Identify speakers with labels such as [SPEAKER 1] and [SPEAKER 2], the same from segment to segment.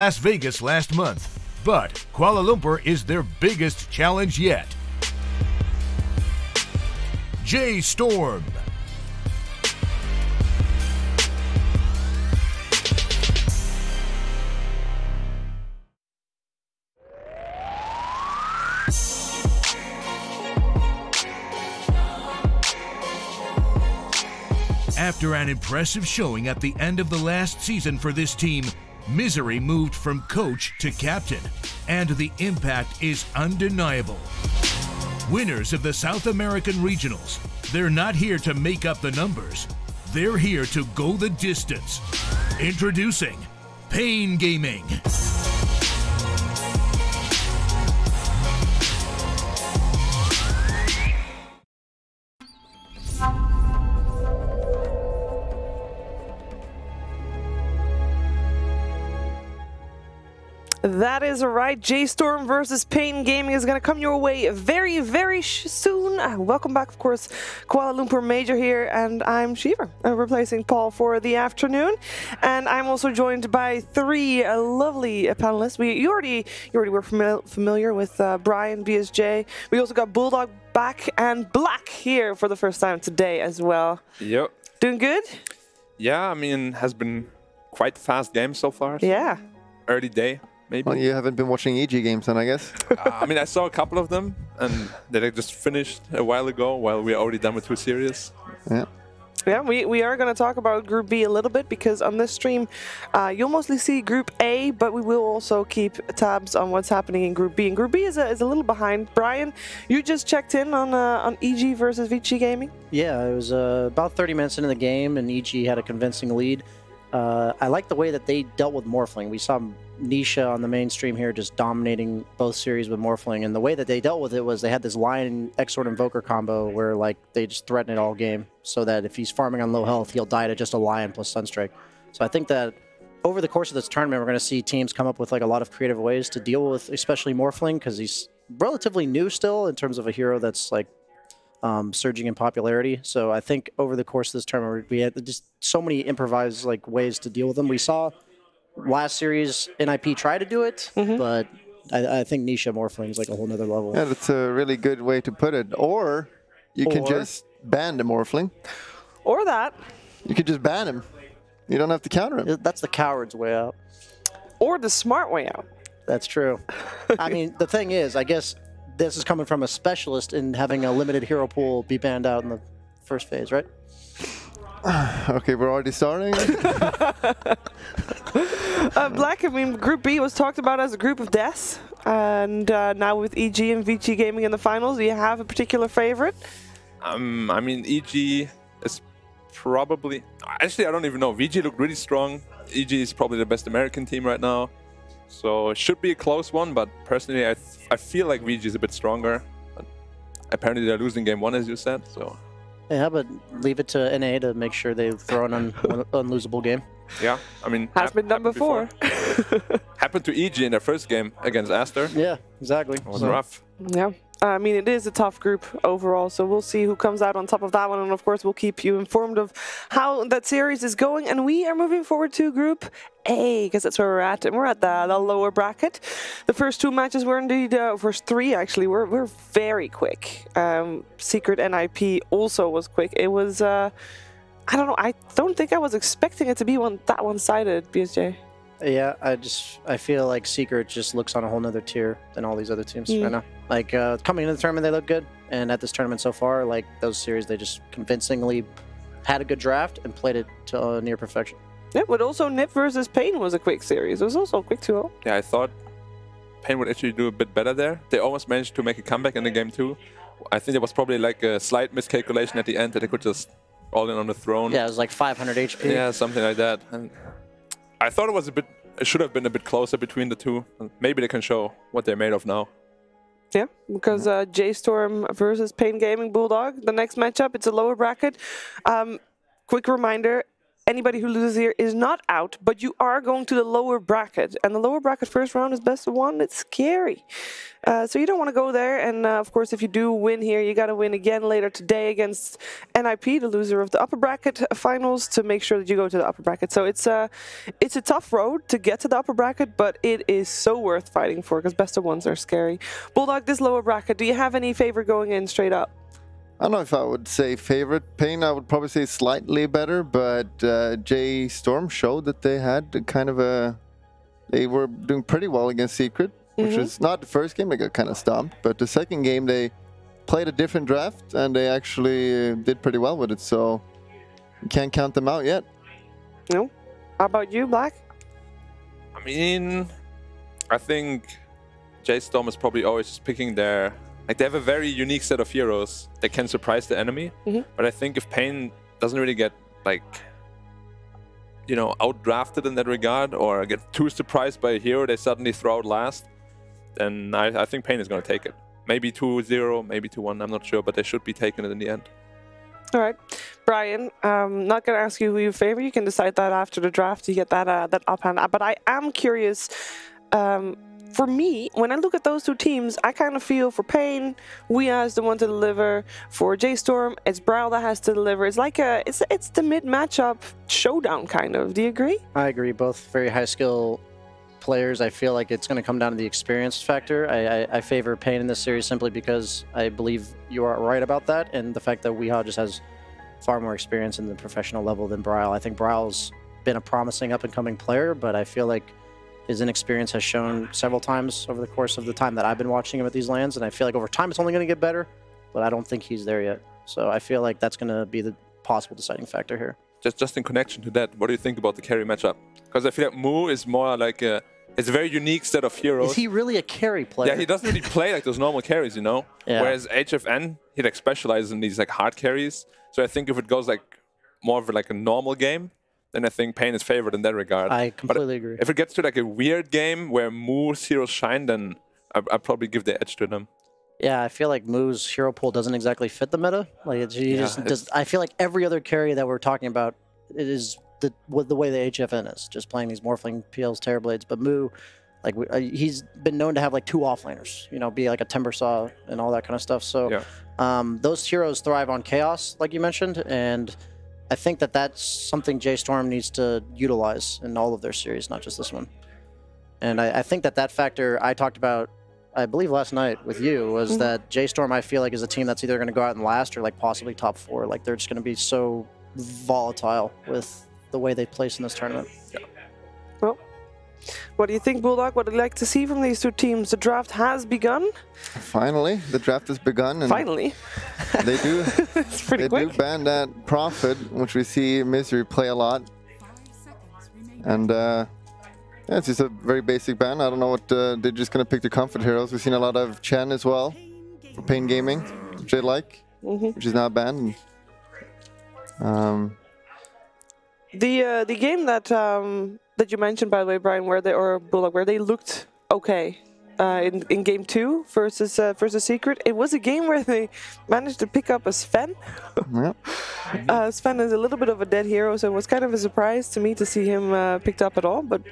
[SPEAKER 1] Las Vegas last month, but Kuala Lumpur is their biggest challenge yet. J.Storm. After an impressive showing at the end of the last season for this team, Misery moved from coach to captain, and the impact is undeniable. Winners of the South American Regionals, they're not here to make up the numbers. They're here to go the distance. Introducing paiN Gaming.
[SPEAKER 2] That is right. J.Storm versus paiN Gaming is going to come your way very, very soon. Welcome back, of course, KLMajor here, and I'm Shiva, replacing Paul for the afternoon. And I'm also joined by three lovely panelists. You already were familiar with Brian, BSJ. We also got Bulldog back and Black here for the first time today as well.
[SPEAKER 3] Yep.
[SPEAKER 2] Doing good?
[SPEAKER 3] Yeah, I mean, has been quite fast game so far.
[SPEAKER 2] Yeah.
[SPEAKER 3] Early day. Maybe.
[SPEAKER 4] Well, you haven't been watching EG games then, I guess.
[SPEAKER 3] I mean, I saw a couple of them, and they just finished a while ago, while we're already done with 2 series.
[SPEAKER 4] Yeah.
[SPEAKER 2] Yeah, we are going to talk about Group B a little bit, because on this stream, you'll mostly see Group A, but we will also keep tabs on what's happening in Group B. And Group B is a little behind. Brian, you just checked in on EG versus VG Gaming?
[SPEAKER 5] Yeah, it was about 30 minutes into the game, and EG had a convincing lead. I like the way that they dealt with Morphling. We saw Nisha on the mainstream here just dominating both series with Morphling, and the way that they dealt with it was they had this Lion Exort Invoker combo where like they just threaten it all game, so that if he's farming on low health, he'll die to just a Lion plus Sunstrike. So I think that over the course of this tournament, we're going to see teams come up with like a lot of creative ways to deal with, especially Morphling, because he's relatively new still in terms of a hero that's like surging in popularity. So I think over the course of this tournament, we had just so many improvised like ways to deal with them. We saw last series NIP try to do it, but I think Nisha Morphling is like a whole nother level.
[SPEAKER 4] Yeah, that's a really good way to put it. Or you can just ban the Morphling.
[SPEAKER 2] Or that.
[SPEAKER 4] You could just ban him. You don't have to counter him.
[SPEAKER 5] That's the coward's way out.
[SPEAKER 2] Or the smart way out.
[SPEAKER 5] That's true. I mean, the thing is, I guess this is coming from a specialist in having a limited hero pool be banned out in the first phase, right?
[SPEAKER 4] Okay, we're already starting.
[SPEAKER 2] Black, I mean, Group B was talked about as a group of deaths, and now with EG and VG Gaming in the finals, do you have a particular favorite?
[SPEAKER 3] I mean, EG is probably... Actually, I don't even know. VG looked really strong. EG is probably the best American team right now. So it should be a close one, but personally, I feel like VG is a bit stronger. But apparently, they're losing game 1, as you said, so...
[SPEAKER 5] Yeah, but leave it to NA to make sure they throw an unlosable game.
[SPEAKER 3] Yeah, I mean...
[SPEAKER 2] Has been done before.
[SPEAKER 3] Happened to EG in their first game against Aster.
[SPEAKER 5] Yeah, exactly.
[SPEAKER 3] It was rough.
[SPEAKER 2] Yeah. I mean, it is a tough group overall, so we'll see who comes out on top of that one, and of course we'll keep you informed of how that series is going. And we are moving forward to Group A, because that's where we're at, and we're at the lower bracket. The first 2 matches were indeed, first 3 actually, were very quick. Secret NIP also was quick. It was, I don't know, I don't think I was expecting it to be that one-sided, BSJ.
[SPEAKER 5] Yeah, I feel like Secret just looks on a whole nother tier than all these other teams right now. Like, coming into the tournament, they look good. And at this tournament so far, like, those series, they just convincingly had a good draft and played it to near perfection.
[SPEAKER 2] Yeah, but also NIP versus paiN was a quick series. It was also a quick 2-0.
[SPEAKER 3] Yeah, I thought paiN would actually do a bit better there. They almost managed to make a comeback in the game 2. I think there was probably like a slight miscalculation at the end that they could just all in on the throne.
[SPEAKER 5] Yeah, it was like 500 HP.
[SPEAKER 3] Yeah, something like that. And I thought it should have been a bit closer between the two. Maybe they can show what they're made of now.
[SPEAKER 2] Yeah, because J.Storm versus paiN Gaming Bulldog, the next matchup, it's a lower bracket. Quick reminder, anybody who loses here is not out, but you are going to the lower bracket. And the lower bracket first round is best of one. It's scary. So you don't want to go there. And of course, if you do win here, you got to win again later today against NIP, the loser of the upper bracket finals, to make sure that you go to the upper bracket. So it's a tough road to get to the upper bracket, but it is so worth fighting for because best of ones are scary. Bulldog, this lower bracket, do you have any favor going in straight up?
[SPEAKER 4] I don't know if I would say favorite. paiN, I would probably say slightly better, but J.Storm showed that they had kind of a... They were doing pretty well against Secret, which is not the first game. They got kind of stomped, but the second game they played a different draft, and they actually did pretty well with it, so you can't count them out yet.
[SPEAKER 2] No? How about you, Black?
[SPEAKER 3] I mean, I think J.Storm is probably always picking their... Like, they have a very unique set of heroes that can surprise the enemy. But I think if paiN doesn't really get, like, you know, outdrafted in that regard or get too surprised by a hero they suddenly throw out last, then I think paiN is going to take it. Maybe 2-0, maybe 2-1, I'm not sure, but they should be taking it in the end.
[SPEAKER 2] All right. Brian, not going to ask you who you favor. You can decide that after the draft. You get that, that uphand. But I am curious... for me, when I look at those two teams, I kind of feel for paiN, Ouya is the one to deliver. For J.Storm, it's Brawl that has to deliver. It's like it's the mid-matchup showdown, kind of. Do you agree?
[SPEAKER 5] I agree. Both very high-skill players. I feel like it's going to come down to the experience factor. I favor paiN in this series simply because I believe you are right about that, and the fact that Ouya just has far more experience in the professional level than Brawl. I think Brawl's been a promising up-and-coming player, but I feel like his inexperience has shown several times over the course of the time that I've been watching him at these lands, and I feel like over time it's only going to get better, but I don't think he's there yet. So I feel like that's going to be the possible deciding factor here.
[SPEAKER 3] Just in connection to that, what do you think about the carry matchup? Because I feel like Mu is more like it's a very unique set of heroes.
[SPEAKER 5] Is he really a carry player?
[SPEAKER 3] Yeah, he doesn't really play like those normal carries, you know?
[SPEAKER 5] Yeah.
[SPEAKER 3] Whereas HFN, he like specializes in these like hard carries. So I think if it goes like more of like a normal game, then I think paiN is favored in that regard.
[SPEAKER 5] I completely agree.
[SPEAKER 3] If it gets to like a weird game where Mu's heroes shine, then I'd probably give the edge to them.
[SPEAKER 5] Yeah, I feel like Mu's hero pool doesn't exactly fit the meta. Like I feel like every other carry that we're talking about, it is the way the HFN is, just playing these Morphling, PLs, Terrorblades. But Mu, like he's been known to have like 2 offlaners, you know, be like a Timbersaw and all that kind of stuff. So those heroes thrive on chaos, like you mentioned, and I think that that's something J.Storm needs to utilize in all of their series, not just this one. And I think that factor I talked about, I believe last night with you, was that J.Storm I feel like is a team that's either going to go out in last or like possibly top 4. Like they're just going to be so volatile with the way they place in this tournament.
[SPEAKER 3] Yeah.
[SPEAKER 2] Well, what do you think, Bulldog? What would you like to see from these two teams? The draft has begun.
[SPEAKER 4] Finally, the draft has begun. And
[SPEAKER 2] finally.
[SPEAKER 4] They do.
[SPEAKER 2] It's pretty quick.
[SPEAKER 4] They do ban that Prophet, which we see Misery play a lot. And yeah, it's just a very basic ban. I don't know what they're just going to pick the comfort heroes. We've seen a lot of Chen as well for paiN Gaming, which I like, which is now banned.
[SPEAKER 2] The game that that you mentioned, by the way, Brian, or Bulldog, where they looked okay in game 2 versus Secret. It was a game where they managed to pick up a Sven. Sven is a little bit of a dead hero, so it was kind of a surprise to me to see him picked up at all. But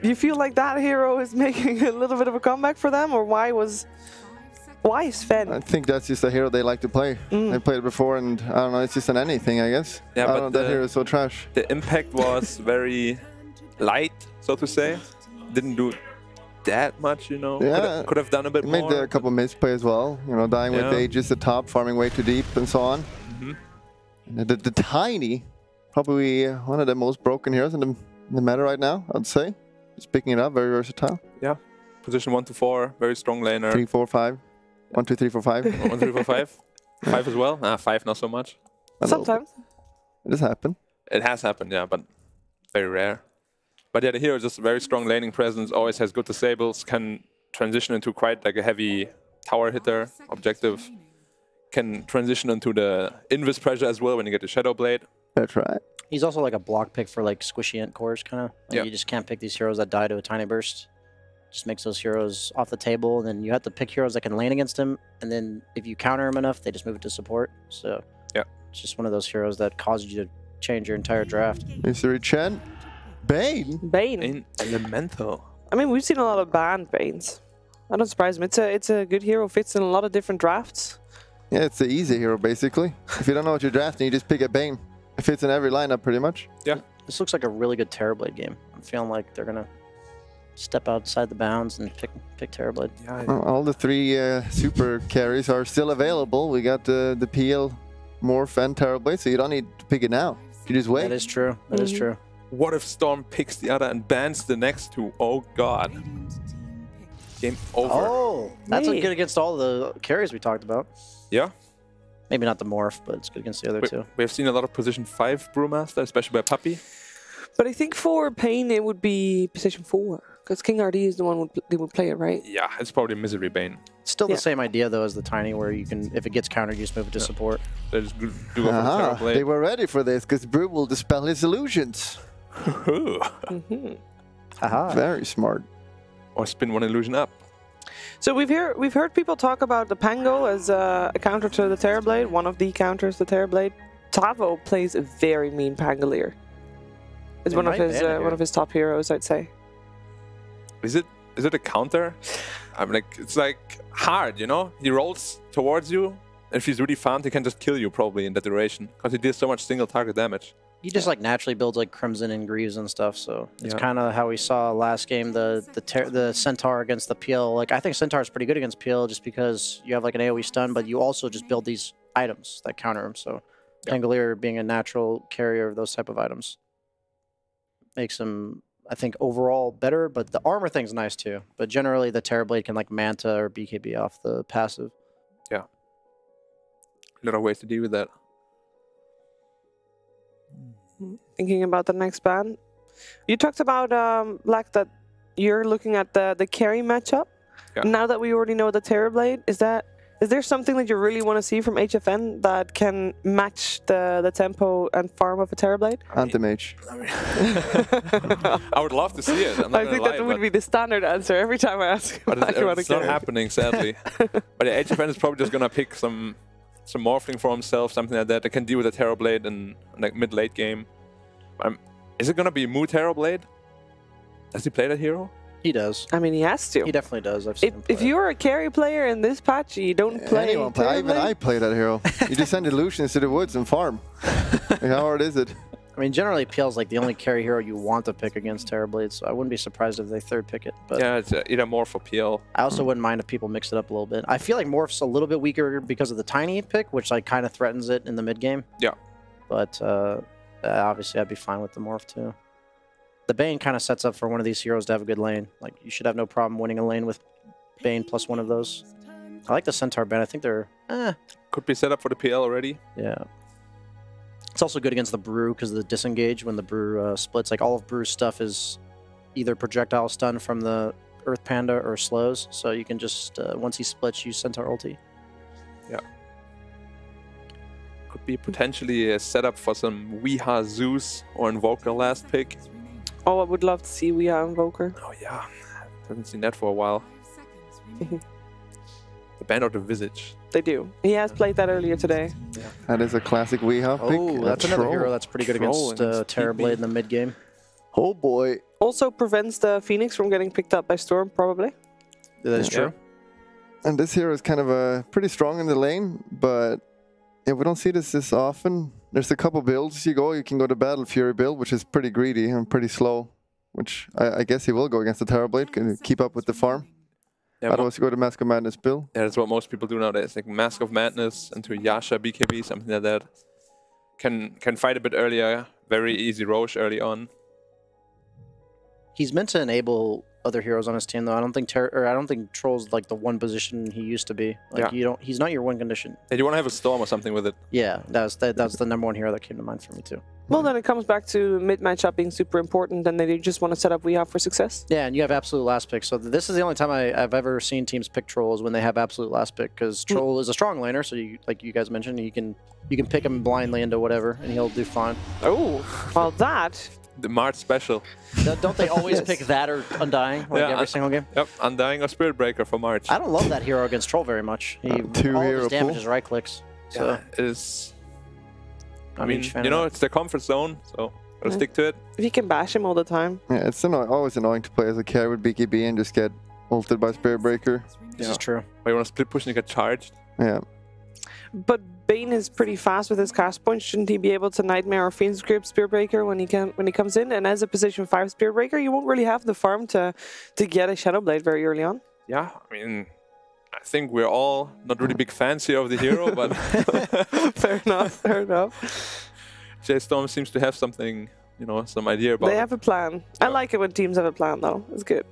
[SPEAKER 2] you feel like that hero is making a little bit of a comeback for them, or why Sven?
[SPEAKER 4] I think that's just a hero they like to play. They played it before, and I don't know, it's just an anything, I guess.
[SPEAKER 3] Yeah,
[SPEAKER 4] I
[SPEAKER 3] but
[SPEAKER 4] don't know, that hero is so trash.
[SPEAKER 3] The impact was very light, so to say. Didn't do that much, you know.
[SPEAKER 4] Yeah.
[SPEAKER 3] Could have done a bit more.
[SPEAKER 4] Made a couple misplay as well, you know, dying with Aegis at top, farming way too deep, and so on. And the Tiny, probably one of the most broken heroes in the meta right now, I'd say. Just picking it up, very versatile.
[SPEAKER 3] Yeah. Position 1 to 4, very strong laner.
[SPEAKER 4] 3, 4, 5. 1, 2, 3, 4, 5.
[SPEAKER 3] 1, 3, 4, 5. 5 as well. 5 not so much.
[SPEAKER 2] Sometimes.
[SPEAKER 4] It has happened.
[SPEAKER 3] It has happened, yeah, but very rare. But yeah, the hero is just a very strong laning presence, always has good disables, can transition into quite like a heavy tower hitter objective, can transition into the invis pressure as well when you get the Shadow Blade.
[SPEAKER 4] That's right.
[SPEAKER 5] He's also like a block pick for like squishy int cores, kind of. Like you just can't pick these heroes that die to a tiny burst. Just makes those heroes off the table, and then you have to pick heroes that can lane against him, and then if you counter him enough, they just move it to support. So it's just one of those heroes that causes you to change your entire draft.
[SPEAKER 4] Mystery Chen. paiN.
[SPEAKER 2] paiN.
[SPEAKER 3] In Elemental.
[SPEAKER 2] I mean, we've seen a lot of banned paiNs. That don't surprise me. It's a good hero. Fits in a lot of different drafts.
[SPEAKER 4] Yeah, it's the easy hero, basically. If you don't know what you're drafting, you just pick a paiN. It fits in every lineup, pretty much.
[SPEAKER 3] Yeah.
[SPEAKER 5] This looks like a really good Terrorblade game. I'm feeling like they're going to step outside the bounds and pick Terrorblade.
[SPEAKER 3] Yeah.
[SPEAKER 4] Well, all the 3 super carries are still available. We got the PL, Morph, and Terrorblade, so you don't need to pick it now. You just wait.
[SPEAKER 5] That is true. That is true.
[SPEAKER 3] What if Storm picks the other and bans the next 2? Oh god. Game over.
[SPEAKER 5] Oh, that's
[SPEAKER 2] Hey.
[SPEAKER 5] good against all the carries we talked about.
[SPEAKER 3] Yeah.
[SPEAKER 5] Maybe not the Morph, but it's good against the other two.
[SPEAKER 3] We've seen a lot of position 5 Brewmaster, especially by Puppy.
[SPEAKER 2] But I think for paiN, it would be position 4. Because King RD is the one they would play it, right?
[SPEAKER 3] Yeah, it's probably Misery Bane.
[SPEAKER 5] Still
[SPEAKER 2] Yeah.
[SPEAKER 5] the same idea, though, as the Tiny, where you can, if it gets countered, you just move it to support.
[SPEAKER 3] They just do go for the Terrorblade.
[SPEAKER 4] They were ready for this, because Brew will dispel his illusions.
[SPEAKER 5] Haha.
[SPEAKER 4] Very smart.
[SPEAKER 3] Or spin one illusion up.
[SPEAKER 2] So we've heard people talk about the Pango as a counter to the Terrorblade, one of the counters to Terrorblade. Tavo plays a very mean Pangolier. It's
[SPEAKER 5] They
[SPEAKER 2] one of
[SPEAKER 5] might
[SPEAKER 2] his
[SPEAKER 5] ban it
[SPEAKER 2] one of his top heroes, I'd say.
[SPEAKER 3] Is it a counter? I'm like, it's like hard, you know? He rolls towards you. If he's really found, he can just kill you probably in that duration. Because he deals so much single target damage.
[SPEAKER 5] He just like naturally builds like Crimson and Greaves and stuff, so it's
[SPEAKER 3] Yeah.
[SPEAKER 5] kind of how we saw last game the Centaur against the PL. Like I think Centaur is pretty good against PL just because you have like an AoE stun, but you also just build these items that counter him. So Pangolier being a natural carrier of those type of items makes him, I think, overall better. But the armor thing's nice too. But generally, the Terrorblade can like Manta or BKB off the passive.
[SPEAKER 3] Yeah. A lot of ways to deal with that.
[SPEAKER 2] Thinking about the next ban. You talked about, Black, that you're looking at the carry matchup.
[SPEAKER 3] Yeah.
[SPEAKER 2] Now that we already know the Terrorblade, is there something that you really want to see from HFN that can match the tempo and farm of a Terrorblade?
[SPEAKER 4] Anti-mage.
[SPEAKER 3] I would love to see it. I'm not
[SPEAKER 2] I
[SPEAKER 3] gonna
[SPEAKER 2] think
[SPEAKER 3] lie,
[SPEAKER 2] that would
[SPEAKER 3] but-
[SPEAKER 2] be the standard answer every time I ask.
[SPEAKER 3] But
[SPEAKER 2] Black about a
[SPEAKER 3] it's not
[SPEAKER 2] carry.
[SPEAKER 3] happening, sadly. But yeah, HFN is probably just gonna pick some Morphling for himself, something like that. That can deal with a Terrorblade in like mid-late game. Is it gonna be Mu Terrorblade? Does he play that hero?
[SPEAKER 5] He does.
[SPEAKER 2] I mean, he has to.
[SPEAKER 5] He definitely does. I've seen him play.
[SPEAKER 2] If you're a carry player in this patch, you don't play
[SPEAKER 4] Anyone play. Even I
[SPEAKER 2] Terrorblade.
[SPEAKER 4] play that hero. You just send illusions to the woods and farm. Like, how hard is it?
[SPEAKER 5] I mean, generally, PL's like the only carry hero you want to pick against Terrorblade, so I wouldn't be surprised if they third pick it. But
[SPEAKER 3] Yeah, it's either Morph for PL.
[SPEAKER 5] I also wouldn't mind if people mix it up a little bit. I feel like Morph's a little bit weaker because of the Tiny pick, which like kind of threatens it in the mid game.
[SPEAKER 3] Yeah.
[SPEAKER 5] But obviously, I'd be fine with the Morph too. The Bane kind of sets up for one of these heroes to have a good lane. Like you should have no problem winning a lane with Bane plus one of those. I like the Centaur Bane. I think they're
[SPEAKER 3] Could be set up for the PL already.
[SPEAKER 5] yeah. It's also good against the Brew because of the disengage when the Brew splits. Like all of Brew's stuff is either projectile stun from the Earth Panda or slows. So you can just, once he splits, use Centaur ulti.
[SPEAKER 3] Yeah. Could be potentially a setup for some Weeha Zeus or Invoker last pick.
[SPEAKER 2] Oh, I would love to see Weeha Invoker.
[SPEAKER 3] Oh yeah, haven't seen that for a while. The Band of the Visage.
[SPEAKER 2] They do. He has played that earlier today.
[SPEAKER 4] That is a classic Weeha pick.
[SPEAKER 5] Oh, that's another
[SPEAKER 4] Troll.
[SPEAKER 5] hero that's pretty good
[SPEAKER 3] Troll
[SPEAKER 5] against
[SPEAKER 3] against
[SPEAKER 5] Terrorblade
[SPEAKER 3] TP.
[SPEAKER 5] in the mid game.
[SPEAKER 4] Oh boy.
[SPEAKER 2] Also prevents the Phoenix from getting picked up by Storm, probably.
[SPEAKER 5] That is
[SPEAKER 3] Yeah.
[SPEAKER 5] true.
[SPEAKER 4] And this hero is kind of pretty strong in the lane, but yeah, we don't see this often. There's a couple builds you can go to Battle Fury build, which is pretty greedy and pretty slow, which I guess he will go against the Terrorblade, can keep up with the farm.
[SPEAKER 3] Yeah,
[SPEAKER 4] Otherwise you go to Mask of Madness build.
[SPEAKER 3] yeah, that's what most people do nowadays. Like Mask of Madness into Yasha, BKB, something like that. Can fight a bit earlier. Very easy Roche early on.
[SPEAKER 5] He's meant to enable other heroes on his team, though. I don't think Troll's like the one position he used to be. Like he's not your win condition.
[SPEAKER 3] And you want to have a Storm or something with it.
[SPEAKER 5] Yeah, that's the number one hero that came to mind for me too.
[SPEAKER 2] Well, then it comes back to mid matchup being super important, and they just want to set up Weeha for success.
[SPEAKER 5] Yeah, and you have absolute last pick. So this is the only time I've ever seen teams pick Troll is when they have absolute last pick, because Troll is a strong laner. So like you guys mentioned, you can pick him blindly into whatever, and he'll do fine.
[SPEAKER 2] Oh, well that.
[SPEAKER 3] The March special.
[SPEAKER 5] Don't they always pick that or Undying like
[SPEAKER 3] Yeah,
[SPEAKER 5] every single game?
[SPEAKER 3] Yep, Undying or Spirit Breaker for March.
[SPEAKER 5] I don't love that hero against Troll very much. He
[SPEAKER 4] Two
[SPEAKER 5] all of
[SPEAKER 4] hero
[SPEAKER 5] his damage
[SPEAKER 4] pool.
[SPEAKER 5] is right clicks. So
[SPEAKER 3] Yeah, it is. I mean, you know, it's their comfort zone, so gotta stick to it.
[SPEAKER 2] If you can bash him all the time.
[SPEAKER 4] Yeah, it's always annoying to play as a carry with BKB and just get ulted by Spirit Breaker.
[SPEAKER 5] This is true.
[SPEAKER 3] Or you want to split push and you get charged.
[SPEAKER 4] Yeah.
[SPEAKER 2] But paiN is pretty fast with his cast points. Shouldn't he be able to Nightmare or Fiend Script Spirit Breaker when he comes in? And as a position 5 Spirit Breaker, you won't really have the farm to get a Shadow Blade very early on.
[SPEAKER 3] Yeah, I mean, I think we're all not really big fans here of the hero, but
[SPEAKER 2] Fair enough. Fair enough.
[SPEAKER 3] J.Storm seems to have something, you know, some idea about
[SPEAKER 2] They have a plan. I like it when teams have a plan, though. It's good.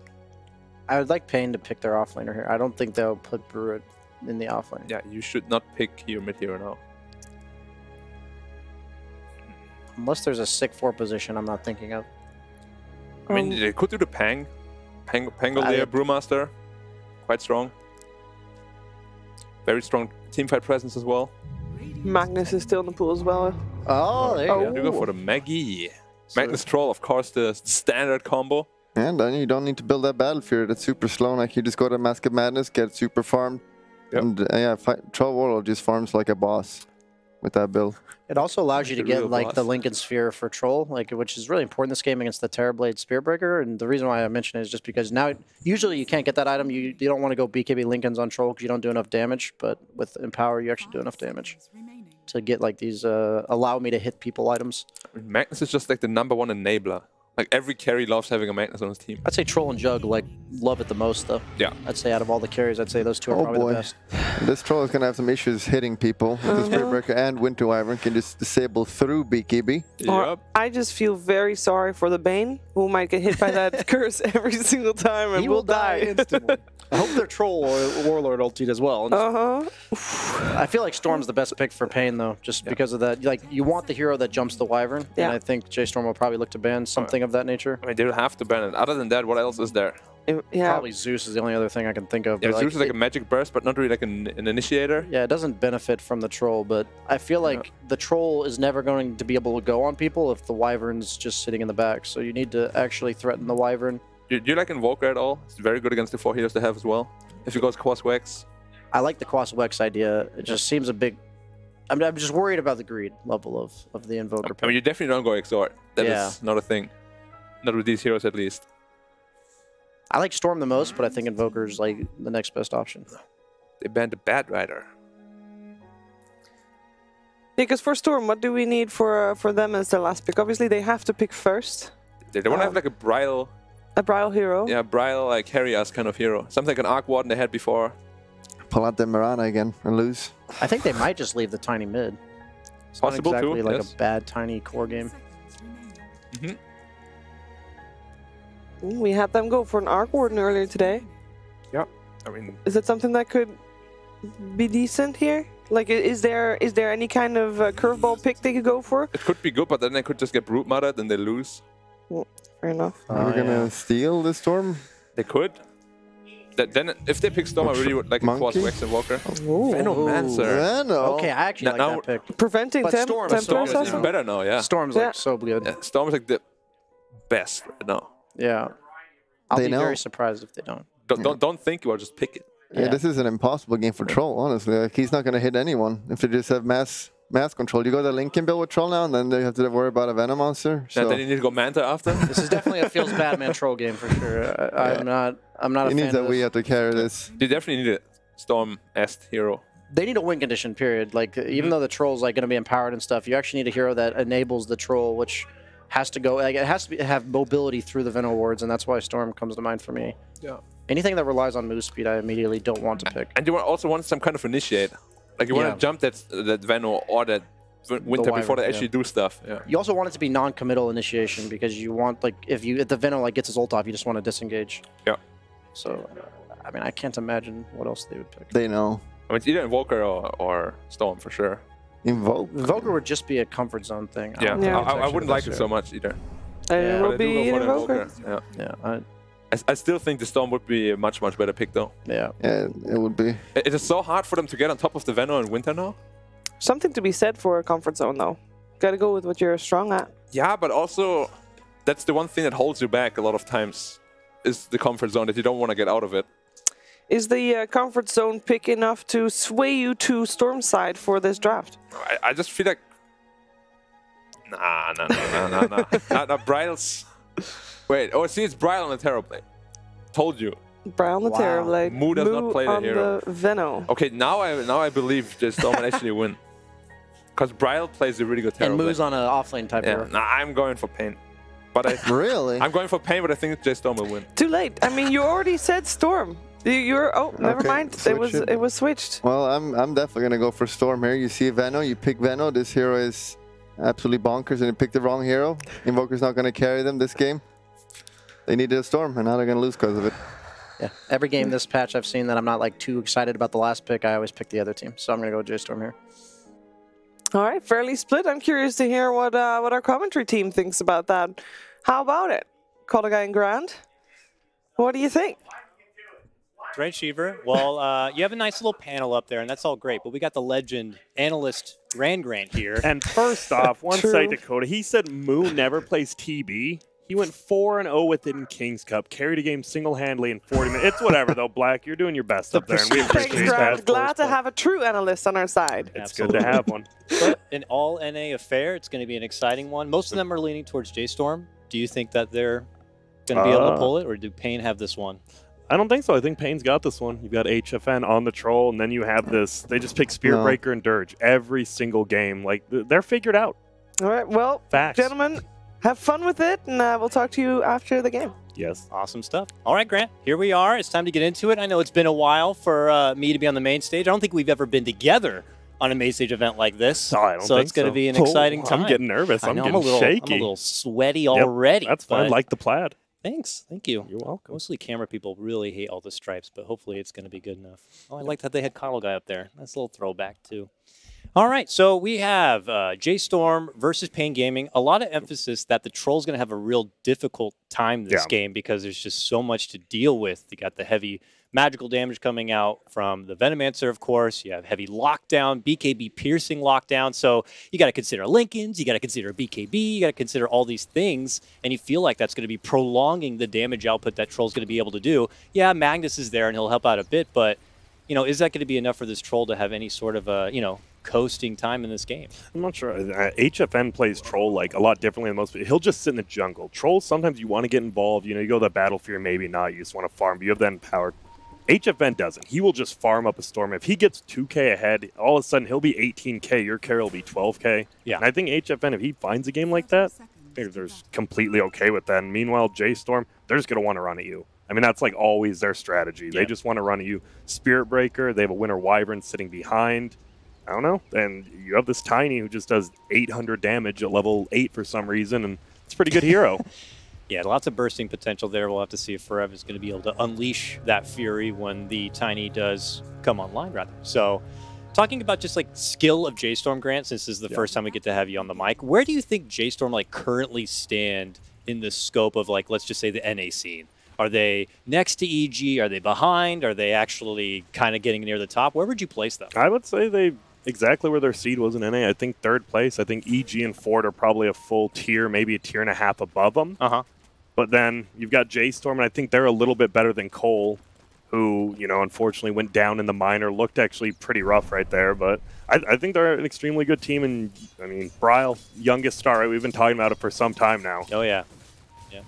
[SPEAKER 5] I would like paiN to pick their offlaner here. I don't think they'll put Druid in the offlane.
[SPEAKER 3] Yeah, you should not pick your mid hero now.
[SPEAKER 5] Unless there's a sick 4 position I'm not thinking of.
[SPEAKER 3] I mean, they could do the Pangolier Brewmaster. Quite strong. Very strong teamfight presence as well.
[SPEAKER 2] Magnus is still in the pool as well.
[SPEAKER 5] Oh, there you
[SPEAKER 2] Oh.
[SPEAKER 3] You go for the Maggie. Magnus Troll, of course, the standard combo.
[SPEAKER 4] And then you don't need to build that Battle Fury that's super slow. Like you just go to Mask of Madness, get super farmed.
[SPEAKER 3] Yep.
[SPEAKER 4] And yeah, Troll Warlord just farms like a boss with that build.
[SPEAKER 5] It also allows you to
[SPEAKER 3] The real
[SPEAKER 5] get like the
[SPEAKER 3] boss.
[SPEAKER 5] Lincoln Sphere for Troll, like which is really important in this game against the Terrorblade Spearbreaker. And the reason why I mention it is just because now usually you can't get that item. You don't want to go BKB Lincolns on Troll because you don't do enough damage. But with Empower, you actually do enough damage to get like these allow me to hit people items.
[SPEAKER 3] I mean, Magnus is just like the #1 enabler. Like every carry loves having a Magnus on his team.
[SPEAKER 5] I'd say Troll and Jug like love it the most though.
[SPEAKER 3] Yeah.
[SPEAKER 5] I'd say out of all the carries, I'd say those two are
[SPEAKER 4] Oh
[SPEAKER 5] probably
[SPEAKER 4] boy.
[SPEAKER 5] the best.
[SPEAKER 4] This Troll is going to have some issues hitting people. The Spirit Breaker and Winter Wyvern can just disable through BKB.
[SPEAKER 2] Or I just feel very sorry for the Bane, who might get hit by that curse every single time and
[SPEAKER 5] He
[SPEAKER 2] will die.
[SPEAKER 5] instantly. I hope their Troll or Warlord ulted as well. I feel like Storm's the best pick for paiN though, just because of that. Like you want the hero that jumps the Wyvern,
[SPEAKER 2] Yeah.
[SPEAKER 5] and I think J.Storm will probably look to ban something of that nature.
[SPEAKER 3] I mean, they'll have to ban it. Other than that, what else is there?
[SPEAKER 2] Yeah.
[SPEAKER 5] Probably Zeus is the only other thing I can think of.
[SPEAKER 3] Yeah,
[SPEAKER 5] but,
[SPEAKER 3] Zeus is like a magic burst, but not really like an initiator.
[SPEAKER 5] yeah, it doesn't benefit from the Troll, but I feel like the Troll is never going to be able to go on people if the Wyvern's just sitting in the back. So you need to actually threaten the Wyvern.
[SPEAKER 3] Do you like Invoker at all? It's very good against the 4 healers to have as well. If he goes Quas Wex.
[SPEAKER 5] I like the Quas Wex idea. It just seems a big... I'm just worried about the greed level of the Invoker.
[SPEAKER 3] I mean, you definitely don't go Exort. That is not a thing. Not with these heroes, at least.
[SPEAKER 5] I like Storm the most, but I think Invoker's like the next best option.
[SPEAKER 3] They banned the Bad Rider.
[SPEAKER 2] Because for Storm, what do we need for them as their last pick? Obviously, they have to pick first.
[SPEAKER 3] They want to have like a Brile.
[SPEAKER 2] A Brile hero.
[SPEAKER 3] Yeah, Brile, like carry us kind of hero. Something like an Arc Warden they had before.
[SPEAKER 4] Pull out the Mirana again and lose.
[SPEAKER 5] I think they might just leave the tiny mid. It's
[SPEAKER 3] Possible
[SPEAKER 5] not exactly
[SPEAKER 3] too,
[SPEAKER 5] like
[SPEAKER 3] yes.
[SPEAKER 5] a bad tiny core game.
[SPEAKER 2] We had them go for an Arc Warden earlier today.
[SPEAKER 3] Yeah, I mean...
[SPEAKER 2] Is it something that could be decent here? Like, is there any kind of curveball pick they could go for?
[SPEAKER 3] It could be good, but then they could just get Brute Muttered and they lose.
[SPEAKER 2] Well, fair enough.
[SPEAKER 4] We're going to steal the Storm.
[SPEAKER 3] They could. Then, if they pick Storm, I really would like a Quas
[SPEAKER 4] Monkey?
[SPEAKER 3] Wex Invoker.
[SPEAKER 2] Ooh.
[SPEAKER 3] Venomancer.
[SPEAKER 4] Yeah, no.
[SPEAKER 5] Okay, I actually like
[SPEAKER 3] Now-
[SPEAKER 5] that pick.
[SPEAKER 2] Preventing
[SPEAKER 5] But Storm-
[SPEAKER 2] temper
[SPEAKER 3] Storm is
[SPEAKER 2] assassin?
[SPEAKER 3] even better now, yeah.
[SPEAKER 5] Storm's
[SPEAKER 2] Yeah.
[SPEAKER 5] like so good.
[SPEAKER 3] Yeah, Storm is like the best right now.
[SPEAKER 5] Yeah. I'll
[SPEAKER 4] They
[SPEAKER 5] be
[SPEAKER 4] know.
[SPEAKER 5] very surprised if they don't.
[SPEAKER 3] Don't think you are, just pick it.
[SPEAKER 4] Yeah, this is an impossible game for Troll, honestly. Like, he's not going to hit anyone if they just have mass control. You go to Lincoln build with Troll now, and then they have to worry about a Venom monster. So
[SPEAKER 3] And then you need to go Manta after.
[SPEAKER 5] This is definitely a feels bad man troll game for sure. I'm not a
[SPEAKER 4] he
[SPEAKER 5] fan
[SPEAKER 4] needs
[SPEAKER 5] of
[SPEAKER 4] that
[SPEAKER 5] this.
[SPEAKER 4] we have to carry this.
[SPEAKER 3] You definitely need a Storm-esque hero.
[SPEAKER 5] They need a win condition, period. Like even though the troll's like going to be empowered and stuff, you actually need a hero that enables the troll, which has to go. Like, it has to have mobility through the Venom wards, and that's why Storm comes to mind for me.
[SPEAKER 3] Yeah.
[SPEAKER 5] Anything that relies on move speed, I immediately don't want to pick.
[SPEAKER 3] And you also want some kind of initiate. Like you want
[SPEAKER 5] Yeah.
[SPEAKER 3] to jump that Veno or that Winter before they
[SPEAKER 5] Wyvern,
[SPEAKER 3] actually
[SPEAKER 5] yeah.
[SPEAKER 3] do stuff. Yeah.
[SPEAKER 5] You also want it to be non-committal initiation because you want like if the Venom like gets his ult off, you just want to disengage.
[SPEAKER 3] Yeah.
[SPEAKER 5] So, I mean, I can't imagine what else they would pick.
[SPEAKER 4] They know.
[SPEAKER 3] I mean, it's either Invoker or Storm for sure.
[SPEAKER 4] Invoke.
[SPEAKER 5] Invoker would just be a comfort zone thing.
[SPEAKER 3] Yeah,
[SPEAKER 5] don't think
[SPEAKER 2] Yeah.
[SPEAKER 5] it's
[SPEAKER 3] I
[SPEAKER 5] actually
[SPEAKER 3] wouldn't
[SPEAKER 5] the
[SPEAKER 3] like
[SPEAKER 5] best
[SPEAKER 3] it so
[SPEAKER 5] hero.
[SPEAKER 3] much either.
[SPEAKER 2] It
[SPEAKER 3] But
[SPEAKER 2] will
[SPEAKER 3] I do
[SPEAKER 2] be
[SPEAKER 3] go
[SPEAKER 2] an
[SPEAKER 3] for the
[SPEAKER 2] Invoker.
[SPEAKER 3] Yeah.
[SPEAKER 5] Yeah,
[SPEAKER 3] I still think the Storm would be a much better pick though.
[SPEAKER 5] yeah.
[SPEAKER 4] Yeah, it would be.
[SPEAKER 3] It is so hard for them to get on top of the Veno in Winter now.
[SPEAKER 2] Something to be said for a comfort zone, though. Got to go with what you're strong at.
[SPEAKER 3] Yeah, but also that's the one thing that holds you back a lot of times is the comfort zone that you don't want to get out of it.
[SPEAKER 2] Is the comfort zone pick enough to sway you to Storm's side for this draft?
[SPEAKER 3] I just feel like Nah. Not Bridal's. Wait, oh, see, it's Bridal on the Terrorblade. Told you.
[SPEAKER 2] Brown the Terrorblade.
[SPEAKER 3] Moo does not play the
[SPEAKER 2] on
[SPEAKER 3] hero.
[SPEAKER 2] The Venno.
[SPEAKER 3] Okay, now I believe J.Storm will actually win. Because Bridal plays a really good Terrorblade.
[SPEAKER 5] And Moo's on an offlane type hero.
[SPEAKER 3] Nah, I'm going for paiN. But
[SPEAKER 4] Really?
[SPEAKER 3] I'm going for paiN, but I think J.Storm will win.
[SPEAKER 2] Too late. I mean, you already said Storm. Oh, never
[SPEAKER 4] Okay,
[SPEAKER 2] mind.
[SPEAKER 4] switch it.
[SPEAKER 2] It was switched.
[SPEAKER 4] Well, I'm definitely gonna go for Storm here. You see Venno, you pick Venno. This hero is absolutely bonkers, and you picked the wrong hero. Invoker's not gonna carry them this game. They needed a Storm, and now they're gonna lose because of it.
[SPEAKER 5] Yeah, every game this patch I've seen that I'm not like too excited about the last pick, I always pick the other team. So I'm gonna go with J.Storm here.
[SPEAKER 2] All right, fairly split. I'm curious to hear what our commentary team thinks about that. How about it, Colleguy and Grand? What do you think?
[SPEAKER 6] Right, Shiver. Well, you have a nice little panel up there, and that's all great. But we got the legend analyst Grant here.
[SPEAKER 7] And first off, one
[SPEAKER 2] True.
[SPEAKER 7] side Dakota, he said Moo never plays TB. He went 4-0 with it in King's Cup, carried a game single-handedly in 40 minutes. It's whatever, though, Black. You're doing your best up there, and we
[SPEAKER 2] Thanks,
[SPEAKER 7] appreciate
[SPEAKER 2] Grand.
[SPEAKER 7] that.
[SPEAKER 2] Glad to have a true analyst on our side.
[SPEAKER 7] It's
[SPEAKER 6] Absolutely.
[SPEAKER 7] good to have one.
[SPEAKER 6] But an all-NA affair. It's going to be an exciting one. Most of them are leaning towards J.Storm. Do you think that they're going to be able to pull it, or do paiN have this one?
[SPEAKER 7] I don't think so. I think paiN's got this one. You've got HFN on the troll, and then you have this. They just pick Spirit Breaker and Dirge every single game. Like, they're figured out.
[SPEAKER 2] All right, well,
[SPEAKER 7] Facts.
[SPEAKER 2] gentlemen, have fun with it, and we'll talk to you after the game.
[SPEAKER 7] Yes.
[SPEAKER 6] Awesome stuff. All right, Grant, here we are. It's time to get into it. I know it's been a while for me to be on the main stage. I don't think we've ever been together on a main stage event like this.
[SPEAKER 7] Oh, I don't
[SPEAKER 6] so
[SPEAKER 7] think
[SPEAKER 6] it's going to
[SPEAKER 7] so.
[SPEAKER 6] be an exciting time.
[SPEAKER 7] I'm getting nervous.
[SPEAKER 6] I know,
[SPEAKER 7] I'm getting shaky.
[SPEAKER 6] I'm a little sweaty already.
[SPEAKER 7] That's fine.
[SPEAKER 6] but-
[SPEAKER 7] Like the plaid.
[SPEAKER 6] Thanks. Thank you.
[SPEAKER 7] You're welcome.
[SPEAKER 6] Mostly camera people really hate all the stripes, but hopefully it's going to be good enough. Oh, I liked that they had Coddle Guy up there. That's a little throwback, too. All right, so we have J.Storm versus paiN Gaming. A lot of emphasis that the Troll's going to have a real difficult time this game because there's just so much to deal with. You got the heavy magical damage coming out from the Venomancer, of course. You have heavy lockdown, BKB piercing lockdown. So you got to consider Lincolns, you got to consider BKB, you got to consider all these things, and you feel like that's going to be prolonging the damage output that Troll's going to be able to do. Yeah, Magnus is there and he'll help out a bit, but you know, is that going to be enough for this Troll to have any sort of a, you know, coasting time in this game?
[SPEAKER 7] I'm not sure. HFN plays Troll like a lot differently than most people. He'll just sit in the jungle. Troll, sometimes you want to get involved. You know, you go to the battlefield, maybe not. You just want to farm, but you have that empowered. HFN doesn't. He will just farm up a Storm. If he gets 2K ahead, all of a sudden he'll be 18K. Your carry will be 12K.
[SPEAKER 6] Yeah.
[SPEAKER 7] And I think HFN, if he finds a game like that, they're completely okay with that. And meanwhile, J.Storm, they're just going to want to run at you. I mean, that's like always their strategy. They just want to run at you. Spirit Breaker, they have a Winter Wyvern sitting behind. I don't know. And you have this Tiny who just does 800 damage at level 8 for some reason, and it's a pretty good hero.
[SPEAKER 6] Yeah, lots of bursting potential there. We'll have to see if Forever is going to be able to unleash that fury when the Tiny does come online, rather. So, talking about just like skill of J.Storm, Grant, since this is the first time we get to have you on the mic, where do you think J.Storm like currently stand in the scope of like, let's just say the NA scene? Are they next to EG? Are they behind? Are they actually kind of getting near the top? Where would you place them?
[SPEAKER 7] I would say they exactly where their seed was in NA. I think 3rd place. I think EG and Ford are probably a full tier, maybe a tier and a half above them. But then you've got J.Storm, and I think they're a little bit better than Cole, who, you know, unfortunately went down in the minor. Looked actually pretty rough right there, but I think they're an extremely good team. And, I mean, Bryle, youngest star, right? We've been talking about it for some time now.
[SPEAKER 6] Oh, yeah. Yeah.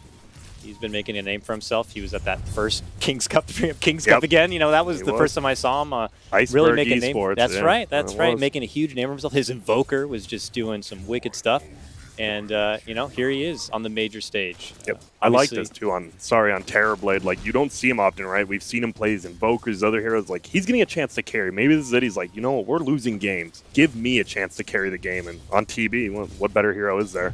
[SPEAKER 6] He's been making a name for himself. He was at that first King's Cup Cup again. You know, that was the first time I saw him really make a name.
[SPEAKER 7] Esports,
[SPEAKER 6] That's right. That's right.
[SPEAKER 7] was.
[SPEAKER 6] Making a huge name for himself. His Invoker was just doing some wicked stuff. And, you know, here he is on the major stage.
[SPEAKER 7] Yep. I like this, too, on Terrorblade. Like, you don't see him often, right? We've seen him play his Invokers, other heroes. Like, he's getting a chance to carry. Maybe this is it. He's like, you know what? We're losing games. Give me a chance to carry the game. And on TB, what better hero is there?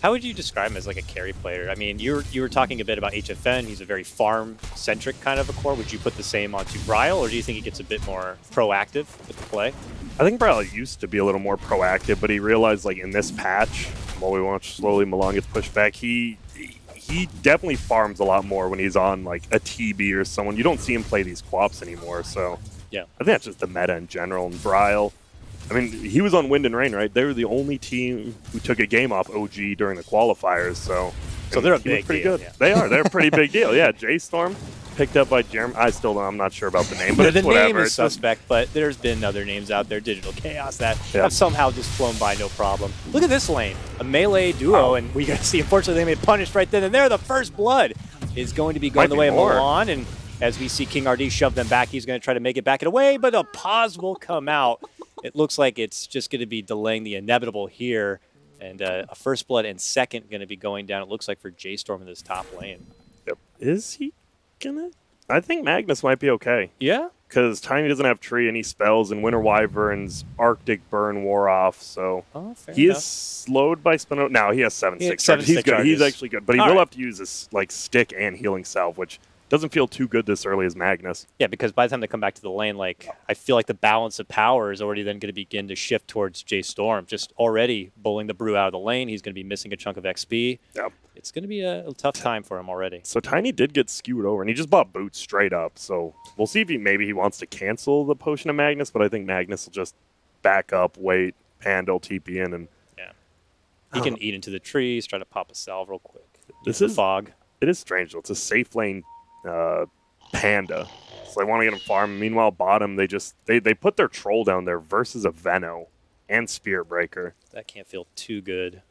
[SPEAKER 6] How would you describe him as like a carry player? I mean, you were talking a bit about HFN. He's a very farm-centric kind of a core. Would you put the same onto Bryle, or do you think he gets a bit more proactive with the play?
[SPEAKER 7] I think Bryle used to be a little more proactive, but he realized, like, in this patch, while we watch slowly Milan gets pushed back, he definitely farms a lot more when he's on, like, a TB or someone. You don't see him play these quaps anymore, so
[SPEAKER 6] yeah,
[SPEAKER 7] I think that's just the meta in general. And Bryle, I mean, he was on Wind and Rain, right? They were the only team who took a game off OG during the qualifiers, so
[SPEAKER 6] they're a
[SPEAKER 7] he was
[SPEAKER 6] big
[SPEAKER 7] pretty
[SPEAKER 6] deal,
[SPEAKER 7] good.
[SPEAKER 6] yeah.
[SPEAKER 7] They are. They're a pretty big deal. Yeah, J.Storm, picked up by Jeremy. I still don't. I'm not sure about the name, but
[SPEAKER 6] the
[SPEAKER 7] it's whatever.
[SPEAKER 6] name is suspect, but there's been other names out there, Digital Chaos, that have somehow just flown by no problem. Look at this lane, a melee duo, and we got to see. Unfortunately, they made punished right then and there. The first blood is going to be going the way of Milan, and as we see King RD shove them back, he's going to try to make it back and away, but a pause will come out. It looks like it's just going to be delaying the inevitable here, and a first blood and second going to be going down, it looks like, for J.Storm in this top lane.
[SPEAKER 7] Yep. Is he gonna? I think Magnus might be okay.
[SPEAKER 6] Yeah?
[SPEAKER 7] Because Tiny doesn't have Tree, and he spells, and Winter Wyvern's Arctic Burn wore off, so he is slowed by Spino. Now he has 7-6 charges. He's good. He's actually good, but he will have to use his like stick and healing salve, which doesn't feel too good this early as Magnus.
[SPEAKER 6] Yeah, because by the time they come back to the lane, like I feel like the balance of power is already then going to begin to shift towards J.Storm. Just already bowling the brew out of the lane, he's going to be missing a chunk of XP.
[SPEAKER 7] Yep.
[SPEAKER 6] It's going to be a tough time for him already.
[SPEAKER 7] So Tiny did get skewed over, and he just bought boots straight up. So we'll see if maybe he wants to cancel the potion of Magnus, but I think Magnus will just back up, wait, Pandal, TP in, and
[SPEAKER 6] he can eat into the trees, try to pop a salve real quick.
[SPEAKER 7] This is
[SPEAKER 6] fog.
[SPEAKER 7] It is strange though. It's a safe lane Panda, so they want to get him farm. Meanwhile, bottom they put their troll down there versus a Veno and Spirit Breaker.
[SPEAKER 6] That can't feel too good.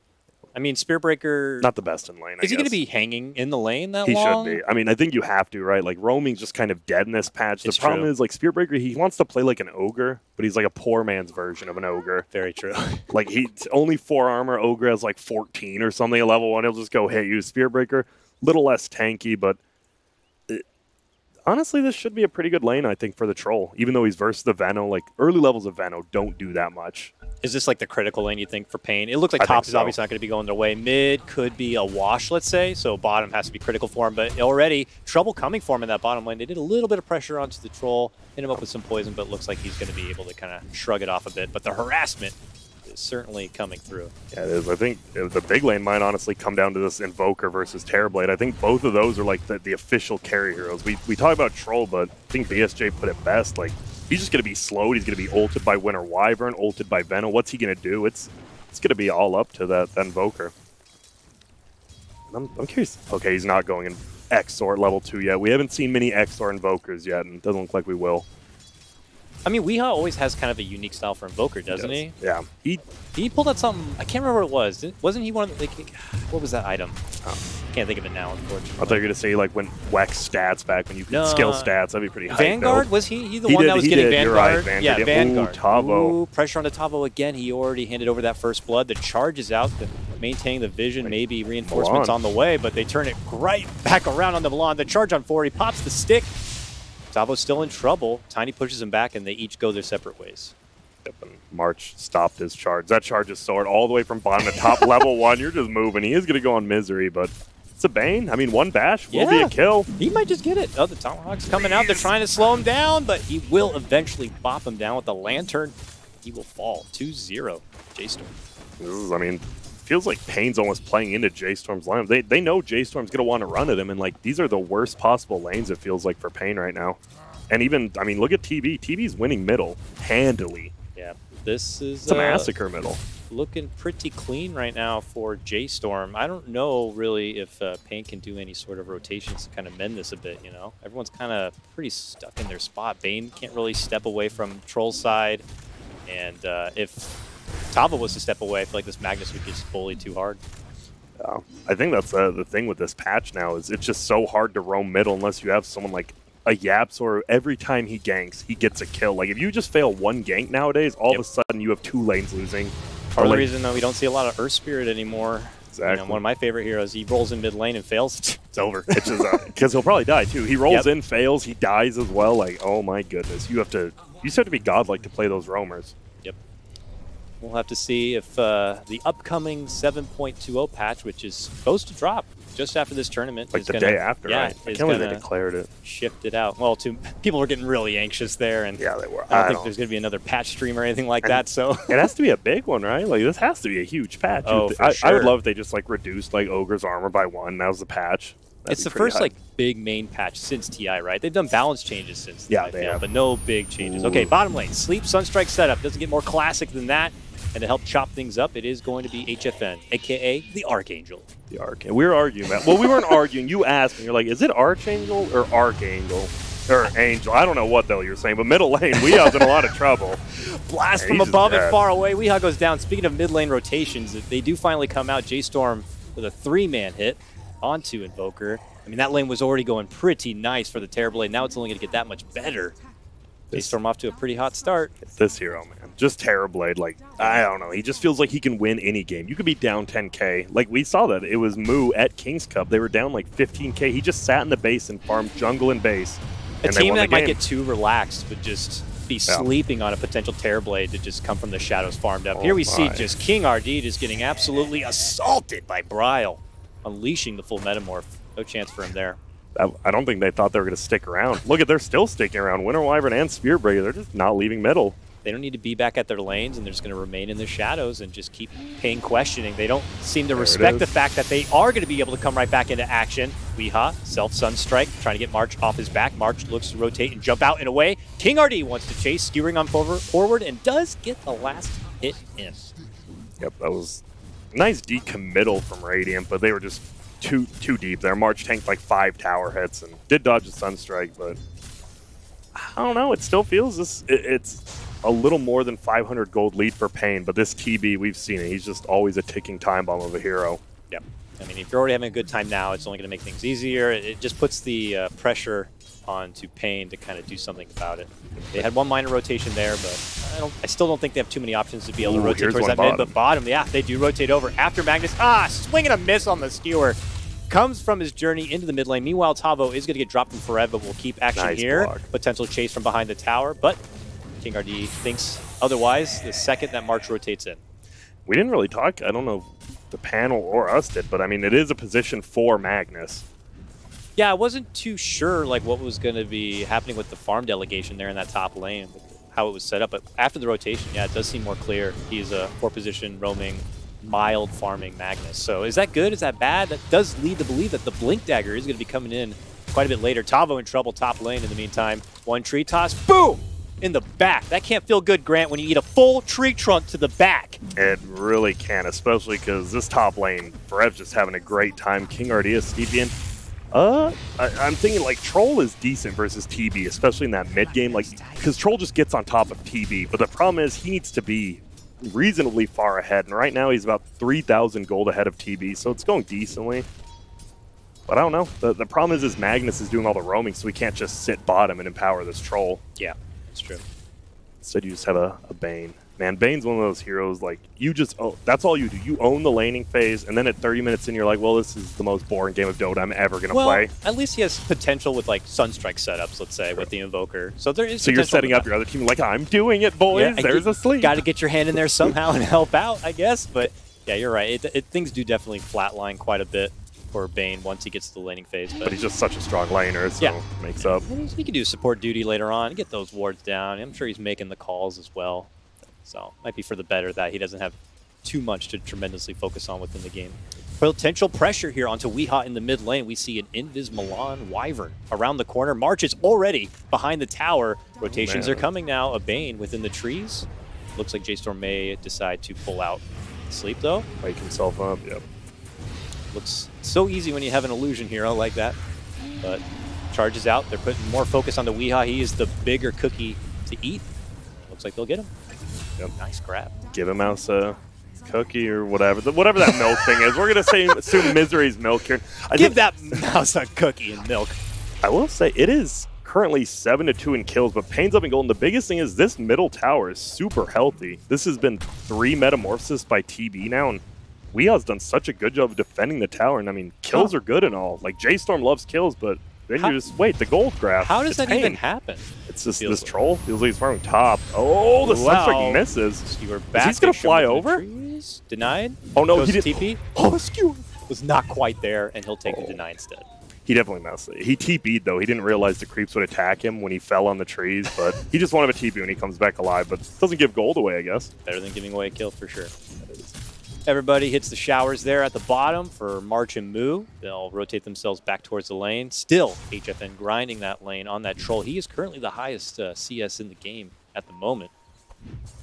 [SPEAKER 6] I mean, Spirit Breaker...
[SPEAKER 7] Not the best in lane, I guess.
[SPEAKER 6] Is he going to be hanging in the lane that
[SPEAKER 7] long?
[SPEAKER 6] He
[SPEAKER 7] should be. I mean, I think you have to, right? Like, roaming's just kind of dead in this patch. The problem is, like, Spirit Breaker, he wants to play like an ogre, but he's like a poor man's version of an ogre.
[SPEAKER 6] Very true.
[SPEAKER 7] Like, he's only 4 armor. Ogre has like 14 or something at level 1. He'll just go hit you. Spirit Breaker, little less tanky, but... honestly, this should be a pretty good lane, I think, for the troll. Even though he's versus the Veno, like, early levels of Veno don't do that much.
[SPEAKER 6] Is this like the critical lane, you think, for paiN? It looks like top is obviously not going to be going their way. Mid could be a wash, let's say, so bottom has to be critical for him. But already, trouble coming for him in that bottom lane. They did a little bit of pressure onto the troll, hit him up with some poison, but it looks like he's going to be able to kind of shrug it off a bit. But the harassment is certainly coming through. Yeah,
[SPEAKER 7] it is. I think the big lane might honestly come down to this Invoker versus Terrorblade. I think both of those are like the official carry heroes. We talk about Troll, but I think BSJ put it best. Like, he's just going to be slowed. He's going to be ulted by Winter Wyvern, ulted by Veno. What's he going to do? It's going to be all up to that Invoker. I'm curious. Okay, he's not going in XOR level 2 yet. We haven't seen many XOR Invokers yet, and it doesn't look like we will.
[SPEAKER 6] I mean, Weehaw always has kind of a unique style for Invoker, doesn't he?
[SPEAKER 7] Yeah.
[SPEAKER 6] He pulled out something, I can't remember what it was. Wasn't he one of the, like, what was that item? Can't think of it now, unfortunately.
[SPEAKER 7] I thought you were going to say, like, when Wex stats back, when you could skill stats, that'd be pretty high.
[SPEAKER 6] Vanguard? Was he the one that was getting Vanguard?
[SPEAKER 7] Right, Vanguard?
[SPEAKER 6] Yeah, Vanguard.
[SPEAKER 7] Ooh, Tavo.
[SPEAKER 6] Ooh, pressure on the Tavo again. He already handed over that first blood. The charge is out, maintaining the vision, maybe reinforcements on the way, but they turn it right back around on the Milan. The charge on 4, he pops the stick. Tavo's still in trouble. Tiny pushes him back, and they each go their separate ways.
[SPEAKER 7] Yep, and March stopped his charge. That charge is soared all the way from bottom to top. Level 1, you're just moving. He is going to go on Misery, but it's a bane. I mean, one bash will be a kill.
[SPEAKER 6] He might just get it. Oh, the Tomahawk's coming out. They're trying to slow him down, but he will eventually bop him down with the Lantern. He will fall 2-0. J.Storm.
[SPEAKER 7] I mean, feels like paiN's almost playing into J.Storm's lineup. They know J.Storm's going to want to run at him, and like these are the worst possible lanes, it feels like, for paiN right now. And even, I mean, look at TB. TB's winning middle handily.
[SPEAKER 6] Yeah, this is...
[SPEAKER 7] It's a massacre middle.
[SPEAKER 6] Looking pretty clean right now for J.Storm. I don't know, really, if paiN can do any sort of rotations to kind of mend this a bit, you know? Everyone's kind of pretty stuck in their spot. Bane can't really step away from Troll's side, and if Tava was to step away, I feel like this Magnus would just bully too hard.
[SPEAKER 7] I think that's the thing with this patch now, is it's just so hard to roam middle unless you have someone like a Yapsor. Every time he ganks, he gets a kill. Like, if you just fail one gank nowadays, all of a sudden you have 2 lanes losing.
[SPEAKER 6] Part of the reason, though, we don't see a lot of Earth Spirit anymore.
[SPEAKER 7] Exactly.
[SPEAKER 6] You know, one of my favorite heroes, he rolls in mid lane and fails. It's over.
[SPEAKER 7] It's just because he'll probably die, too. He rolls in, fails, he dies as well. Like, oh my goodness. You just have to be godlike to play those roamers.
[SPEAKER 6] Yep. We'll have to see if the upcoming 7.20 patch, which is supposed to drop just after this tournament,
[SPEAKER 7] like the day after, right? I can't believe they declared it.
[SPEAKER 6] Shift it out. Well, people were getting really anxious there, and
[SPEAKER 7] yeah, they were.
[SPEAKER 6] I don't think there's going to be another patch stream or anything like that. So
[SPEAKER 7] it has to be a big one, right? Like, this has to be a huge patch.
[SPEAKER 6] Oh, for sure.
[SPEAKER 7] I would love if they just like reduced like Ogre's armor by 1. That was the patch.
[SPEAKER 6] It's the first like big main patch since TI, right? They've done balance changes since,
[SPEAKER 7] they have.
[SPEAKER 6] but no big changes. Okay, bottom lane, Sleep Sunstrike setup doesn't get more classic than that. And to help chop things up, it is going to be HFN, a.k.a. the Archangel.
[SPEAKER 7] The Archangel. We were arguing that. Well, we weren't arguing. You asked me. You're like, is it Archangel or Archangel? Or Angel. I don't know what the hell you're saying, but middle lane, Weeha's in a lot of trouble.
[SPEAKER 6] Blast from above and far away. Weeha goes down. Speaking of mid lane rotations, they do finally come out. J.Storm with a 3-man hit onto Invoker. I mean, that lane was already going pretty nice for the Terrorblade. Now it's only going to get that much better. J.Storm off to a pretty hot start.
[SPEAKER 7] This hero, man. Just Terrorblade. Like, I don't know. He just feels like he can win any game. You could be down 10K. Like, we saw that. It was Moo at King's Cup. They were down like 15K. He just sat in the base and farmed jungle and base.
[SPEAKER 6] A team that might get too relaxed would just be sleeping on a potential Terrorblade to just come from the shadows farmed up. Here we see just King RD just getting absolutely assaulted by Bryle, unleashing the full Metamorph. No chance for him there.
[SPEAKER 7] I don't think they thought they were going to stick around. Look at, they're still sticking around. Winter Wyvern and Spearbreaker, they're just not leaving middle.
[SPEAKER 6] They don't need to be back at their lanes, and they're just going to remain in the shadows and just keep paying questioning. They don't seem to respect the fact that they are going to be able to come right back into action. Weeha, self-Sunstrike, trying to get March off his back. March looks to rotate and jump out and away. King RD wants to chase, skewering on forward, and does get the last hit in.
[SPEAKER 7] Yep, that was nice decommittal from Radiant, but they were just too deep there. March tanked like 5 tower hits and did dodge a Sunstrike, but I don't know. It still feels it's a little more than 500 gold lead for paiN, but this TB, we've seen it. He's just always a ticking time bomb of a hero.
[SPEAKER 6] Yep. I mean, if you're already having a good time now, it's only going to make things easier. It just puts the pressure onto paiN to kind of do something about it. They had one minor rotation there, but I still don't think they have too many options to be able to rotate towards that mid. But bottom, yeah, they do rotate over after Magnus. Swing and a miss on the skewer. Comes from his journey into the mid lane. Meanwhile, Tavo is going to get dropped from Forev, but will keep action here. Block. Potential chase from behind the tower, but King RD thinks otherwise the second that March rotates in.
[SPEAKER 7] We didn't really talk, I don't know if the panel or us did, but I mean, it is a position for Magnus.
[SPEAKER 6] Yeah, I wasn't too sure like what was going to be happening with the farm delegation there in that top lane, how it was set up, but after the rotation, yeah, it does seem more clear. He's a 4-position roaming, mild farming Magnus. So is that good? Is that bad? That does lead to believe that the Blink Dagger is going to be coming in quite a bit later. Tavo in trouble top lane in the meantime. One tree toss, boom! In the back. That can't feel good, Grant, when you eat a full tree trunk to the back.
[SPEAKER 7] It really can, especially because this top lane, Forev's just having a great time. King RD is Steepian. I'm thinking like Troll is decent versus TB, especially in that mid game, like because Troll just gets on top of TB. But the problem is he needs to be reasonably far ahead, and right now he's about 3,000 gold ahead of TB, so it's going decently. But I don't know. The problem is Magnus is doing all the roaming, so we can't just sit bottom and empower this Troll.
[SPEAKER 6] Yeah, that's true.
[SPEAKER 7] Instead, you just have a baiN. Man, baiN's one of those heroes, like, you just own, that's all you do. You own the laning phase, and then at 30 minutes in, you're like, well, this is the most boring game of Dota I'm ever going to play.
[SPEAKER 6] At least he has potential with, like, Sunstrike setups, let's say, with the Invoker. So there is
[SPEAKER 7] So you're setting up your other team like, I'm doing it, boys. Yeah, there's a sleep.
[SPEAKER 6] Got to get your hand in there somehow and help out, I guess. But, yeah, you're right. Things do definitely flatline quite a bit for baiN once he gets to the laning phase. But
[SPEAKER 7] he's just such a strong laner, so it makes up.
[SPEAKER 6] He can do support duty later on, get those wards down. I'm sure he's making the calls as well. So might be for the better that he doesn't have too much to tremendously focus on within the game. Potential pressure here onto Weeha in the mid lane. We see an Invis Milan Wyvern around the corner. March is already behind the tower. Rotations are coming now. A baiN within the trees. Looks like J.Storm may decide to pull out. Sleep though.
[SPEAKER 7] Wake himself up, yep.
[SPEAKER 6] Looks so easy when you have an illusion hero like that. But charges out. They're putting more focus on the Weeha. He is the bigger cookie to eat. Looks like they'll get him.
[SPEAKER 7] Yep.
[SPEAKER 6] Nice grab.
[SPEAKER 7] Give him mouse a cookie or whatever that milk thing is. We're gonna assume Misery's milk here.
[SPEAKER 6] Give that mouse a cookie and milk.
[SPEAKER 7] I will say it is currently 7-2 in kills, but paiN's up in gold. And the biggest thing is this middle tower is super healthy. This has been 3 metamorphoses by TB now, and Weeha's done such a good job of defending the tower. And I mean, kills are good and all. Like J.Storm loves kills, but then you just wait the gold graph.
[SPEAKER 6] How does that even happen?
[SPEAKER 7] It's just this Troll feels like he's farming top. Oh, the Sunstrike misses.
[SPEAKER 6] You were back.
[SPEAKER 7] He's gonna fly over.
[SPEAKER 6] Denied.
[SPEAKER 7] Oh no, he did.
[SPEAKER 6] TP.
[SPEAKER 7] Oh, the skewer
[SPEAKER 6] was not quite there, and he'll take the deny instead.
[SPEAKER 7] He definitely messed it. He TP'd though. He didn't realize the creeps would attack him when he fell on the trees, but he just wanted a TP when he comes back alive. But doesn't give gold away, I guess.
[SPEAKER 6] Better than giving away a kill for sure. Everybody hits the showers there at the bottom for March and Moo. They'll rotate themselves back towards the lane. Still, HFN grinding that lane on that Troll. He is currently the highest CS in the game at the moment.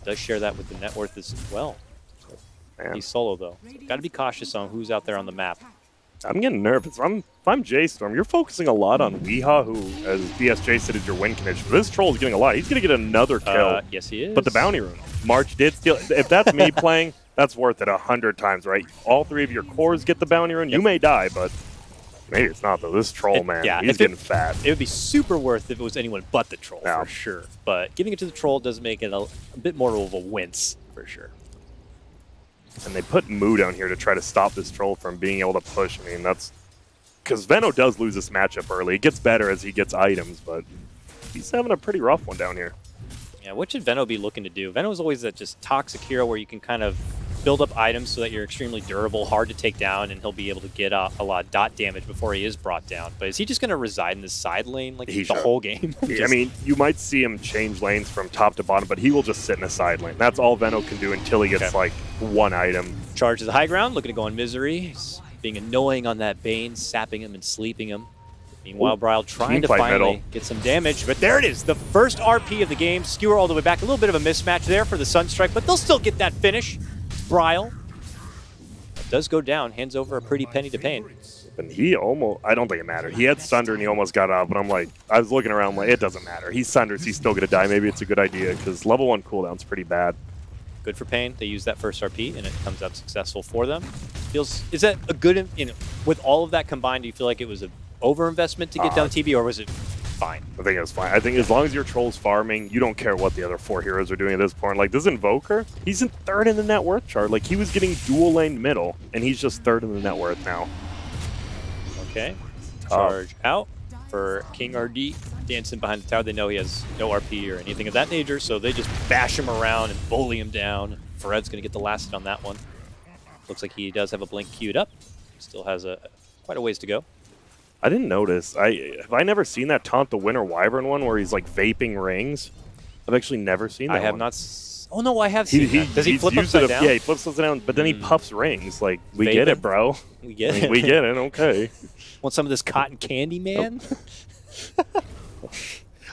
[SPEAKER 6] Does share that with the net worth as well.
[SPEAKER 7] Man.
[SPEAKER 6] He's solo, though. Got to be cautious on who's out there on the map.
[SPEAKER 7] I'm getting nervous. If I'm J.Storm, you're focusing a lot on Weehaw, who, as BSJ said, is your win condition. This troll is getting a lot. He's going to get another kill.
[SPEAKER 6] Yes, he is.
[SPEAKER 7] But the bounty rune. March did steal. If that's me playing, that's worth it 100 times, right? All 3 of your cores get the bounty rune. Yep. You may die, but maybe it's not, though. This troll, man, he's getting fat.
[SPEAKER 6] It would be super worth if it was anyone but the troll, for sure. But giving it to the troll does make it a bit more of a wince, for sure.
[SPEAKER 7] And they put Moo down here to try to stop this troll from being able to push. I mean, that's... Because Venno does lose this matchup early. It gets better as he gets items, but he's having a pretty rough one down here.
[SPEAKER 6] Yeah, what should Venno be looking to do? Venno is always that just toxic hero where you can kind of build up items so that you're extremely durable, hard to take down, and he'll be able to get a lot of dot damage before he is brought down. But is he just going to reside in this side lane like the whole game?
[SPEAKER 7] I mean, you might see him change lanes from top to bottom, but he will just sit in a side lane. That's all Venno can do until he gets, like, 1 item.
[SPEAKER 6] Charges the high ground, looking to go on Misery. He's being annoying on that Bane, sapping him and sleeping him. Meanwhile, Bryle trying to finally get some damage, but there it is, the first RP of the game. Skewer all the way back. A little bit of a mismatch there for the Sunstrike, but they'll still get that finish. Bryle does go down, hands over a pretty penny to paiN.
[SPEAKER 7] And he almost, I don't think it mattered. He had Sunder and he almost got out, but I'm like, I was looking around like, it doesn't matter. He Sunders, he's still going to die. Maybe it's a good idea because level 1 cooldown's pretty bad.
[SPEAKER 6] Good for paiN. They use that first RP and it comes out successful for them. Is that a good, with all of that combined, do you feel like it was an overinvestment to get down TB, or was it fine?
[SPEAKER 7] I think it was fine. I think as long as your troll's farming, you don't care what the other 4 heroes are doing at this point. Like this Invoker, he's in 3rd in the net worth chart. Like he was getting dual lane middle, and he's just 3rd in the net worth now.
[SPEAKER 6] Okay. Charge out for King RD. Dancing behind the tower. They know he has no RP or anything of that nature, so they just bash him around and bully him down. Fred's going to get the last hit on that one. Looks like he does have a blink queued up. Still has quite a ways to go.
[SPEAKER 7] I didn't notice. Have I never seen that taunt the Winter Wyvern one where he's like vaping rings? I've actually never seen that.
[SPEAKER 6] I have not. Oh no, I have seen that. Does he flip upside down?
[SPEAKER 7] Yeah, he flips upside down, but then he puffs rings. Like we get it, bro.
[SPEAKER 6] We get it.
[SPEAKER 7] We get it. Okay.
[SPEAKER 6] Want some of this cotton candy, man?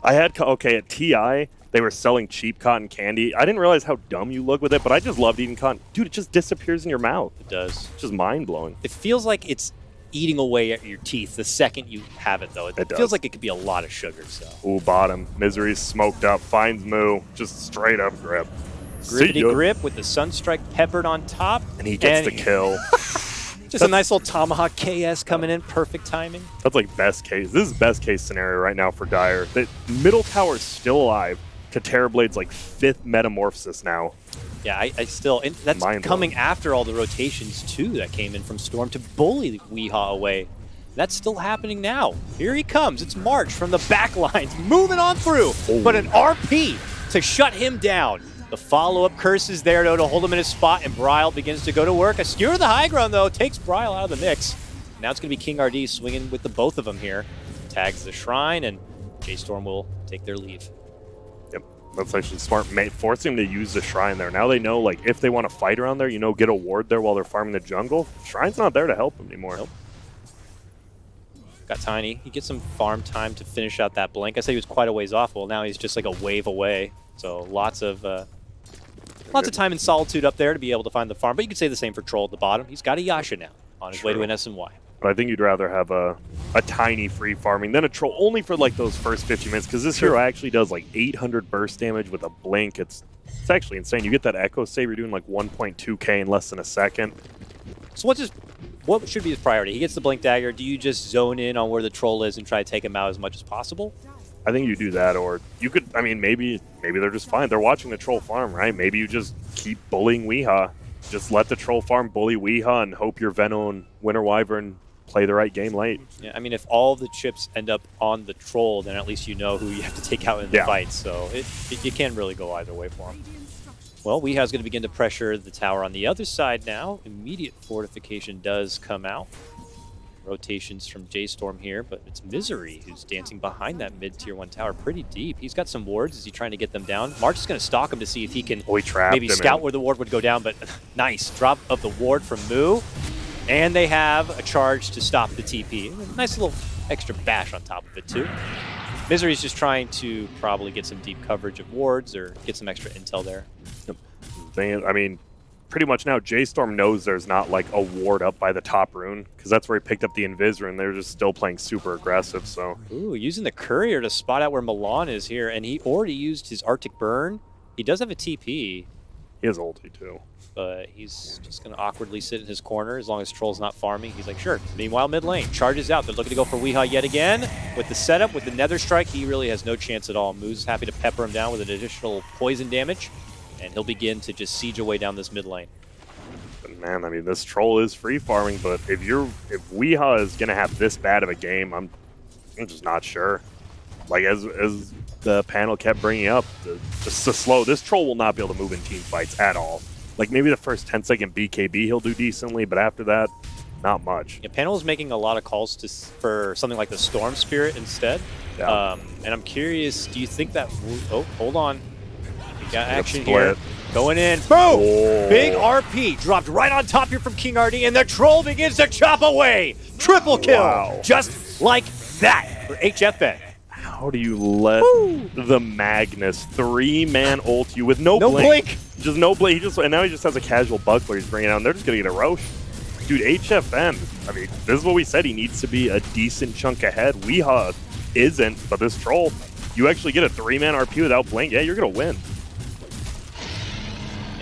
[SPEAKER 7] I had at TI. They were selling cheap cotton candy. I didn't realize how dumb you look with it, but I just loved eating cotton. Dude, it just disappears in your mouth.
[SPEAKER 6] It does.
[SPEAKER 7] It's just mind-blowing.
[SPEAKER 6] It feels like it's eating away at your teeth the second you have it, though. It feels like it could be a lot of sugar. So.
[SPEAKER 7] Ooh, bottom. Misery's smoked up. Finds Moo. Just straight up grip.
[SPEAKER 6] Grippity grip with the Sunstrike peppered on top.
[SPEAKER 7] And he gets the kill.
[SPEAKER 6] Just a nice little Tomahawk KS coming in. Perfect timing.
[SPEAKER 7] That's like best case. This is best case scenario right now for Dire. The middle tower is still alive. Terrorblade's like 5th metamorphosis now.
[SPEAKER 6] Yeah, I still... And that's coming after all the rotations, too, that came in from Storm to bully Weehaw away. That's still happening now. Here he comes. It's March from the back lines, moving on through. Oh. But an RP to shut him down. The follow-up curse is there, though, to hold him in his spot, and Bryle begins to go to work. A skewer to the high ground, though, takes Bryle out of the mix. Now it's going to be King RD swinging with the both of them here. Tags the Shrine, and J.Storm will take their leave.
[SPEAKER 7] Yep, that's actually smart. Forcing them to use the Shrine there. Now they know, like, if they want to fight around there, get a ward there while they're farming the jungle. Shrine's not there to help them anymore. Nope.
[SPEAKER 6] Got Tiny. He gets some farm time to finish out that blink. I said he was quite a ways off. Well, now he's just like a wave away. So lots of time in solitude up there to be able to find the farm. But you could say the same for Troll at the bottom. He's got a Yasha now on his way to an SNY.
[SPEAKER 7] But I think you'd rather have a Tiny free farming than a Troll, only for like those first 50 minutes, because this hero actually does like 800 burst damage with a blink. It's actually insane. You get that Echo save, you're doing like 1.2k in less than a second.
[SPEAKER 6] So what should be his priority? He gets the blink dagger. Do you just zone in on where the Troll is and try to take him out as much as possible?
[SPEAKER 7] I think you do that, or you could, I mean, maybe they're just fine. They're watching the Troll farm, right? Maybe you just keep bullying Weehaw. Just let the Troll farm bully Weehaw and hope your Venno and Winter Wyvern play the right game late. Yeah,
[SPEAKER 6] I mean, if all the chips end up on the Troll, then at least you know who you have to take out in the fight. So you can't really go either way for him. Well, Weehaw's going to begin to pressure the tower on the other side now. Immediate fortification does come out. Rotations from J.Storm here, but it's Misery who's dancing behind that mid-tier 1 tower pretty deep. He's got some wards. Is he trying to get them down? March is going to stalk him to see if he can maybe scout where the ward would go down, but nice drop of the ward from Moo. And they have a charge to stop the TP. Nice little extra bash on top of it, too. Misery's just trying to probably get some deep coverage of wards or get some extra intel there.
[SPEAKER 7] I mean, pretty much now J.Storm knows there's not like a ward up by the top rune, because that's where he picked up the Invis rune. They're just still playing super aggressive. So
[SPEAKER 6] ooh, using the courier to spot out where Milan is here, and he already used his Arctic Burn. He does have a TP.
[SPEAKER 7] He has ulti too.
[SPEAKER 6] But he's just going to awkwardly sit in his corner as long as Troll's not farming. He's like, sure. Meanwhile, mid lane, charges out. They're looking to go for Weehaw yet again. With the setup, with the Nether Strike, he really has no chance at all. Moose is happy to pepper him down with an additional poison damage, and he'll begin to just siege away down this mid lane.
[SPEAKER 7] But man, I mean, this Troll is free farming, but if Weehaw is going to have this bad of a game, I'm just not sure. Like, as the panel kept bringing up, just to slow, this Troll will not be able to move in team fights at all. Like, maybe the first 10-second BKB he'll do decently, but after that, not much.
[SPEAKER 6] Yeah, panel is making a lot of calls for something like the Storm Spirit instead.
[SPEAKER 7] Yeah.
[SPEAKER 6] And I'm curious, do you think that... Oh, hold on. We got action here. Going in. Boom!
[SPEAKER 7] Oh.
[SPEAKER 6] Big RP dropped right on top here from King RD, and the Troll begins to chop away. Triple kill.
[SPEAKER 7] Wow.
[SPEAKER 6] Just like that for HFN.
[SPEAKER 7] How do you let the Magnus 3-man ult you with no blink? Just no blink. And now he just has a casual buckler he's bringing out, and they're just going to get a roast. Dude, HFN, I mean, this is what we said. He needs to be a decent chunk ahead. Weehaw isn't, but this Troll, you actually get a 3-man RP without blink. Yeah, you're going to win.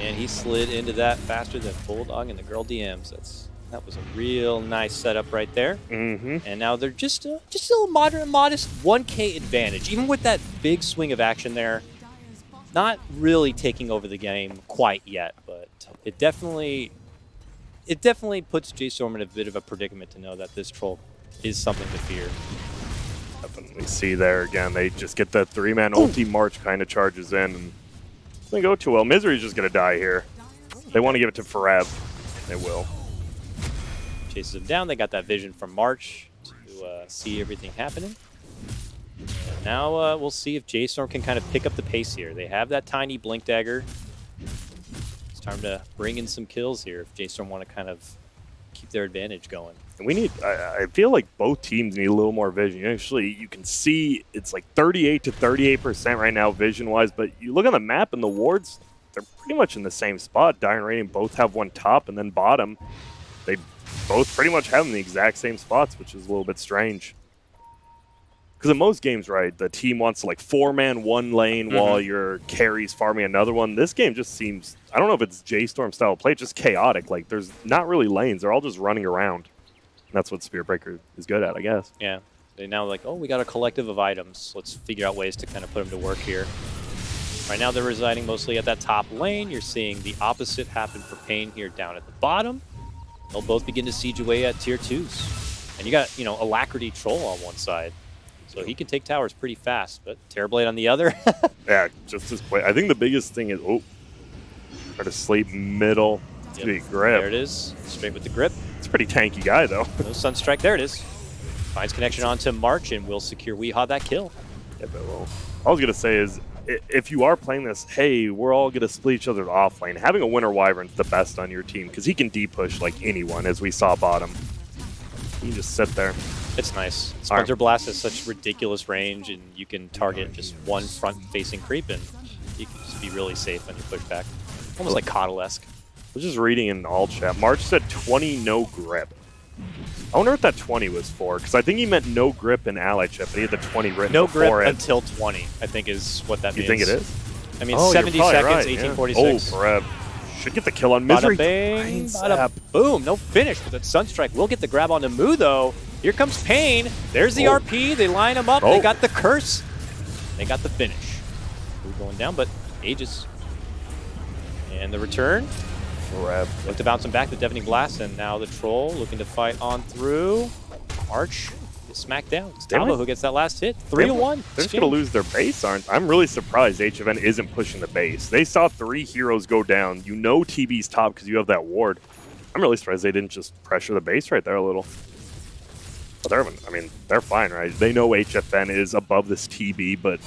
[SPEAKER 6] And he slid into that faster than Bulldog and the girl DMs. That was a real nice setup right there. And now they're just a modest 1K advantage. Even with that big swing of action there, not really taking over the game quite yet, but it definitely puts J.Storm in a bit of a predicament to know that this Troll is something to fear.
[SPEAKER 7] Definitely see there again. They just get that 3-man ulti March kind of charges in, and it doesn't go too well. Misery's just going to die here. They want to give it to Farab. They will.
[SPEAKER 6] Chases him down. They got that vision from March to see everything happening. And now we'll see if J.Storm can kind of pick up the pace here. They have that tiny Blink Dagger. It's time to bring in some kills here if J.Storm want to kind of keep their advantage going.
[SPEAKER 7] And we need, I feel like both teams need a little more vision. Actually, you can see it's like 38 to 38% right now vision-wise, but you look on the map and the wards, they're pretty much in the same spot. Dire and Radiant both have one top and then bottom. They both pretty much have them in the exact same spots, which is a little bit strange. Because in most games, right, the team wants to like 4-man one lane while your carry's farming another one. This game just seems, I don't know if it's J.Storm style play, just chaotic. Like there's not really lanes. They're all just running around. And that's what Spirit Breaker is good at, I guess.
[SPEAKER 6] Yeah. They now like, oh, we got a collective of items. Let's figure out ways to kind of put them to work here. Right now they're residing mostly at that top lane. You're seeing the opposite happen for paiN here down at the bottom. They'll both begin to siege away at tier 2s. And you got, you know, Alacrity Troll on one side. So he can take towers pretty fast, but Terrorblade on the other.
[SPEAKER 7] Yeah, just this play. I think the biggest thing is, try to sleep middle. It's going to be grip.
[SPEAKER 6] There it is. Straight with the grip.
[SPEAKER 7] It's a pretty tanky guy, though.
[SPEAKER 6] No Sunstrike. There it is. Finds connection onto March and will secure Weehaw that kill.
[SPEAKER 7] Yeah, but well, all I was going to say is, if you are playing this, hey, we're all going to split each other off lane. Having a Winter Wyvern's the best on your team because he can D-push like anyone, as we saw bottom. You just sit there.
[SPEAKER 6] It's nice. Splinter Blast has such ridiculous range, and you can target just one front-facing creep, and you can just be really safe on your pushback. Almost like Coddle-esque.
[SPEAKER 7] I was just reading in all chat. March said 20 no grip. I wonder what that 20 was for, because I think he meant no grip in ally chat, but he had the 20 written
[SPEAKER 6] no
[SPEAKER 7] before
[SPEAKER 6] grip
[SPEAKER 7] it.
[SPEAKER 6] Until 20, I think is what that means.
[SPEAKER 7] You think it is?
[SPEAKER 6] I mean, 70 seconds, right, 1846.
[SPEAKER 7] Oh, Farab. Should get the kill on Misery.
[SPEAKER 6] Bada bang, bada boom. No finish, but that Sunstrike will get the grab onto Mu, though. Here comes paiN. There's the RP. They line him up. They got the curse. They got the finish. We're going down, but Aegis. And the return. Look to bounce him back, the Deafening Blast, and now the Troll looking to fight on through. Arch is smacked down. It's Tavo who gets that last hit. 3-1.
[SPEAKER 7] They're just going to lose their base, aren't they? I'm really surprised HFN isn't pushing the base. They saw 3 heroes go down. You know TB's top because you have that ward. I'm really surprised they didn't just pressure the base right there a little. But they're fine, right? They know HFN is above this TB, but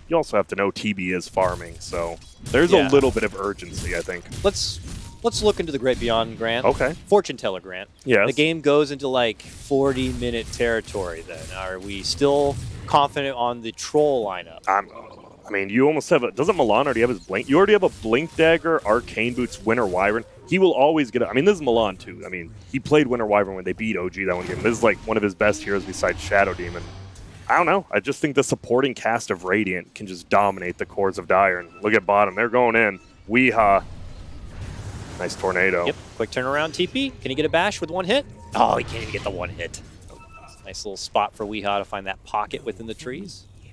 [SPEAKER 7] you also have to know TB is farming, so there's a little bit of urgency, I think.
[SPEAKER 6] Let's look into the Great Beyond, Grant.
[SPEAKER 7] Okay.
[SPEAKER 6] Fortune Teller, Grant.
[SPEAKER 7] Yes.
[SPEAKER 6] The game goes into like 40-minute territory then. Are we still confident on the Troll lineup?
[SPEAKER 7] I mean, you almost have a... Doesn't Milan already have his Blink? You already have a Blink Dagger, Arcane Boots, Winter Wyvern. He will always get... I mean, this is Milan, too. I mean, he played Winter Wyvern when they beat OG that one game. This is, like, one of his best heroes besides Shadow Demon. I don't know. I just think the supporting cast of Radiant can just dominate the cores of Dire. And look at bottom. They're going in. Weeha. Nice tornado.
[SPEAKER 6] Yep. Quick turnaround TP. Can he get a bash with one hit? Oh, he can't even get the one hit. Nice little spot for Weeha to find that pocket within the trees. He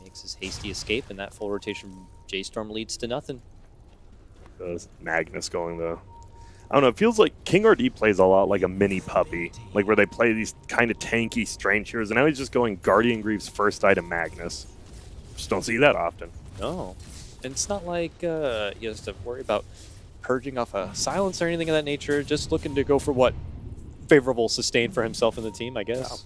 [SPEAKER 6] makes his hasty escape, and that full rotation J.Storm leads to nothing.
[SPEAKER 7] Magnus going though. I don't know, it feels like King RD plays a lot like a mini puppy, like where they play these kind of tanky strange heroes, and now he's just going Guardian Greaves first item Magnus. Just don't see that often.
[SPEAKER 6] No. And it's not like he has to worry about purging off a silence or anything of that nature, just looking to go for what favorable sustain for himself and the team, I guess.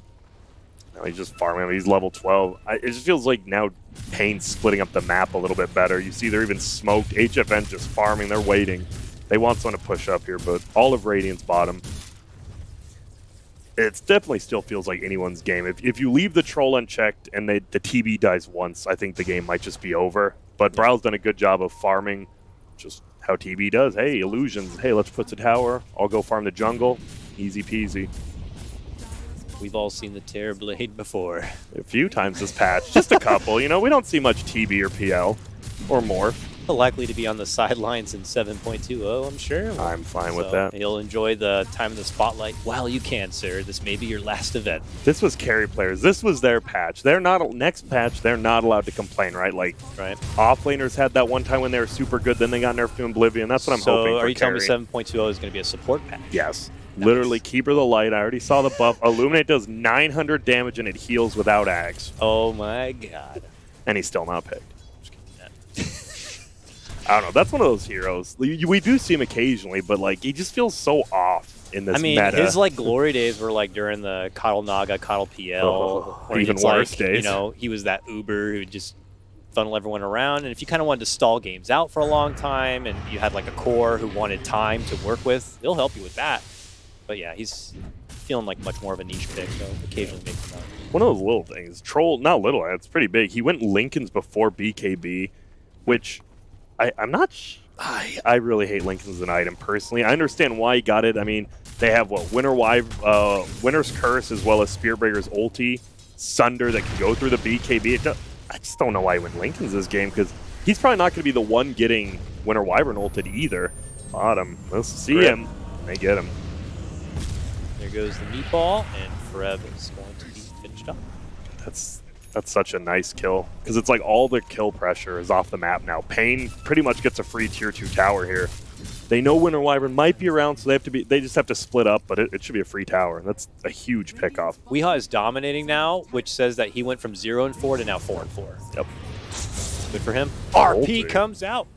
[SPEAKER 7] Now he's just farming. I mean, he's level 12. It just feels like now paiN's splitting up the map a little bit better. You see they're even smoked. HFN just farming. They're waiting. They want someone to push up here, but all of Radiant's bottom. It definitely still feels like anyone's game. If you leave the troll unchecked and the TB dies once, I think the game might just be over. But Brow's done a good job of farming just how TB does. Hey, illusions. Hey, let's put the tower. I'll go farm the jungle. Easy peasy.
[SPEAKER 6] We've all seen the Terror Blade before.
[SPEAKER 7] A few times this patch. Just a couple. You know, we don't see much TB or PL or more.
[SPEAKER 6] Likely to be on the sidelines in 7.20, I'm sure.
[SPEAKER 7] I'm fine with that.
[SPEAKER 6] He'll enjoy the time in the spotlight while you can, sir. This may be your last event.
[SPEAKER 7] This was carry players. This was their patch. They're not next patch. They're not allowed to complain, right? Like, offlaners had that one time when they were super good. Then they got nerfed to Oblivion. That's what I'm hoping.
[SPEAKER 6] So, are you
[SPEAKER 7] carry.
[SPEAKER 6] telling me 7.20 is going to be a support patch?
[SPEAKER 7] Yes.
[SPEAKER 6] Nice.
[SPEAKER 7] Literally, Keeper of the Light. I already saw the buff. Illuminate does 900 damage and it heals without Ags.
[SPEAKER 6] Oh my god.
[SPEAKER 7] And he's still not picked. I don't know. That's one of those heroes. We do see him occasionally, but like he just feels so off in this meta.
[SPEAKER 6] His like glory days were like during the Coddle Naga, Coddle PL.
[SPEAKER 7] Even worse days.
[SPEAKER 6] You know, he was that Uber who just funnel everyone around. And if you kind of wanted to stall games out for a long time, and you had like a core who wanted time to work with, he'll help you with that. But yeah, he's feeling like much more of a niche pick, so occasionally makes him out.
[SPEAKER 7] One of those little things. Troll, not little. It's pretty big. He went Lincoln's before BKB, which. I'm not... I really hate Lincoln as an item, personally. I understand why he got it. I mean, they have, what, Winter's Curse as well as Spearbreaker's ulti, Sunder that can go through the BKB. I just don't know why he went Lincoln's this game, because he's probably not going to be the one getting Winter Wyvern ulted either. Bottom. Let's see him. They get him.
[SPEAKER 6] There goes the meatball, and Forev is going to be finished up.
[SPEAKER 7] That's such a nice kill, because it's like all the kill pressure is off the map now. paiN pretty much gets a free tier 2 tower here. They know Winter Wyvern might be around, so they just have to split up, but it should be a free tower. That's a huge pickoff.
[SPEAKER 6] Weeha is dominating now, which says that he went from 0-4 to now 4-4.
[SPEAKER 7] Yep.
[SPEAKER 6] Good for him. RP comes out,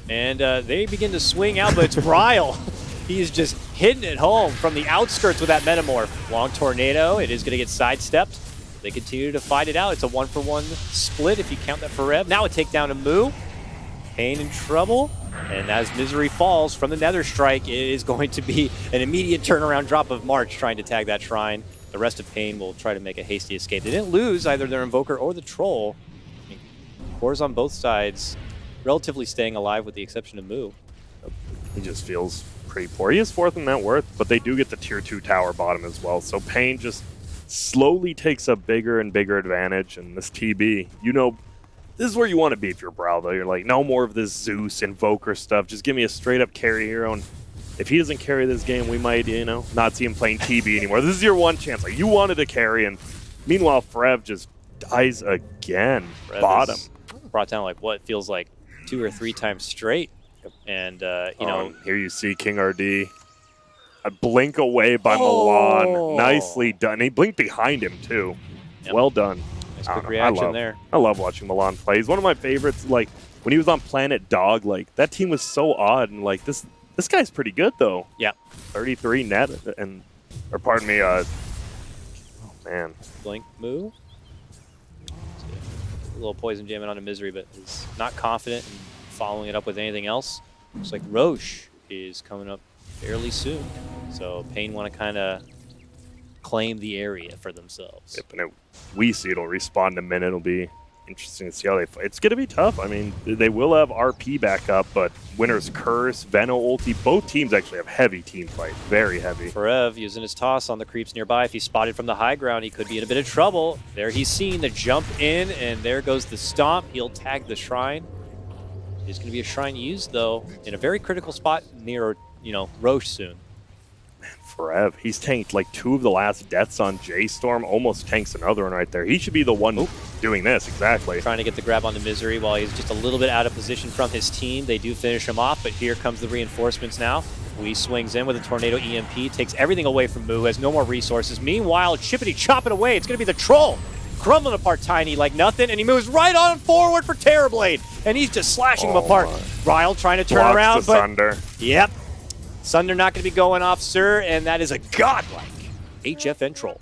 [SPEAKER 6] and they begin to swing out, but it's Ryle. He is just hitting it home from the outskirts with that Metamorph. Long tornado. It is going to get sidestepped. They continue to fight it out. It's a 1-for-1 split if you count that for Rev. Now a takedown to Moo. paiN in trouble. And as Misery falls from the Nether Strike, it is going to be an immediate turnaround drop of March trying to tag that shrine. The rest of paiN will try to make a hasty escape. They didn't lose either their Invoker or the Troll. I mean, cores on both sides relatively staying alive with the exception of Moo.
[SPEAKER 7] He just feels pretty poor. He is 4th in net worth, but they do get the tier 2 tower bottom as well. So paiN just slowly takes a bigger and bigger advantage, and this TB, you know, this is where you want to be if you're Brawl, though. You're like, no more of this Zeus Invoker stuff. Just give me a straight-up carry hero, and if he doesn't carry this game, we might, you know, not see him playing TB anymore. This is your one chance. Like, you wanted to carry, and meanwhile, Frev just dies again.
[SPEAKER 6] Frev
[SPEAKER 7] bottom.
[SPEAKER 6] Brought down, like, what feels like 2 or 3 times straight, and, you know.
[SPEAKER 7] Here you see King RD. A blink away by Milan. Nicely done. He blinked behind him, too. Yep. Well done.
[SPEAKER 6] Nice quick reaction there.
[SPEAKER 7] I love watching Milan play. He's one of my favorites. Like, when he was on Planet Dog, like, that team was so odd. And, like, this guy's pretty good, though.
[SPEAKER 6] Yeah.
[SPEAKER 7] 33 net. And, or pardon me, oh, man.
[SPEAKER 6] Blink move. A little poison jamming onto Misery, but is not confident in following it up with anything else. Looks like Roche is coming up fairly soon. So paiN want to kind of claim the area for themselves.
[SPEAKER 7] Yep, and we see it'll respawn in a minute. It'll be interesting to see how they fight. It's going to be tough. I mean, they will have RP back up, but Winner's Curse, Veno ulti, both teams actually have heavy team fight. Very heavy.
[SPEAKER 6] Forev using his toss on the creeps nearby. If he's spotted from the high ground, he could be in a bit of trouble. There he's seen the jump in, and there goes the stomp. He'll tag the shrine. There's going to be a shrine used, though, in a very critical spot near, you know, Roche soon.
[SPEAKER 7] Forev. He's tanked like 2 of the last deaths on J.Storm, almost tanks another one right there. He should be the one doing this, exactly.
[SPEAKER 6] Trying to get the grab on the Misery while he's just a little bit out of position from his team. They do finish him off, but here comes the reinforcements now. Wee swings in with a Tornado EMP, takes everything away from Moo, has no more resources. Meanwhile, Chippity chopping away. It's going to be the Troll. Crumbling apart Tiny like nothing, and he moves right on forward for Terrorblade. And he's just slashing him apart. Ryle trying to turn around, but...
[SPEAKER 7] Sunder.
[SPEAKER 6] Yep. Sunder not going to be going off, sir, and that is a godlike HFN Troll.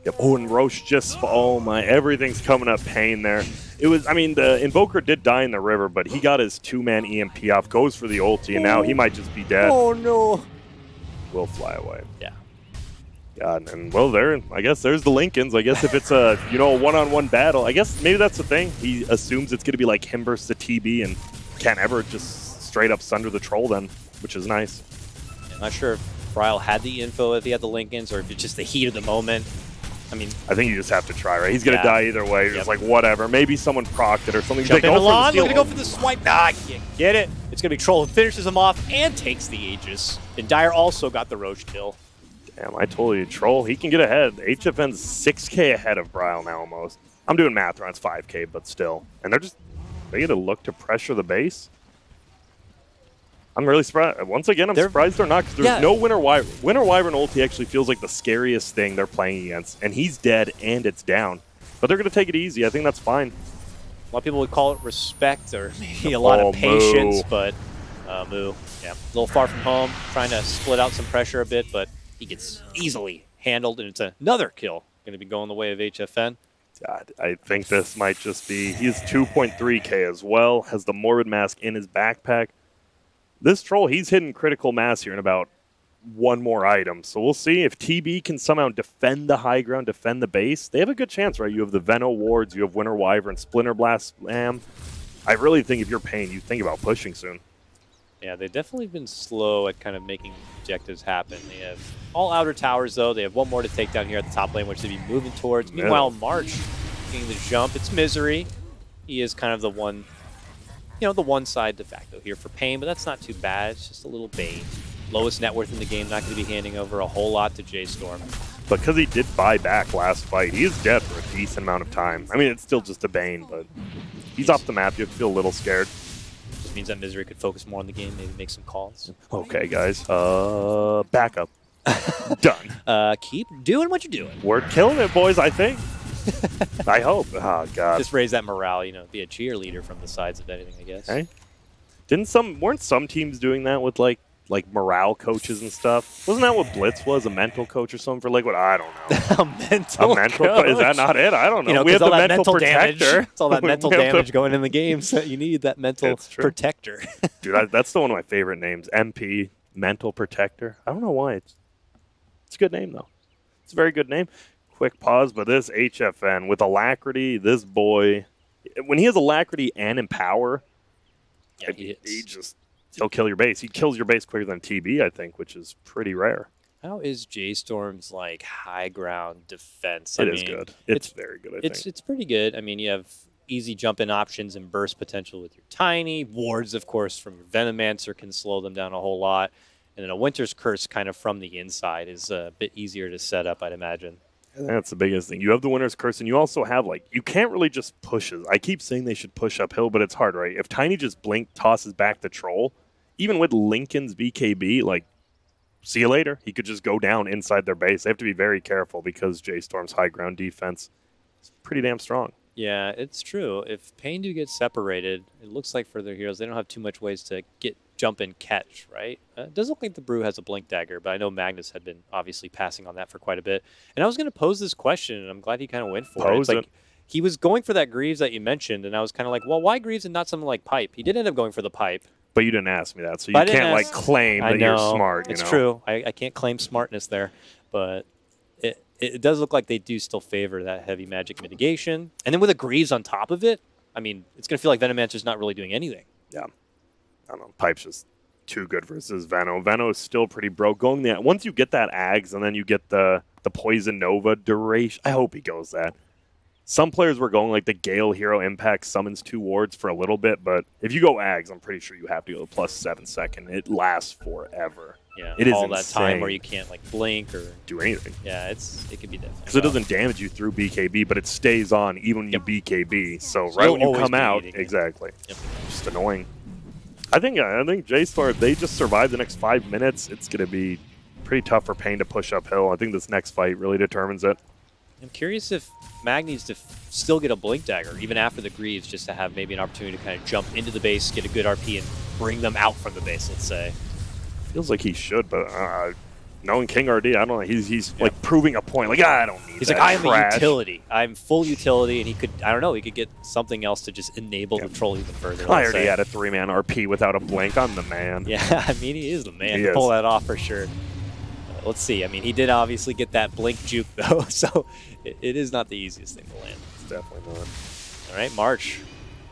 [SPEAKER 7] Yep. Oh, and Roche just, oh my, everything's coming up paiN there. It was, I mean, the Invoker did die in the river, but he got his 2-man EMP off, goes for the ulti, and now he might just be dead.
[SPEAKER 6] Oh, no.
[SPEAKER 7] Will fly away.
[SPEAKER 6] Yeah.
[SPEAKER 7] Yeah, and well, there, I guess there's the Lincolns. I guess if it's a, you know, a one-on-one battle, I guess maybe that's the thing. He assumes it's going to be like him versus the TB and can't ever just straight up Sunder the Troll then, which is nice.
[SPEAKER 6] I'm not sure if Ryle had the info, if he had the Lincolns, or if it's just the heat of the moment. I mean,
[SPEAKER 7] I think you just have to try, right? He's going to die either way. You're just like, whatever. Maybe someone procced it or something.
[SPEAKER 6] Jumping along, looking to go for the swipe. Nah, can't get it. It's going to be Troll who finishes him off and takes the Aegis. And Dire also got the Roche kill.
[SPEAKER 7] Damn, I told you, Troll, he can get ahead. HFN's 6K ahead of Bryle now almost. I'm doing math around 5K, but still. And they get to look to pressure the base. I'm really surprised. Once again, I'm surprised they're not, because there's no Winter Wyvern. Winter Wyvern ulti actually feels like the scariest thing they're playing against, and he's dead and it's down. But they're going to take it easy. I think that's fine.
[SPEAKER 6] A lot of people would call it respect or maybe a lot of patience, but Moo, yeah, a little far from home, trying to split out some pressure a bit, but he gets easily handled, and it's another kill. Going to be going the way of HFN.
[SPEAKER 7] God, I think this might just be, he's 2.3K as well, has the Morbid Mask in his backpack. This Troll, he's hitting critical mass here in about 1 more item. So we'll see if TB can somehow defend the high ground, defend the base. They have a good chance, right? You have the Veno wards, you have Winter Wyvern, Splinter Blast Slam. I really think if you're paiN, you think about pushing soon.
[SPEAKER 6] Yeah, they've definitely been slow at kind of making objectives happen. They have all outer towers, though. They have 1 more to take down here at the top lane, which they'll be moving towards. Meanwhile, March getting the jump. It's Misery. He is kind of the one... You know, the one side de facto here for paiN, but that's not too bad. It's just a little Bane. Lowest net worth in the game, not going to be handing over a whole lot to J.Storm.
[SPEAKER 7] Because he did buy back last fight, he is dead for a decent amount of time. I mean, it's still just a Bane, but he's off the map. You have to feel a little scared.
[SPEAKER 6] Just means that Misery could focus more on the game, maybe make some calls.
[SPEAKER 7] Okay, guys. Back up. Done.
[SPEAKER 6] Keep doing what you're doing.
[SPEAKER 7] We're killing it, boys, I think. I hope. Oh, God.
[SPEAKER 6] Just raise that morale, you know, be a cheerleader from the sides of anything, I guess.
[SPEAKER 7] Hey. Weren't some teams doing that with like morale coaches and stuff? Wasn't that what Blitz was? A mental coach or something for like what? I don't know.
[SPEAKER 6] A mental
[SPEAKER 7] coach? Is that not it? I don't know.
[SPEAKER 6] You know,
[SPEAKER 7] we have the mental
[SPEAKER 6] protector.
[SPEAKER 7] Damage.
[SPEAKER 6] It's all that mental damage going in the games that you need that mental protector.
[SPEAKER 7] Dude, that's still one of my favorite names. MP, mental protector. I don't know why. It's a good name, though. It's a very good name. Quick pause, but this HFN with Alacrity, this boy, when he has Alacrity and Empower, he'll kill your base. He kills your base quicker than TB, I think, which is pretty rare.
[SPEAKER 6] How is J.Storm's like high ground defense?
[SPEAKER 7] It is good. It's very good, I think.
[SPEAKER 6] It's pretty good. I mean, you have easy jump-in options and burst potential with your Tiny. Wards, of course, from your Venomancer can slow them down a whole lot. And then a Winter's Curse kind of from the inside is a bit easier to set up, I'd imagine.
[SPEAKER 7] That's the biggest thing. You have the Winter's Curse, and you also have, like, you can't really just push it. I keep saying they should push uphill, but it's hard, right? If Tiny just tosses back the Troll, even with Lincoln's BKB, like, see you later. He could just go down inside their base. They have to be very careful because J.Storm's high ground defense is pretty damn strong.
[SPEAKER 6] Yeah, it's true. If paiN do get separated, it looks like for their heroes, they don't have too much ways to jump and catch, right? It doesn't look like the Brew has a Blink Dagger, but I know Magnus had been obviously passing on that for quite a bit. And I was going to pose this question, and I'm glad he kind of went for it. It's like, he was going for that Greaves that you mentioned, and I was kind of like, well, why Greaves and not something like Pipe? He did end up going for the Pipe.
[SPEAKER 7] But you didn't ask me that, so you can't, like, claim that you're smart.
[SPEAKER 6] It's true. I can't claim smartness there, but it does look like they do still favor that heavy magic mitigation. And then with a Greaves on top of it, I mean, it's going to feel like Venomancer's not really doing anything.
[SPEAKER 7] Yeah. I don't know. Pipe's just too good versus Veno. Veno is still pretty broke. Going there, once you get that Ags and then you get the Poison Nova duration, I hope he goes that. Some players were going like the Gale Hero Impact summons 2 wards for a little bit, but if you go Ags, I'm pretty sure you have to go +7 second. It lasts forever.
[SPEAKER 6] Yeah,
[SPEAKER 7] it is
[SPEAKER 6] all
[SPEAKER 7] insane.
[SPEAKER 6] that time where you can't like blink or
[SPEAKER 7] do anything.
[SPEAKER 6] Yeah, it can be difficult.
[SPEAKER 7] Because it doesn't damage you through BKB, but it stays on even when you BKB. So right when you come out, exactly. Just annoying. I think J.Storm, they just survive the next 5 minutes. It's going to be pretty tough for paiN to push uphill. I think this next fight really determines it.
[SPEAKER 6] I'm curious if Mag needs to still get a Blink Dagger, even after the Greaves, just to have maybe an opportunity to kind of jump into the base, get a good RP, and bring them out from the base, let's say.
[SPEAKER 7] Feels like he should, but knowing KingRD, I don't know. He's like proving a point. Like, I don't need
[SPEAKER 6] He's
[SPEAKER 7] that
[SPEAKER 6] like, I am
[SPEAKER 7] trash.
[SPEAKER 6] a utility. I'm full utility, and he could, I don't know, he could get something else to just enable the troll even further.
[SPEAKER 7] I already had a 3-man RP without a blink. I'm the man.
[SPEAKER 6] Yeah, I mean, he is the man to pull that off for sure. Let's see. I mean, he did obviously get that blink juke, though, so it is not the easiest thing to land.
[SPEAKER 7] It's definitely not.
[SPEAKER 6] All right, March.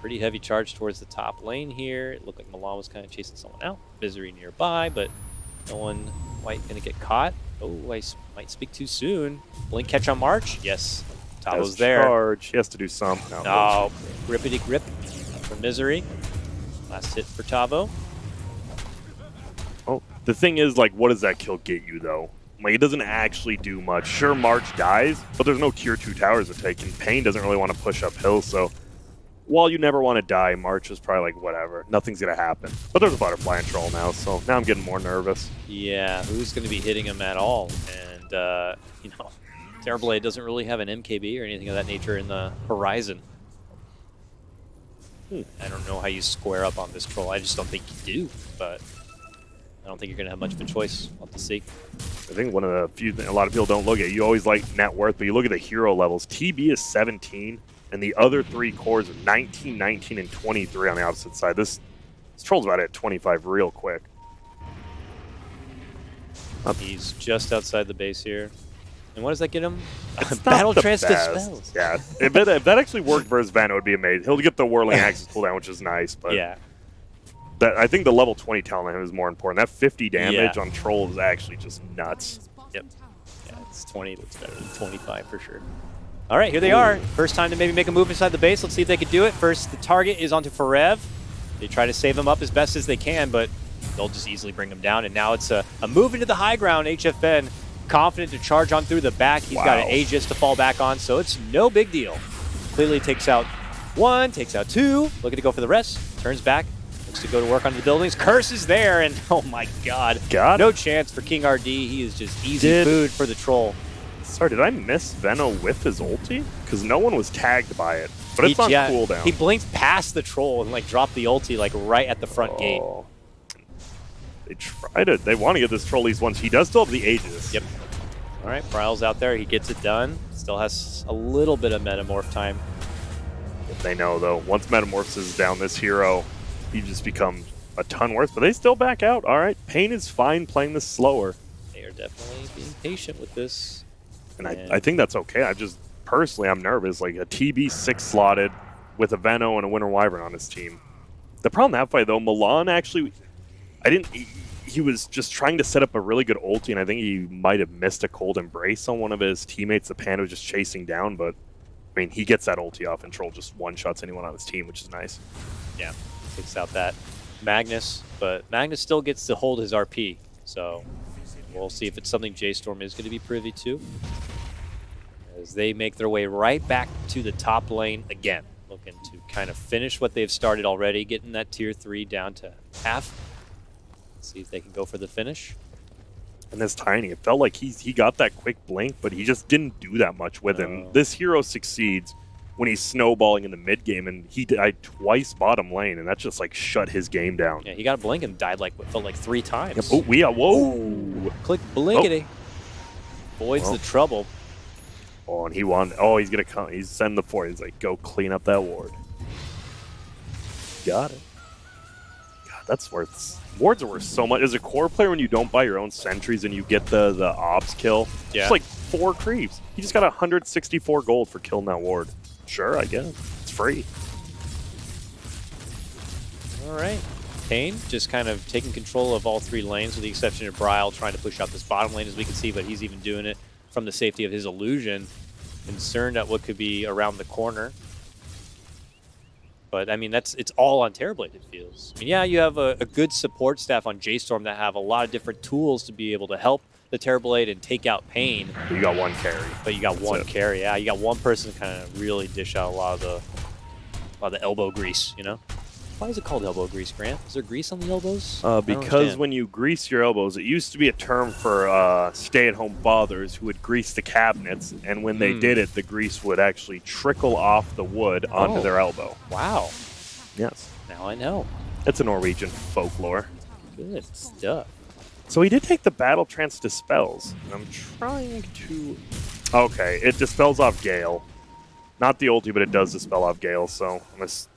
[SPEAKER 6] Pretty heavy charge towards the top lane here. It looked like Milan was kind of chasing someone out. Misery nearby, but no one quite going to get caught. Oh, I might speak too soon. Blink catch on March? Yes. Tavo's there.
[SPEAKER 7] Charge. He has to do something.
[SPEAKER 6] No. Grippity grip for Misery. Last hit for Tavo.
[SPEAKER 7] Oh, the thing is, like, what does that kill get you, though? Like, it doesn't actually do much. Sure, March dies, but there's no tier 2 towers to take, and paiN doesn't really want to push uphill, so while you never want to die, March is probably like, whatever, nothing's going to happen. But there's a Butterfly and Troll now, so now I'm getting more nervous.
[SPEAKER 6] Yeah, who's going to be hitting him at all? And, you know, Terrorblade doesn't really have an MKB or anything of that nature in the horizon. I don't know how you square up on this Troll. I just don't think you do, but I don't think you're going to have much of a choice. We'll have to see.
[SPEAKER 7] I think one of the few a lot of people don't look at, you always like net worth, but you look at the hero levels. TB is 17, and the other 3 cores are 19, 19, and 23 on the opposite side. This Troll's about at 25 real quick.
[SPEAKER 6] He's just outside the base here. And what does that get him?
[SPEAKER 7] Battle
[SPEAKER 6] Trance Dispels.
[SPEAKER 7] Yeah, if that actually worked versus Van, it would be amazing. He'll get the Whirling Axis cooldown, which is nice, but
[SPEAKER 6] yeah.
[SPEAKER 7] I think the level 20 talent on him is more important. That 50 damage on Troll is actually just nuts.
[SPEAKER 6] Yep. Yeah, it's 20. That's better than 25 for sure. All right, here they are. First time to maybe make a move inside the base. Let's see if they can do it. First, the target is onto Forev. They try to save him up as best as they can, but they'll just easily bring him down. And now it's a move into the high ground. HFN confident to charge on through the back. He's got an Aegis to fall back on, so it's no big deal. Clearly takes out 1, takes out 2. Looking to go for the rest. Turns back. Looks to go to work on the buildings. Curse is there, and oh my god. No chance for KingRD. He is just easy food for the Troll.
[SPEAKER 7] Sorry, did I miss Veno with his ulti? Because no one was tagged by it. But it's on cooldown.
[SPEAKER 6] He blinked past the Troll and like dropped the ulti like right at the front gate.
[SPEAKER 7] They tried it. They want to get this Troll at least once. He does still have the Aegis.
[SPEAKER 6] Yep. All right, Bryle's out there. He gets it done. Still has a little bit of Metamorph time.
[SPEAKER 7] They know, though, once Metamorphs is down this hero, he just becomes a ton worse. But they still back out. All right, paiN is fine playing this slower.
[SPEAKER 6] They are definitely being patient with this.
[SPEAKER 7] And I think that's okay. Personally, I'm nervous. Like a TB 6 slotted with a Veno and a Winter Wyvern on his team. The problem in that fight, though, Milan actually, he was just trying to set up a really good ulti, and I think he might have missed a cold embrace on one of his teammates. The Panda was just chasing down, but I mean, he gets that ulti off, and Troll just one-shots anyone on his team, which is nice.
[SPEAKER 6] Yeah, takes out that Magnus, but Magnus still gets to hold his RP, so we'll see if it's something J.Storm is going to be privy to as they make their way right back to the top lane again, looking to kind of finish what they've started already, getting that tier 3 down to half. Let's see if they can go for the finish.
[SPEAKER 7] And this Tiny, it felt like he got that quick blink, but he just didn't do that much with him. This hero succeeds when he's snowballing in the mid game, and he died twice bottom lane, and that just like shut his game down.
[SPEAKER 6] Yeah, he got a blink and died like what felt like 3 times.
[SPEAKER 7] Yep. Oh, whoa!
[SPEAKER 6] Click blinkety. Avoids the trouble.
[SPEAKER 7] Oh, and he won. Oh, he's gonna come. He's sending the 4. He's like, go clean up that ward. Got it. God, that's worth. Wards are worth so much. As a core player, when you don't buy your own sentries and you get the ops kill, it's like 4 creeps. He just got 164 gold for killing that ward. Sure, I guess. It's free.
[SPEAKER 6] All right. paiN just kind of taking control of all 3 lanes with the exception of Bryle trying to push out this bottom lane as we can see, but he's even doing it from the safety of his illusion. Concerned at what could be around the corner. But I mean, it's all on Terrorblade, it feels. I mean, yeah, you have a good support staff on J.Storm that have a lot of different tools to be able to help the Terrorblade and take out paiN.
[SPEAKER 7] You got 1 carry.
[SPEAKER 6] But you got 1 carry, yeah. You got 1 person to kind of really dish out a lot of the elbow grease, you know? Why is it called elbow grease, Grant? Is there grease on the elbows?
[SPEAKER 7] Because when you grease your elbows, it used to be a term for stay-at-home fathers who would grease the cabinets, and when they did it, the grease would actually trickle off the wood onto their elbow.
[SPEAKER 6] Wow.
[SPEAKER 7] Yes.
[SPEAKER 6] Now I know.
[SPEAKER 7] It's a Norwegian folklore.
[SPEAKER 6] Good stuff.
[SPEAKER 7] So he did take the Battle Trance Dispels. I'm trying to... Okay, it dispels off Gale. Not the ulti, but it does dispel off Gale, so that's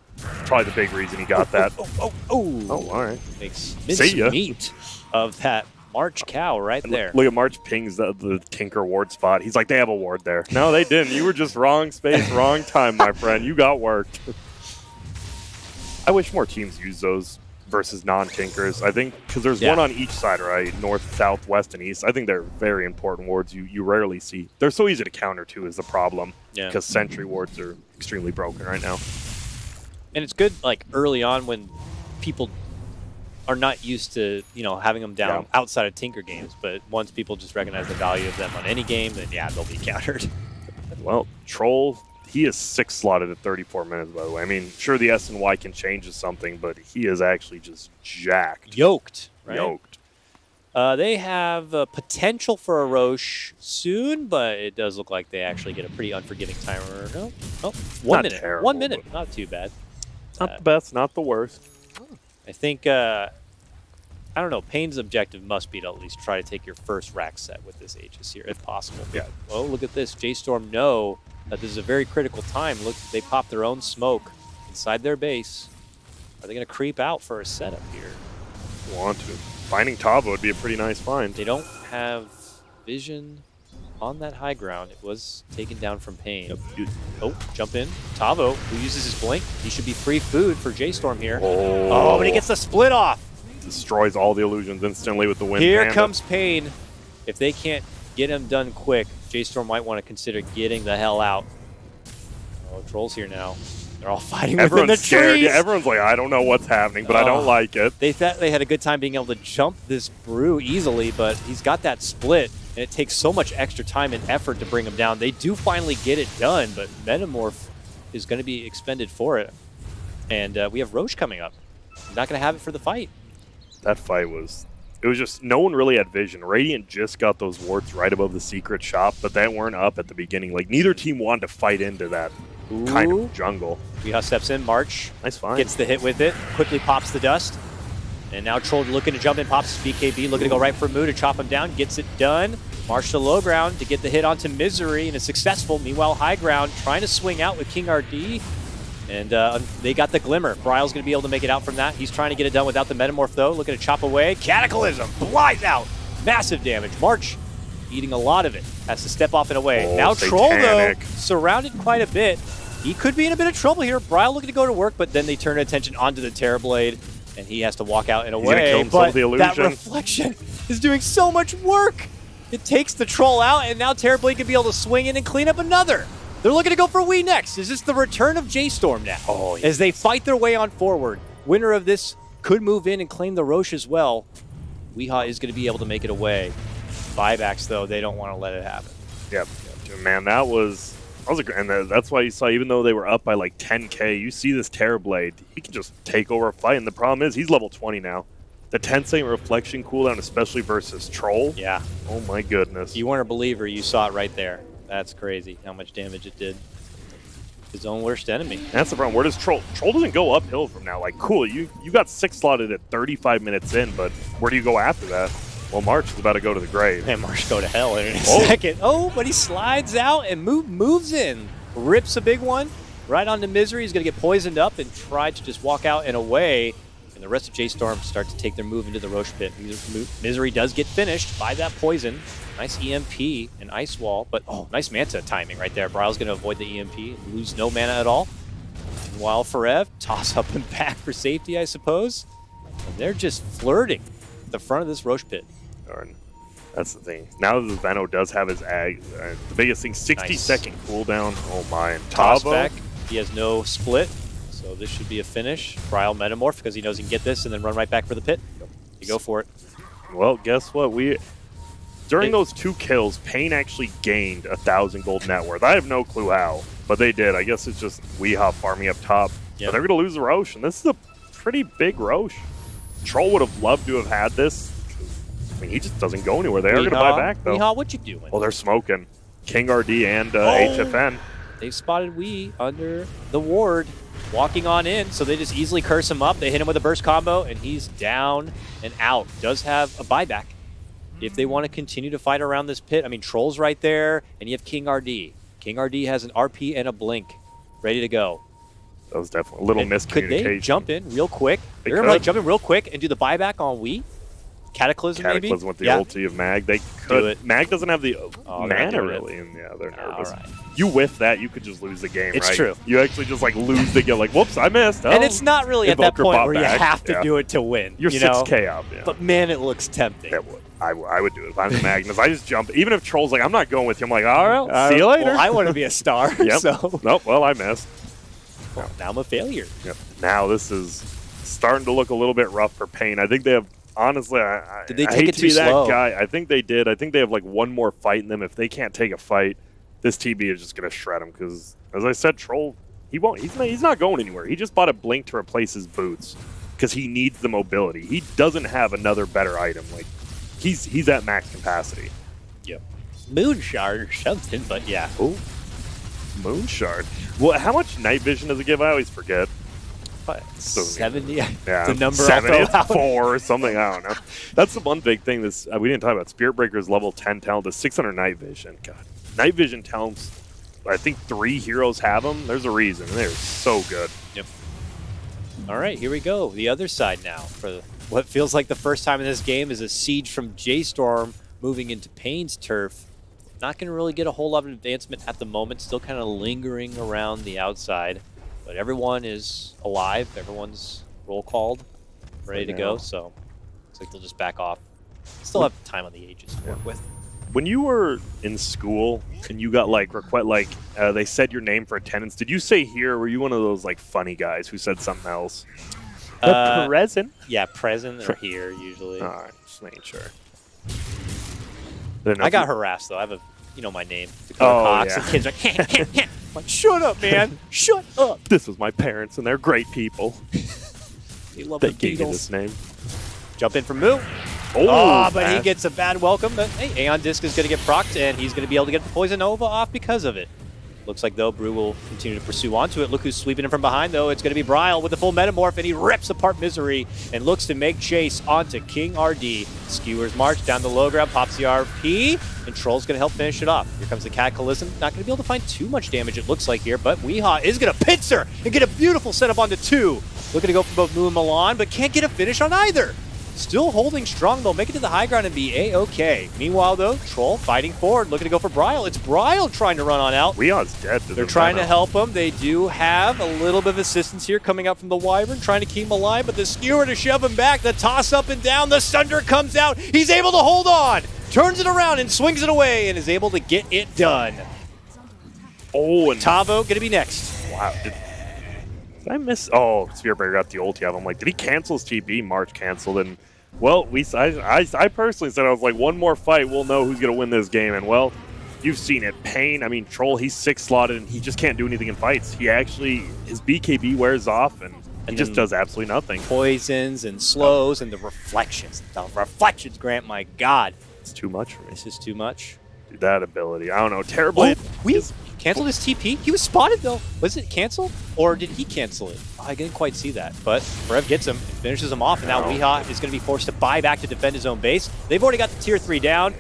[SPEAKER 7] probably the big reason he got that.
[SPEAKER 6] Oh,
[SPEAKER 7] all right.
[SPEAKER 6] Makes mincemeat of that March cow right there.
[SPEAKER 7] Look at March pings the Tinker ward spot. He's like, they have a ward there. No, they didn't. You were just wrong space, wrong time, my friend. You got worked. I wish more teams use those versus non-Tinkers. I think, because there's one on each side, right? North, south, west, and east. I think they're very important wards you rarely see. They're so easy to counter, too, is the problem. Yeah. Because sentry wards are extremely broken right now.
[SPEAKER 6] And it's good, like, early on when people are not used to, you know, having them down outside of Tinker games. But once people just recognize the value of them on any game, then, yeah, they'll be countered.
[SPEAKER 7] Well, Troll, he is 6 slotted at 34 minutes, by the way. I mean, sure, the S and Y can change to something, but he is actually just jacked.
[SPEAKER 6] Yoked, right?
[SPEAKER 7] Yoked.
[SPEAKER 6] They have potential for a Roche soon, but it does look like they actually get a pretty unforgiving timer. No, 1 minute.
[SPEAKER 7] Terrible,
[SPEAKER 6] 1 minute, not too bad.
[SPEAKER 7] Not the best, not the worst.
[SPEAKER 6] I think, I don't know, paiN's objective must be to at least try to take your first rack set with this Aegis here, if possible.
[SPEAKER 7] Yeah.
[SPEAKER 6] Oh, look at this. J.Storm know that this is a very critical time. Look, they pop their own smoke inside their base. Are they going to creep out for a setup here?
[SPEAKER 7] Want to. Finding Tavo would be a pretty nice find.
[SPEAKER 6] They don't have vision on that high ground. It was taken down from paiN. Oh, jump in. Tavo, who uses his blink. He should be free food for J.Storm here. Oh, but he gets the split off.
[SPEAKER 7] Destroys all the illusions instantly with the wind.
[SPEAKER 6] Here comes paiN. If they can't get him done quick, J.Storm might want to consider getting the hell out. Oh, Troll's here now. They're all fighting within the trees.
[SPEAKER 7] Yeah, everyone's like, I don't know what's happening, but I don't like it.
[SPEAKER 6] They thought they had a good time being able to jump this brew easily, but he's got that split, and it takes so much extra time and effort to bring him down. They do finally get it done, but Metamorph is going to be expended for it. And we have Roche coming up. Not going to have it for the fight.
[SPEAKER 7] That fight was... It was just, no one really had vision. Radiant just got those wards right above the secret shop, but they weren't up at the beginning. Like, neither team wanted to fight into that kind of jungle.
[SPEAKER 6] Weehaw steps in, March.
[SPEAKER 7] Nice find.
[SPEAKER 6] Gets the hit with it, quickly pops the dust. And now Troll looking to jump in, pops BKB, looking to go right for Moo to chop him down, gets it done. March to low ground to get the hit onto Misery, and it's successful. Meanwhile, high ground, trying to swing out with King RD. And they got the Glimmer. Bryle's going to be able to make it out from that. He's trying to get it done without the Metamorph, though. Looking to chop away. Cataclysm flies out. Massive damage. March eating a lot of it. Has to step off and away.
[SPEAKER 7] Oh,
[SPEAKER 6] now
[SPEAKER 7] satanic.
[SPEAKER 6] Troll, though, surrounded quite a bit. He could be in a bit of trouble here. Bryle looking to go to work, but then they turn attention onto the Terrorblade, and he has to walk out and away.
[SPEAKER 7] But
[SPEAKER 6] that reflection is doing so much work. It takes the Troll out, and now Terrorblade can be able to swing in and clean up another. They're looking to go for Wii next. Is this the return of J.Storm now?
[SPEAKER 7] Oh, yes.
[SPEAKER 6] As they fight their way on forward. Winner of this could move in and claim the Roche as well. Weehaw is going to be able to make it away. Buybacks, though, they don't want to let it happen.
[SPEAKER 7] Yep. Man, that was and that's why you saw, even though they were up by like 10k, you see this Terrorblade. He can just take over a fight, and the problem is he's level 20 now. The 10-second reflection cooldown, especially versus Troll.
[SPEAKER 6] Yeah.
[SPEAKER 7] Oh my goodness.
[SPEAKER 6] You weren't a believer. You saw it right there. That's crazy how much damage it did. His own worst enemy.
[SPEAKER 7] That's the problem. Where does Troll? Troll doesn't go uphill from now. Like, cool, you got 6 slotted at 35 minutes in, but where do you go after that? Well, March is about to go to the grave.
[SPEAKER 6] And March go to hell in a second. Oh, but he slides out and moves in. Rips a big one right onto Misery. He's going to get poisoned up and try to just walk out and away. and the rest of J.Storm start to take their move into the Roche pit. Misery does get finished by that poison. Nice EMP and Ice Wall, but nice Manta timing right there. Bryle's going to avoid the EMP and lose no mana at all. Meanwhile, Forev, toss up and back for safety, I suppose. And they're just flirting at the front of this Roche pit.
[SPEAKER 7] Darn. That's the thing. Now that the Veno does have his ag, the biggest thing, 60-second cooldown. Oh my, and
[SPEAKER 6] Toss
[SPEAKER 7] Tavo.
[SPEAKER 6] back. He has no split, so this should be a finish. Bryle Metamorph, because he knows he can get this and then run right back for the pit. You go for it.
[SPEAKER 7] Well, guess what? During those 2 kills, paiN actually gained 1,000 gold net worth. I have no clue how, but they did. I guess it's just Weehaw farming up top.
[SPEAKER 6] Yep.
[SPEAKER 7] But they're going to lose the Roche, and this is a pretty big Roche. Troll would have loved to have had this. I mean, he just doesn't go anywhere. They are going to buy back, though.
[SPEAKER 6] Weehaw, what you doing?
[SPEAKER 7] Well, they're smoking. King RD and HFN.
[SPEAKER 6] They've spotted Wee under the ward, walking on in, so they just easily curse him up. They hit him with a burst combo, and he's down and out. Does have a buyback if they want to continue to fight around this pit. I mean, Troll's right there, and you have King RD. King RD has an RP and a blink ready to go.
[SPEAKER 7] That was definitely a little miscommunication.
[SPEAKER 6] Could they jump in real quick? They're going to like jump in real quick and do the buyback on Wee? Cataclysm maybe?
[SPEAKER 7] With the ulti of Mag. They could.
[SPEAKER 6] Do it.
[SPEAKER 7] Mag doesn't have the mana really, and yeah, they're nervous. You whiff that, you could just lose the game,
[SPEAKER 6] it's
[SPEAKER 7] right?
[SPEAKER 6] True.
[SPEAKER 7] You actually just like lose the game, like, whoops, I missed.
[SPEAKER 6] And it's not really at that point where you have to do it to win.
[SPEAKER 7] You're 6K up,
[SPEAKER 6] But man, it looks tempting.
[SPEAKER 7] It would. I would do it if I'm Magnus. I just jump. Even if Troll's like, I'm not going with you, I'm like, all right, see you later.
[SPEAKER 6] Well, I want to be a star, so.
[SPEAKER 7] Nope, well, I missed.
[SPEAKER 6] Well, now I'm a failure.
[SPEAKER 7] Yep. Now this is starting to look a little bit rough for paiN. I think they have, honestly,
[SPEAKER 6] Did they
[SPEAKER 7] I
[SPEAKER 6] take
[SPEAKER 7] hate
[SPEAKER 6] it
[SPEAKER 7] to
[SPEAKER 6] too
[SPEAKER 7] be that
[SPEAKER 6] slow?
[SPEAKER 7] guy. I think they did. I think they have like one more fight in them. If they can't take a fight, this TB is just going to shred him because, as I said, Troll, he won't. He's not going anywhere. He just bought a blink to replace his boots because he needs the mobility. He doesn't have another better item. Like he's at max capacity.
[SPEAKER 6] Yep. Moon Shard or something, but yeah.
[SPEAKER 7] Oh, Moon Shard. Well, how much night vision does it give? I always forget.
[SPEAKER 6] 70.
[SPEAKER 7] Yeah,
[SPEAKER 6] the number
[SPEAKER 7] 70,
[SPEAKER 6] I'll
[SPEAKER 7] it's
[SPEAKER 6] throw out.
[SPEAKER 7] 4 or something. I don't know. That's the one big thing. This we didn't talk about. Spirit Breaker's level 10 talent, the 600 night vision. God, night vision talents. I think 3 heroes have them. There's a reason. They're so good.
[SPEAKER 6] Yep. All right, here we go. The other side now for what feels like the first time in this game is a siege from J.Storm moving into paiN's turf. Not going to really get a whole lot of advancement at the moment. Still kind of lingering around the outside. But everyone is alive. Everyone's roll called, ready to go. So looks like they'll just back off. Still have time on the ages to work with.
[SPEAKER 7] When you were in school and you got like they said your name for attendance, did you say here? Or were you one of those like funny guys who said something else? Present.
[SPEAKER 6] Yeah, present or here usually.
[SPEAKER 7] All right, just making sure.
[SPEAKER 6] I got harassed though. I have my name. Dakota Cox.
[SPEAKER 7] Yeah.
[SPEAKER 6] And kids are like, shut up, man. Shut up.
[SPEAKER 7] This was my parents, and they're great people.
[SPEAKER 6] They love
[SPEAKER 7] They
[SPEAKER 6] the
[SPEAKER 7] gave me
[SPEAKER 6] Beatles.
[SPEAKER 7] this name.
[SPEAKER 6] Jump in from Moo. But he gets a bad welcome. But hey, Aeon Disc is going to get procced, and he's going to be able to get the Poison Nova off because of it. Looks like, though, Brew will continue to pursue onto it. Look who's sweeping him from behind, though. It's going to be Bryle with the full Metamorph, and he rips apart Misery and looks to make chase onto King RD. Skewers march down the low ground, pops the RP, and Troll's going to help finish it off. Here comes the Cataclysm. Not going to be able to find too much damage, it looks like here, but Weehaw is going to pincer and get a beautiful setup onto 2. Looking to go for both Moo and Milan, but can't get a finish on either. Still holding strong, though. Make it to the high ground and be A-okay. Meanwhile, though, Troll fighting forward, looking to go for Bryle. It's Bryle trying to run on out.
[SPEAKER 7] Weeha's dead.
[SPEAKER 6] They're trying to help him. They do have a little bit of assistance here coming out from the Wyvern, trying to keep him alive, but the Skewer to shove him back. The toss up and down. The Sunder comes out. He's able to hold on. Turns it around and swings it away and is able to get it done.
[SPEAKER 7] Oh, and
[SPEAKER 6] Tavo going to be next.
[SPEAKER 7] Wow. Did I miss? Oh, Spirit Breaker got the ulti of him. Like, did he cancel his TB? March canceled, and well, I personally said, I was like, one more fight, we'll know who's going to win this game. And, well, you've seen it. paiN, I mean, Troll, he's 6-slotted, and he just can't do anything in fights. He actually, his BKB wears off, and he just does absolutely nothing.
[SPEAKER 6] Poisons and slows and the reflections. The reflections, Grant, my God.
[SPEAKER 7] It's too much for me.
[SPEAKER 6] This is too much.
[SPEAKER 7] Dude, that ability, I don't know, terribly.
[SPEAKER 6] We canceled his TP. He was spotted, though. Was it canceled, or did he cancel it? I didn't quite see that, but Forev gets him and finishes him off, and now Weehaw is going to be forced to buy back to defend his own base. They've already got the tier 3 down.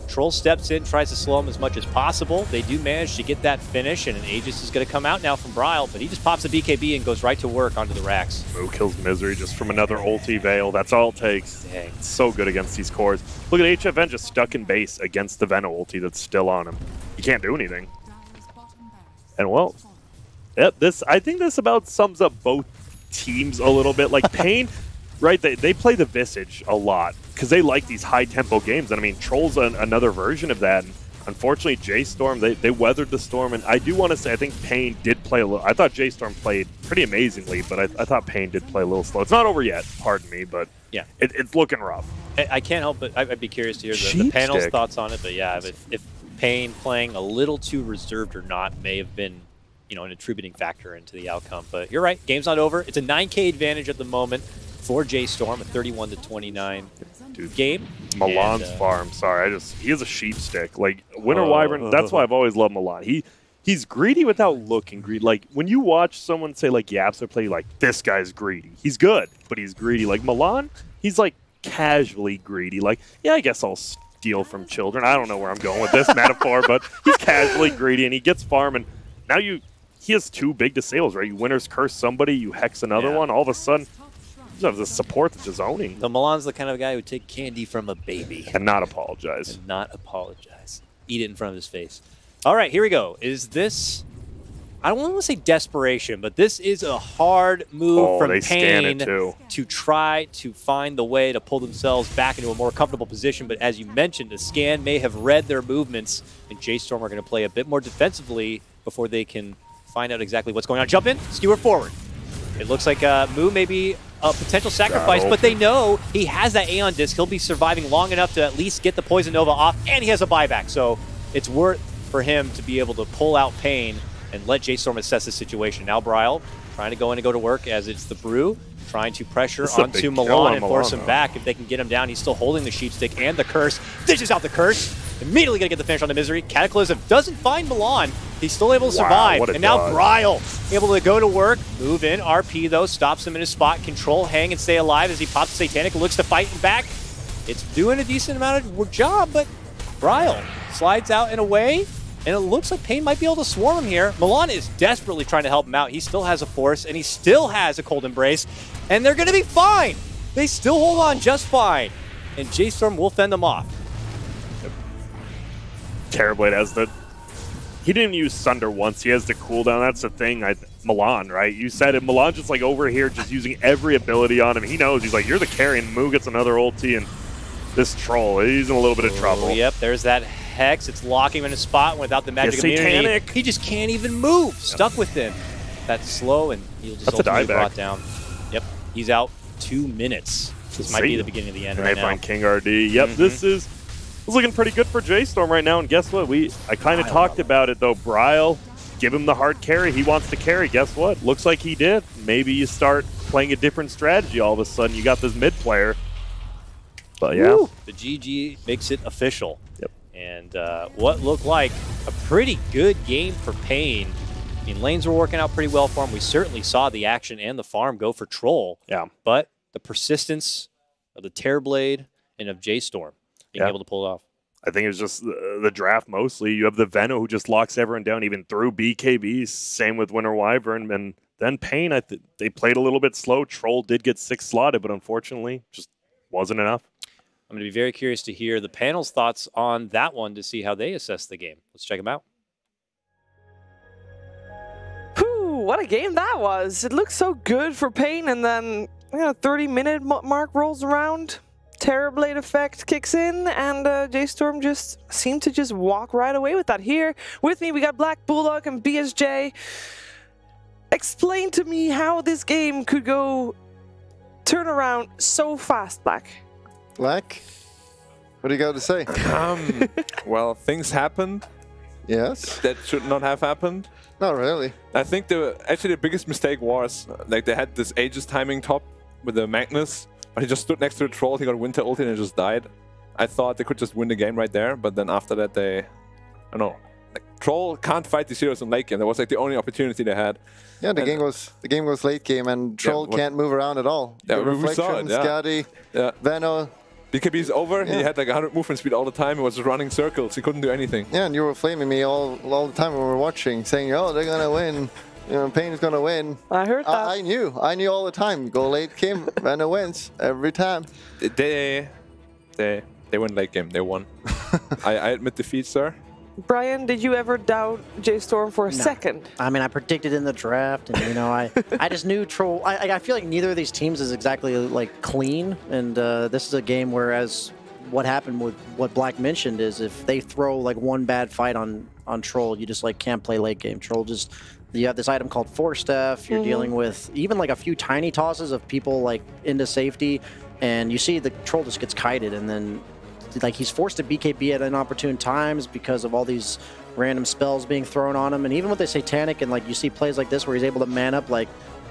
[SPEAKER 6] Troll steps in, tries to slow him as much as possible. They do manage to get that finish, and an Aegis is going to come out now from Bryle, but he just pops a BKB and goes right to work onto the racks.
[SPEAKER 7] Moo kills Misery just from another ulti Veil. That's all it takes.
[SPEAKER 6] Dang.
[SPEAKER 7] It's so good against these cores. Look at HFN just stuck in base against the Venom ulti that's still on him. He can't do anything. And well, I think this about sums up both teams a little bit. Like paiN, right, they play the Visage a lot because they like these high-tempo games. And I mean, Troll's another version of that. And unfortunately, J.Storm, they weathered the storm. And I do want to say, I think paiN did play a little. I thought J.Storm played pretty amazingly, but I thought paiN did play a little slow. It's not over yet, pardon me, but yeah, it's looking rough.
[SPEAKER 6] I can't help but I'd be curious to hear the panel's thoughts on it. But yeah, if paiN playing a little too reserved or not may have been, you know, an attributing factor into the outcome. But you're right, game's not over. It's a 9K advantage at the moment for J.Storm, a 31-29 game.
[SPEAKER 7] Milan's farm, sorry, he is a sheep stick. Like Winter Wyvern, that's why I've always loved him a lot. He's greedy without looking greedy. Like when you watch someone say like Yaps or play, like this guy's greedy. He's good, but he's greedy. Like Milan, he's like casually greedy. Like, yeah, I guess I'll steal from children. I don't know where I'm going with this metaphor, but he's casually greedy and he gets farm, and now he has two big disables, right? You Winter's Curse somebody, you Hex another one, all of a sudden you have the support that's just owning.
[SPEAKER 6] The Milan's the kind of guy who would take candy from a baby.
[SPEAKER 7] And not apologize.
[SPEAKER 6] And not apologize. Eat it in front of his face. All right, here we go. Is this, I don't want to say desperation, but this is a hard move from paiN to try to find the way to pull themselves back into a more comfortable position. But as you mentioned, the scan may have read their movements, and J.Storm are going to play a bit more defensively before they can find out exactly what's going on. Jump in, skewer forward. It looks like Moo may be a potential sacrifice, but they know he has that Aeon Disc. He'll be surviving long enough to at least get the Poison Nova off, and he has a buyback. So it's worth for him to be able to pull out paiN and let J.Storm assess the situation. Now Bryle trying to go in and go to work as it's the Brew, trying to pressure onto Milan and force him back. If they can get him down, he's still holding the Sheep Stick and the Curse. Dishes out the Curse. Immediately going to get the finish on the Misery. Cataclysm doesn't find Milan. He's still able to survive. And now Bryle able to go to work. Move in. RP, though, stops him in his spot. Control, hang, and stay alive as he pops Satanic. Looks to fight him back. It's doing a decent amount of job, but Bryle slides out and away. And it looks like paiN might be able to swarm him here. Milan is desperately trying to help him out. He still has a Force, and he still has a Cold Embrace. And they're going to be fine. They still hold on just fine. And J.Storm will fend them off.
[SPEAKER 7] Terrorblade has he didn't use Sunder once. He has the cooldown. That's the thing. Milan, right? You said it. Milan just like over here, just using every ability on him. He knows. He's like, you're the carry, and Moo gets another ulti, and this Troll, he's in a little bit of trouble.
[SPEAKER 6] Yep, there's that Hex. It's locking him in a spot without the magic immunity. He just can't even move. Stuck with him. That's slow, and he'll just ultimately be brought down. Yep, he's out 2 minutes. This might be the beginning of the end right now.
[SPEAKER 7] They find King RD. Yep, this is looking pretty good for J.Storm right now. And guess what? I kind of talked about it, though. Bryle, give him the hard carry. He wants to carry. Guess what? Looks like he did. Maybe you start playing a different strategy all of a sudden. You got this mid player. But yeah.
[SPEAKER 6] Woo. The GG makes it official.
[SPEAKER 7] Yep.
[SPEAKER 6] And what looked like a pretty good game for paiN. I mean, lanes were working out pretty well for him. We certainly saw the action and the farm go for Troll.
[SPEAKER 7] Yeah.
[SPEAKER 6] But the persistence of the Terrorblade and of J.Storm being able to pull it off.
[SPEAKER 7] I think it was just the draft mostly. You have the Veno who just locks everyone down, even through BKBs. Same with Winter Wyvern. And then paiN, they played a little bit slow. Troll did get 6 slotted, but unfortunately just wasn't enough.
[SPEAKER 6] I'm going to be very curious to hear the panel's thoughts on that one to see how they assess the game. Let's check them out.
[SPEAKER 2] Whew, what a game that was. It looked so good for paiN, and then 30-minute mark rolls around. Terrorblade effect kicks in, and J.Storm just seemed to just walk right away with that. Here with me, we got Black Bulldog and BSJ. Explain to me how this game could go turn around so fast, Black.
[SPEAKER 4] Black, what do you got to say?
[SPEAKER 3] Well, things happened.
[SPEAKER 4] Yes.
[SPEAKER 3] That should not have happened.
[SPEAKER 4] Not really.
[SPEAKER 3] I think actually the biggest mistake was like they had this Aegis timing top with the Magnus, but he just stood next to the Troll. He got Winter ulti and just died. I thought they could just win the game right there, but then after that I don't know. Like, Troll can't fight the heroes in late game. That was like the only opportunity they had.
[SPEAKER 4] Yeah, the game was late game, and Troll can't move around at all.
[SPEAKER 3] Yeah, we saw it. Yeah.
[SPEAKER 4] Scotty, Veno,
[SPEAKER 3] BKB's over. He had like 100 movement speed all the time. He was running circles. He couldn't do anything.
[SPEAKER 4] Yeah, and you were flaming me all the time when we were watching, saying, "Oh, they're gonna win. You know, paiN's gonna win."
[SPEAKER 2] I heard that.
[SPEAKER 4] I knew all the time. Go late game, and it wins every time.
[SPEAKER 3] They win late game. They won. I admit defeat, sir.
[SPEAKER 2] Brian, did you ever doubt J.Storm for a second?
[SPEAKER 5] I mean, I predicted in the draft, and you know, I just knew Troll. I feel like neither of these teams is exactly like clean, and this is a game where, as what happened with what Black mentioned, is if they throw like one bad fight on Troll, you just like can't play late game. Troll just, you have this item called Force Staff. You're dealing with even like a few tiny tosses of people like into safety, and you see the Troll just gets kited, and then like he's forced to BKB at inopportune times because of all these random spells being thrown on him. And even with the Satanic, and like you see plays like this where he's able to man up, like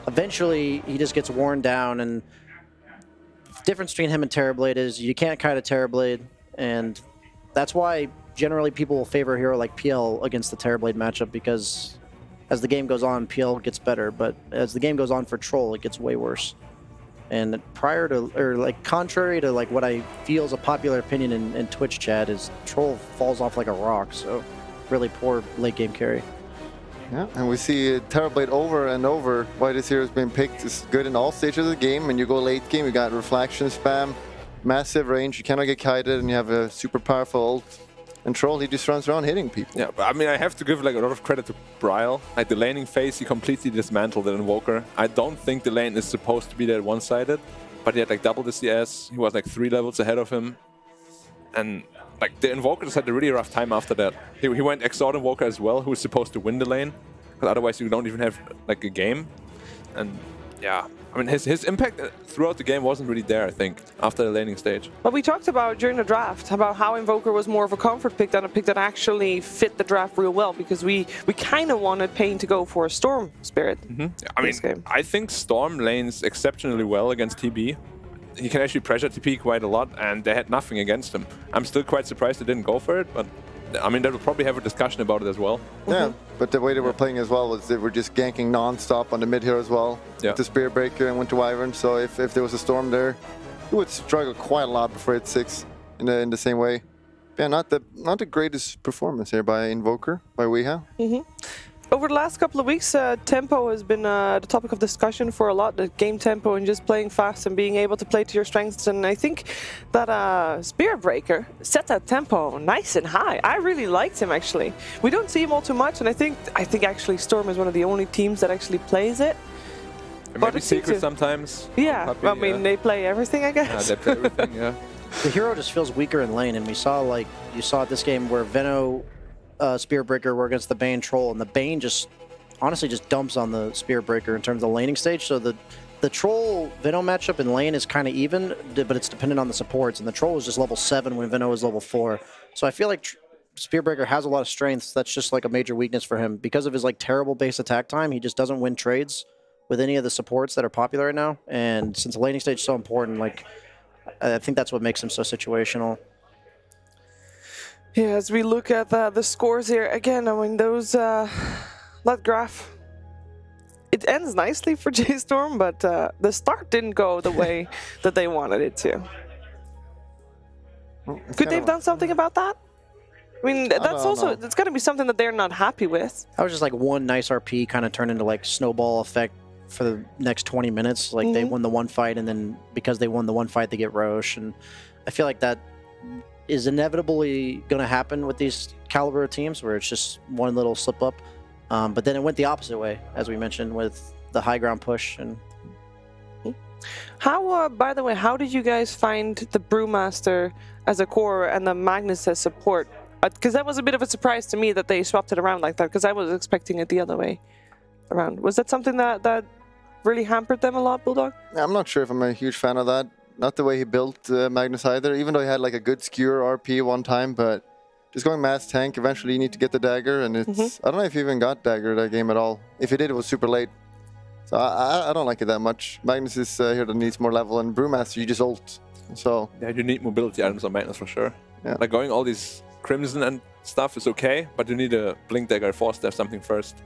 [SPEAKER 5] eventually he just gets worn down. And the difference between him and Terrorblade is you can't kite a Terrorblade, and that's why generally people will favor a hero like PL against the Terrorblade matchup, because as the game goes on, PL gets better, but as the game goes on for Troll, it gets way worse. And prior to, or like contrary to like what I feel is a popular opinion in Twitch chat, is Troll falls off like a rock. So really poor late game carry.
[SPEAKER 4] Yeah, and we see Terrorblade over and over. Why this hero has been picked is good in all stages of the game. When you go late game, you got reflection spam, massive range, you cannot get kited, and you have a super powerful ult. And Troll, he just runs around hitting people.
[SPEAKER 3] Yeah, but I mean, I have to give like a lot of credit to Bryle. Like the laning phase, he completely dismantled the Invoker. I don't think the lane is supposed to be that one-sided, but he had like double the CS. He was like 3 levels ahead of him. And like the Invoker just had a really rough time after that. He went Exalt Invoker as well, who was supposed to win the lane, because otherwise you don't even have like a game. And yeah, I mean, his impact throughout the game wasn't really there, I think, after the laning stage.
[SPEAKER 2] But we talked about during the draft about how Invoker was more of a comfort pick than a pick that actually fit the draft real well, because we kind of wanted paiN to go for a Storm Spirit.
[SPEAKER 3] I mean, I think Storm lanes exceptionally well against TB. He can actually pressure TP quite a lot, and they had nothing against him. I'm still quite surprised they didn't go for it, but I mean, they will probably have a discussion about it as well.
[SPEAKER 4] Yeah, but the way they were playing as well was they were just ganking non-stop on the mid here as well.
[SPEAKER 3] Yeah.
[SPEAKER 4] With the Spear Breaker and Winter Wyvern, so if there was a Storm there, he would struggle quite a lot before hit 6 in the same way. Yeah, not the greatest performance here by Invoker, by Weeha.
[SPEAKER 2] Over the last couple of weeks, tempo has been the topic of discussion for a lot, the game tempo and just playing fast and being able to play to your strengths. And I think that Spear Breaker set that tempo nice and high. I really liked him, actually. We don't see him all too much, and I think actually Storm is one of the only teams that actually plays it.
[SPEAKER 3] Maybe Secret sometimes.
[SPEAKER 2] Yeah, I mean, they play everything, I guess.
[SPEAKER 3] Yeah, they play everything, yeah.
[SPEAKER 5] The hero just feels weaker in lane, and we saw, like, you saw this game where Veno Spear Breaker were against the Bane Troll, and the Bane just honestly just dumps on the Spear Breaker in terms of the laning stage. So the Troll Veno matchup in lane is kind of even, but it's dependent on the supports, and the Troll is just level 7 when Veno is level 4. So I feel like Spear Breaker has a lot of strengths. That's just like a major weakness for him. Because of his like terrible base attack time, he just doesn't win trades with any of the supports that are popular right now. And since the laning stage is so important, like I think that's what makes him so situational.
[SPEAKER 2] Yeah, as we look at the scores here, again, I mean, those, that graph, it ends nicely for J.Storm, but the start didn't go the way that they wanted it to. Could they have done something about that? I mean, that's also, it's got to be something that they're not happy with.
[SPEAKER 5] That was just like one nice RP kind of turned into like snowball effect for the next 20 minutes. Like they won the one fight, and then because they won the one fight, they get Roche. And I feel like that is inevitably going to happen with these caliber of teams, where it's just one little slip up. But then it went the opposite way, as we mentioned, with the high ground push. And
[SPEAKER 2] how, by the way, how did you guys find the Brewmaster as a core and the Magnus as support? Because that was a bit of a surprise to me that they swapped it around like that, because I was expecting it the other way around. Was that something that really hampered them a lot, Bulldog?
[SPEAKER 4] I'm not sure if I'm a huge fan of that. Not the way he built Magnus either, even though he had like a good skewer RP one time, but just going mass tank, eventually you need to get the dagger, and it's, I don't know if he even got dagger that game at all. If he did, it was super late. So I don't like it that much. Magnus is here that needs more level, and Brewmaster, you just ult. So
[SPEAKER 3] yeah, you need mobility items on Magnus for sure.
[SPEAKER 4] Yeah.
[SPEAKER 3] Like going all these Crimson and stuff is okay, but you need a Blink Dagger Force Staff something first.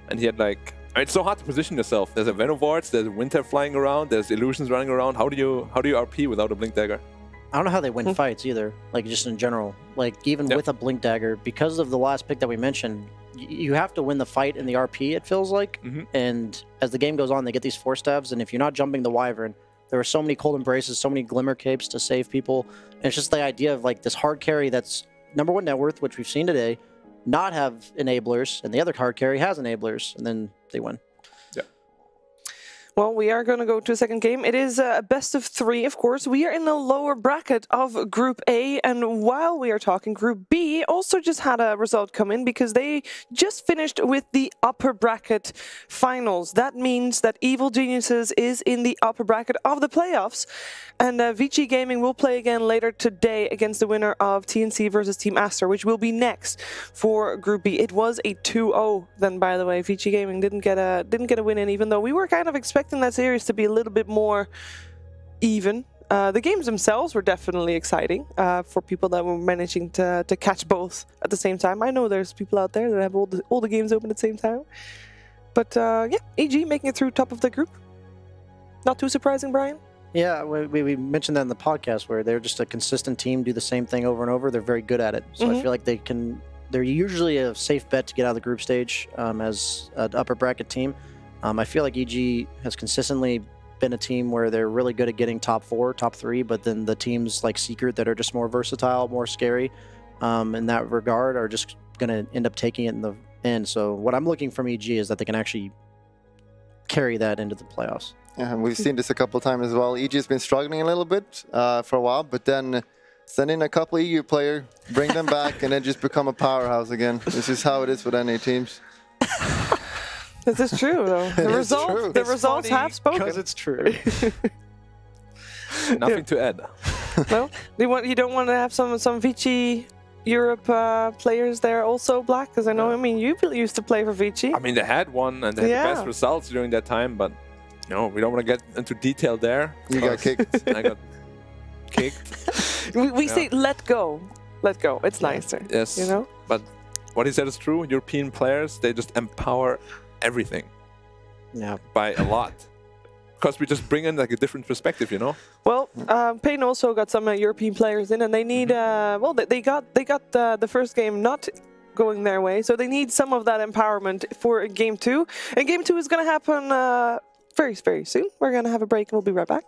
[SPEAKER 3] And he had like, it's so hard to position yourself. There's a Venovorts, there's Winter flying around, there's illusions running around. How do you RP without a Blink Dagger?
[SPEAKER 5] I don't know how they win fights either, like just in general. Like even with a Blink Dagger, because of the last pick that we mentioned, you have to win the fight in the RP, it feels like. And as the game goes on, they get these 4 stabs, and if you're not jumping the Wyvern, there are so many Cold Embraces, so many Glimmer Capes to save people. And it's just the idea of like this hard carry that's #1 net worth, which we've seen today, not have enablers, and the other hard carry has enablers, and then they win.
[SPEAKER 2] Well, we are going to go to a second game. It is a best of 3, of course. We are in the lower bracket of Group A, and while we are talking, Group B also just had a result come in because they just finished with the upper bracket finals. That means that Evil Geniuses is in the upper bracket of the playoffs, and VG Gaming will play again later today against the winner of TNC versus Team Aster, which will be next for Group B. It was a 2-0 then, by the way. VG Gaming didn't get a win in, even though we were kind of expecting that series to be a little bit more even. The games themselves were definitely exciting for people that were managing to catch both at the same time. I know there's people out there that have all the games open at the same time. But yeah, EG making it through top of the group. Not too surprising, Brian?
[SPEAKER 5] Yeah, we mentioned that in the podcast where they're just a consistent team, do the same thing over and over. They're very good at it. So I feel like they're usually a safe bet to get out of the group stage as an upper bracket team. I feel like EG has consistently been a team where they're really good at getting top 4, top 3, but then the teams like Secret that are just more versatile, more scary in that regard are just going to end up taking it in the end. So what I'm looking from EG is that they can actually carry that into the playoffs.
[SPEAKER 4] Yeah, and we've seen this a couple of times as well. EG has been struggling a little bit for a while, but then send in a couple of EU players, bring them back, and then just become a powerhouse again. This is how it is with NA teams.
[SPEAKER 2] This is true, though. The results have spoken.
[SPEAKER 5] Because it's true.
[SPEAKER 3] Nothing to add.
[SPEAKER 2] No? You don't want to have some Vici Europe players there also, Black? Because I know, I mean, you used to play for Vici.
[SPEAKER 3] I mean, they had one, and they had the best results during that time, but no, we don't want to get into detail there.
[SPEAKER 4] You got kicked.
[SPEAKER 3] I got kicked.
[SPEAKER 2] We say let go. Let go. It's nicer.
[SPEAKER 3] Yes.
[SPEAKER 2] You know?
[SPEAKER 3] But what he said is true. European players, they just empower everything.
[SPEAKER 5] Yeah.
[SPEAKER 3] By a lot. Because we just bring in like a different perspective, you know?
[SPEAKER 2] Well, paiN also got some European players in, and they need, well, they got the first game not going their way, so they need some of that empowerment for Game 2. And Game 2 is going to happen very, very soon. We're going to have a break, and we'll be right back.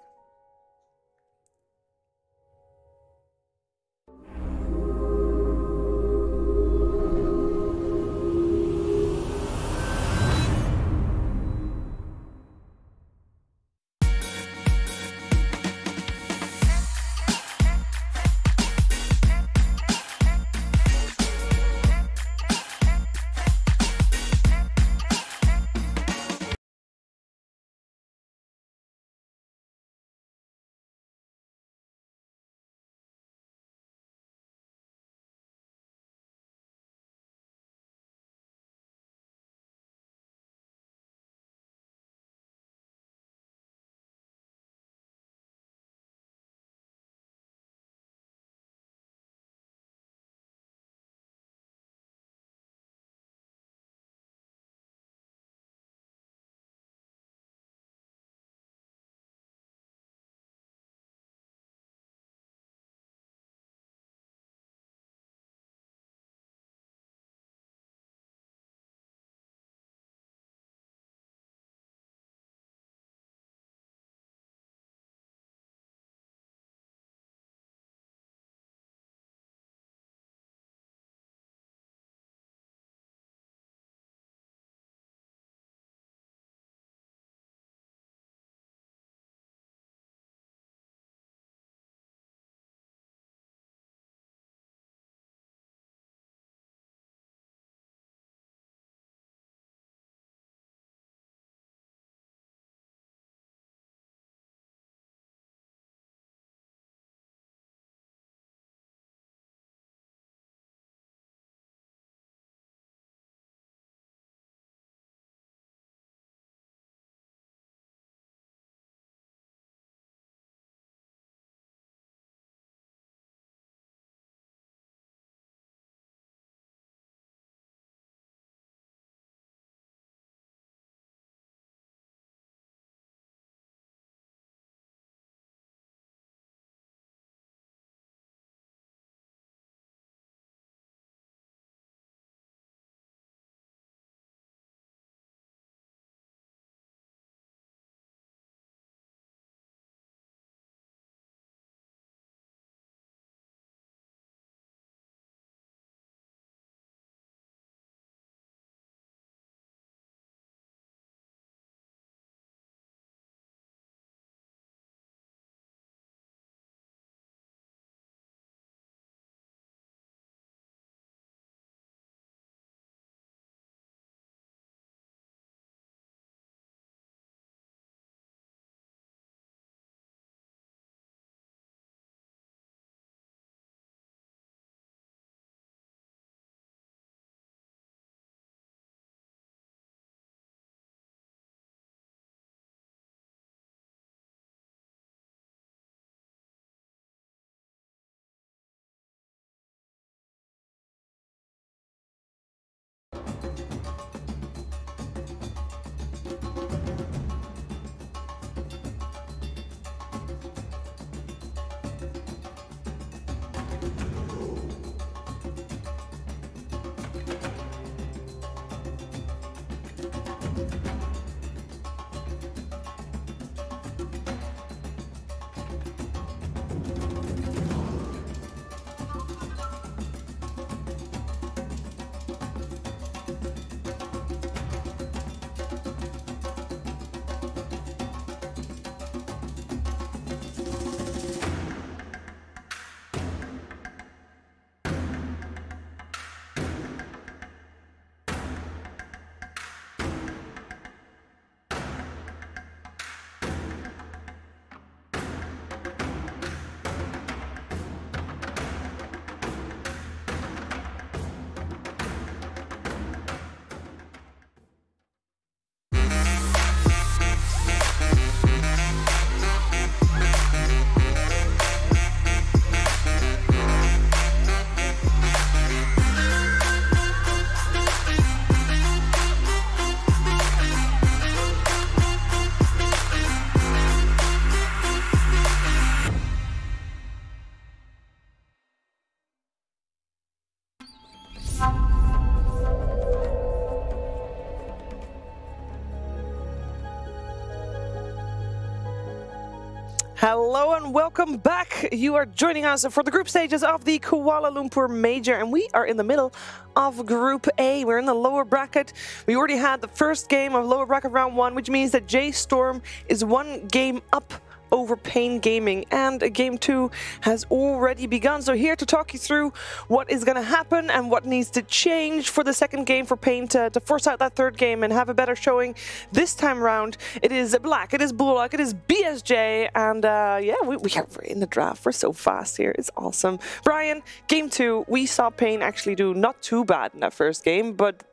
[SPEAKER 2] Hello and welcome back. You are joining us for the group stages of the Kuala Lumpur Major, and we are in the middle of Group A. We're in the lower bracket. We already had the first game of lower bracket round 1, which means that J.Storm is 1 game up over paiN Gaming, and game 2 has already begun. So here to talk you through what is going to happen and what needs to change for the second game for paiN to force out that third game and have a better showing this time round. It is Black, it is Bullock, it is BSJ, and yeah, we're in the draft. We're so fast here. It's awesome. Brian, game 2, we saw paiN actually do not too bad in that first game, but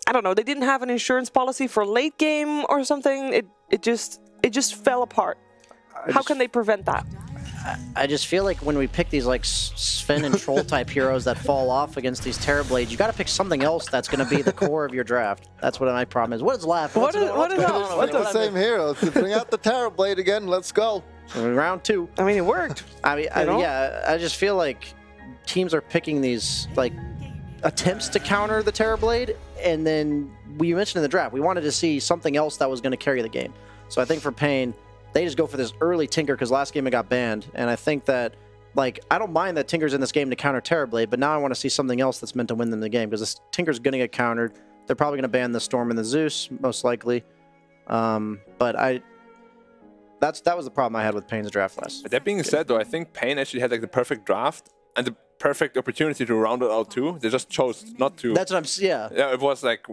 [SPEAKER 2] I don't know, they didn't have an insurance policy for late game or something. It just fell apart. How can they prevent that?
[SPEAKER 5] I just feel like when we pick these like Sven and Troll type heroes that fall off against these Terrorblades, you got to pick something else that's going to be the core of your draft. That's what my problem is. What is laughing?
[SPEAKER 2] What is
[SPEAKER 4] the same hero? Bring out the Terrorblade again. Let's go.
[SPEAKER 5] Round 2.
[SPEAKER 2] I mean, it worked.
[SPEAKER 5] Yeah, I just feel like teams are picking these like attempts to counter the Terrorblade, and then we mentioned in the draft we wanted to see something else that was going to carry the game. So I think for paiN, they just go for this early Tinker because last game it got banned. And I think that, like, I don't mind that Tinker's in this game to counter Terrorblade, but now I want to see something else that's meant to win them the game because this Tinker's going to get countered. They're probably going to ban the Storm and the Zeus, most likely. But that was the problem I had with paiN's draft last.
[SPEAKER 3] But that being said, though, I think paiN actually had like the perfect draft and the perfect opportunity to round it out too. They just chose not to.
[SPEAKER 5] That's what I'm. Yeah.
[SPEAKER 3] Yeah, it was like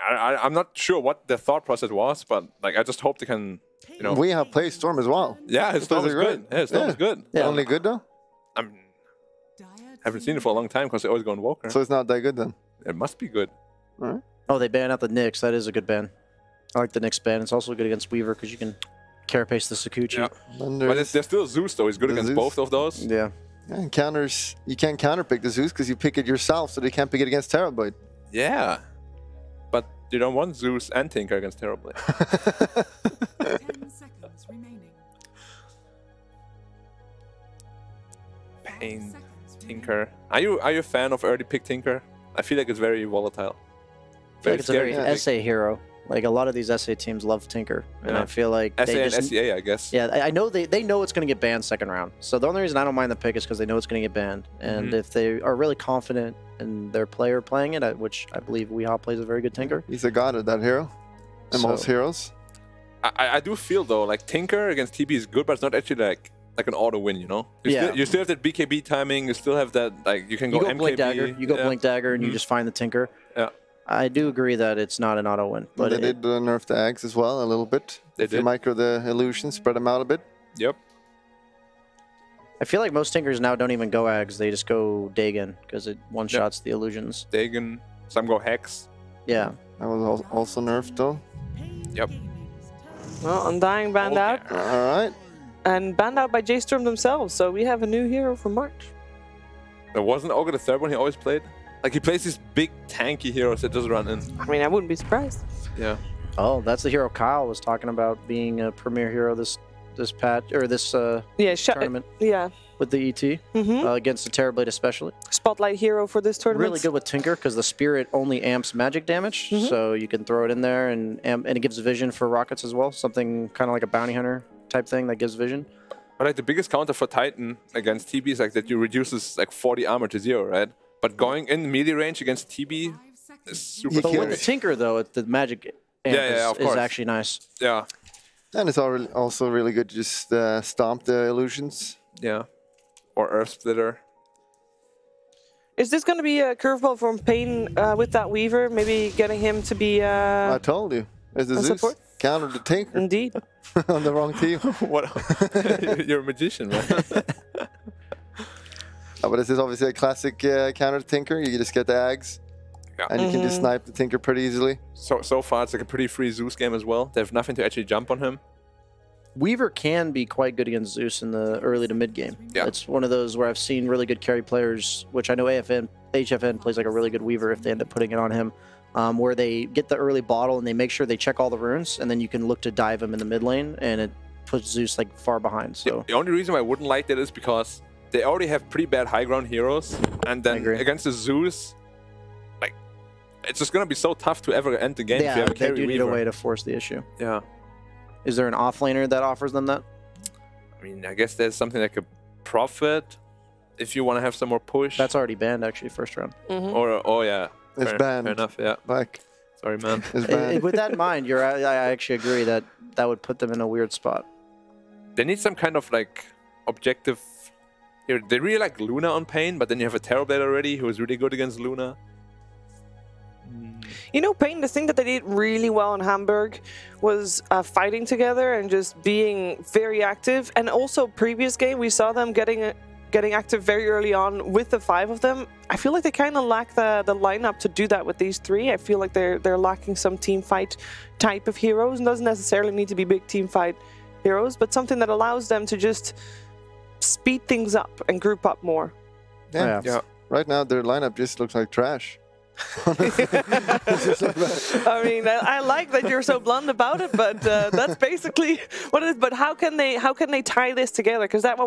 [SPEAKER 3] I'm not sure what the thought process was, but like I just hope they can. You know,
[SPEAKER 4] we have played Storm as well.
[SPEAKER 3] Yeah, his Storm is good. Yeah, his Storm is good.
[SPEAKER 4] Yeah. Only good though?
[SPEAKER 3] I haven't seen it for a long time because they always go on Walker.
[SPEAKER 4] So it's not that good then?
[SPEAKER 3] It must be good.
[SPEAKER 4] All right.
[SPEAKER 5] Oh, they ban out the Nyx. That is a good ban. I like the Nyx ban. It's also good against Weaver because you can carapace the Sakuchi.
[SPEAKER 3] Yeah. But there's still Zeus though. He's good against both of those.
[SPEAKER 5] Yeah.
[SPEAKER 4] Yeah, and counters, you can't counterpick the Zeus because you pick it yourself, so they can't pick it against Terrorblade.
[SPEAKER 3] Yeah. But you don't want Zeus and Tinker against Terrorblade.
[SPEAKER 8] 10 seconds remaining.
[SPEAKER 3] paiN, Tinker. Are you a fan of early pick Tinker? I feel like it's very volatile.
[SPEAKER 5] I feel like it's a very SA hero. Like a lot of these SA teams love Tinker, and I feel like
[SPEAKER 3] SA and SEA, I guess.
[SPEAKER 5] Yeah, I know they know it's going to get banned second round. So the only reason I don't mind the pick is because they know it's going to get banned, and if they are really confident in their player playing it, which I believe Weehaw plays a very good Tinker.
[SPEAKER 4] He's a god at that hero, and most heroes.
[SPEAKER 3] I do feel though like Tinker against TB is good, but it's not actually like an auto win, you know? You still have that BKB timing, you still have that, like, you can go MKB.
[SPEAKER 5] Blink Dagger, you go Blink Dagger, and you just find the Tinker.
[SPEAKER 3] Yeah.
[SPEAKER 5] I do agree that it's not an auto win. But
[SPEAKER 4] they did nerf the Ags as well a little bit.
[SPEAKER 3] They did.
[SPEAKER 4] You micro the illusions, spread them out a bit.
[SPEAKER 3] Yep.
[SPEAKER 5] I feel like most Tinkers now don't even go Ags, they just go Dagon, because it one-shots the illusions.
[SPEAKER 3] Dagon, some go Hex.
[SPEAKER 5] Yeah.
[SPEAKER 4] That was also nerfed though.
[SPEAKER 3] Yep.
[SPEAKER 2] Well, Undying banned out.
[SPEAKER 4] All right.
[SPEAKER 2] And banned out by J.Storm themselves, so we have a new hero for March.
[SPEAKER 3] It wasn't Ogre the third one he always played? Like, he plays these big tanky heroes that just run in.
[SPEAKER 2] I mean, I wouldn't be surprised.
[SPEAKER 3] Yeah.
[SPEAKER 5] Oh, that's the hero Kyle was talking about being a premier hero this patch, or this tournament.
[SPEAKER 2] Yeah.
[SPEAKER 5] With the ET, against the Terrorblade especially.
[SPEAKER 2] Spotlight hero for this tournament.
[SPEAKER 5] Really good with Tinker, because the Spirit only amps magic damage, so you can throw it in there, and it gives vision for rockets as well, something kind of like a bounty hunter type thing that gives vision.
[SPEAKER 3] But like the biggest counter for Titan against TB is like that you reduces like 40 armor to 0, right? But going in melee range against TB is super
[SPEAKER 5] But with the Tinker though, the magic amp is actually nice.
[SPEAKER 3] Yeah.
[SPEAKER 4] And it's also really good to just stomp the illusions.
[SPEAKER 3] Yeah. Or Earth Splitter.
[SPEAKER 2] Is this going to be a curveball from paiN with that Weaver? Maybe getting him to be
[SPEAKER 4] I told you. It's the Zeus.
[SPEAKER 2] Support?
[SPEAKER 4] Counter the Tinker.
[SPEAKER 2] Indeed.
[SPEAKER 4] On the wrong team.
[SPEAKER 3] What? You're a magician, man.
[SPEAKER 4] But this is obviously a classic counter Tinker. You just get the Ags. Yeah. And you can just snipe the Tinker pretty easily.
[SPEAKER 3] So far, it's like a pretty free Zeus game as well. They have nothing to actually jump on him.
[SPEAKER 5] Weaver can be quite good against Zeus in the early to mid game.
[SPEAKER 3] Yeah.
[SPEAKER 5] It's one of those where I've seen really good carry players, which I know HFN plays like a really good Weaver if they end up putting it on him, where they get the early bottle and they make sure they check all the runes, and then you can look to dive him in the mid lane, and it puts Zeus like far behind. So
[SPEAKER 3] the only reason why I wouldn't like that is because they already have pretty bad high ground heroes, and then against the Zeus, like, it's just gonna be so tough to ever end the game if you have a carry
[SPEAKER 5] they do need
[SPEAKER 3] Weaver.
[SPEAKER 5] a way to force the issue.
[SPEAKER 3] Yeah.
[SPEAKER 5] Is there an offlaner that offers them that?
[SPEAKER 3] I mean, I guess there's something like a Prophet if you want to have some more push.
[SPEAKER 5] That's already banned, actually, first round.
[SPEAKER 3] Or, oh yeah.
[SPEAKER 4] It's banned.
[SPEAKER 3] Fair enough, yeah.
[SPEAKER 4] Like,
[SPEAKER 3] Sorry, man.
[SPEAKER 4] it's banned.
[SPEAKER 5] With that in mind, I actually agree that that would put them in a weird spot.
[SPEAKER 3] They need some kind of like objective. Here, they really like Luna on paiN, but then you have a Terrorblade already who is really good against Luna.
[SPEAKER 2] You know, paiN, the thing that they did really well in Hamburg was fighting together and just being very active. And also, previous game, we saw them getting active very early on with the 5 of them. I feel like they kind of lack the lineup to do that with these 3. I feel like they're lacking some team fight type of heroes. And doesn't necessarily need to be big team fight heroes, but something that allows them to just speed things up and group up more.
[SPEAKER 4] Yeah. Right now, their lineup just looks like trash.
[SPEAKER 2] I mean, I like that you're so blunt about it, but that's basically what it is. But how can they tie this together? Because that's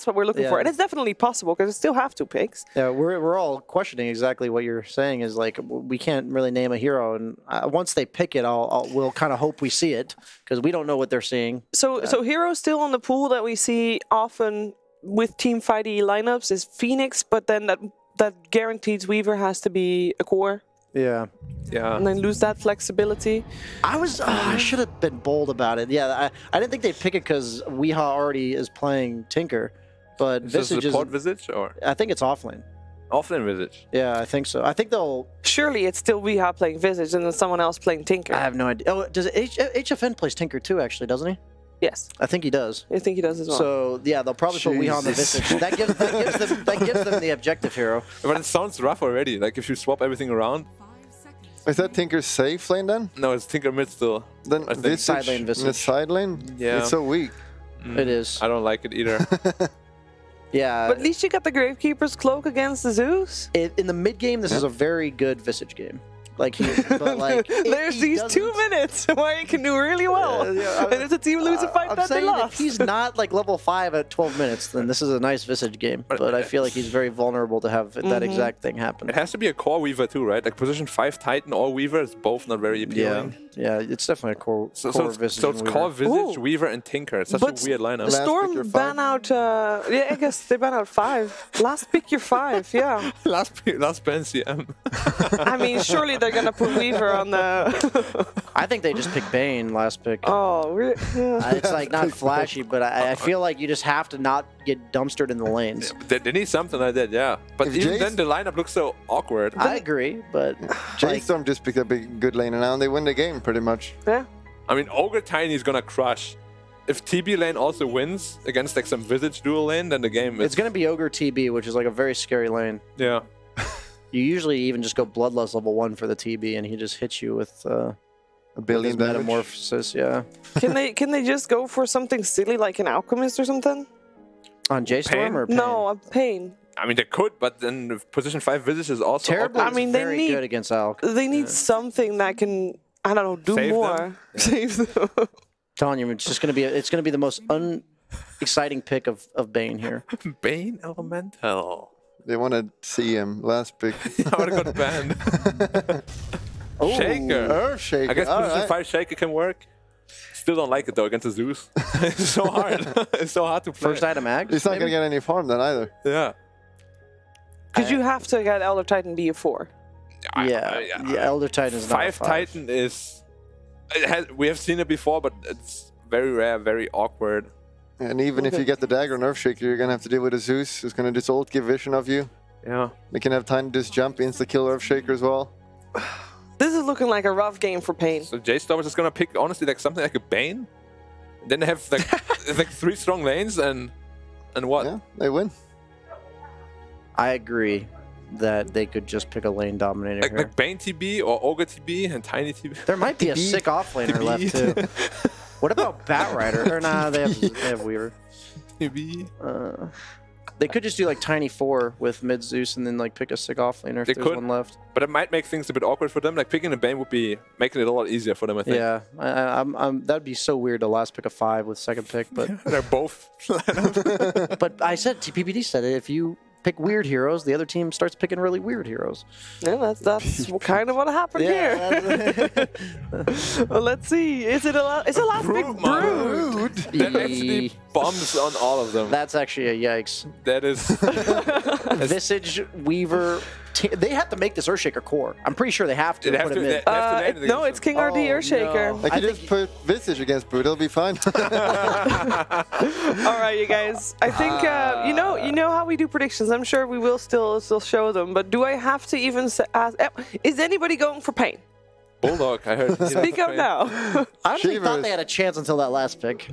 [SPEAKER 2] what we're looking for, and it's definitely possible because they still have 2 picks.
[SPEAKER 5] Yeah, we're all questioning exactly what you're saying. Is like we can't really name a hero, and once they pick it, we'll kind of hope we see it because we don't know what they're seeing.
[SPEAKER 2] So heroes still on the pool that we see often with team fighty lineups is Phoenix, but then that guarantees Weaver has to be a core.
[SPEAKER 5] Yeah.
[SPEAKER 2] And then lose that flexibility.
[SPEAKER 5] I should have been bold about it. Yeah, I didn't think they'd pick it because Weeha already is playing Tinker, but Visage is...
[SPEAKER 3] support Visage or?
[SPEAKER 5] I think it's offlane.
[SPEAKER 3] Offlane Visage?
[SPEAKER 5] Yeah, I think so. I think they'll...
[SPEAKER 2] Surely it's still Weeha playing Visage and then someone else playing Tinker.
[SPEAKER 5] I have no idea. Oh, does HFN plays Tinker too, actually, doesn't he?
[SPEAKER 2] Yes.
[SPEAKER 5] I think he does.
[SPEAKER 2] I think he does as well.
[SPEAKER 5] So, yeah, they'll probably put Weeha on the Visage. That gives them the objective hero.
[SPEAKER 3] But it sounds rough already. Like, if you swap everything around.
[SPEAKER 8] 5 seconds.
[SPEAKER 4] Is that Tinker's safe lane then?
[SPEAKER 3] No, it's Tinker mid still.
[SPEAKER 4] Then Visage
[SPEAKER 5] side lane
[SPEAKER 4] in the
[SPEAKER 5] Visage.
[SPEAKER 4] side lane?
[SPEAKER 3] Yeah.
[SPEAKER 4] It's so weak.
[SPEAKER 5] It is.
[SPEAKER 3] I don't like it either.
[SPEAKER 5] Yeah.
[SPEAKER 2] But at least you got the Gravekeeper's Cloak against the Zeus.
[SPEAKER 5] In the mid game, this is a very good Visage game. Like,
[SPEAKER 2] there's these 2 minutes where he can do really well. And if the team loses a fight, that they lost.
[SPEAKER 5] If he's not like level 5 at 12 minutes, then this is a nice Visage game. But I feel like he's very vulnerable to have that exact thing happen.
[SPEAKER 3] It has to be a core Weaver too, right? Like position 5 Titan or Weaver is both not very appealing.
[SPEAKER 5] Yeah, it's definitely a core Visage.
[SPEAKER 3] So it's core Visage, Weaver, and Tinker. It's such a weird lineup.
[SPEAKER 2] Storm ban out, yeah, I guess they ban out 5. Last pick your 5, yeah.
[SPEAKER 3] last ban CM.
[SPEAKER 2] I mean, surely they're going to put Weaver on the...
[SPEAKER 5] I think they just pick paiN last pick.
[SPEAKER 2] Oh, really?
[SPEAKER 5] It's like not flashy, but I feel like you just have to not get dumpstered in the lanes.
[SPEAKER 3] They need something like that, yeah. But even then, the lineup looks so awkward.
[SPEAKER 5] I agree, but...
[SPEAKER 4] J.Storm just picked up a good laner now, and they win the game, pretty much.
[SPEAKER 2] Yeah.
[SPEAKER 3] I mean, Ogre Tiny is gonna crush. If TB lane also wins against like some Visage dual lane, then the game is...
[SPEAKER 5] It's gonna be Ogre TB, which is like a very scary lane.
[SPEAKER 3] Yeah.
[SPEAKER 5] You usually even just go Bloodlust level 1 for the TB, and he just hits you with...
[SPEAKER 4] a billion
[SPEAKER 5] with his Metamorphosis, yeah.
[SPEAKER 2] Can they just go for something silly like an Alchemist or something?
[SPEAKER 5] On J.Storm or paiN?
[SPEAKER 2] No, a paiN.
[SPEAKER 3] I mean, they could, but then position 5 Visage is also...
[SPEAKER 5] Terrible.
[SPEAKER 2] I mean,
[SPEAKER 5] very good against Alc.
[SPEAKER 2] They need something that can, I don't know, do
[SPEAKER 3] Save
[SPEAKER 2] more.
[SPEAKER 3] them?
[SPEAKER 2] Save them.
[SPEAKER 5] Telling you, it's just gonna be the most unexciting pick of Bane here.
[SPEAKER 3] Bane Elemental.
[SPEAKER 4] They want to see him last pick.
[SPEAKER 3] I would have got banned. Shaker.
[SPEAKER 4] Earth Shaker.
[SPEAKER 3] I guess position 5 Shaker can work. Still don't like it though against the Zeus. It's so hard. It's so hard to play.
[SPEAKER 5] First item Ags?
[SPEAKER 4] He's not going to get any farm then either.
[SPEAKER 3] Yeah.
[SPEAKER 2] Because you have to get Elder Titan be a 4.
[SPEAKER 5] Yeah, Elder Titan is not
[SPEAKER 3] 5 Titan is... we have seen it before, but it's very rare, very awkward.
[SPEAKER 4] And even if you get the dagger on Earth Shaker, you're going to have to deal with a Zeus who's going to just ult give vision of you.
[SPEAKER 3] Yeah.
[SPEAKER 4] They can have time to just jump, insta-kill Earth Shaker as well.
[SPEAKER 2] This is looking like a rough game for paiN.
[SPEAKER 3] So J.Storm is just gonna pick honestly like something like a Bane. Then they have like like 3 strong lanes and what?
[SPEAKER 4] Yeah, they win.
[SPEAKER 5] I agree that they could just pick a lane dominator here.
[SPEAKER 3] Like Bane TB or Ogre TB and Tiny TB.
[SPEAKER 5] There might be a sick offlaner left too. What about Batrider? Or nah, they have Weaver.
[SPEAKER 3] TB.
[SPEAKER 5] They could just do like Tiny 4 with mid Zeus and then like pick a sick offlaner if
[SPEAKER 3] They
[SPEAKER 5] there's
[SPEAKER 3] could.
[SPEAKER 5] one left.
[SPEAKER 3] But it might make things a bit awkward for them. Like picking a Bane would be making it a lot easier for them, I think.
[SPEAKER 5] Yeah, that'd be so weird to last pick a 5 with second pick, but
[SPEAKER 3] They're both.
[SPEAKER 5] but I said PPD said it. If you pick weird heroes, the other team starts picking really weird heroes.
[SPEAKER 2] Yeah, that's kind of what happened here. Well, let's see. Is it a last pick? Brood.
[SPEAKER 3] That actually bombs on all of them.
[SPEAKER 5] That's actually a yikes.
[SPEAKER 3] That is...
[SPEAKER 5] Visage, Weaver, they have to make this Earthshaker core. I'm pretty sure they have to.
[SPEAKER 3] They have
[SPEAKER 5] put
[SPEAKER 3] to,
[SPEAKER 5] him in.
[SPEAKER 3] they have to land it
[SPEAKER 2] No,
[SPEAKER 3] against
[SPEAKER 2] it's
[SPEAKER 3] them.
[SPEAKER 2] King RD Earthshaker.
[SPEAKER 5] no.
[SPEAKER 4] I can just put Visage against Brood, it'll be fine.
[SPEAKER 2] All right, you guys. I think you know how we do predictions. I'm sure we will still show them. But do I have to even ask? Is anybody going for paiN?
[SPEAKER 3] Bulldog, I heard.
[SPEAKER 2] Speak up now.
[SPEAKER 5] I honestly thought
[SPEAKER 4] Shivers.
[SPEAKER 5] they had a chance until that last pick.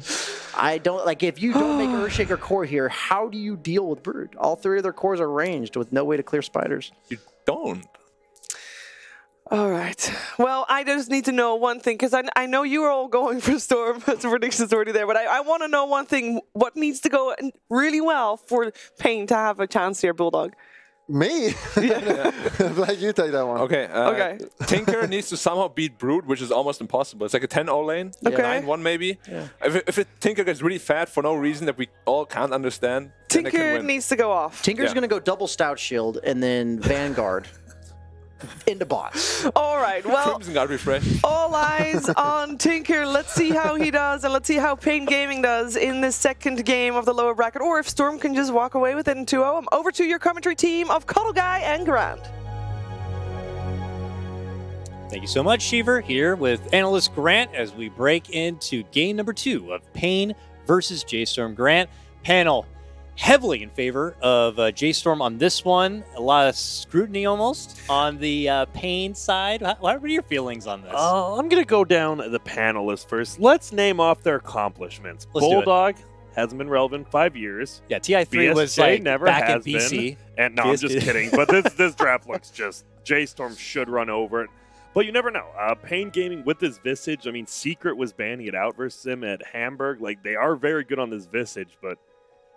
[SPEAKER 5] I don't like if you don't make Earthshaker core here. How do you deal with Brood? All 3 of their cores are ranged with no way to clear spiders.
[SPEAKER 3] You don't.
[SPEAKER 2] All right. Well, I just need to know one thing, because I know you are all going for Storm. The prediction's already there. But I want to know one thing. What needs to go really well for paiN to have a chance here, Bulldog?
[SPEAKER 4] Me? Like you take that one.
[SPEAKER 3] Okay.
[SPEAKER 2] Okay.
[SPEAKER 3] Tinker needs to somehow beat Brood, which is almost impossible. It's like a 10-0 lane,
[SPEAKER 2] Okay.
[SPEAKER 3] 9-1 maybe.
[SPEAKER 5] Yeah.
[SPEAKER 3] If Tinker gets really fat for no reason that we all can't understand, then they can
[SPEAKER 2] Tinker
[SPEAKER 3] win.
[SPEAKER 2] needs to go off.
[SPEAKER 5] Tinker's
[SPEAKER 3] Yeah.
[SPEAKER 5] going to go double Stout Shield and then Vanguard into bots.
[SPEAKER 2] All right. Well,
[SPEAKER 3] Crimson got refreshed.
[SPEAKER 2] all eyes on Tinker. Let's see how he does, and let's see how paiN Gaming does in this second game of the lower bracket, or if Storm can just walk away with it in 2-0. I'm over to your commentary team of Cuddle Guy and Grant.
[SPEAKER 6] Thank you so much, Shiver, here with analyst Grant as we break into game number 2 of paiN versus J.Storm. Grant, panel heavily in favor of J.Storm on this one. A lot of scrutiny almost on the paiN side. What are your feelings on this?
[SPEAKER 7] I'm going to go down the panelists first. Let's name off their accomplishments.
[SPEAKER 6] Let's do it.
[SPEAKER 7] Bulldog hasn't been relevant in 5 years.
[SPEAKER 6] Yeah, TI3 was
[SPEAKER 7] BSJ
[SPEAKER 6] like
[SPEAKER 7] never
[SPEAKER 6] back
[SPEAKER 7] has
[SPEAKER 6] in BC.
[SPEAKER 7] been. And no, I'm just kidding. But this draft looks just... J.Storm should run over it. But you never know. paiN Gaming with this Visage, I mean, Secret was banning it out versus him at Hamburg. Like, they are very good on this Visage, but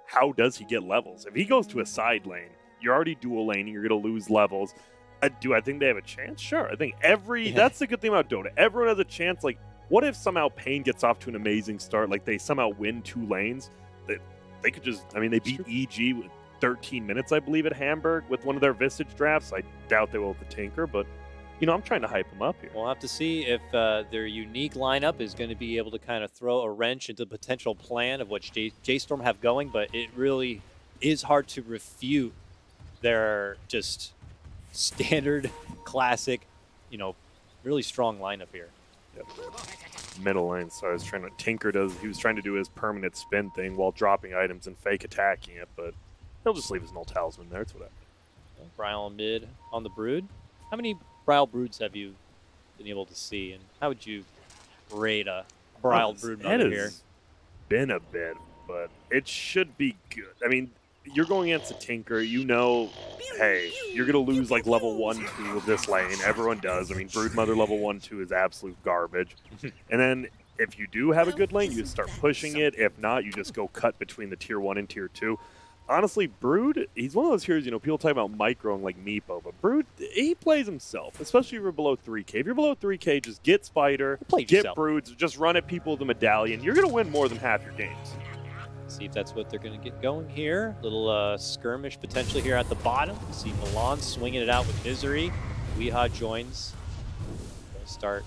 [SPEAKER 7] how does he get levels? If he goes to a side lane, you're already dual laning, you're going to lose levels. Do I think they have a chance? Sure. I think that's the good thing about Dota. Everyone has a chance. Like, what if somehow paiN gets off to an amazing start? Like, they somehow win 2 lanes. They could just, I mean, they beat EG with 13 minutes, I believe, at Hamburg with one of their Visage drafts. I doubt they will with the Tinker, but, you know, I'm trying to hype them up here.
[SPEAKER 6] We'll have to see if their unique lineup is going to be able to kind of throw a wrench into the potential plan of what J.Storm have going, but it really is hard to refute their just standard, classic, you know, really strong lineup here.
[SPEAKER 7] Yep. Middle lane, so I was trying to he was trying to do his permanent spin thing while dropping items and fake attacking it, but he'll just leave his null talisman there. It's whatever.
[SPEAKER 6] Brile mid on the Brood. How many Brile Broods have you been able to see, and how would you rate a Brile Brood mother
[SPEAKER 7] It
[SPEAKER 6] here?
[SPEAKER 7] has been a bit, but it should be good. I mean, you're going against a Tinker, you know, hey, you're going to lose like level 1, 2 of this lane. Everyone does. I mean, Broodmother level 1, 2 is absolute garbage. And then if you do have a good lane, you start pushing it. If not, you just go cut between the tier 1 and tier 2. Honestly, Brood, he's one of those heroes, you know, people talk about microing like Meepo, but Brood, he plays himself, especially if you're below 3k. If you're below 3k, just get Spider, get
[SPEAKER 6] yourself.
[SPEAKER 7] Broods, just run at people with the medallion. You're going to win more than half your games.
[SPEAKER 6] See if that's what they're going to get going here. Little skirmish potentially here at the bottom. We see Milan swinging it out with Misery. Weeha joins. They'll start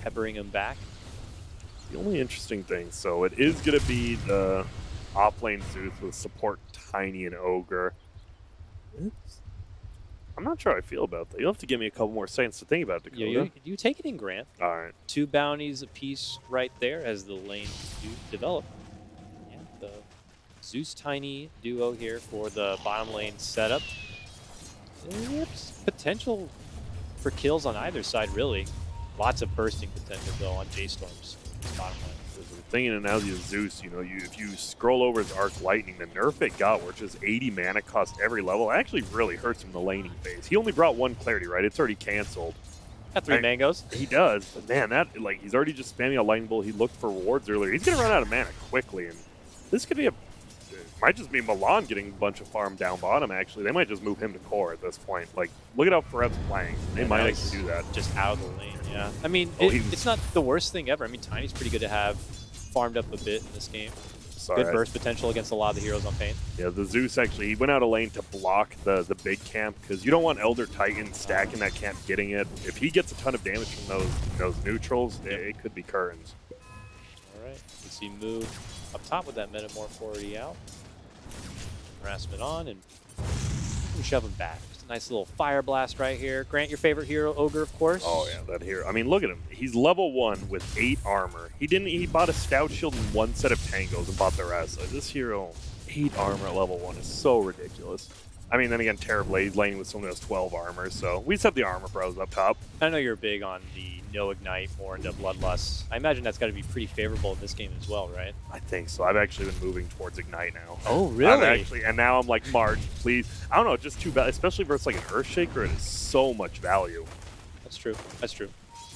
[SPEAKER 6] peppering him back.
[SPEAKER 7] The only interesting thing, so it is going to be the off-lane Zeus with support Tiny and Ogre. I'm not sure how I feel about that. You'll have to give me a couple more seconds to think about it, Dakota.
[SPEAKER 6] Yeah, you take it in, Grant.
[SPEAKER 7] All right.
[SPEAKER 6] 2 bounties apiece right there as the lanes do develop. Yeah, the Zeus Tiny duo here for the bottom lane setup. There's potential for kills on either side, really. Lots of bursting potential, though, on J.Storm's bottom lane.
[SPEAKER 7] The thing in analogy of Zeus, you know, if you scroll over his Arc Lightning, the nerf it got, which is 80 mana cost every level, actually really hurts him in the laning phase. He only brought 1 clarity, right? It's already canceled.
[SPEAKER 6] Got 3 mangoes.
[SPEAKER 7] He does, but man, that like he's already just spamming a lightning bolt. He looked for wards earlier. He's gonna run out of mana quickly, and this could be it might just be Milan getting a bunch of farm down bottom. Actually, they might just move him to core at this point. Like, look at how Ferev's playing. They might actually do that.
[SPEAKER 6] Just out of the lane. Yeah. I mean,
[SPEAKER 7] Oh,
[SPEAKER 6] it's not the worst thing ever. I mean, Tiny's pretty good to have farmed up a bit in this game.
[SPEAKER 7] Sorry.
[SPEAKER 6] Good burst potential against a lot of the heroes on paiN.
[SPEAKER 7] Yeah, the Zeus actually, he went out of lane to block the big camp because you don't want Elder Titan stacking that camp, getting it. If he gets a ton of damage from those neutrals, it could be curtains.
[SPEAKER 6] All right. You see Moo up top with that Metamorph already out. Harassment on, and we shove him back. Just a nice little Fire Blast right here. Grant, your favorite hero, Ogre, of course.
[SPEAKER 7] Oh yeah, that hero. I mean, look at him. He's level 1 with 8 armor. He bought a Stout Shield and 1 set of Tangos and bought the rest. Like, this hero, 8 armor at level 1 is so ridiculous. I mean, then again, Terrorblade laning with someone who has 12 armor, so we just have the armor pros up top.
[SPEAKER 6] I know you're big on the no Ignite, more into Bloodlust. I imagine that's got to be pretty favorable in this game as well, right?
[SPEAKER 7] I think so. I've actually been moving towards Ignite now.
[SPEAKER 6] Oh, really?
[SPEAKER 7] And now I'm like, March, please. I don't know, just too bad, especially versus like an Earthshaker, it is so much value.
[SPEAKER 6] That's true. That's true.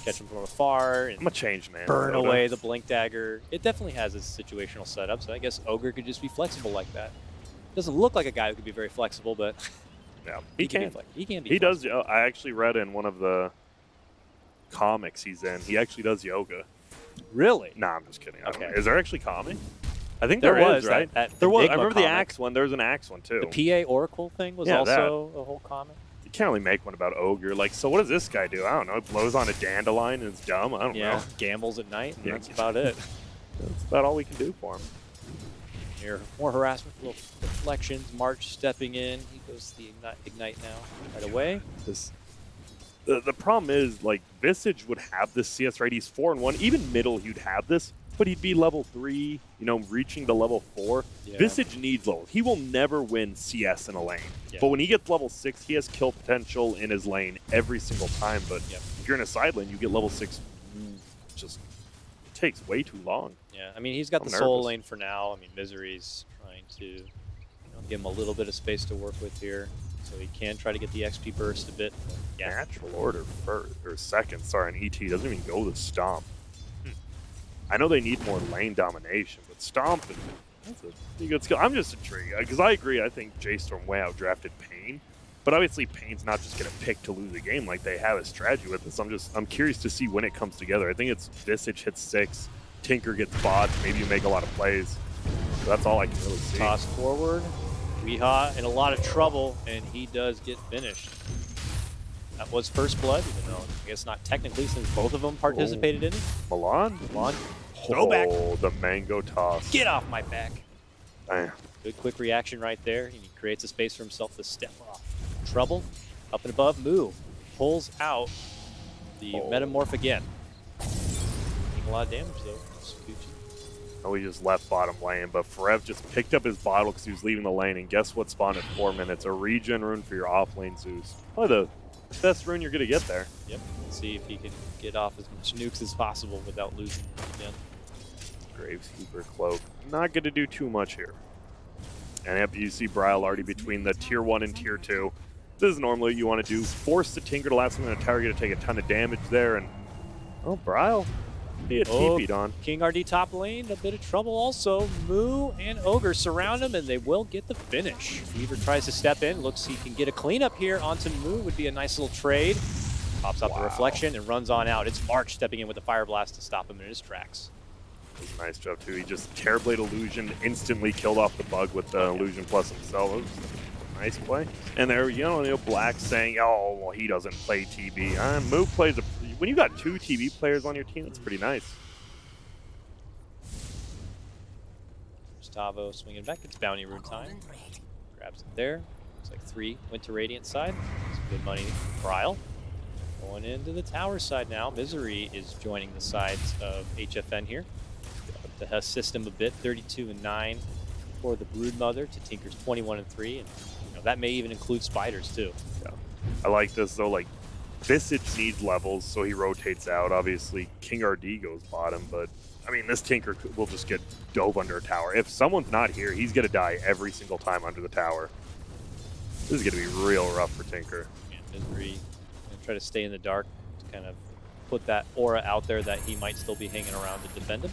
[SPEAKER 6] Catch him from afar. And
[SPEAKER 7] I'm a change man.
[SPEAKER 6] Burn away the Blink Dagger. It definitely has its situational setup, so I guess Ogre could just be flexible like that. Doesn't look like a guy who could be very flexible, but
[SPEAKER 7] yeah,
[SPEAKER 6] he can. He can be.
[SPEAKER 7] He does. I actually read in one of the comics he's in. He actually does yoga.
[SPEAKER 6] Really?
[SPEAKER 7] Nah, I'm just kidding.
[SPEAKER 6] Okay.
[SPEAKER 7] Is there actually comic? I think
[SPEAKER 6] there
[SPEAKER 7] was,
[SPEAKER 6] was,
[SPEAKER 7] right?
[SPEAKER 6] There
[SPEAKER 7] was.
[SPEAKER 6] Enigma
[SPEAKER 7] I remember the
[SPEAKER 6] comic.
[SPEAKER 7] Axe one. There was an Axe one too.
[SPEAKER 6] The PA Oracle thing was also a whole comic.
[SPEAKER 7] You can't really make one about Ogre. Like, so what does this guy do? I don't know. It blows on a Dandelion and it's dumb. I don't know.
[SPEAKER 6] Gambles at night, and that's about it.
[SPEAKER 7] That's about all we can do for him.
[SPEAKER 6] Here, more harassment, little deflections. March stepping in. He goes to the ignite now, right away.
[SPEAKER 7] The problem is, like, Visage would have this CS right. He's 4-1. Even middle, he'd have this, but he'd be level 3, you know, reaching to level 4. Yeah. Visage needs levels. He will never win CS in a lane. Yeah. But when he gets level 6, he has kill potential in his lane every single time. But if you're in a side lane, you get level 6, just takes way too long.
[SPEAKER 6] Yeah, I mean, he's got the solo lane for now. I mean, Misery's trying to give him a little bit of space to work with here. So he can try to get the XP burst a bit. Yeah.
[SPEAKER 7] Natural order first, or second, sorry, and ET doesn't even go to Stomp. I know they need more lane domination, but Stomp, that's a pretty good skill. I'm just intrigued, because I agree, I think J.Storm way outdrafted paiN, but obviously paiN's not just going to pick to lose a game like they have a strategy with this. I'm curious to see when it comes together. I think it's Visage hits 6, Tinker gets bot, maybe you make a lot of plays. So that's all I can really see.
[SPEAKER 6] Toss forward. Weehaw in a lot of trouble, and he does get finished. That was first blood, even though I guess not technically since both of them participated in it.
[SPEAKER 7] Milan?
[SPEAKER 6] Throwback.
[SPEAKER 7] Oh, the mango toss.
[SPEAKER 6] Get off my back.
[SPEAKER 7] Damn.
[SPEAKER 6] Good quick reaction right there, and he creates a space for himself to step off. Trouble, up and above, Moo pulls out the Metamorph again. Taking a lot of damage though.
[SPEAKER 7] Oh, he just left bottom lane, but Forev just picked up his bottle because he was leaving the lane, and guess what spawned at 4 minutes? A regen rune for your off lane Zeus. Probably the best rune you're going to get there.
[SPEAKER 6] Yep, let's see if he can get off as much nukes as possible without losing again.
[SPEAKER 7] Graveskeeper Cloak. Not going to do too much here. And yep, you see Bryle already between the tier 1 and tier 2. This is normally what you want to do. Force the Tinker to last something in a tower, you're going to take a ton of damage there, and oh, Bryle. He had TP'd on.
[SPEAKER 6] King RD top lane, a bit of trouble also. Moo and Ogre surround him, and they will get the finish. Fever tries to step in, looks he can get a cleanup here onto Moo, would be a nice little trade. Pops out the reflection and runs on out. It's March stepping in with a Fire Blast to stop him in his tracks.
[SPEAKER 7] It was a nice job too. He just Terrorblade Illusion, instantly killed off the bug with the Illusion plus himself. It was a nice play. And there, you know, Black saying, oh, well, he doesn't play TB. Moo plays a... When you got 2 TB players on your team, that's pretty nice.
[SPEAKER 6] Gustavo swinging back. It's bounty rune time. Grabs it there. Looks like 3 went to Radiant side. Some good money for Bryle. Going into the tower side now. Misery is joining the sides of HFN here. To assist him a bit. 32-9 for the Broodmother to Tinker's 21-3. And you know, that may even include Spiders too.
[SPEAKER 7] Yeah. I like this though. Like, Visage needs levels, so he rotates out. Obviously, King RD goes bottom, but I mean, this Tinker will just get dove under a tower. If someone's not here, he's going to die every single time under the tower. This is going to be real rough for Tinker.
[SPEAKER 6] Yeah, Misery gonna try to stay in the dark to kind of put that aura out there that he might still be hanging around to defend him.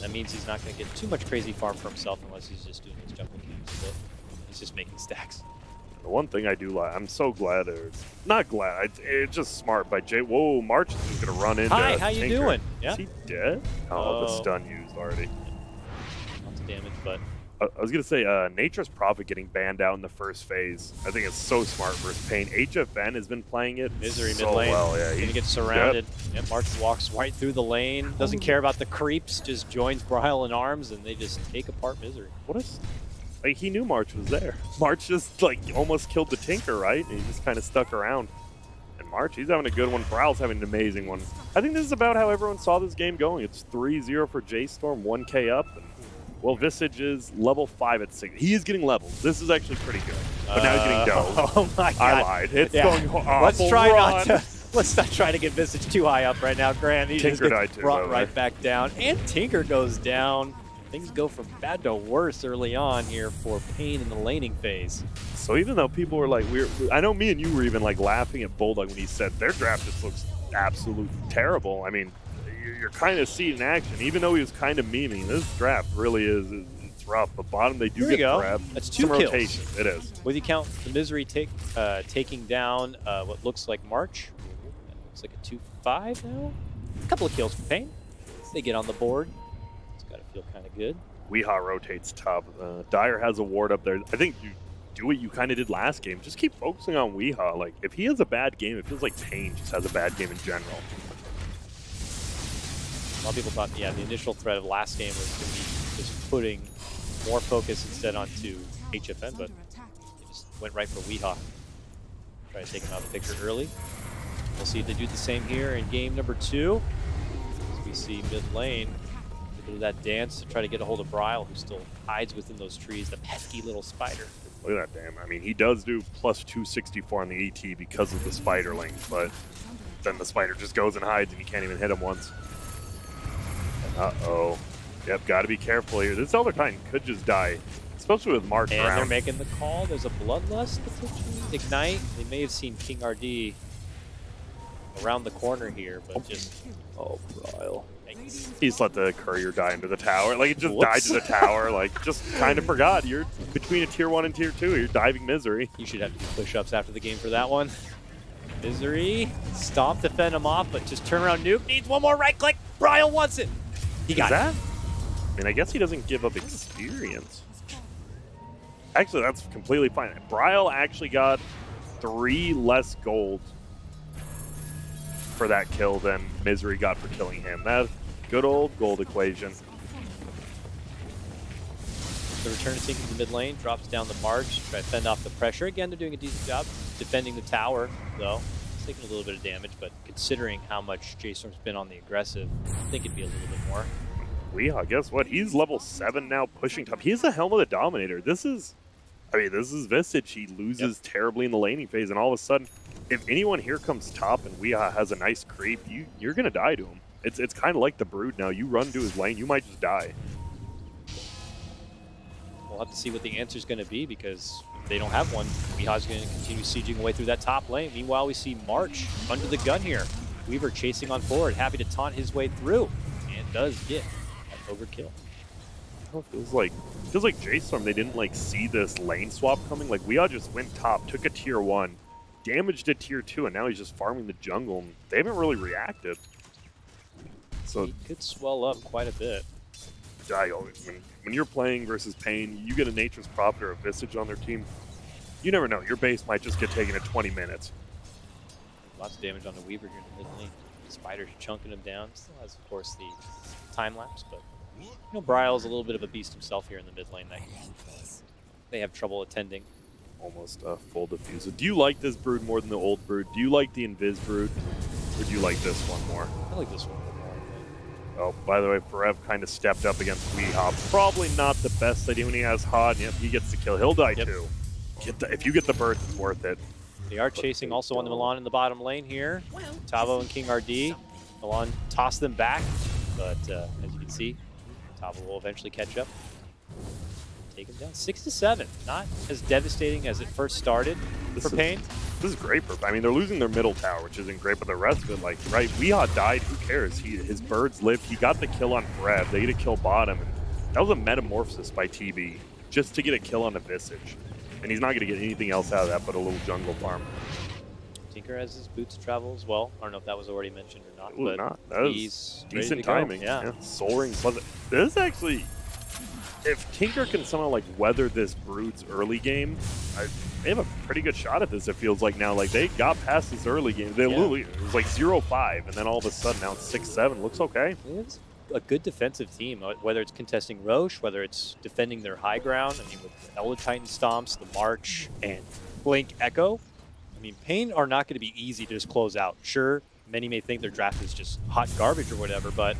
[SPEAKER 6] That means he's not going to get too much crazy farm for himself unless he's just doing his jungle camps a bit. He's just making stacks.
[SPEAKER 7] The one thing I do like, I'm so glad, not glad, it's just smart by Jay. Whoa, March is just going to run into
[SPEAKER 6] Hi, how you
[SPEAKER 7] Tinker.
[SPEAKER 6] doing? Yeah.
[SPEAKER 7] Is he dead? Oh, the stun used already.
[SPEAKER 6] Lots of damage, but
[SPEAKER 7] I was going to say, Nature's Prophet getting banned out in the first phase. I think it's so smart versus paiN. HFN has been playing it
[SPEAKER 6] Misery
[SPEAKER 7] so
[SPEAKER 6] mid lane.
[SPEAKER 7] well. Yeah,
[SPEAKER 6] He's gonna get surrounded. Yep, March walks right through the lane. Doesn't care about the creeps. Just joins Brile in arms, and they just take apart Misery.
[SPEAKER 7] What is? Like, he knew March was there. March just like almost killed the Tinker, right? And he just kind of stuck around. And March, he's having a good one. Brile's having an amazing one. I think this is about how everyone saw this game going. It's 3-0 for J.Storm, 1K up. And, well, Visage is level 5 at 6. He is getting levels. This is actually pretty good. But now he's getting dove.
[SPEAKER 6] Oh my god!
[SPEAKER 7] I lied. It's going awful.
[SPEAKER 6] Let's not try to get Visage too high up right now, Grant. He just
[SPEAKER 7] Tinker
[SPEAKER 6] gets
[SPEAKER 7] died too,
[SPEAKER 6] brought right back down, and Tinker goes down. Things go from bad to worse early on here for paiN in the laning phase.
[SPEAKER 7] So even though people were like, I know me and you were even like laughing at Bulldog when he said their draft just looks absolutely terrible. I mean, you're kind of seeing in action. Even though he was kind of memeing, this draft really is it's rough. But bottom, they do get grab.
[SPEAKER 6] That's 2
[SPEAKER 7] Some
[SPEAKER 6] kills.
[SPEAKER 7] rotation. It is.
[SPEAKER 6] With you count the Misery taking down what looks like March. That looks like a 2-5 now. A couple of kills for paiN. They get on the board. It's got to feel kind of good.
[SPEAKER 7] Weehaw rotates top. Dyer has a ward up there. I think you do what you kind of did last game. Just keep focusing on Weehaw. Like, if he has a bad game, it feels like paiN just has a bad game in general.
[SPEAKER 6] A lot of people thought, yeah, the initial threat of last game was going to be just putting more focus instead onto HFN, but they just went right for Weehaw. Try to take him out of the picture early. We'll see if they do the same here in game number 2. As we see mid lane, a bit of that dance to try to get a hold of Brile, who still hides within those trees, the pesky little spider.
[SPEAKER 7] Look at that, damn. I mean, he does do plus 264 on the AT because of the spider link, but then the spider just goes and hides and you can't even hit him once. Uh-oh. Yep, got to be careful here. This Elder Titan could just die, especially with March around.
[SPEAKER 6] And they're making the call. There's a Bloodlust potentially. Ignite. They may have seen King RD around the corner here, but just...
[SPEAKER 7] Oh, Brile. He's let the courier die into the tower. Like, it just died to the tower. Like, just kind of forgot. You're between a tier 1 and tier 2. You're diving Misery.
[SPEAKER 6] You should have to do push-ups after the game for that one. Misery. Stomp to fend him off, but just turn around nuke. Needs one more right click. Brile wants it. He got
[SPEAKER 7] that? I mean, I guess he doesn't give up experience. Actually, that's completely fine. Brile actually got 3 less gold for that kill than Misery got for killing him. That good old gold equation.
[SPEAKER 6] The return to taking the mid lane, drops down the march, try to fend off the pressure. Again, they're doing a decent job defending the tower, though. It's taking a little bit of damage, but considering how much J.Storm's been on the aggressive, I think it'd be a little bit more.
[SPEAKER 7] Weehaw, guess what? He's level 7 now, pushing top. He's the Helm of the Dominator. This is Visage. He loses terribly in the laning phase, and all of a sudden, if anyone here comes top and Weehaw has a nice creep, you're going to die to him. It's kind of like the Brood now. You run to his lane, you might just die.
[SPEAKER 6] We'll have to see what the answer is going to be, because if they don't have one, Weehaw's going to continue sieging away through that top lane. Meanwhile, we see March under the gun here. Weaver chasing on forward, happy to taunt his way through, and does get an overkill.
[SPEAKER 7] It feels like J.Storm, they didn't like see this lane swap coming. Like, Weehaw just went top, took a tier 1, damaged a tier 2, and now he's just farming the jungle. And they haven't really reacted. So
[SPEAKER 6] he could swell up quite a bit.
[SPEAKER 7] When you're playing versus paiN, you get a Nature's Prophet or a Visage on their team, you never know. Your base might just get taken in 20 minutes.
[SPEAKER 6] Lots of damage on the Weaver here in the mid lane. Spiders chunking him down. Still has, of course, the time lapse, but you know, Brile's a little bit of a beast himself here in the mid lane. They have trouble attending.
[SPEAKER 7] Almost a full diffuser. Do you like this Brood more than the old Brood? Do you like the Invis Brood, or do you like this one more?
[SPEAKER 6] I like this one more.
[SPEAKER 7] Oh, by the way, Forev kind of stepped up against Weehaw. Probably not the best idea when he has HOD. Yep, he gets the kill. He'll die too. If you get the burst, it's worth it.
[SPEAKER 6] They are chasing also on the Milan in the bottom lane here. Tavo and King RD. Milan toss them back, but as you can see, Tavo will eventually catch up. Take him down 6-7. Not as devastating as it first started for paiN.
[SPEAKER 7] This is great for, I mean, they're losing their middle tower, which isn't great, but the rest of it, like, right, Weehaw died, who cares? His birds lived, he got the kill on Forev, they get a kill bottom, and that was a metamorphosis by TB, just to get a kill on the Visage. And he's not going to get anything else out of that but a little jungle farm.
[SPEAKER 6] Tinker has his boots travel as well. I don't know if that was already mentioned or not, but
[SPEAKER 7] that
[SPEAKER 6] he's
[SPEAKER 7] decent timing.
[SPEAKER 6] Yeah.
[SPEAKER 7] Soul Ring Pleasant. This is actually, if Tinker can somehow like weather this Brood's early game, they have a pretty good shot at this. It feels like now, like they got past this early game. They literally, it was like 0-5, and then all of a sudden now it's 6-7. Looks okay.
[SPEAKER 6] It's a good defensive team, whether it's contesting Roche, whether it's defending their high ground. I mean, with the Elder Titan stomps, the March, and Blink Echo. I mean, paiN are not going to be easy to just close out. Sure, many may think their draft is just hot garbage or whatever, but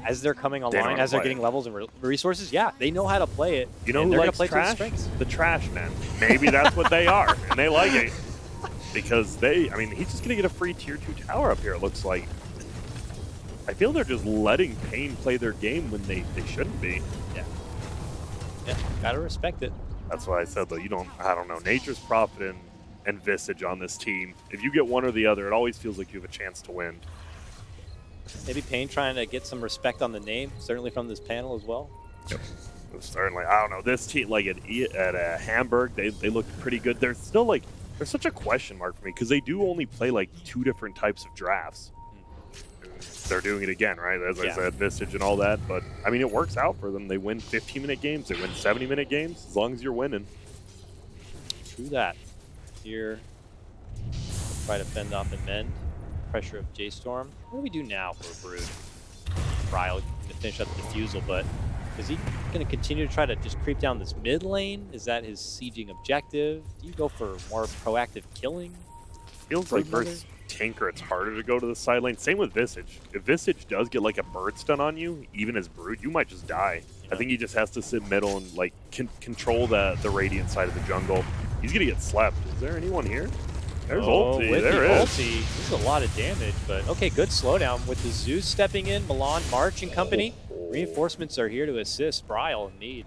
[SPEAKER 6] as they're coming online, as they're getting levels and resources, yeah, they know how to play it.
[SPEAKER 7] You know who likes trash? The trash men. Maybe that's what they are, and they like it. Because I mean, he's just going to get a free tier 2 tower up here, it looks like. I feel they're just letting paiN play their game when they shouldn't be.
[SPEAKER 6] Yeah. Yeah, gotta respect it.
[SPEAKER 7] That's why I said, though, I don't know, Nature's Prophet and Visage on this team. If you get one or the other, it always feels like you have a chance to win.
[SPEAKER 6] Maybe paiN trying to get some respect on the name, certainly from this panel as well.
[SPEAKER 7] Yep. Certainly. I don't know. This team, like at Hamburg, they look pretty good. They're still like, there's such a question mark for me because they do only play like 2 different types of drafts. They're doing it again, right? As I said, Visage and all that. But, I mean, it works out for them. They win 15-minute games. They win 70-minute games as long as you're winning.
[SPEAKER 6] True that. Here, try to fend off and mend. Pressure of J.Storm. What do we do now for Brood? Ryle going to finish up the defusal, but is he going to continue to try to just creep down this mid lane? Is that his sieging objective? Do you go for more proactive killing?
[SPEAKER 7] Feels like versus Tinker, it's harder to go to the side lane. Same with Visage. If Visage does get like a bird stun on you, even as Brood, you might just die. Yeah. I think he just has to sit middle and like control the Radiant side of the jungle. He's going to get slept. Is there anyone here? There's ulti.
[SPEAKER 6] With
[SPEAKER 7] there
[SPEAKER 6] the
[SPEAKER 7] is.
[SPEAKER 6] Ulti, this is a lot of damage, but okay, good slowdown with the Zeus stepping in, Milan, March, and company. Reinforcements are here to assist Bryle in need.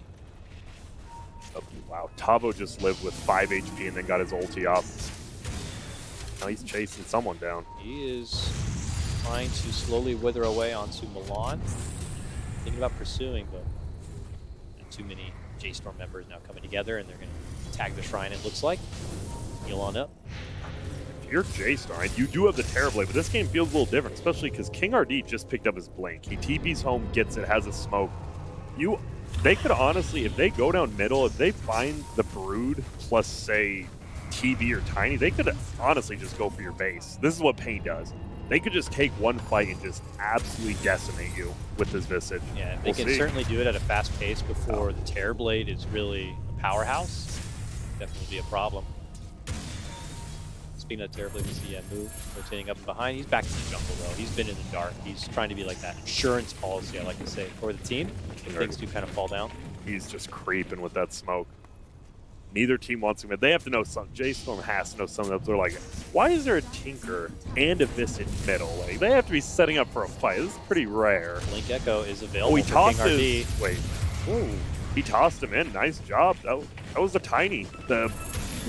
[SPEAKER 7] Oh, wow, Tavo just lived with 5 HP and then got his ulti up. Now he's chasing someone down.
[SPEAKER 6] He is trying to slowly wither away onto Milan. Thinking about pursuing, but too many J.Storm members now coming together, and they're going to tag the shrine, it looks like. Heal on up.
[SPEAKER 7] If you're J.Storm, you do have the Terrorblade, but this game feels a little different, especially because King RD just picked up his Blink. He TP's home, gets it, has a smoke. They could honestly, if they go down middle, if they find the Brood plus, say, TV or Tiny, they could honestly just go for your base. This is what paiN does. They could just take one fight and just absolutely decimate you with this Visage.
[SPEAKER 6] Yeah, they can certainly do it at a fast pace before the Terrorblade is really a powerhouse. Definitely be a problem. Speaking of Terrorblade, we see move rotating up and behind. He's back in the jungle though. He's been in the dark. He's trying to be like that insurance policy, I like to say, for the team. Things do kind of fall down.
[SPEAKER 7] He's just creeping with that smoke. Neither team wants him. They have to know something. J.Storm has to know something. They're like, why is there a Tinker and a Visage middle? Like, they have to be setting up for a fight. This is pretty rare.
[SPEAKER 6] Blink Echo is available.
[SPEAKER 7] Oh, he tossed
[SPEAKER 6] King
[SPEAKER 7] his.
[SPEAKER 6] RD.
[SPEAKER 7] Wait. Whoa. He tossed him in. Nice job. That was the Tiny. The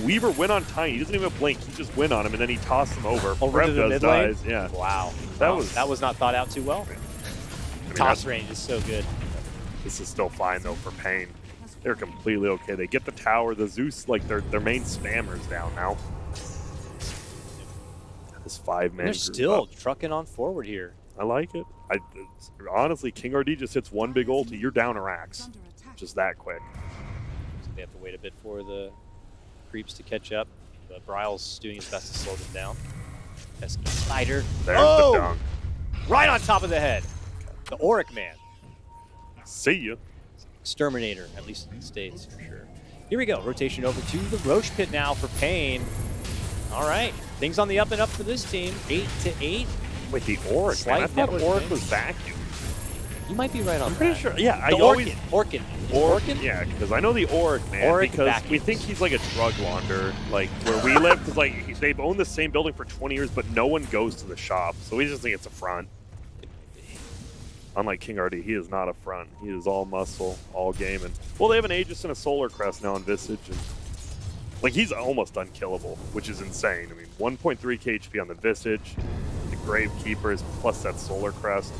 [SPEAKER 7] Weaver went on Tiny. He doesn't even blink. He just went on him, and then he tossed him over.
[SPEAKER 6] Over to the mid lane?
[SPEAKER 7] Dies. Yeah.
[SPEAKER 6] Wow. That was not thought out too well.
[SPEAKER 7] I mean,
[SPEAKER 6] Toss range is so good.
[SPEAKER 7] This is still fine, though, for paiN. They're completely okay. They get the tower. The Zeus, like, their main spammer's down now. This 5-man
[SPEAKER 6] They're still trucking on forward here.
[SPEAKER 7] I like it. Honestly, King RD just hits one big ulti. You're down a Rax. Just that quick.
[SPEAKER 6] So they have to wait a bit for the creeps to catch up. But Bryle's doing his best to slow them down. Pesky Spider.
[SPEAKER 7] There's the dunk.
[SPEAKER 6] Right on top of the head. The Auric Man.
[SPEAKER 7] See ya.
[SPEAKER 6] Exterminator, at least in the States, for sure. Here we go. Rotation over to the Roche pit now for paiN. All right. Things on the up and up for this team. 8-8.
[SPEAKER 7] Wait, the Auric, man. I thought Auric was vacuum.
[SPEAKER 6] You might be right on
[SPEAKER 7] I'm pretty sure. Yeah,
[SPEAKER 6] Orkin.
[SPEAKER 7] Yeah, because I know the Auric, man. Because we think he's like a drug launderer, like where we live. Because like they've owned the same building for 20 years, but no one goes to the shop, so we just think it's a front. Unlike King RD, he is not a front. He is all muscle, all gaming. Well, they have an Aegis and a Solar Crest now on Visage, and like he's almost unkillable, which is insane. I mean, 1.3k HP on the Visage, the Gravekeepers, plus that Solar Crest.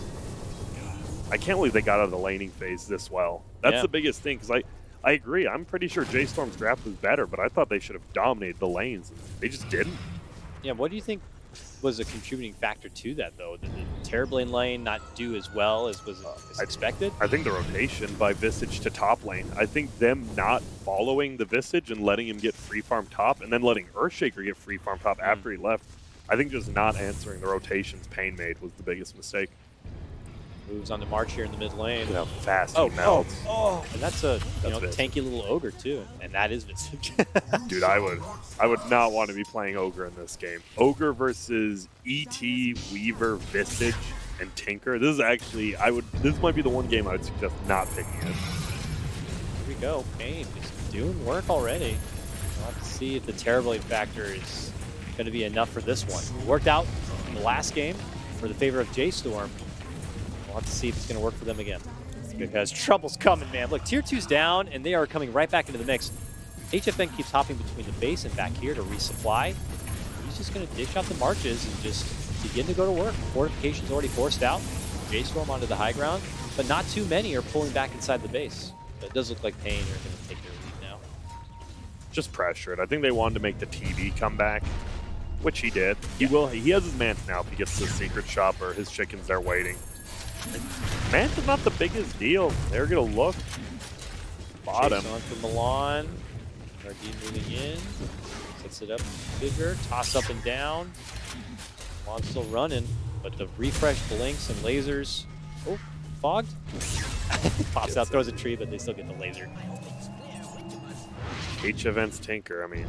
[SPEAKER 7] I can't believe they got out of the laning phase this well. That's the biggest thing, because I agree. I'm pretty sure J.Storm's draft was better, but I thought they should have dominated the lanes, and they just didn't.
[SPEAKER 6] Yeah, what do you think was a contributing factor to that, though? Did the Terrorblade lane not do as well as was expected?
[SPEAKER 7] I think the rotation by Visage to top lane, I think them not following the Visage and letting him get free farm top and then letting Earthshaker get free farm top after he left, I think just not answering the rotations paiN made was the biggest mistake.
[SPEAKER 6] Moves on to March here in the mid lane.
[SPEAKER 7] Look how fast he melts.
[SPEAKER 6] And that's a tanky little ogre too, and that is Visage.
[SPEAKER 7] Dude, I would not want to be playing ogre in this game. Ogre versus ET, Weaver, Visage, and Tinker. This is actually this might be the one game I would suggest not picking it.
[SPEAKER 6] Here we go, paiN just doing work already. We'll have to see if the Terrorblade factor is going to be enough for this one. It worked out in the last game for the favor of J.Storm. We'll have to see if it's going to work for them again. Because trouble's coming, man. Look, tier 2's down, and they are coming right back into the mix. HFN keeps hopping between the base and back here to resupply. He's just going to dish out the marches and just begin to go to work. Fortification's already forced out. J.Storm onto the high ground, but not too many are pulling back inside the base. But it does look like paiN are going to take their lead now.
[SPEAKER 7] Just pressured. I think they wanted to make the TV come back, which he did. He has his Manta now if he gets to the secret shop or his chickens there waiting. Manta's not the biggest deal. They're going to look. Bottom.
[SPEAKER 6] On for Milan. Nardine moving in. Sets it up bigger. Toss up and down. Milan's still running, but the refresh blinks and lasers. Oh, fogged. Pops out, throws a tree, but they still get the laser.
[SPEAKER 7] HFN's Tinker. I mean,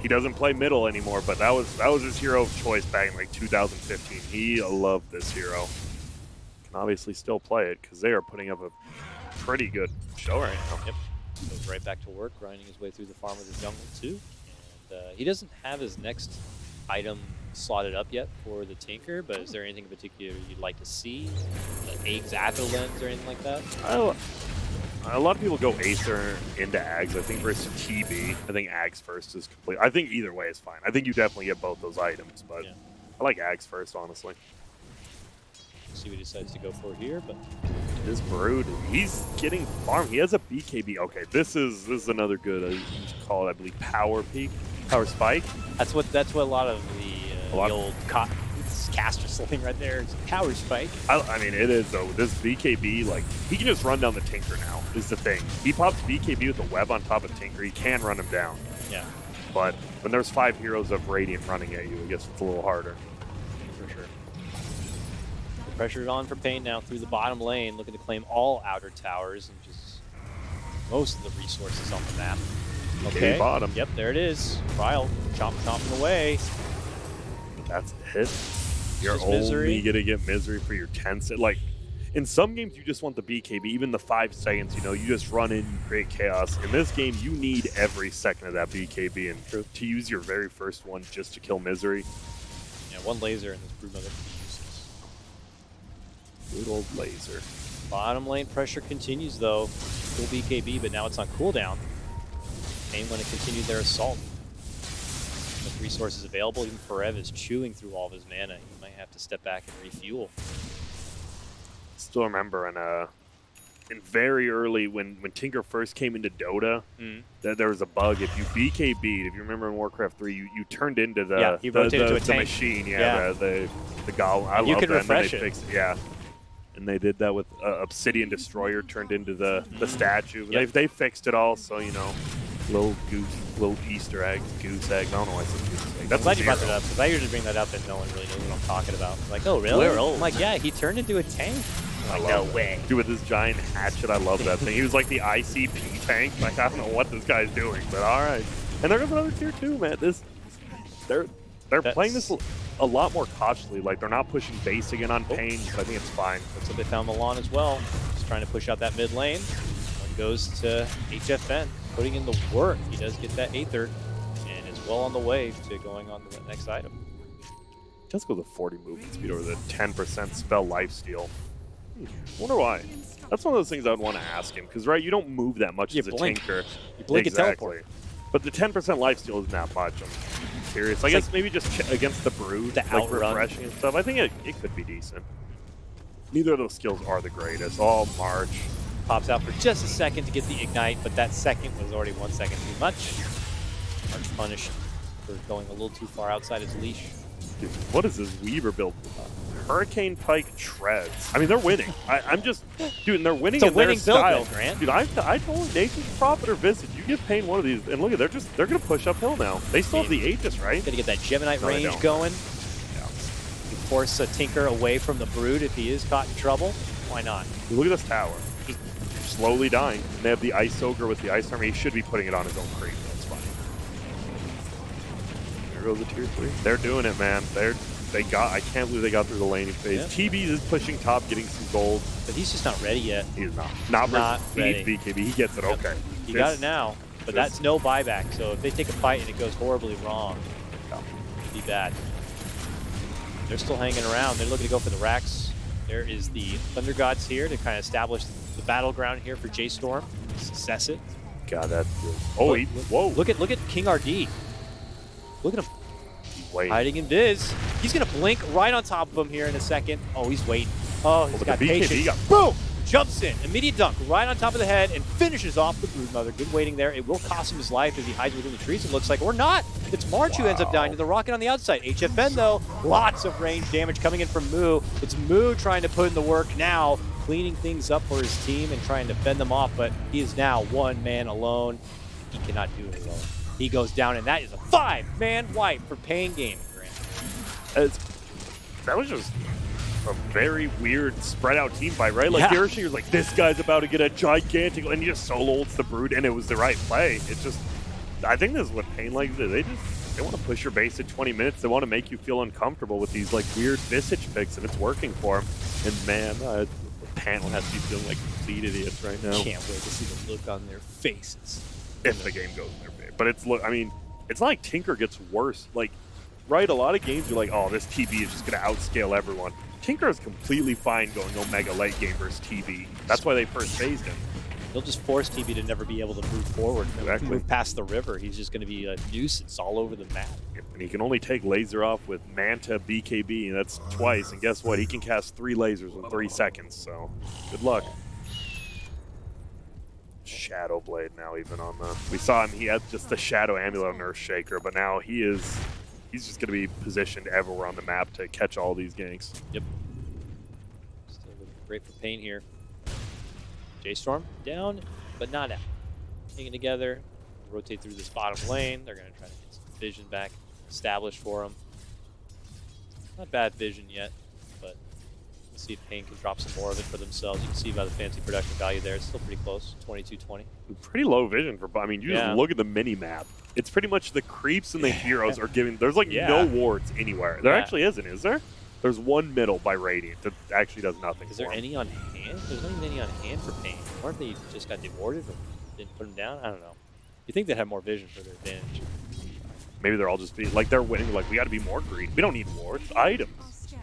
[SPEAKER 7] he doesn't play middle anymore, but that was his hero of choice back in like 2015. He loved this hero. Can obviously still play it because they are putting up a pretty good show right now.
[SPEAKER 6] Yep. Goes right back to work, grinding his way through the farm of the jungle too. And he doesn't have his next item slotted up yet for the Tinker, but is there anything in particular you'd like to see? Aegis Aether Lens or anything like that?
[SPEAKER 7] A lot of people go Aether into Ags. I think versus TB, I think Ags first is complete. I think either way is fine. I think you definitely get both those items, but yeah. I like Ags first, honestly.
[SPEAKER 6] See what he decides to go for here, but
[SPEAKER 7] this Brood, he's getting farm. He has a BKB. Okay, this is another good. You call it, I believe, power peak, power spike.
[SPEAKER 6] That's what a lot of the old caster sling right there. It's power spike.
[SPEAKER 7] I mean, it is though. This BKB, like he can just run down the Tinker now. Is the thing. He pops BKB with a web on top of Tinker. He can run him down.
[SPEAKER 6] Yeah.
[SPEAKER 7] But when there's 5 heroes of Radiant running at you, I guess it's a little harder.
[SPEAKER 6] Pressure's on for paiN now through the bottom lane, looking to claim all outer towers and just most of the resources on the map. Okay,
[SPEAKER 7] bottom.
[SPEAKER 6] Yep, there it is. Trial, chomping away.
[SPEAKER 7] That's a hit. You're only gonna get misery for your 10 seconds. Like, in some games, you just want the BKB, even the 5 seconds, you know, you just run in, you create chaos. In this game, you need every second of that BKB, and to use your very first one just to kill misery.
[SPEAKER 6] Yeah, one laser in this Brood Mother.
[SPEAKER 7] Good old laser.
[SPEAKER 6] Bottom lane pressure continues though. Still BKB, but now it's on cooldown. paiN want to continue their assault. With resources available, even Forev is chewing through all of his mana. He might have to step back and refuel.
[SPEAKER 7] Still remember in very early when Tinker first came into Dota, that there was a bug. If you BKB'd, if you remember in Warcraft 3, you turned into the machine, the golem. I love that.
[SPEAKER 6] Refresh
[SPEAKER 7] and then they fixed it. Yeah. And they did that with Obsidian Destroyer turned into the statue. Yep. They fixed it all, so, you know, little Easter egg, goose egg. I don't know why I said goose egg.
[SPEAKER 6] I'm glad you brought that up, because I usually bring that up and no one really knows what I'm talking about. Like, oh, really? I'm like, yeah, he turned into a tank. Like, no way.
[SPEAKER 7] Dude, with this giant hatchet, I love that thing. He was like the ICP tank. Like, I don't know what this guy's doing, but all right. And there goes another tier 2, man. They're playing this a lot more cautiously. Like, they're not pushing base again on paiN, so I think it's fine.
[SPEAKER 6] Looks like they found Milan as well. Just trying to push out that mid lane. One goes to HFN, putting in the work. He does get that Aether, and is well on the way to going on to the next item.
[SPEAKER 7] Just goes with 40 movement speed over the 10% spell lifesteal. Wonder why. That's one of those things I would want to ask him, because, right, you don't move that much as a Tinker.
[SPEAKER 6] You blink and teleport.
[SPEAKER 7] But the 10% lifesteal is not much. I'm serious. I guess maybe just against the Brood,
[SPEAKER 6] the
[SPEAKER 7] like refreshing and stuff. I think it could be decent. Neither of those skills are the greatest. All March.
[SPEAKER 6] Pops out for just a second to get the Ignite, but that second was already 1 second too much. March punished for going a little too far outside his leash.
[SPEAKER 7] Dude, what is this Weaver build? Hurricane Pike treads. I mean, they're winning. I'm just, dude, and they're winning in their style.
[SPEAKER 6] Build, Grant.
[SPEAKER 7] Dude, I told Nation's Prophet or Visage, you give paiN one of these, and look at, they're gonna push uphill now. They still have the Aegis, right?
[SPEAKER 6] Gonna get that Gemini
[SPEAKER 7] No,
[SPEAKER 6] range going. Force a Tinker away from the Brood if he is caught in trouble. Why not?
[SPEAKER 7] Look at this tower. Just slowly dying. And they have the Ice Ogre with the Ice Army. He should be putting it on his own creep. That's fine. There goes the tier 3. They're doing it, man. I can't believe they got through the laning phase.
[SPEAKER 6] Yeah.
[SPEAKER 7] TB is pushing top, getting some gold.
[SPEAKER 6] But he's just not ready yet.
[SPEAKER 7] He's not. Not
[SPEAKER 6] ready.
[SPEAKER 7] BKB. He gets it. Okay.
[SPEAKER 6] He got it now, but that's no buyback. So if they take a fight and it goes horribly wrong, it'd be bad. They're still hanging around. They're looking to go for the racks. There is the Thunder Gods here to kind of establish the battleground here for J.Storm. Success it.
[SPEAKER 7] God, that's good. Oh, whoa.
[SPEAKER 6] Look at King RD. Look at him.
[SPEAKER 7] Wait.
[SPEAKER 6] Hiding in Viz. He's going to blink right on top of him here in a second. Oh, he's waiting. Oh, he's got patience. Boom! Jumps in. Immediate dunk right on top of the head and finishes off the Broodmother. Good waiting there. It will cost him his life if he hides within the trees, it looks like. Or not. It's March who ends up dying to the rocket on the outside. HFN, though, lots of range damage coming in from Moo. It's Moo trying to put in the work now, cleaning things up for his team and trying to fend them off, but he is now one man alone. He cannot do it alone. He goes down, and that is a 5-man wipe for paiN Gaming, Grant.
[SPEAKER 7] That was just a very weird spread out team fight, right? Like Hiroshi was like, this guy's about to get a gigantic, and he just solo ults the Brood, and it was the right play. It's just, I think this is what paiN likes to do. They want to push your base at 20 minutes. They want to make you feel uncomfortable with these like weird Visage picks, and it's working for them. And man, the panel has to be feeling like complete idiots right now.
[SPEAKER 6] Can't wait to see the look on their faces.
[SPEAKER 7] If the game goes in their favor. But it's not like Tinker gets worse. Like, right, a lot of games you're like, oh, this TB is just going to outscale everyone. Tinker is completely fine going Omega late game versus TB. That's why they first phased him.
[SPEAKER 6] He'll just force TB to never be able to move forward, move past the river. He's just going to be a nuisance all over the map.
[SPEAKER 7] And he can only take laser off with Manta BKB, and that's twice. And guess what? He can cast 3 lasers in 3 seconds, so good luck. Shadow Blade now even on the... We saw him, he had just the Shadow Amulet on Earth Shaker, but now he's just going to be positioned everywhere on the map to catch all these ganks.
[SPEAKER 6] Yep. Still looking great for paiN here. J.Storm down, but not out. Hanging together, rotate through this bottom lane. They're going to try to get some vision back established for them. Not bad vision yet, but let's see if paiN can drop some more of it for themselves. You can see by the fancy production value there, it's still pretty close, 2220.
[SPEAKER 7] Pretty low vision for, I mean, you just look at the mini-map. It's pretty much the creeps and the heroes are giving, there's like no wards anywhere. There actually isn't, is there? There's one middle by Radiant that actually does nothing.
[SPEAKER 6] Is there any on hand? There's not even any on hand for paiN. Or if they just got dewarded or didn't put them down? I don't know. You think they'd have more vision for their advantage.
[SPEAKER 7] Maybe they're all just being, like they're winning, like we got to be more greedy. We don't need wards, items.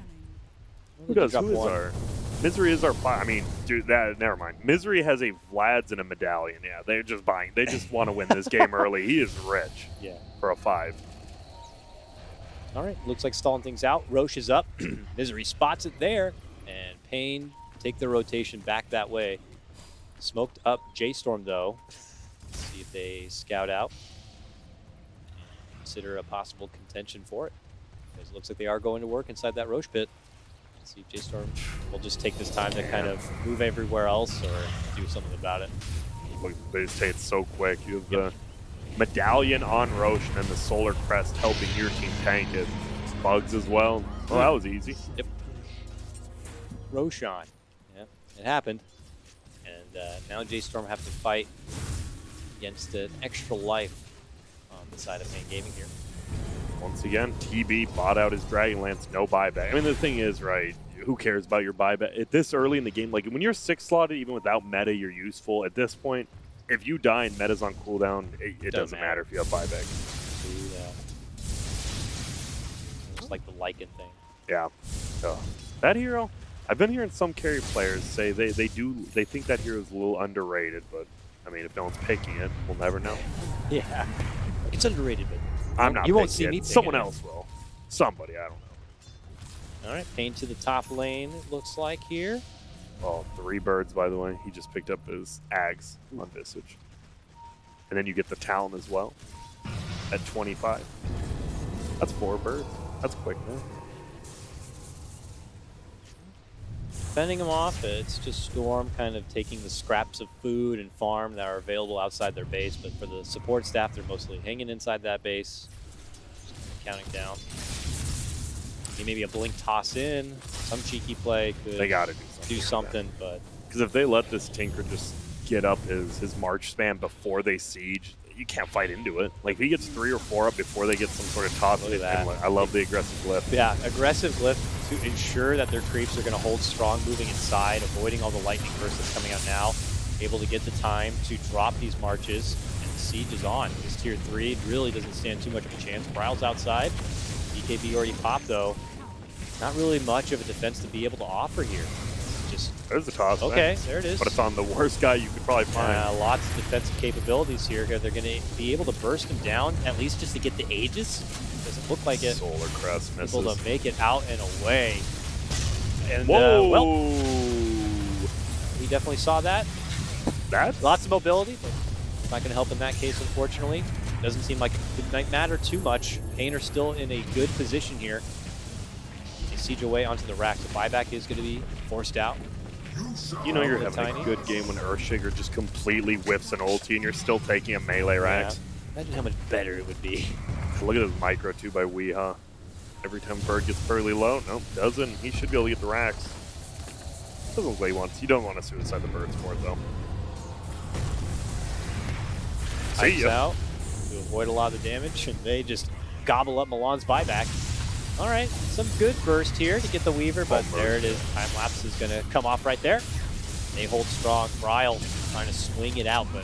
[SPEAKER 7] Who does? Who is our... Misery is our... I mean, dude, never mind. Misery has a Vlad's and a Medallion. Yeah, they're just buying. They just want to win this game early. He is rich for a 5.
[SPEAKER 6] All right, looks like stalling things out. Roche is up. Misery spots it there. And paiN take the rotation back that way. Smoked up J.Storm, though. Let's see if they scout out. Consider a possible contention for it. Because it looks like they are going to work inside that Roche pit. Let's see if J.Storm will just take this time to kind of move everywhere else or do something about it.
[SPEAKER 7] Look, they just say it so quick. You have the Medallion on Roche and then the Solar Crest helping your team tank it. Bugs as well. Well, that was easy.
[SPEAKER 6] Yep. Roshan. Yeah, it happened. And now J.Storm have to fight against an extra life on the side of paiN Gaming here.
[SPEAKER 7] Once again, TB bought out his Dragonlance, no buyback. I mean, the thing is, right, who cares about your buyback? At this early in the game, like when you're 6 slotted, even without meta, you're useful. At this point, if you die and meta's on cooldown, it doesn't matter if you have buyback.
[SPEAKER 6] It's like the Lycan thing.
[SPEAKER 7] Yeah. That hero, I've been hearing some carry players say they think that hero is a little underrated, but I mean, if no one's picking it, we'll never know.
[SPEAKER 6] Yeah. It's underrated, but
[SPEAKER 7] I'm not.
[SPEAKER 6] You won't see me.
[SPEAKER 7] Someone else will. Somebody, I don't know.
[SPEAKER 6] All right, paiN to the top lane. It looks like here.
[SPEAKER 7] Oh, 3 birds, by the way. He just picked up his Ags on Visage, and then you get the Talon as well at 25. That's 4 birds. That's quick, man.
[SPEAKER 6] Fending them off, it's just Storm kind of taking the scraps of food and farm that are available outside their base, but for the support staff, they're mostly hanging inside that base, just counting down. Maybe a blink toss in, some cheeky play could
[SPEAKER 7] they gotta
[SPEAKER 6] do something, but
[SPEAKER 7] because if they let this Tinker just get up his March spam before they siege, you can't fight into it. Like if he gets 3 or 4 up before they get some sort of toss, I love the aggressive glyph.
[SPEAKER 6] Yeah, aggressive glyph to ensure that their creeps are going to hold strong moving inside, avoiding all the lightning burst that's coming out now. Able to get the time to drop these marches, and the siege is on. This tier 3 really doesn't stand too much of a chance. Bryle's outside. BKB already popped though. Not really much of a defense to be able to offer here. Just
[SPEAKER 7] there's the toss.
[SPEAKER 6] Okay,
[SPEAKER 7] man.
[SPEAKER 6] there it is.
[SPEAKER 7] But it's on the worst guy you could probably find.
[SPEAKER 6] Lots of defensive capabilities here. They're going to be able to burst him down, at least just to get the Aegis. Doesn't look like it.
[SPEAKER 7] Solar Crest misses.
[SPEAKER 6] Able to make it out and away. And
[SPEAKER 7] whoa!
[SPEAKER 6] Well, he definitely saw that. Lots of mobility, but not going to help in that case, unfortunately. Doesn't seem like it might matter too much. paiN are still in a good position here. They siege away onto the rack. The buyback is going to be forced out.
[SPEAKER 7] You know you're having a good game when Earthshaker just completely whiffs an ulti and you're still taking a melee rack.
[SPEAKER 6] Yeah. Imagine how much better it would be.
[SPEAKER 7] Look at this micro 2 by Weeha. Every time Bird gets fairly low, nope, doesn't. He should be able to get the racks. Doesn't look like he wants. You don't want to suicide the Birds for it though.
[SPEAKER 6] See ya. Out to avoid a lot of the damage, and they just gobble up Milan's buyback. All right, some good burst here to get the Weaver, but there it is. Time lapse is going to come off right there. They hold strong. Bryle trying to swing it out, but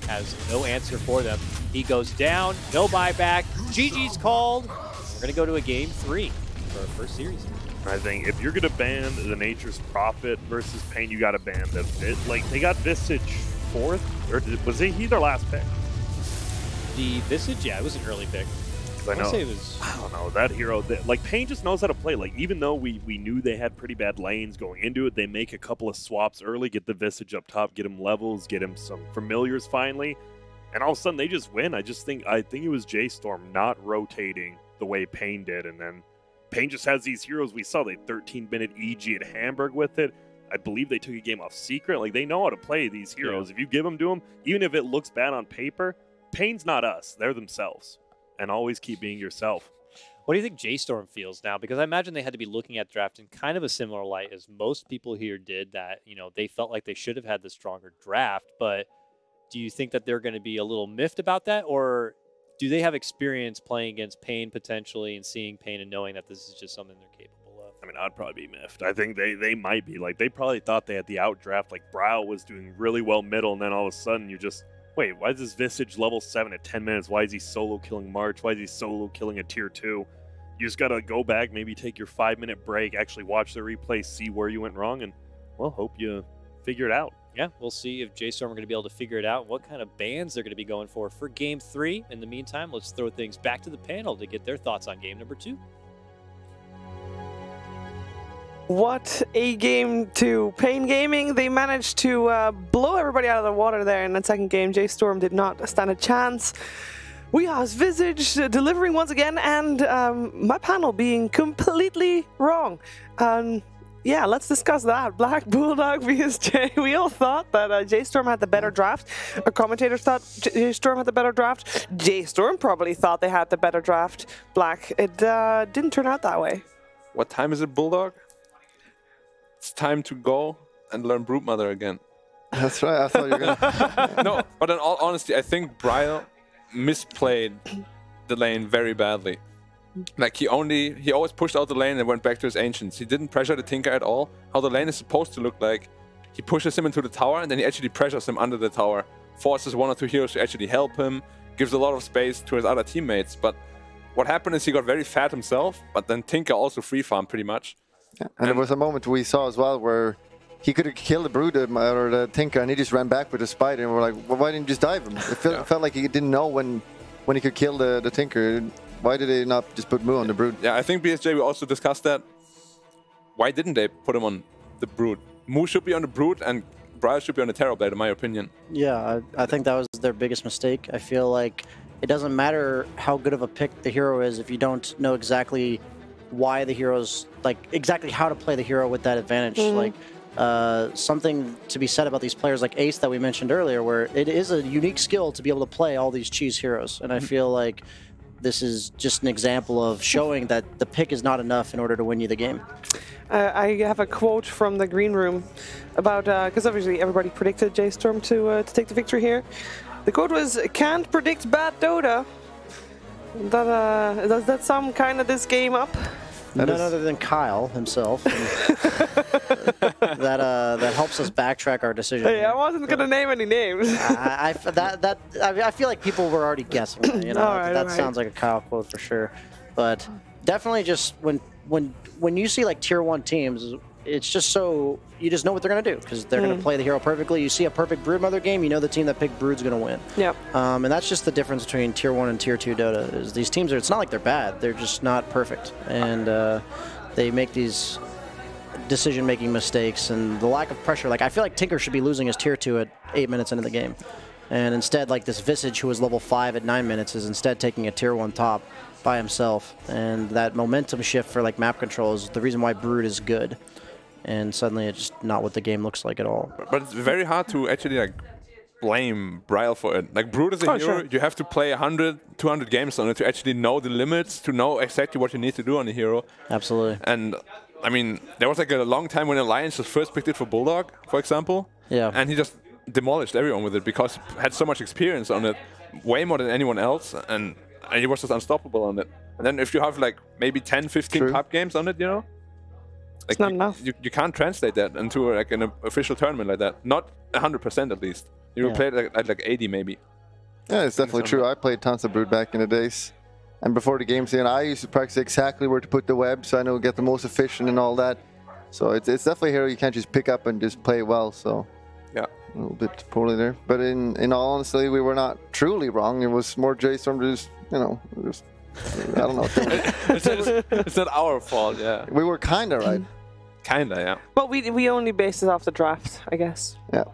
[SPEAKER 6] has no answer for them. He goes down, no buyback. GG's called. We're going to go to a game 3 for our first series.
[SPEAKER 7] I think if you're going to ban the Nature's Prophet versus paiN, you got to ban the like they got Visage 4th, or was he their last pick?
[SPEAKER 6] The Visage, yeah, it was an early pick.
[SPEAKER 7] I know. I don't know, that hero, like paiN just knows how to play. Like even though we knew they had pretty bad lanes going into it, they make a couple of swaps early, get the Visage up top, get him levels, get him some familiars finally, and all of a sudden they just win. I think it was J.Storm not rotating the way paiN did, and then paiN just has these heroes. We saw the 13-minute EG at Hamburg with it. I believe they took a game off Secret. Like they know how to play these heroes. Yeah. If you give them to them, even if it looks bad on paper, paiN's not us. They're themselves. And always keep being yourself.
[SPEAKER 6] What do you think J.Storm feels now? Because I imagine they had to be looking at draft in kind of a similar light as most people here did, that, you know, they felt like they should have had the stronger draft. But do you think that they're going to be a little miffed about that? Or do they have experience playing against paiN potentially and seeing paiN and knowing that this is just something they're capable of?
[SPEAKER 7] I mean, I'd probably be miffed. I think they might be. Like, they probably thought they had the out draft. Like, Bryle was doing really well middle, and then all of a sudden you just... Wait, why is this Visage level 7 at 10 minutes? Why is he solo killing March? Why is he solo killing a tier 2? You just got to go back, maybe take your 5-minute break, actually watch the replay, see where you went wrong, and, well, hope you figure it out.
[SPEAKER 6] Yeah, we'll see if J.Storm are going to be able to figure it out, what kind of bans they're going to be going for Game 3. In the meantime, let's throw things back to the panel to get their thoughts on game number 2.
[SPEAKER 2] What a game to paiN Gaming. They managed to blow everybody out of the water there in that second game. J.Storm did not stand a chance. Weeha's Visage delivering once again, and my panel being completely wrong. Yeah, let's discuss that. Black Bulldog vs J. We all thought that J.Storm had the better draft. Our commentators thought J.Storm had the better draft. J.Storm probably thought they had the better draft. Black, it didn't turn out that way.
[SPEAKER 3] What time is it, Bulldog? It's time to go and learn Broodmother again.
[SPEAKER 4] That's right. I thought you were gonna.
[SPEAKER 3] No, but in all honesty, I think Bryle misplayed the lane very badly. Like he always pushed out the lane and went back to his ancients. He didn't pressure the Tinker at all. How the lane is supposed to look like. He pushes him into the tower and then he actually pressures him under the tower. Forces 1 or 2 heroes to actually help him. Gives a lot of space to his other teammates. But what happened is he got very fat himself. But then Tinker also free farmed pretty much.
[SPEAKER 4] Yeah. And there was a moment we saw as well where he could have killed the Brood or the Tinker and he just ran back with the Spider and we're like, well, why didn't you just dive him? It felt like he didn't know when he could kill the Tinker. Why did they not just put Mu on the Brood?
[SPEAKER 3] Yeah, I think BSJ, we also discussed that. Why didn't they put him on the Brood? Mu should be on the Brood and Bryle should be on the Terrorblade, in my opinion.
[SPEAKER 5] Yeah, I think that was their biggest mistake. I feel like it doesn't matter how good of a pick the hero is if you don't know exactly why the heroes, like exactly how to play the hero with that advantage. Like something to be said about these players like Ace that we mentioned earlier, where it is a unique skill to be able to play all these cheese heroes. And I feel like this is just an example of showing that the pick is not enough in order to win you the game.
[SPEAKER 2] I have a quote from the green room about, because obviously everybody predicted J.Storm to take the victory here. The quote was, "Can't predict bad Dota." Does that sum kind of this game up?
[SPEAKER 5] None other than Kyle himself. that helps us backtrack our decision.
[SPEAKER 2] Hey, I wasn't going to name any names.
[SPEAKER 5] I feel like people were already guessing that, you know. That sounds like a Kyle quote for sure. But definitely just when you see like tier 1 teams, it's just so you just know what they're going to do because they're going to play the hero perfectly. You see a perfect Broodmother game, you know the team that picked Brood's going to win.
[SPEAKER 2] Yep.
[SPEAKER 5] And that's just the difference between tier 1 and tier 2 Dota. Is these teams it's not like they're bad, they're just not perfect, and they make these decision-making mistakes and the lack of pressure. Like I feel like Tinker should be losing his tier 2 at 8 minutes into the game, and instead like this Visage who was level 5 at 9 minutes is instead taking a tier 1 top by himself, and that momentum shift for like map control is the reason why Brood is good. And suddenly it's just not what the game looks like at all.
[SPEAKER 3] But it's very hard to actually like blame Bryle for it. Like Brood is a hero,
[SPEAKER 2] sure.
[SPEAKER 3] You have to play 100, 200 games on it to actually know the limits, to know exactly what you need to do on the hero.
[SPEAKER 5] Absolutely.
[SPEAKER 3] And I mean, there was like a long time when Alliance just first picked it for Bulldog, for example.
[SPEAKER 5] Yeah.
[SPEAKER 3] And he just demolished everyone with it because he had so much experience on it, way more than anyone else, and he was just unstoppable on it. And then if you have like maybe 10, 15 top games on it, you know, like
[SPEAKER 2] it's not enough.
[SPEAKER 3] You can't translate that into like an official tournament like that. Not 100% at least. You will play it at like 80 maybe.
[SPEAKER 4] Yeah, it's definitely true. I played tons of Brood back in the days. And before the games, I used to practice exactly where to put the web so I know get the most efficient and all that. So it's definitely a hero you can't just pick up and just play well. So
[SPEAKER 3] yeah,
[SPEAKER 4] a little bit poorly there. But in all honesty, we were not truly wrong. It was more J.Storm just, you know, just, I don't know.
[SPEAKER 3] It's not our fault, yeah.
[SPEAKER 4] We were kind of right.
[SPEAKER 3] Kinda, yeah.
[SPEAKER 2] Well, we only based it off the draft, I guess.
[SPEAKER 4] Yeah,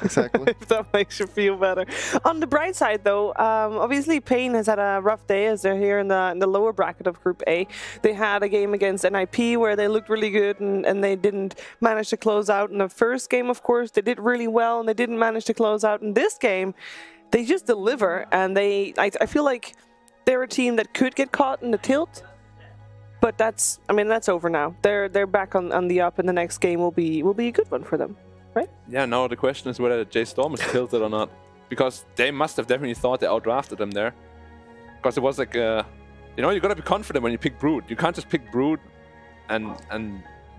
[SPEAKER 4] exactly.
[SPEAKER 2] If that makes you feel better. On the bright side, though, obviously paiN has had a rough day as they're here in the lower bracket of Group A. They had a game against NIP where they looked really good and they didn't manage to close out. In the first game, of course, they did really well and they didn't manage to close out. In this game, they just deliver, and I feel like they're a team that could get caught in the tilt. But that's over now. They're back on the up, and the next game will be a good one for them, right?
[SPEAKER 3] Yeah. Now the question is whether J.Storm is tilted or not, because they must have definitely thought they outdrafted them there. Because it was like, you know, you gotta be confident when you pick Brood. You can't just pick Brood and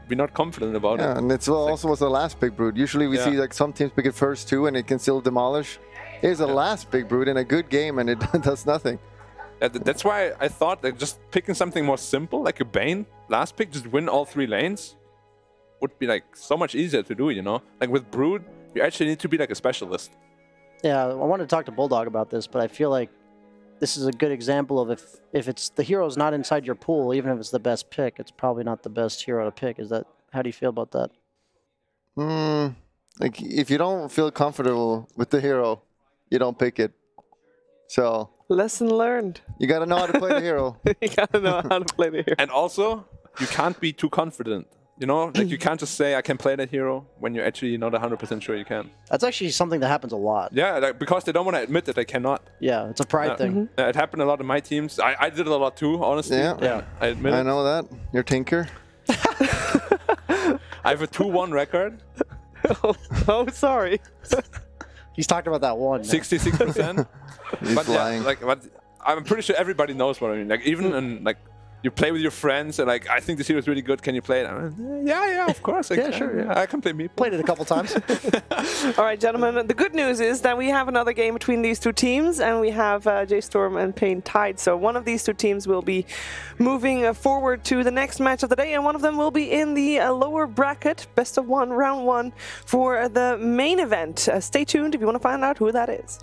[SPEAKER 3] be not confident about it.
[SPEAKER 4] Yeah, and it's also was the last big Brood. Usually we see like some teams pick it first too, and it can still demolish. Here's the last big Brood in a good game, and it does nothing.
[SPEAKER 3] That's why I thought that just picking something more simple, like a paiN, last pick, just win all 3 lanes, would be like so much easier to do, you know? Like with Brood, you actually need to be like a specialist.
[SPEAKER 5] Yeah, I wanted to talk to Bulldog about this, but I feel like this is a good example of if it's the hero's not inside your pool, even if it's the best pick, it's probably not the best hero to pick. How do you feel about that?
[SPEAKER 4] Like if you don't feel comfortable with the hero, you don't pick it. So
[SPEAKER 2] lesson learned.
[SPEAKER 4] You gotta know how to play the hero.
[SPEAKER 2] You gotta know how to play the hero.
[SPEAKER 3] And also, you can't be too confident. You know, like you can't just say I can play that hero when you're actually not 100% sure you can.
[SPEAKER 5] That's actually something that happens a lot.
[SPEAKER 3] Yeah, like, because they don't want to admit that they cannot.
[SPEAKER 5] Yeah, it's a pride thing.
[SPEAKER 3] Yeah, it happened a lot in my teams. I did it a lot too, honestly.
[SPEAKER 4] Yeah.
[SPEAKER 3] I admit
[SPEAKER 4] I know that. You're Tinker.
[SPEAKER 3] I have a 2-1 record.
[SPEAKER 2] Oh, sorry.
[SPEAKER 5] He's talked about that one.
[SPEAKER 3] 66%.
[SPEAKER 4] He's lying.
[SPEAKER 3] But I'm pretty sure everybody knows what I mean. Like even in like you play with your friends and like I think this hero is really good. Can you play it? Yeah, of course. I can.
[SPEAKER 5] Sure.
[SPEAKER 3] Yeah, I can play me.
[SPEAKER 5] Played it a couple times.
[SPEAKER 2] All right, gentlemen. The good news is that we have another game between these two teams, and we have J.Storm and paiN tied. So one of these two teams will be moving forward to the next match of the day, and one of them will be in the lower bracket, best of 1, round 1, for the main event. Stay tuned if you want to find out who that is.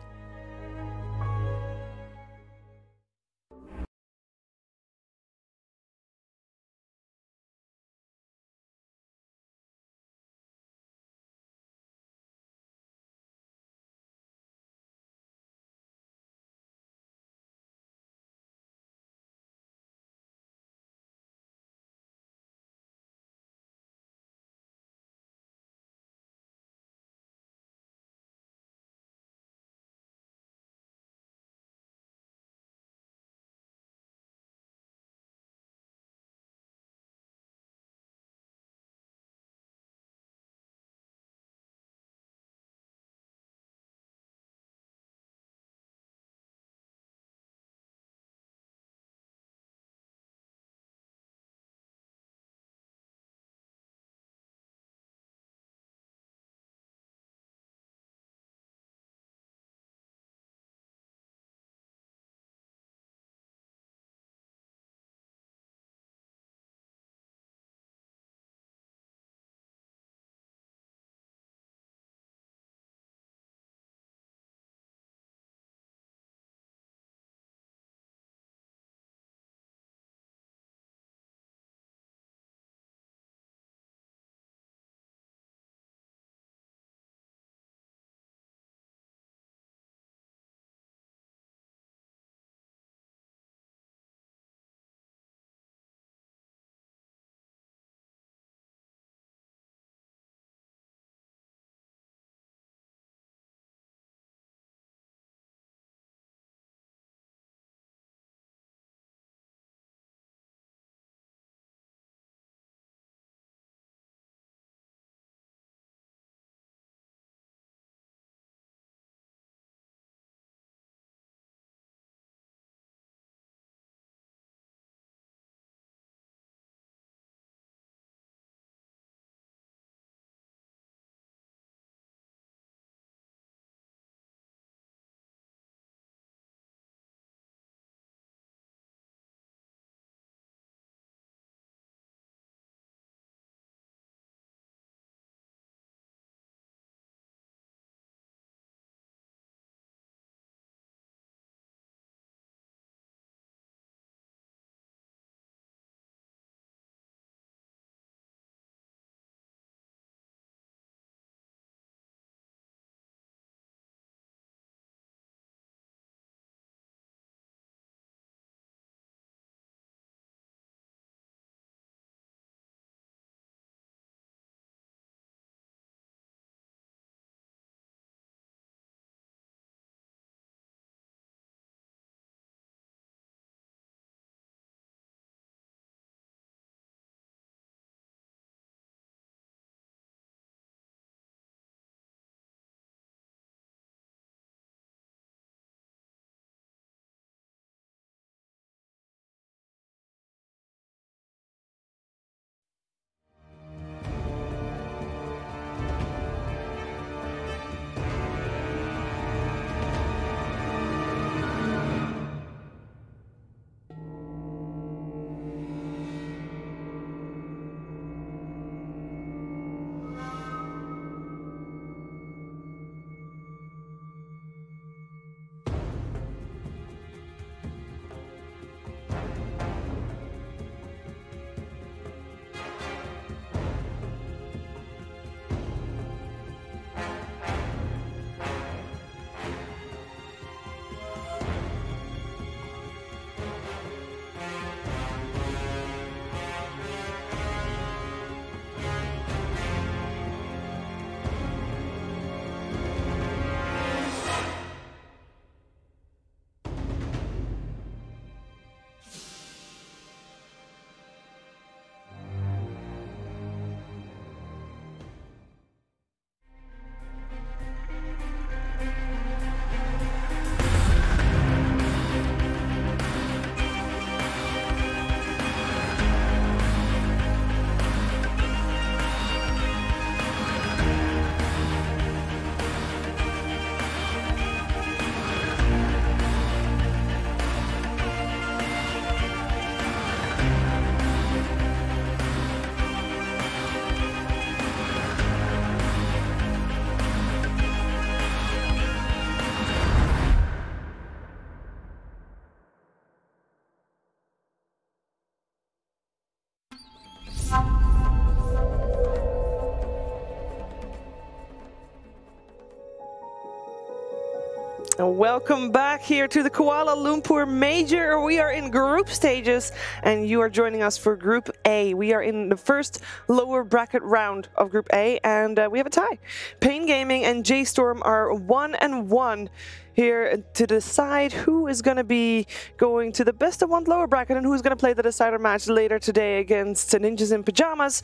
[SPEAKER 2] And welcome back here to the Kuala Lumpur Major. We are in group stages, and you are joining us for Group A. We are in the first lower bracket round of Group A, and we have a tie. paiN Gaming and J.Storm are 1-1 here to decide who is going to be going to the best of one lower bracket and who's going to play the decider match later today against Ninjas in Pajamas.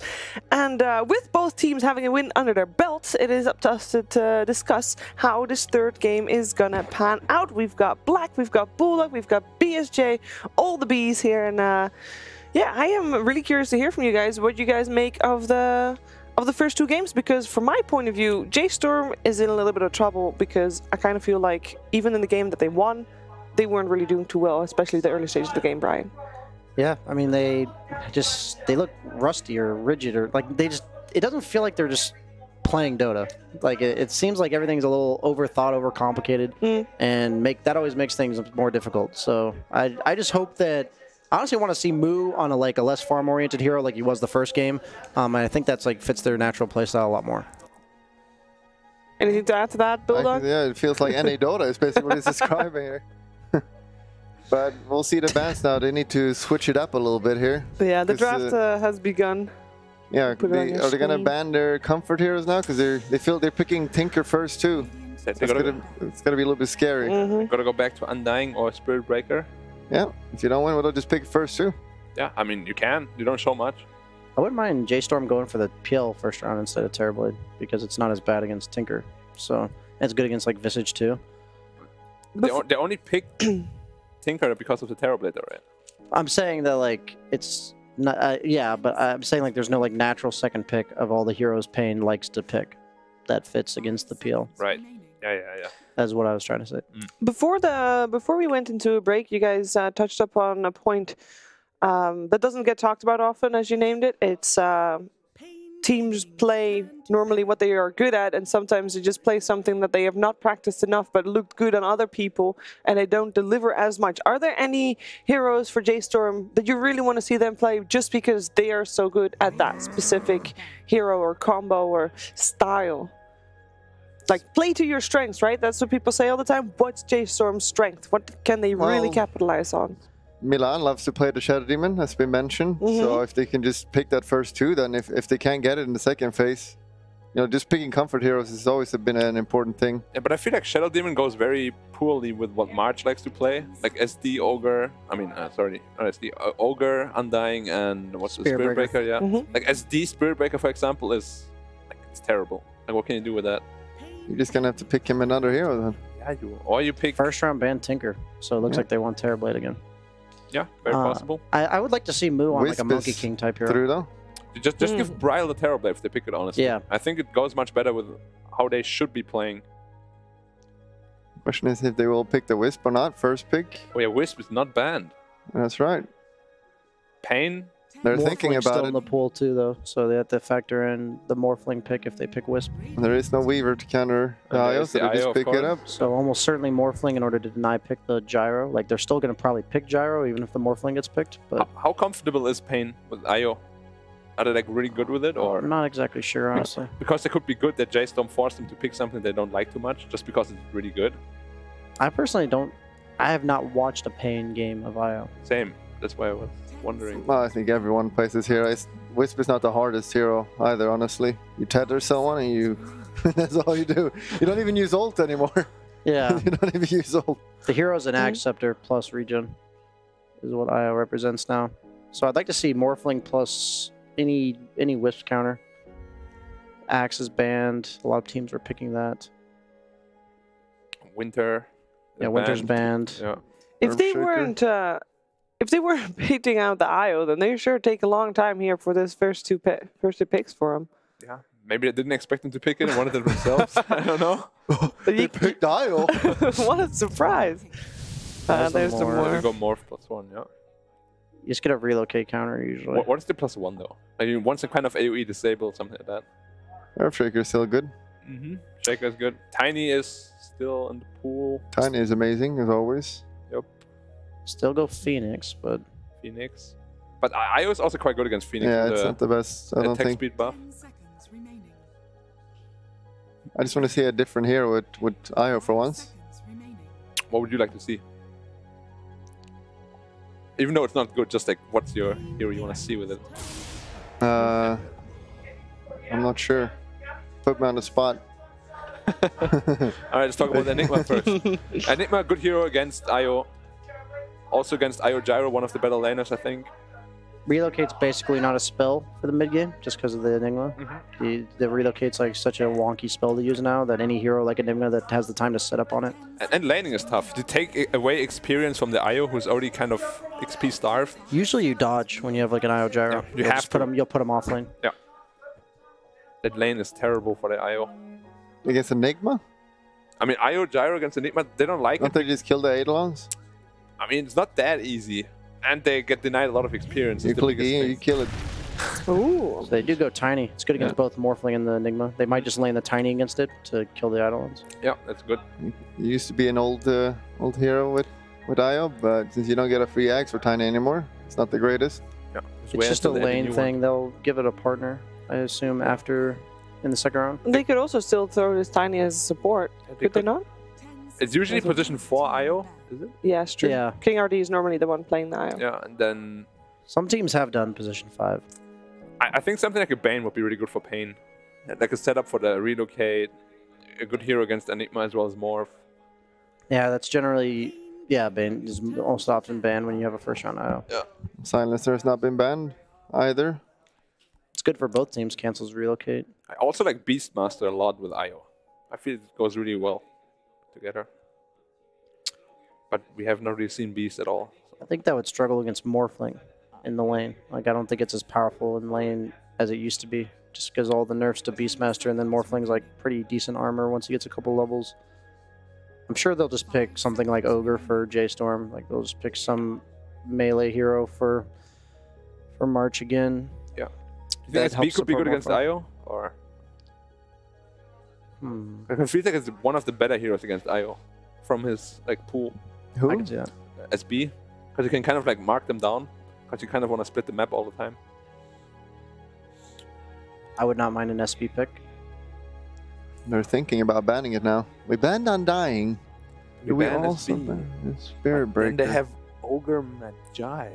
[SPEAKER 2] And with both teams having a win under their belts, it is up to us to discuss how this third game is going to pan out. We've got Black, we've got Bullock, we've got BSJ, all the Bs here. And yeah, I am really curious to hear from you guys what you guys make of the first two games, because from my point of view, J.Storm is in a little bit of trouble because I kind of feel like even in the game that they won, they weren't really doing too well, especially the early stages of the game, Brian.
[SPEAKER 5] Yeah, I mean, they look rusty or rigid, or like it doesn't feel like they're just playing Dota. Like it seems like everything's a little overthought, overcomplicated, and that always makes things more difficult. So I just hope that, I honestly want to see Moo on a less farm-oriented hero like he was the first game. And I think that's fits their natural playstyle a lot more.
[SPEAKER 2] Anything to add to that, Bulldog?
[SPEAKER 4] Yeah, it feels like NA Dota is basically what he's describing here. But we'll see the bans now. They need to switch it up a little bit here.
[SPEAKER 2] Yeah, the draft has begun.
[SPEAKER 4] Yeah, are they going to ban their comfort heroes now? Because they feel they're picking Tinker first too. It's going to be a little bit scary.
[SPEAKER 3] Gotta go back to Undying or Spirit Breaker.
[SPEAKER 4] Yeah, if you don't win, we'll just pick first too.
[SPEAKER 3] Yeah, I mean, you can. You don't show much.
[SPEAKER 5] I wouldn't mind J.Storm going for the PL first round instead of Terrorblade, because it's not as bad against Tinker. So it's good against Visage too.
[SPEAKER 3] They only picked Tinker because of the Terrorblade, right?
[SPEAKER 5] I'm saying that it's not. Yeah, but I'm saying there's no natural second pick of all the heroes paiN likes to pick that fits against the PL.
[SPEAKER 3] Right. Yeah.
[SPEAKER 5] That's what I was trying to say.
[SPEAKER 2] Before we went into a break, you guys touched upon a point that doesn't get talked about often, as you named it. It's teams play normally what they are good at, and sometimes they just play something that they have not practiced enough but looked good on other people, and they don't deliver as much. Are there any heroes for J.Storm that you really want to see them play just because they are so good at that specific hero or combo or style? Play to your strengths, right? That's what people say all the time. What's J.Storm's strength? What can they really capitalize on?
[SPEAKER 4] Milan loves to play the Shadow Demon, as been mentioned. So if they can just pick that first two, then if they can't get it in the second phase, just picking comfort heroes has always been an important thing.
[SPEAKER 3] Yeah, but I feel like Shadow Demon goes very poorly with what March likes to play, like SD, Ogre. I mean, sorry, not SD, Ogre, Undying, and what's the Spirit Breaker? Yeah, like SD Spirit Breaker, for example, is it's terrible. What can you do with that?
[SPEAKER 4] You're just gonna have to pick him another hero then.
[SPEAKER 3] Yeah, or you pick
[SPEAKER 5] first round ban Tinker, so it looks like they want Terrorblade again.
[SPEAKER 3] Yeah, very possible.
[SPEAKER 5] I would like to see Moo on a Monkey King type hero.
[SPEAKER 4] Through though.
[SPEAKER 3] Just give Bryle the Terrorblade if they pick it, honestly.
[SPEAKER 5] Yeah.
[SPEAKER 3] I think it goes much better with how they should be playing.
[SPEAKER 4] Question is if they will pick the Wisp or not. First pick.
[SPEAKER 3] Oh yeah, Wisp is not banned.
[SPEAKER 4] That's right.
[SPEAKER 3] paiN.
[SPEAKER 4] They're thinking about
[SPEAKER 5] still
[SPEAKER 4] it.
[SPEAKER 5] in the pool too, though, so they have to factor in the Morphling pick if they pick Wisp.
[SPEAKER 4] There is no Weaver to counter IO, so they just pick it up.
[SPEAKER 5] So almost certainly Morphling in order to deny pick the Gyro. They're still going to probably pick Gyro even if the Morphling gets picked. But
[SPEAKER 3] how comfortable is paiN with IO? Are they really good with it, or
[SPEAKER 5] I'm not exactly sure, honestly?
[SPEAKER 3] Because it could be good that J.Storm forced them to pick something they don't like too much, just because it's really good.
[SPEAKER 5] I personally don't. I have not watched a paiN game of IO.
[SPEAKER 3] Same. That's why I was wondering.
[SPEAKER 4] Well, I think everyone plays this hero. Wisp is not the hardest hero either, honestly. You tether someone and you... that's all you do. You don't even use ult anymore.
[SPEAKER 5] Yeah.
[SPEAKER 4] You don't even use ult.
[SPEAKER 5] The hero's an Axe Scepter plus regen is what IO represents now. So I'd like to see Morphling plus any Wisp counter. Axe is banned. A lot of teams were picking that.
[SPEAKER 3] Winter.
[SPEAKER 5] Yeah, Winter's banned.
[SPEAKER 3] Yeah.
[SPEAKER 2] If they weren't beating out the IO, then they sure take a long time here for this first two picks for them.
[SPEAKER 3] Yeah, maybe they didn't expect them to pick it and wanted it themselves. I don't know.
[SPEAKER 4] They picked IO.
[SPEAKER 2] What a surprise! There's some more.
[SPEAKER 3] You go Morph +1, yeah.
[SPEAKER 5] You just get a relocate counter usually.
[SPEAKER 3] What is the +1 though? I mean, once a kind of AoE disabled, something like that.
[SPEAKER 4] Earthshaker is still good.
[SPEAKER 3] Shaker is good. Tiny is still in the pool.
[SPEAKER 4] Tiny is amazing, as always.
[SPEAKER 3] Yep.
[SPEAKER 5] Still go Phoenix, but...
[SPEAKER 3] Phoenix. But IO is also quite good against Phoenix.
[SPEAKER 4] Yeah, it's not the best, I don't
[SPEAKER 3] attack
[SPEAKER 4] think.
[SPEAKER 3] speed buff.
[SPEAKER 4] I just want to see a different hero with IO for once.
[SPEAKER 3] What would you like to see? Even though it's not good, just like what's your hero you want to see with it?
[SPEAKER 4] I'm not sure. Put me on the spot.
[SPEAKER 3] Alright, let's talk about Enigma first. Enigma, good hero against IO. Also against IO Gyro, one of the better laners, I think.
[SPEAKER 5] Relocate's basically not a spell for the mid game, just because of the Enigma. The Relocate's like such a wonky spell to use now that any hero like Enigma that has the time to set up on it.
[SPEAKER 3] And laning is tough. To take away experience from the IO, who's already kind of XP starved.
[SPEAKER 5] Usually you dodge when you have like an IO Gyro.
[SPEAKER 3] Yeah, you have to.
[SPEAKER 5] You'll put him off lane.
[SPEAKER 3] Yeah. That lane is terrible for the IO.
[SPEAKER 4] Against Enigma?
[SPEAKER 3] I mean, IO Gyro against Enigma, they don't like
[SPEAKER 4] Don't
[SPEAKER 3] it.
[SPEAKER 4] they just kill the Eidolons?
[SPEAKER 3] I mean, it's not that easy. And they get denied a lot of experience.
[SPEAKER 4] You click E and you kill it.
[SPEAKER 2] Ooh.
[SPEAKER 5] So they do go tiny. It's good against both Morphling and the Enigma. They might just lane the tiny against it to kill the Eidolons.
[SPEAKER 3] Yeah, that's good.
[SPEAKER 4] You used to be an old hero with IO, but since you don't get a free axe for tiny anymore, it's not the greatest.
[SPEAKER 3] Yeah.
[SPEAKER 5] It's just a lane thing. They'll give it a partner, I assume, after in the second round.
[SPEAKER 2] They could also still throw this tiny as a support. Could they not?
[SPEAKER 3] It's usually position 4 IO, is it?
[SPEAKER 2] Yeah, it's true.
[SPEAKER 5] Yeah.
[SPEAKER 2] King RD is normally the one playing the IO.
[SPEAKER 3] Yeah, and then
[SPEAKER 5] Some teams have done position 5.
[SPEAKER 3] I think something like a paiN would be really good for paiN. Like a setup for the relocate, a good hero against Enigma as well as Morph.
[SPEAKER 5] Yeah, that's generally banned. Is most often banned when you have a first round IO.
[SPEAKER 3] Yeah.
[SPEAKER 4] Silencer has not been banned either.
[SPEAKER 5] It's good for both teams. Cancels relocate.
[SPEAKER 3] I also like Beastmaster a lot with IO. I feel it goes really well together. But we have not really seen Beast at all.
[SPEAKER 5] I think that would struggle against Morphling in the lane. Like I don't think it's as powerful in lane as it used to be, just because all the nerfs to Beastmaster and then Morphling's like pretty decent armor once he gets a couple levels. I'm sure they'll just pick something like Ogre for J.Storm. Like they'll just pick some melee hero for March again.
[SPEAKER 3] Yeah. Do you think SB could be good against IO? Or I feel like it's one of the better heroes against IO from his like pool.
[SPEAKER 4] Who?
[SPEAKER 5] I can see that.
[SPEAKER 3] SB, because you can kind of like mark them down, because you kind of want to split the map all the time.
[SPEAKER 5] I would not mind an SB pick.
[SPEAKER 4] They're thinking about banning it now. We banned Undying. Do we
[SPEAKER 3] ban
[SPEAKER 4] also
[SPEAKER 3] SB.
[SPEAKER 4] ban Spirit Breaker?
[SPEAKER 3] And they have Ogre Magi.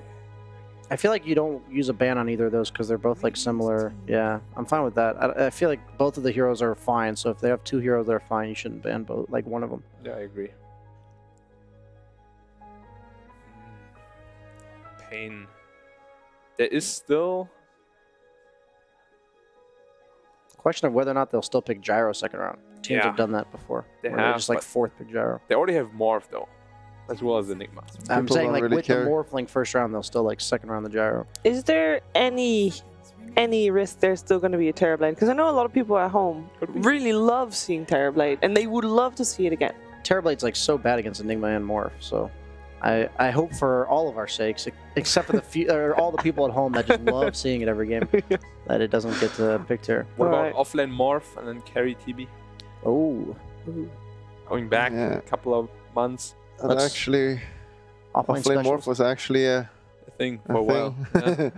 [SPEAKER 5] I feel like you don't use a ban on either of those because they're both like similar. Yeah, I'm fine with that. I feel like both of the heroes are fine. So if they have 2 heroes that are fine, you shouldn't ban both, like one of them.
[SPEAKER 3] Yeah, I agree. paiN. There is still
[SPEAKER 5] Question of whether or not they'll still pick Gyro second round. Teams have done that before.
[SPEAKER 3] They
[SPEAKER 5] where
[SPEAKER 3] have,
[SPEAKER 5] just like
[SPEAKER 3] but
[SPEAKER 5] 4th pick Gyro.
[SPEAKER 3] They already have Morph though, as well as Enigma.
[SPEAKER 5] I'm
[SPEAKER 4] People
[SPEAKER 5] saying
[SPEAKER 4] don't
[SPEAKER 5] like
[SPEAKER 4] really
[SPEAKER 5] with
[SPEAKER 4] care.
[SPEAKER 5] the Morphling first round, they'll still like second round the Gyro.
[SPEAKER 2] Is there any risk there's still going to be a Terrorblade? Because I know a lot of people at home really love seeing Terrorblade, and they would love to see it again.
[SPEAKER 5] Terrorblade's like so bad against Enigma and Morph, so I hope for all of our sakes, except for the few, or all the people at home that just love seeing it every game, that it doesn't get picked here.
[SPEAKER 3] What
[SPEAKER 2] Right.
[SPEAKER 3] about offlane Morph and then carry TB?
[SPEAKER 5] Oh,
[SPEAKER 3] Going back
[SPEAKER 4] Yeah.
[SPEAKER 3] a couple of months,
[SPEAKER 4] And
[SPEAKER 5] That's
[SPEAKER 4] actually,
[SPEAKER 5] offlane
[SPEAKER 4] Offlane Morph
[SPEAKER 5] specials.
[SPEAKER 4] was actually a
[SPEAKER 3] I think, for a while.
[SPEAKER 4] thing.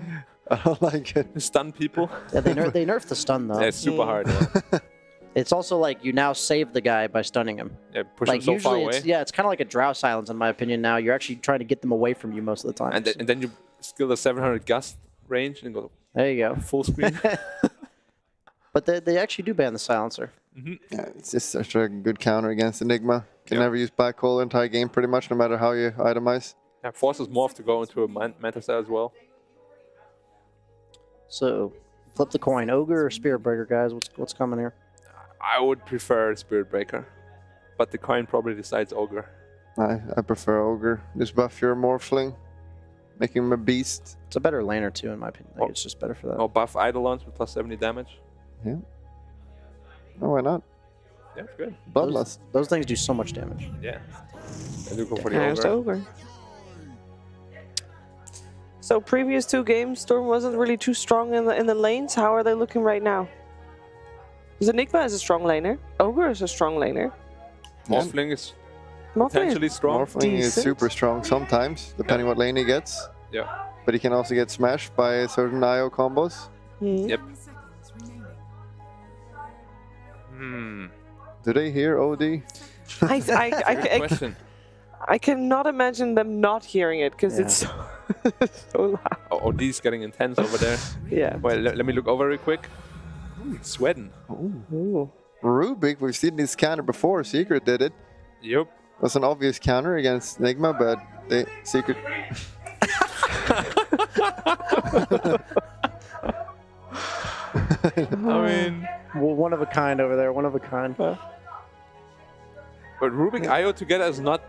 [SPEAKER 4] I don't like it.
[SPEAKER 3] Stun people.
[SPEAKER 5] Yeah, they nerfed the stun though.
[SPEAKER 3] Yeah, it's super hard. Yeah.
[SPEAKER 5] It's also like you now save the guy by stunning him.
[SPEAKER 3] Yeah, push
[SPEAKER 5] Like
[SPEAKER 3] them so far
[SPEAKER 5] usually,
[SPEAKER 3] away.
[SPEAKER 5] it's kind of like a drow silence in my opinion. Now you're actually trying to get them away from you most of the time.
[SPEAKER 3] And then you skill the 700 gust range and go
[SPEAKER 5] There you go.
[SPEAKER 3] full screen.
[SPEAKER 5] But they actually do ban the silencer.
[SPEAKER 4] Yeah, it's just such a good counter against Enigma. Can
[SPEAKER 3] Yeah.
[SPEAKER 4] never use Black Hole the entire game pretty much, no matter how you itemize.
[SPEAKER 3] Yeah, forces Morph to go into a meta set as well.
[SPEAKER 5] So flip the coin, Ogre or Spirit Breaker, guys. What's coming here?
[SPEAKER 3] I would prefer Spirit Breaker, but the coin probably decides Ogre.
[SPEAKER 4] I prefer Ogre. Just buff your Morphling, make him a beast.
[SPEAKER 5] It's a better laner too, in my opinion. Like,
[SPEAKER 3] Oh.
[SPEAKER 5] it's just better for that.
[SPEAKER 3] Or buff Eidolons with plus 70 damage.
[SPEAKER 4] Yeah. Oh, why not?
[SPEAKER 3] Yeah, it's good.
[SPEAKER 4] Bloodlust.
[SPEAKER 5] Those things do so much damage.
[SPEAKER 3] Yeah. I do go for the
[SPEAKER 2] There's
[SPEAKER 3] Ogre.
[SPEAKER 2] over. So previous 2 games, Storm wasn't really too strong in the lanes. How are they looking right now? Because Enigma is a strong laner. Ogre is a strong laner.
[SPEAKER 3] Morphling is
[SPEAKER 2] Morphling
[SPEAKER 3] potentially strong.
[SPEAKER 4] Morphling is
[SPEAKER 2] decent.
[SPEAKER 4] super strong sometimes, depending what lane he gets.
[SPEAKER 3] Yeah.
[SPEAKER 4] But he can also get smashed by certain IO combos.
[SPEAKER 3] Yep.
[SPEAKER 8] 10 seconds remaining.
[SPEAKER 3] Hmm.
[SPEAKER 4] Do they hear OD?
[SPEAKER 2] I
[SPEAKER 3] Good question.
[SPEAKER 2] I cannot imagine them not hearing it because it's so, so loud.
[SPEAKER 3] Oh, D's getting intense over there.
[SPEAKER 2] Yeah.
[SPEAKER 3] Well, let me look over real quick. Ooh, it's sweating.
[SPEAKER 2] Ooh.
[SPEAKER 4] Rubik, we've seen this counter before. Secret did it.
[SPEAKER 3] Yep.
[SPEAKER 4] Was an obvious counter against Enigma, but they Secret.
[SPEAKER 3] I mean,
[SPEAKER 5] Well, one of a kind over there. One of a kind.
[SPEAKER 3] but Rubik IO together is not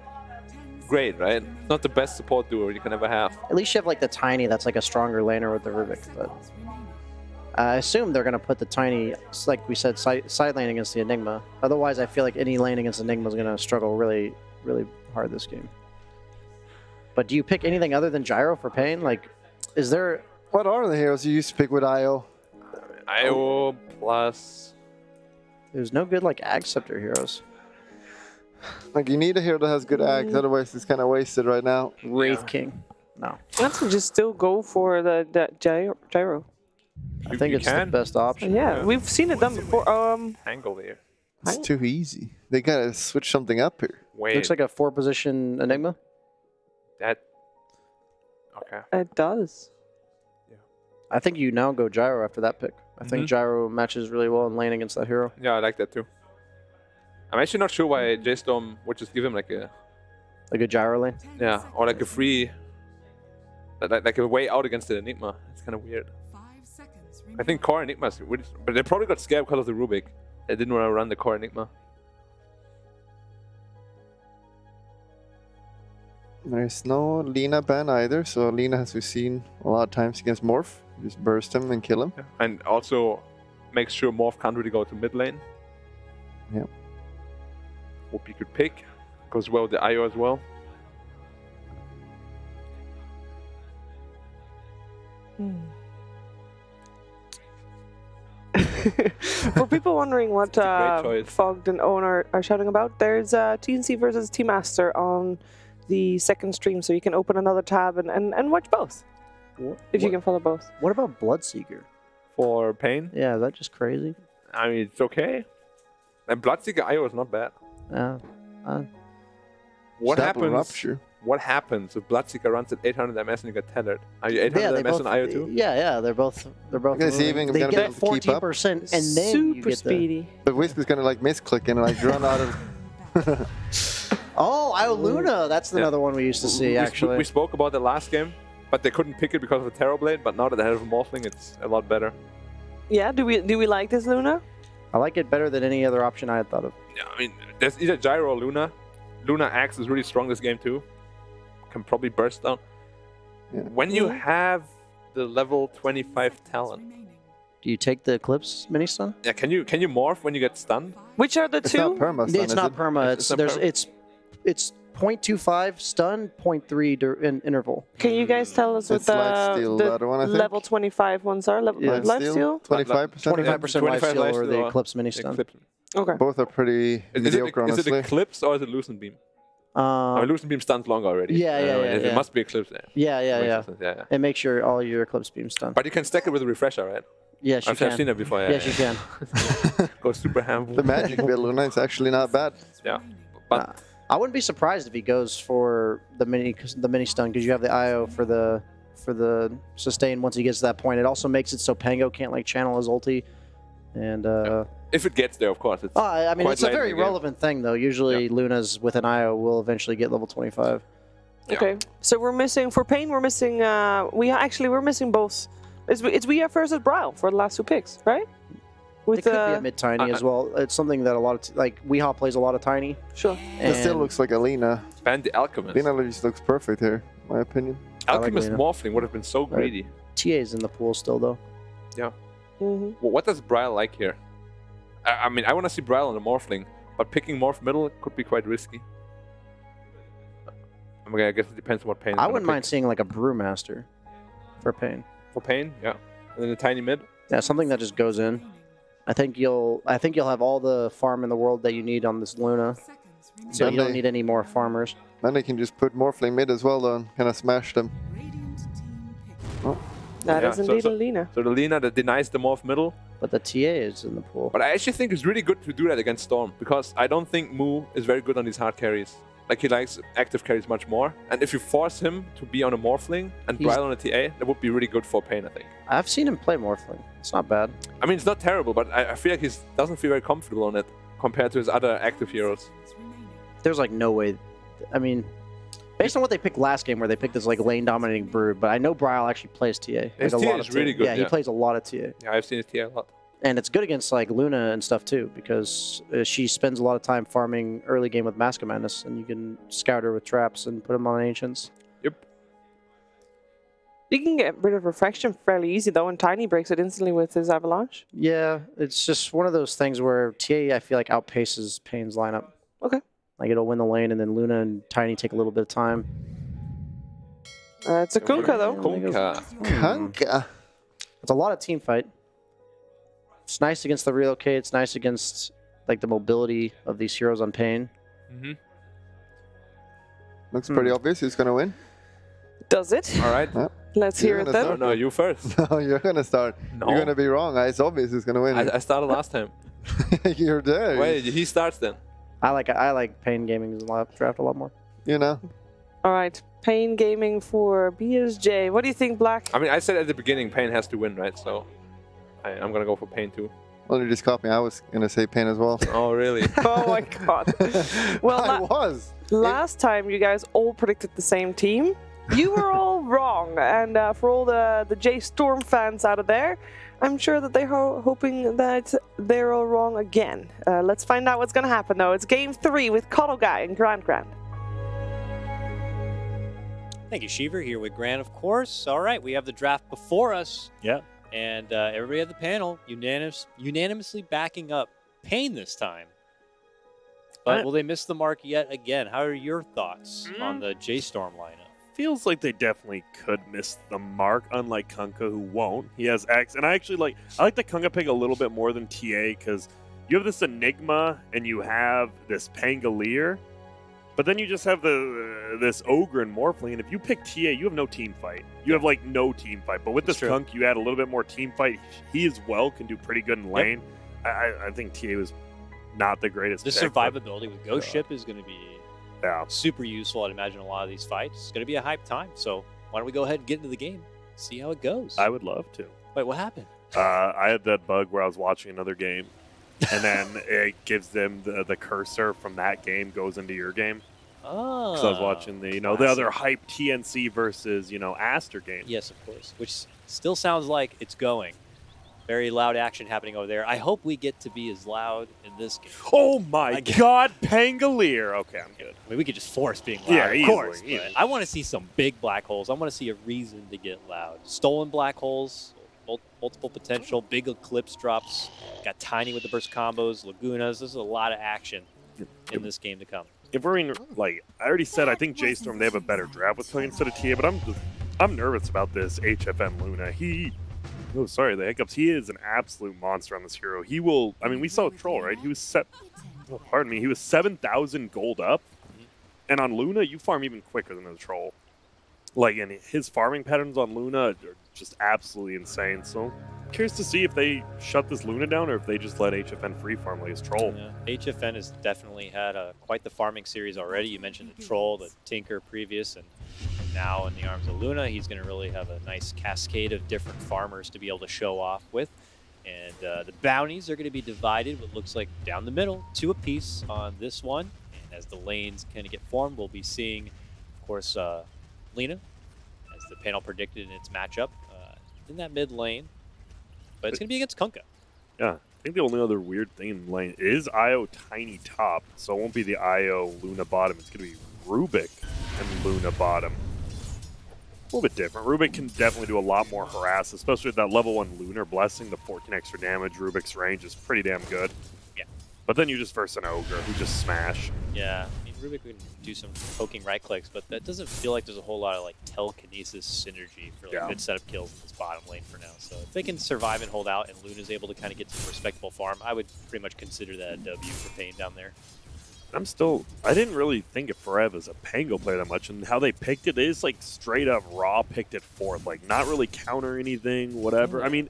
[SPEAKER 3] great, right? It's not the best support duo you can ever have.
[SPEAKER 5] At least you have like the Tiny that's like a stronger laner with the Rubik. But I assume they're going to put the Tiny, like we said, side lane against the Enigma. Otherwise, I feel like any lane against Enigma is going to struggle really, really hard this game. But do you pick anything other than Gyro for paiN? Like, is there...
[SPEAKER 4] What are the heroes you used to pick with IO?
[SPEAKER 3] IO plus...
[SPEAKER 5] There's no good like Agceptor heroes.
[SPEAKER 4] Like, you need a hero that has good ags, otherwise it's kind of wasted right now.
[SPEAKER 5] Wraith King. No.
[SPEAKER 2] Let's just still go for the gyro.
[SPEAKER 5] I think
[SPEAKER 3] you
[SPEAKER 5] it's the
[SPEAKER 3] can.
[SPEAKER 5] best option.
[SPEAKER 2] Yeah, we've seen it done before.
[SPEAKER 3] Angle here.
[SPEAKER 4] It's too easy. They gotta switch something up here.
[SPEAKER 3] Wait.
[SPEAKER 5] Looks like a 4-position Enigma.
[SPEAKER 3] that. Okay.
[SPEAKER 2] It does.
[SPEAKER 5] I think you now go Gyro after that pick. I think Gyro matches really well in lane against that hero.
[SPEAKER 3] Yeah, I like that too. I'm actually not sure why J.Storm would just give him like a...
[SPEAKER 5] A good Gyro lane.
[SPEAKER 3] Yeah, or like a free... Like a way out against the Enigma. It's kind of weird.
[SPEAKER 8] 5 seconds
[SPEAKER 3] I think core Enigma's... But they probably got scared because of the Rubik. They didn't want to run the core Enigma.
[SPEAKER 4] There's no Lina ban either, so Lina, as we've seen a lot of times against Morph, just burst him and kill him.
[SPEAKER 3] Yeah. And also makes sure Morph can't really go to mid lane.
[SPEAKER 4] Yep.
[SPEAKER 3] Hope you could pick. Goes well with the IO as well.
[SPEAKER 2] For people wondering what
[SPEAKER 3] It's a great choice.
[SPEAKER 2] Fogged and Owen are shouting about, there's TNC versus Team Master on the second stream, so you can open another tab and watch both. If you can follow both.
[SPEAKER 5] What about Bloodseeker?
[SPEAKER 3] For paiN,
[SPEAKER 5] Yeah, is that just crazy?
[SPEAKER 3] I mean, it's okay. And Bloodseeker IO is not bad. What
[SPEAKER 4] Double
[SPEAKER 3] happens?
[SPEAKER 4] Rupture.
[SPEAKER 3] What happens if Bloodseeker runs at 800 MS and you get tethered? Are you 800 MS on IO too?
[SPEAKER 5] Yeah, they're both.
[SPEAKER 4] guys even
[SPEAKER 5] They
[SPEAKER 4] gonna be
[SPEAKER 5] get
[SPEAKER 4] able to keep up?
[SPEAKER 5] 14%, and then you
[SPEAKER 2] Super
[SPEAKER 5] get
[SPEAKER 2] speedy.
[SPEAKER 4] But Wisp is gonna like misclick and like run out of.
[SPEAKER 5] Oh, IO Luna. That's another one we used to see. Actually,
[SPEAKER 3] We spoke about the last game, but they couldn't pick it because of the Terrorblade. But now that they have a Morphling, it's a lot better.
[SPEAKER 2] Yeah, do we like this Luna?
[SPEAKER 5] I like it better than any other option I had thought of.
[SPEAKER 3] Yeah, I mean, there's either Gyro or Luna. Luna Axe is really strong this game too. Can probably burst down.
[SPEAKER 4] Yeah.
[SPEAKER 3] When you have the level 25 talent,
[SPEAKER 5] Do you take the Eclipse mini stun?
[SPEAKER 3] yeah, can you morph when you get stunned?
[SPEAKER 2] Which are the
[SPEAKER 4] It's
[SPEAKER 2] two?
[SPEAKER 4] not perma stun,
[SPEAKER 5] It's
[SPEAKER 4] is
[SPEAKER 5] not
[SPEAKER 4] it?
[SPEAKER 5] perma.
[SPEAKER 3] It's not perma?
[SPEAKER 5] It's 0.25 stun, 0.3 in interval.
[SPEAKER 2] Can you guys tell us what
[SPEAKER 4] It's lifesteal, the other one, I think.
[SPEAKER 2] level 25 ones are? Lifesteal?
[SPEAKER 4] 25%.
[SPEAKER 5] 25%
[SPEAKER 3] 25
[SPEAKER 5] lifesteal or the
[SPEAKER 3] lifesteal.
[SPEAKER 5] Eclipse mini stun.
[SPEAKER 3] Eclipse.
[SPEAKER 2] Okay.
[SPEAKER 4] Both are pretty mediocre,
[SPEAKER 3] Is it
[SPEAKER 4] honestly.
[SPEAKER 3] Eclipse or is it Lucent Beam? I mean, Lucent Beam stuns longer already.
[SPEAKER 5] Yeah,
[SPEAKER 3] It
[SPEAKER 5] yeah.
[SPEAKER 3] must be Eclipse there.
[SPEAKER 5] Yeah.
[SPEAKER 3] Yeah.
[SPEAKER 5] And make sure all your Eclipse beam stun.
[SPEAKER 3] But you can stack it with a refresher, right?
[SPEAKER 5] Yes, you
[SPEAKER 3] I've
[SPEAKER 5] can.
[SPEAKER 3] seen that before. Yeah,
[SPEAKER 5] Yes, you can.
[SPEAKER 3] Go super ham.
[SPEAKER 4] The magic build Luna is actually not bad.
[SPEAKER 3] Yeah. But
[SPEAKER 5] I wouldn't be surprised if he goes for the mini stun because you have the IO for the sustain once he gets to that point. It also makes it so Pango can't like channel his ulti. And
[SPEAKER 3] if it gets there, of course. It's
[SPEAKER 5] I mean,
[SPEAKER 3] quite
[SPEAKER 5] it's a
[SPEAKER 3] late in
[SPEAKER 5] very
[SPEAKER 3] the game.
[SPEAKER 5] relevant thing though. Usually Lunas with an IO will eventually get level 25.
[SPEAKER 3] Yeah.
[SPEAKER 2] Okay. So we're missing for paiN. We're missing. We're missing both. It's VF versus Brow for the last two picks, right?
[SPEAKER 5] It could be a mid tiny as well. It's something that a lot of like Weehaw plays a lot of tiny.
[SPEAKER 2] Sure.
[SPEAKER 4] It still
[SPEAKER 5] and-
[SPEAKER 4] looks like a Lina.
[SPEAKER 3] Ban the Alchemist.
[SPEAKER 4] Lina just looks perfect here, in my opinion.
[SPEAKER 3] Alchemist
[SPEAKER 5] Lina.
[SPEAKER 3] Morphling would have been so greedy.
[SPEAKER 5] TA's in the pool still though.
[SPEAKER 3] Yeah.
[SPEAKER 2] Mm-hmm.
[SPEAKER 3] Well, what does Bryle like here? I mean, I want to see Bryle on the Morphling, but picking Morph middle could be quite risky. I mean, I guess it depends on what paiN.
[SPEAKER 5] I wouldn't mind seeing like a Brewmaster for paiN.
[SPEAKER 3] For paiN, yeah. And then a tiny mid.
[SPEAKER 5] Yeah, something that just goes in. I think you'll have all the farm in the world that you need on this Luna, so you don't need any more farmers.
[SPEAKER 4] Then they can just put Morphling mid as well, though, and kind of smash them.
[SPEAKER 2] That
[SPEAKER 3] Yeah,
[SPEAKER 2] is indeed a Lina.
[SPEAKER 3] So the Lina that denies the Morph middle.
[SPEAKER 5] But the TA is in the pool.
[SPEAKER 3] But I actually think it's really good to do that against Storm, because I don't think Mu is very good on these hard carries. Like, he likes active carries much more. And if you force him to be on a Morphling and Brile on a TA, that would be really good for paiN, I think.
[SPEAKER 5] I've seen him play Morphling. It's not bad.
[SPEAKER 3] I mean, it's not terrible, but I feel like he doesn't feel very comfortable on it compared to his other active heroes.
[SPEAKER 5] There's like no way. I mean, based on what they picked last game, where they picked this like lane dominating Brood, but I know Brile actually plays TA.
[SPEAKER 3] His
[SPEAKER 5] like,
[SPEAKER 3] TA is really good.
[SPEAKER 5] Yeah, he plays a lot of TA.
[SPEAKER 3] Yeah, I've seen his TA a lot.
[SPEAKER 5] And it's good against like Luna and stuff too, because she spends a lot of time farming early game with Mask of Madness, and you can scout her with traps and put them on Ancients.
[SPEAKER 3] Yep.
[SPEAKER 2] You can get rid of Refraction fairly easy though, and Tiny breaks it instantly with his Avalanche.
[SPEAKER 5] Yeah, it's just one of those things where TA, I feel like, outpaces paiN's lineup.
[SPEAKER 2] Okay.
[SPEAKER 5] Like, it'll win the lane, and then Luna and Tiny take a little bit of time.
[SPEAKER 2] It's a Kunkka though.
[SPEAKER 4] Kunkka.
[SPEAKER 5] It's a lot of team fight. It's nice against the relocate. It's nice against like the mobility of these heroes on paiN.
[SPEAKER 3] Mm-hmm.
[SPEAKER 4] Looks pretty obvious who's going to win.
[SPEAKER 2] Does it?
[SPEAKER 3] All right.
[SPEAKER 4] Yeah.
[SPEAKER 2] Let's hear it then.
[SPEAKER 3] No, you first.
[SPEAKER 4] No, you're going to start.
[SPEAKER 3] No.
[SPEAKER 4] You're going to be wrong. It's obvious who's going to win.
[SPEAKER 3] I started last time.
[SPEAKER 4] You're there.
[SPEAKER 3] Wait, he starts then.
[SPEAKER 5] I like paiN Gaming's draft a lot more.
[SPEAKER 4] You know.
[SPEAKER 2] All right. paiN Gaming for BSJ. What do you think, Black?
[SPEAKER 3] I mean, I said at the beginning paiN has to win, right? So I'm going to go for paiN too.
[SPEAKER 4] Well, you just caught me. I was going to say paiN as well.
[SPEAKER 3] Oh, really?
[SPEAKER 2] Oh my god. Well,
[SPEAKER 4] I was.
[SPEAKER 2] Last time you guys all predicted the same team. You were all wrong. And for all the J.Storm fans out of there, I'm sure that they're hoping that they're all wrong again. Let's find out what's going to happen, though. It's Game 3 with Kottleguy and Grand.
[SPEAKER 6] Thank you, Shiver, here with Grant, of course. All right, we have the draft before us.
[SPEAKER 7] Yeah.
[SPEAKER 6] And everybody at the panel unanimously backing up paiN this time. But will they miss the mark yet again? How are your thoughts on the J.Storm lineup?
[SPEAKER 7] Feels like they definitely could miss the mark, unlike Kunkka, who won't. He has X, and I like the Kunkka pick a little bit more than TA, because you have this Enigma, and you have this Pangolier, but then you just have this Ogre and Morphling, and if you pick TA, you have no team fight. You have, like, no team fight. But with this Kunkka, you add a little bit more team fight. He as well can do pretty good in lane. Yep. I think TA was not the greatest
[SPEAKER 6] The
[SPEAKER 7] pick,
[SPEAKER 6] survivability with Ghost Ship is going to be
[SPEAKER 7] yeah,
[SPEAKER 6] super useful. I'd imagine a lot of these fights. It's going to be a hype time. So why don't we go ahead and get into the game, see how it goes.
[SPEAKER 7] I would love to.
[SPEAKER 6] Wait, what happened?
[SPEAKER 7] I had that bug where I was watching another game, and then it gives them the cursor from that game goes into your game.
[SPEAKER 6] Oh.
[SPEAKER 7] So I was watching the the other hype TNC versus Aster game.
[SPEAKER 6] Yes, of course. Which still sounds like it's going. Very loud action happening over there. I hope we get to be as loud in this game.
[SPEAKER 7] Oh my God, Pangolier! Okay, I'm good.
[SPEAKER 6] I mean, we could just force being loud,
[SPEAKER 7] Yeah,
[SPEAKER 6] of
[SPEAKER 7] easily,
[SPEAKER 6] course. But
[SPEAKER 7] easily.
[SPEAKER 6] I want to see some big black holes. I want to see a reason to get loud. Stolen black holes, multiple potential, big eclipse drops. Got Tiny with the burst combos, Lagunas. There's a lot of action in this game to come.
[SPEAKER 7] If we're in, like I already said, I think J.Storm, they have a better draft with Kunkka instead of TA, but I'm nervous about this HFN Luna. Oh, sorry, the hiccups. He is an absolute monster on this hero. He will, I mean, we saw Troll, right? He was he was 7,000 gold up. And on Luna, you farm even quicker than the Troll. Like, and his farming patterns on Luna are just absolutely insane. So, I'm curious to see if they shut this Luna down or if they just let HFN free farm like his Troll.
[SPEAKER 6] Yeah. HFN has definitely had quite the farming series already. You mentioned the Troll, the Tinker previous, and now in the arms of Luna, he's going to really have a nice cascade of different farmers to be able to show off with. And the bounties are going to be divided, what looks like down the middle, 2 apiece on this one. And as the lanes kind of get formed, we'll be seeing, of course, Lena, as the panel predicted in its matchup, in that mid lane. But it's going to be against Kunkka.
[SPEAKER 7] Yeah, I think the only other weird thing in the lane is IO Tiny top, so it won't be the IO Luna bottom. It's going to be Rubik and Luna bottom. A little bit different. Rubik can definitely do a lot more harass, especially with that level 1 Lunar Blessing. The 14 extra damage, Rubik's range is pretty damn good.
[SPEAKER 6] Yeah.
[SPEAKER 7] But then you just verse an Ogre who just smash.
[SPEAKER 6] Yeah, I mean, Rubik can do some poking right clicks, but that doesn't feel like there's a whole lot of like telekinesis synergy for like good setup kills in this bottom lane for now. So if they can survive and hold out and Luna's able to kind of get some respectable farm, I would pretty much consider that a W for paiN down there.
[SPEAKER 7] I didn't really think of Forev as a Pango player that much, and how they picked it is like straight up raw picked it forth, like not really counter anything, whatever. I mean,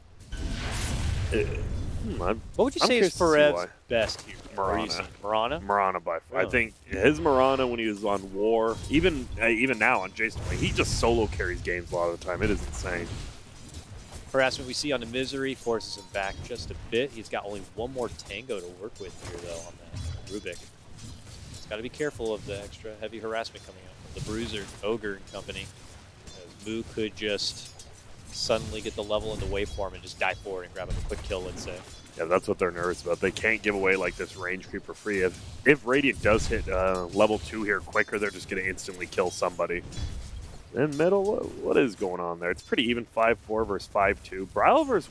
[SPEAKER 6] what would you say is Forev's best here? Marana. Marana?
[SPEAKER 7] Marana by far.
[SPEAKER 6] Really?
[SPEAKER 7] I think his Marana when he was on War, even now on J.Storm, he just solo carries games a lot of the time. It is insane.
[SPEAKER 6] Harassment we see on the Misery forces him back just a bit. He's got only one more Tango to work with here, though, on that Rubik. He's got to be careful of the extra heavy harassment coming out from the Bruiser, Ogre, and company. As Moo could just suddenly get the level in the waveform and just dive forward and grab him a quick kill, let's say.
[SPEAKER 7] Yeah, that's what they're nervous about. They can't give away like this range creep for free. If Radiant does hit level 2 here quicker, they're just going to instantly kill somebody. In middle, what is going on there? It's pretty even 5-4 versus 5-2. Brile versus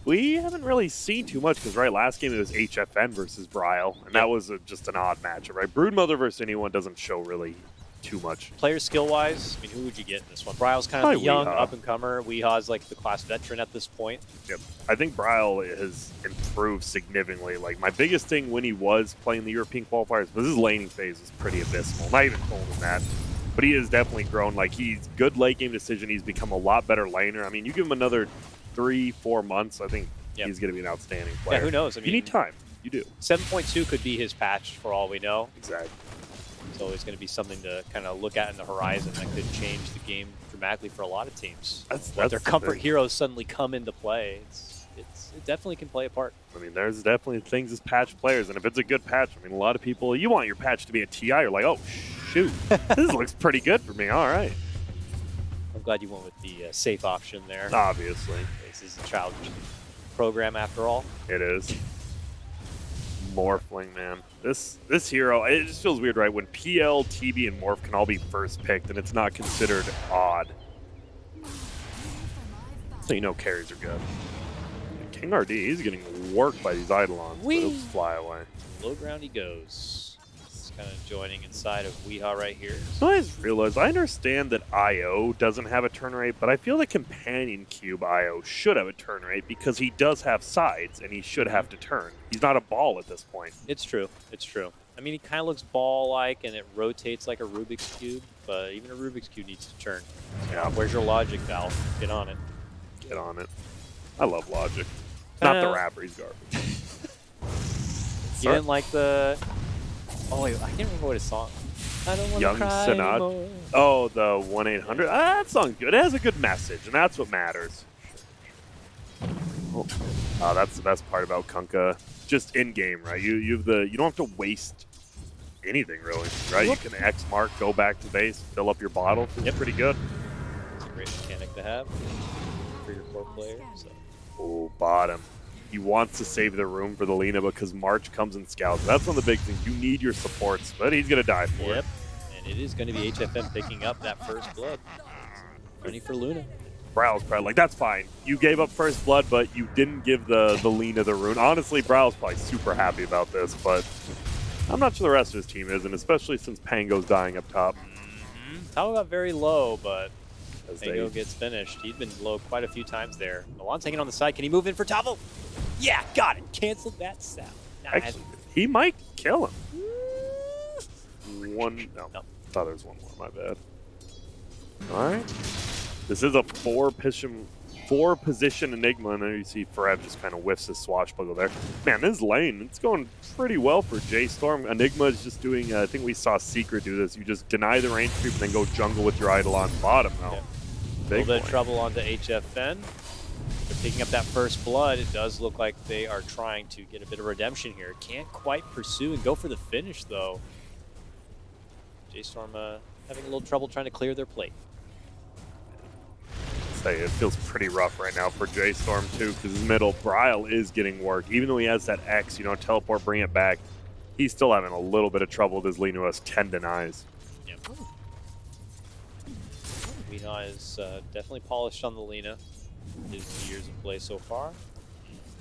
[SPEAKER 7] we haven't really seen too much because last game it was HFN versus Brile, and that was just an odd matchup, right? Broodmother versus anyone doesn't show really too much.
[SPEAKER 6] Player skill-wise, I mean, who would you get in this one? Brile's kind of the young up-and-comer. Weeha's like the class veteran at this point.
[SPEAKER 7] Yep. I think Brile has improved significantly. Like, my biggest thing when he was playing the European qualifiers was his laning phase was pretty abysmal. Not even told him that. But he has definitely grown. Like, he's good late-game decision. He's become a lot better laner. I mean, you give him another 3-4 months, I think he's going to be an outstanding player.
[SPEAKER 6] Yeah, who knows? I mean,
[SPEAKER 7] you need time. You do.
[SPEAKER 6] 7.2 could be his patch for all we know.
[SPEAKER 7] Exactly.
[SPEAKER 6] It's always going to be something to kind of look at in the horizon that could change the game dramatically for a lot of teams.
[SPEAKER 7] That's
[SPEAKER 6] their comfort heroes suddenly come into play. It definitely can play a part.
[SPEAKER 7] I mean, there's definitely things as patch players, and if it's a good patch, I mean, a lot of people, you want your patch to be a TI, you're like, oh, shoot, this looks pretty good for me, all right.
[SPEAKER 6] I'm glad you went with the safe option there.
[SPEAKER 7] Obviously.
[SPEAKER 6] This is a child program after all.
[SPEAKER 7] It is. Morphling, man. This hero, it just feels weird, right? When PL, TB, and Morph can all be first picked, and it's not considered odd. So you know carries are good. And King RD, he's getting worked by these Eidolons, but he'll just fly away.
[SPEAKER 6] Low ground he goes. Kind of joining inside of Weeha right here.
[SPEAKER 7] So I just realized, I understand that IO doesn't have a turn rate, but I feel the Companion Cube IO should have a turn rate because he does have sides and he should have to turn. He's not a ball at this point.
[SPEAKER 6] It's true. It's true. I mean, he kind of looks ball-like and it rotates like a Rubik's Cube, but even a Rubik's Cube needs to turn. So
[SPEAKER 7] yeah.
[SPEAKER 6] Where's your logic, Valve? Get on it.
[SPEAKER 7] Get on it. I love logic. Not the rapper, he's garbage.
[SPEAKER 6] You didn't like the... Oh, wait, I can't remember what his song. I don't want to cry anymore.
[SPEAKER 7] Oh, the 1-800. That song's good. It has a good message, and that's what matters. Oh, that's the best part about Kunkka. Just in game, right? You don't have to waste anything really, right? You can X mark, go back to base, fill up your bottle. It's pretty good.
[SPEAKER 6] It's a great mechanic to have for your core player. So.
[SPEAKER 7] Oh, bottom. He wants to save the room for the Lina because March comes and scouts. That's one of the big things. You need your supports, but he's going to die for it.
[SPEAKER 6] And it is going to be HFM picking up that first blood. Ready for Luna.
[SPEAKER 7] Brile's probably like, that's fine. You gave up first blood, but you didn't give the Lina the rune. Honestly, Brile's probably super happy about this, but I'm not sure the rest of his team is, and especially since Pango's dying up top.
[SPEAKER 6] Tao got very low, but Pango gets finished. He'd been low quite a few times there. Milan's hanging on the side. Can he move in for Tavo? Yeah, got it. Canceled that sound. Nice.
[SPEAKER 7] Actually, he might kill him. No. Thought there was one more. My bad. All right. This is a four position Enigma, and then you see Forev just kind of whiffs his swashbuckle there. Man, this lane, it's going pretty well for J.Storm. Enigma is just doing, I think we saw Secret do this. You just deny the range creep and then go jungle with your Eidolon bottom now.
[SPEAKER 6] Yeah. A little bit of trouble onto HFN. They're picking up that first blood. It does look like they are trying to get a bit of redemption here. Can't quite pursue and go for the finish, though. J.Storm having a little trouble trying to clear their plate.
[SPEAKER 7] It feels pretty rough right now for J.Storm too, because his middle Brile is getting work. Even though he has that X, teleport, bring it back, he's still having a little bit of trouble with his Lina has 10 denies.
[SPEAKER 6] Yep. Weeha is definitely polished on the Lina. His years of play so far.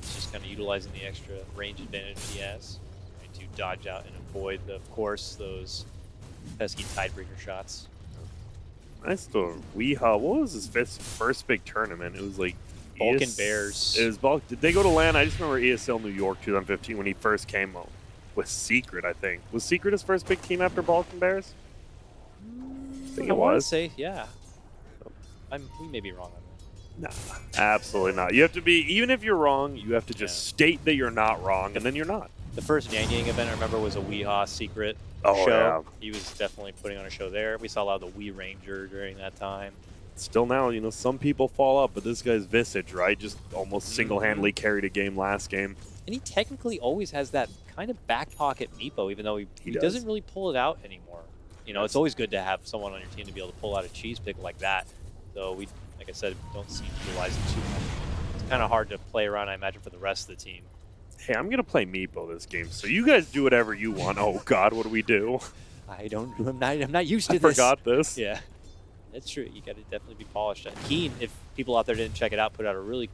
[SPEAKER 6] He's just kind of utilizing the extra range advantage he has, trying to dodge out and avoid, of course, those pesky Tidebreaker shots.
[SPEAKER 7] Nice to Weeha. What was his first big tournament? It was like
[SPEAKER 6] Balkan Bears.
[SPEAKER 7] It was Did they go to LAN? I just remember ESL New York 2015 when he first came with Secret, I think. Was Secret his first big team after Balkan Bears? I think it was.
[SPEAKER 6] I say, yeah. We may be wrong on
[SPEAKER 7] Nah, absolutely not. You have to be, even if you're wrong, you have to just state that you're not wrong, and then you're not.
[SPEAKER 6] The first Yang Yang event, I remember, was a Weehaw secret show.
[SPEAKER 7] Yeah.
[SPEAKER 6] He was definitely putting on a show there. We saw a lot of the Wii Ranger during that time.
[SPEAKER 7] Still now, you know, some people fall up, but this guy's Visage, right? Just almost single-handedly carried a game last game.
[SPEAKER 6] And he technically always has that kind of back pocket Meepo, even though he doesn't really pull it out anymore. You know, it's always good to have someone on your team to be able to pull out a cheese pick like that. So we, like I said, don't seem to utilize it too much. It's kind of hard to play around, I imagine, for the rest of the team.
[SPEAKER 7] Hey, I'm going to play Meepo this game, so you guys do whatever you want. Oh, God, what do we do?
[SPEAKER 6] I'm not used to
[SPEAKER 7] I
[SPEAKER 6] this.
[SPEAKER 7] forgot this.
[SPEAKER 6] Yeah, that's true. You got to definitely be polished. And keen, if people out there didn't check it out, put out a really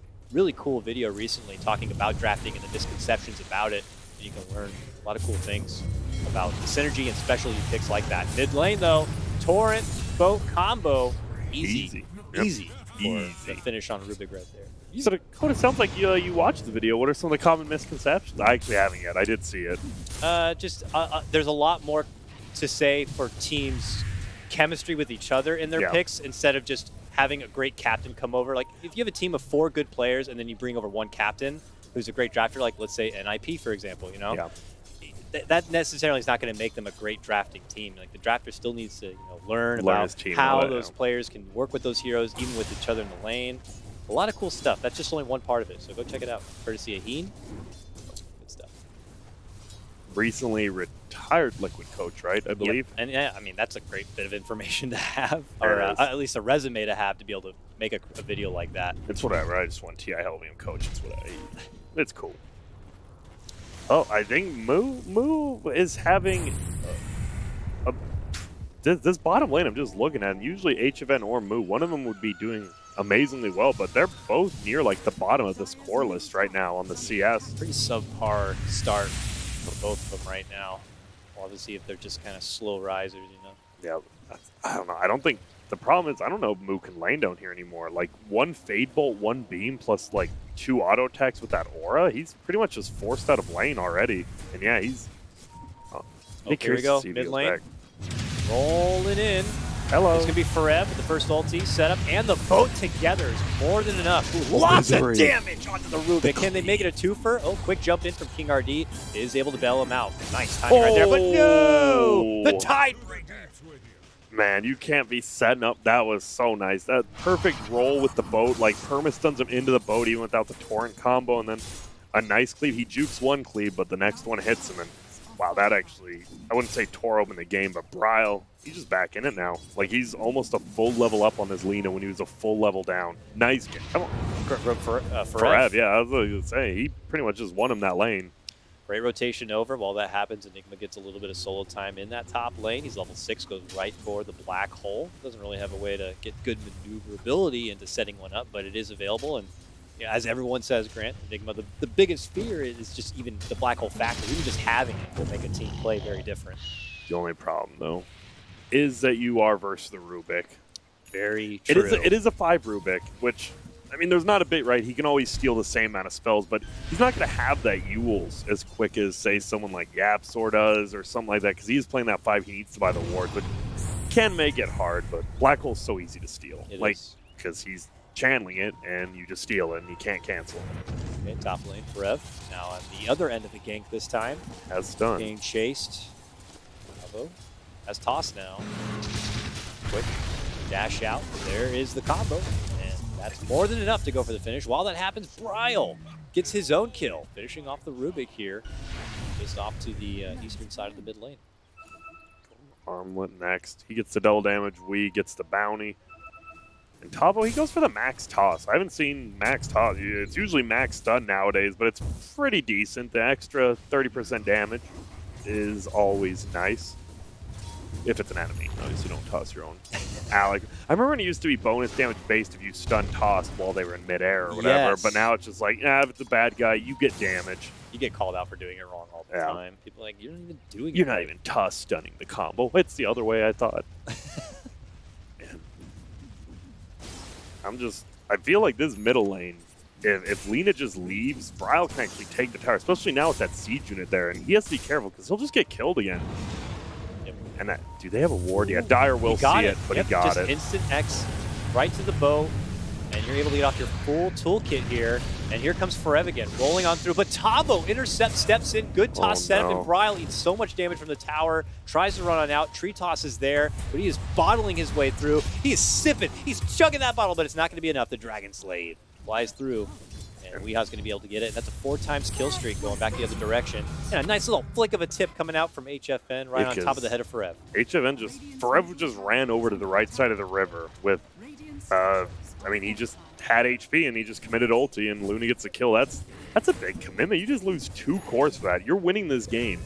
[SPEAKER 6] cool video recently talking about drafting and the misconceptions about it. And you can learn a lot of cool things about the synergy and specialty picks like that. Mid lane, though, Torrent, Boat combo, easy.
[SPEAKER 7] Yep.
[SPEAKER 6] Easy for the finish on Rubik right there.
[SPEAKER 7] So, Dakota, sounds like you watched the video. What are some of the common misconceptions? I actually haven't yet. I did see it.
[SPEAKER 6] There's a lot more to say for teams' chemistry with each other in their picks instead of just having a great captain come over. Like, if you have a team of 4 good players and then you bring over one captain who's a great drafter, like, let's say NIP, for example, you know? That necessarily is not going to make them a great drafting team. Like, the drafter still needs to learn about how those players can work with those heroes, even with each other in the lane. A lot of cool stuff. That's just only one part of it, so go check it out. Courtesy of Heen. Good stuff.
[SPEAKER 7] Recently retired Liquid coach, right? I believe.
[SPEAKER 6] Yep. And yeah, I mean, that's a great bit of information to have, or at least a resume to have to be able to make a video like that.
[SPEAKER 7] It's whatever. I just want TI helping him coach. It's cool. Oh, I think Moo is having this bottom lane I'm just looking at, and usually HFN or Moo, one of them would be doing amazingly well, but they're both near like the bottom of this core list right now on the CS.
[SPEAKER 6] Pretty subpar start for both of them right now. Well, obviously, if they're just kind of slow risers, you know.
[SPEAKER 7] Yeah, I don't know. I don't think the problem is I don't know if Moo can lane down here anymore. Like 1 Fade Bolt, 1 Beam, plus like 2 auto attacks with that aura. He's pretty much just forced out of lane already. And yeah, he's.
[SPEAKER 6] Here we go, mid lane. Rolling in.
[SPEAKER 7] Hello.
[SPEAKER 6] It's going to be Fareb with the first ulti setup, and the boat together is more than enough. Ooh, lots of damage onto the Rubik. Can they make it a twofer? Oh, quick jump in from King RD is able to bail him out. Nice timing right there, but no! The Tidebreaker!
[SPEAKER 7] Man, you can't be setting up. That was so nice. That perfect roll with the boat, like perma-stuns him into the boat even without the torrent combo, and then a nice cleave. He jukes one cleave, but the next one hits him, and wow, that actually, I wouldn't say tore open the game, but Bryle, he's just back in it now. Like, he's almost a full level up on his Lina when he was a full level down. Nice game. Come on. Fareb, yeah, I was going to say, he pretty much just won him that lane.
[SPEAKER 6] Great rotation over. While that happens, Enigma gets a little bit of solo time in that top lane. He's level 6, goes right for the black hole. Doesn't really have a way to get good maneuverability into setting one up, but it is available. And yeah, as everyone says, Grant, Enigma, the biggest fear is just even the black hole factor. Even just having it will make a team play very different.
[SPEAKER 7] The only problem, though, is that you are versus the Rubik.
[SPEAKER 6] Very true.
[SPEAKER 7] It is a 5 Rubik, which, I mean, there's not a bit, right? He can always steal the same amount of spells, but he's not going to have that Yules as quick as, say, someone like Yapsor does or something like that, because he's playing that 5, he needs to buy the ward, but can make it hard, but Black Hole's so easy to steal. Because he's channeling it, and you just steal it, and you can't cancel it.
[SPEAKER 6] Okay, top lane, Rev. Now on the other end of the gank this time.
[SPEAKER 7] Has stun.
[SPEAKER 6] Being chased. Bravo. Has toss now. Quick dash out. There is the combo. And that's more than enough to go for the finish. While that happens, Bryle gets his own kill. Finishing off the Rubik here. Just off to the eastern side of the mid lane.
[SPEAKER 7] Armlet next. He gets the double damage. Wee gets the bounty. And Tavo, he goes for the max toss. I haven't seen max toss. It's usually max stun nowadays, but it's pretty decent. The extra 30% damage is always nice. If it's an enemy. Obviously, don't toss your own Alec. I remember when it used to be bonus damage based if you stun tossed while they were in midair or whatever, but now it's just like, if it's a bad guy, you get damage.
[SPEAKER 6] You get called out for doing it wrong all the time. People are like, you're not even doing it.
[SPEAKER 7] You're not even toss stunning the combo. It's the other way, I thought. I feel like this middle lane, if Lina just leaves, Bryle can actually take the tower, especially now with that siege unit there, and he has to be careful because he'll just get killed again.
[SPEAKER 6] Yep.
[SPEAKER 7] And do they have a ward? Yeah, Dyer will see it, but he got
[SPEAKER 6] just
[SPEAKER 7] it.
[SPEAKER 6] Instant X right to the bow. And you're able to get off your full toolkit here. And here comes Forev again, rolling on through. But Tavo intercepts, steps in. Good toss set. And Bryle eats so much damage from the tower. Tries to run on out. Tree toss is there. But he is bottling his way through. He is sipping. He's chugging that bottle, but it's not going to be enough. The Dragon Slave flies through. And Weeha's going to be able to get it. And that's a 4x kill streak going back the other direction. And a nice little flick of a tip coming out from HFN right on top of the head of Forev.
[SPEAKER 7] Forev just ran over to the right side of the river with, I mean, he just had HP and he just committed ulti and Luna gets a kill. That's a big commitment. You just lose 2 cores for that. You're winning this game.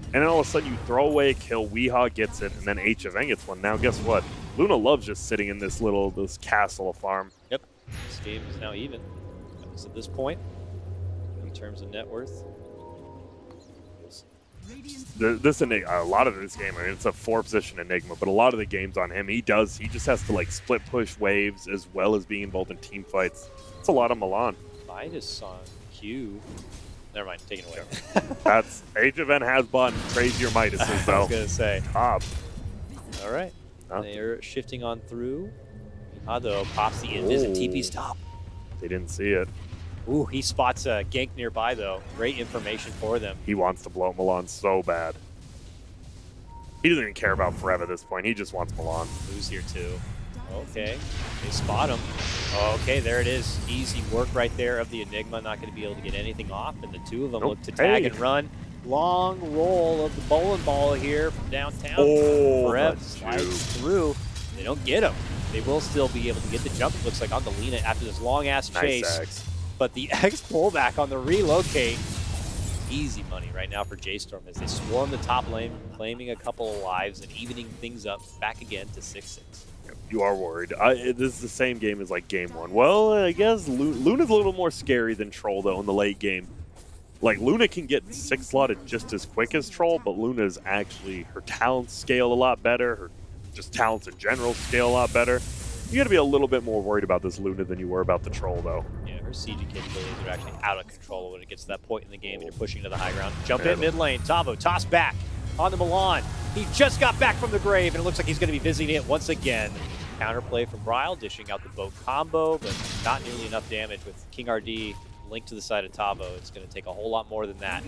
[SPEAKER 7] And then all of a sudden you throw away a kill, Weeha gets it, and then HFN gets one. Now guess what? Luna loves just sitting in this castle of farm.
[SPEAKER 6] Yep. This game is now even. At this point, in terms of net worth.
[SPEAKER 7] A lot of this game, I mean, it's a 4-position Enigma, but a lot of the games on him, he just has to like split push waves as well as being involved in team fights. It's a lot of Milan.
[SPEAKER 6] Midas on Q. Never mind, take it away.
[SPEAKER 7] That's HFN has bought crazier Midases though.
[SPEAKER 6] I was gonna say.
[SPEAKER 7] Top.
[SPEAKER 6] All right, they're shifting on through. Hado pops the invis and TP's top.
[SPEAKER 7] They didn't see it.
[SPEAKER 6] Ooh, he spots a gank nearby, though. Great information for them.
[SPEAKER 7] He wants to blow Milan so bad. He doesn't even care about Forev at this point. He just wants Milan.
[SPEAKER 6] Who's here, too? Okay, they spot him. Okay, there it is. Easy work right there of the Enigma. Not going to be able to get anything off, and the two of them look to tag and run. Long roll of the bowling ball here from downtown. Forev slides through. They don't get him. They will still be able to get the jump, it looks like, on the Lina after this long-ass chase.
[SPEAKER 7] Nice.
[SPEAKER 6] But the X pullback on the relocate, easy money right now for J.Storm as they swarm the top lane, claiming a couple of lives and evening things up back again to 6-6.
[SPEAKER 7] You are worried. This is the same game as like game 1. Well, I guess Luna's a little more scary than Troll, though, in the late game. Like, Luna can get 6-slotted just as quick as Troll, but Luna's actually, her talents scale a lot better, her just talents in general scale a lot better. You got to be a little bit more worried about this Luna than you were about the Troll, though.
[SPEAKER 6] Yeah, her siege capabilities are actually out of control when it gets to that point in the game and you're pushing to the high ground. Jump in mid lane. Tavo, toss back on the Milan. He just got back from the grave, and it looks like he's going to be visiting it once again. Counterplay from Bryle, dishing out the boat combo, but not nearly enough damage with King RD linked to the side of Tavo. It's going to take a whole lot more than that.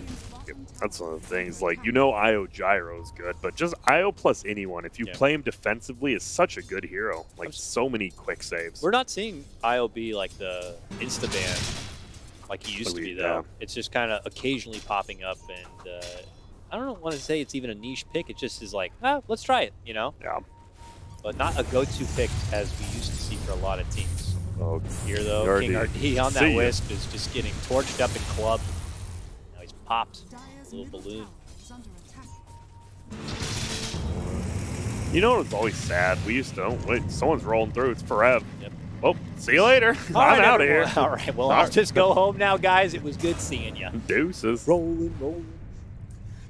[SPEAKER 7] Yep, that's one of the things. Like, you know, IO Gyro is good, but just IO plus anyone, if you play him defensively, is such a good hero. Like, so many quick saves.
[SPEAKER 6] We're not seeing IO be like the insta-ban like he used to be, though. It's just kind of occasionally popping up, and I don't want to say it's even a niche pick. It just is like, let's try it, you know?
[SPEAKER 7] Yeah.
[SPEAKER 6] But not a go-to pick as we used to see for a lot of teams.
[SPEAKER 7] Oh,
[SPEAKER 6] here, though, King RD on that Wisp is just getting torched up and clubbed. Now he's popped a little balloon.
[SPEAKER 7] You know what's always sad? We used to, wait, someone's rolling through. It's Forev.
[SPEAKER 6] Yep.
[SPEAKER 7] Oh, see you later.
[SPEAKER 6] I'm
[SPEAKER 7] out of here.
[SPEAKER 6] All right, well, I'll just go home now, guys. It was good seeing you.
[SPEAKER 7] Deuces.
[SPEAKER 6] Rolling.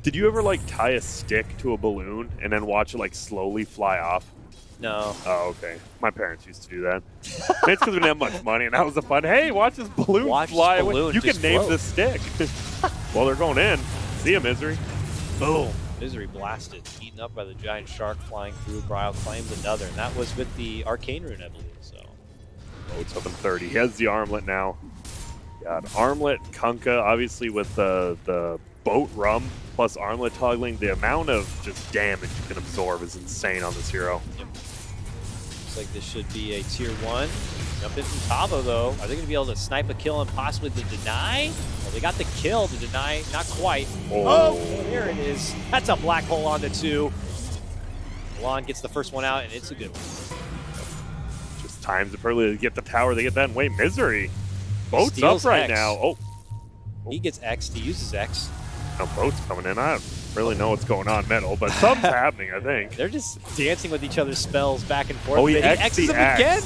[SPEAKER 7] Did you ever, like, tie a stick to a balloon and then watch it, like, slowly fly off?
[SPEAKER 6] No.
[SPEAKER 7] Oh, okay. My parents used to do that. It's because we didn't have much money, and that was the fun. Hey, watch this balloon fly away. You can name the stick. Well, they're going in. See ya, Misery.
[SPEAKER 6] Boom. Misery blasted. Eaten up by the giant shark flying through. Bryle claims another, and that was with the Arcane Rune, I believe. So.
[SPEAKER 7] Oh, it's up in 30. He has the Armlet now. God, Armlet, Kunkka, obviously with the boat rum plus Armlet toggling, the amount of just damage you can absorb is insane on this hero.
[SPEAKER 6] Yep. Looks like this should be a tier 1. Jump in from Tavo, though. Are they going to be able to snipe a kill and possibly the deny? Well, they got the kill. The deny, not quite. Oh, there it is. That's a black hole on the 2. Milan gets the first one out, and it's a good one.
[SPEAKER 7] Just times it perfectly to get the tower. They get that. Wait, Misery. Boat's up right now. Oh.
[SPEAKER 6] He gets X'd. He uses X.
[SPEAKER 7] No, boat's coming in. I don't really know what's going on, Metal, but something's happening, I think.
[SPEAKER 6] They're just dancing with each other's spells back and forth.
[SPEAKER 7] Oh, he
[SPEAKER 6] X's him again?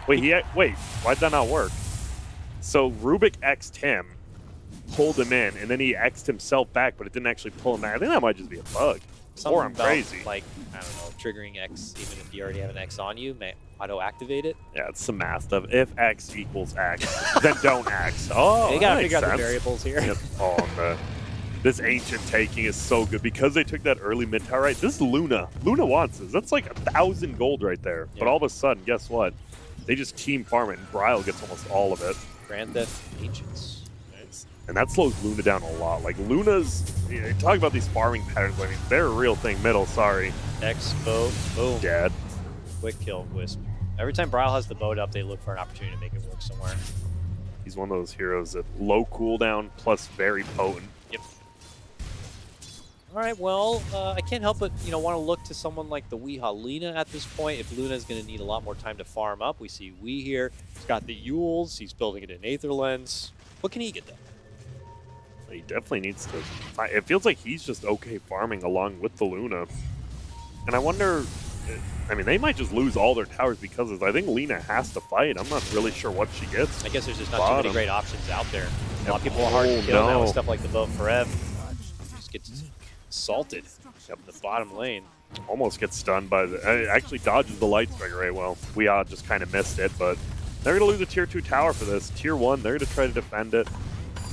[SPEAKER 7] Wait, why'd that not work? So Rubik X'd him, pulled him in, and then he X'd himself back, but it didn't actually pull him back. I think that might just be a bug. Or I'm crazy.
[SPEAKER 6] Like, I don't know, triggering X, even if you already have an X on you, may auto-activate it.
[SPEAKER 7] Yeah, it's some math stuff. If X equals X, then don't X. Oh,
[SPEAKER 6] they gotta figure out the variables here.
[SPEAKER 7] Yep. Oh, this ancient taking is so good because they took that early mid tower right. This is Luna. Luna wants this. That's like 1,000 gold right there. Yep. But all of a sudden, guess what? they just team farm it, and Bryle gets almost all of it.
[SPEAKER 6] Grand Theft Agents.
[SPEAKER 7] And that slows Luna down a lot. Like, Luna's, you know, talk about these farming patterns. I mean, they're a real thing. Middle, sorry.
[SPEAKER 6] X boat, boom.
[SPEAKER 7] Dead.
[SPEAKER 6] Quick kill, Wisp. Every time Bryle has the boat up, they look for an opportunity to make it work somewhere.
[SPEAKER 7] He's one of those heroes that low cooldown plus very potent.
[SPEAKER 6] Yep. All right, well, I can't help but, you know, want to look to someone like the Weehaw Lina at this point. If Luna's going to need a lot more time to farm up, we see Wee here. He's got the Yules. He's building it in Aether Lens. What can he get done?
[SPEAKER 7] He definitely needs to fight. It feels like he's just okay farming along with the Luna. And I wonder, I mean, they might just lose all their towers because of, I think Lina has to fight. I'm not really sure what she gets.
[SPEAKER 6] I guess there's just not too many great options out there. A lot of people are hard to kill now with stuff like the boat forever. Just gets assaulted up in the bottom lane.
[SPEAKER 7] Almost gets stunned by the, actually dodges the light strike right well. We just kind of missed it, but they're going to lose a tier 2 tower for this. Tier 1, they're going to try to defend it.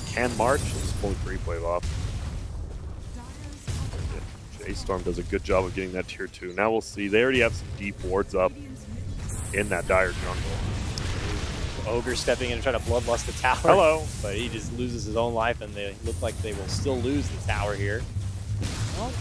[SPEAKER 7] Can March is pulling free play off. J.Storm does a good job of getting that tier 2. Now we'll see. They already have some deep wards up in that dire jungle.
[SPEAKER 6] Ogre stepping in and trying to bloodlust the tower.
[SPEAKER 7] Hello.
[SPEAKER 6] But he just loses his own life, and they look like they will still lose the tower here. Well,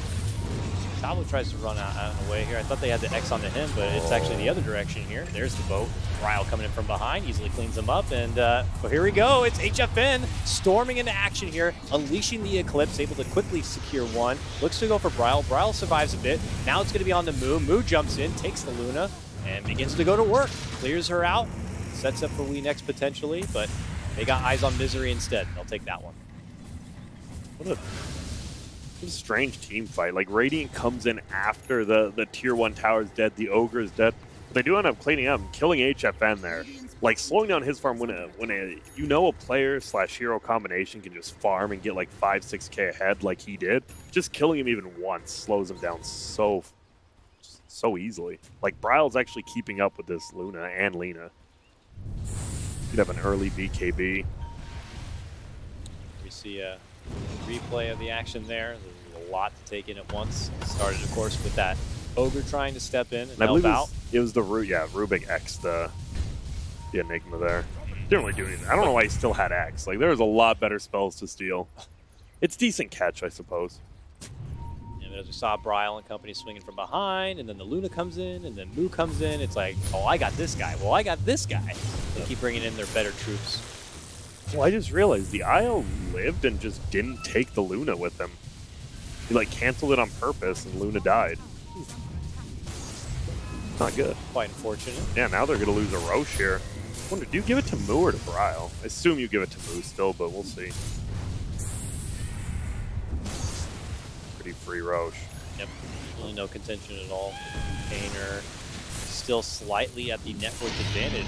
[SPEAKER 6] Tabo tries to run out of the way here. I thought they had the X onto him, but it's actually the other direction here. There's the boat. Bryle coming in from behind, easily cleans him up, and well, here we go. It's HFN storming into action here, unleashing the Eclipse, able to quickly secure one. Looks to go for Bryle. Bryle survives a bit. Now it's going to be on the Moo. Moo jumps in, takes the Luna, and begins to go to work. Clears her out, sets up for Wee next potentially, but they got eyes on Misery instead. They'll take that one.
[SPEAKER 7] What a strange team fight. Like, Radiant comes in after the tier 1 tower is dead, the Ogre is dead. But they do end up cleaning up and killing HFN there. Like, slowing down his farm when a player / hero combination can just farm and get like 5-6k ahead like he did. Just killing him even once slows him down so easily. Like, Bryle's actually keeping up with this Luna and Lina. Could have an early BKB.
[SPEAKER 6] We see a replay of the action there. There's a lot to take in at once. It started, of course, with that Ogre trying to step in and help out.
[SPEAKER 7] It was the Rubik X, the Enigma there. Didn't really do anything. I don't know why he still had X. Like, there was a lot better spells to steal. It's decent catch, I suppose.
[SPEAKER 6] And as we saw, Bryle and company swinging from behind, and then the Luna comes in, and then Moo comes in. It's like, oh, I got this guy. Well, I got this guy. They keep bringing in their better troops.
[SPEAKER 7] Well, I just realized the IO lived and just didn't take the Luna with him. He, like, canceled it on purpose, and Luna died. Not good.
[SPEAKER 6] Quite unfortunate.
[SPEAKER 7] Yeah, now they're going to lose a Roche here. I wonder, do you give it to Moo or to Bryle? I assume you give it to Moo still, but we'll see. Pretty free Roche.
[SPEAKER 6] Yep. Really no contention at all. paiN still slightly at the network advantage.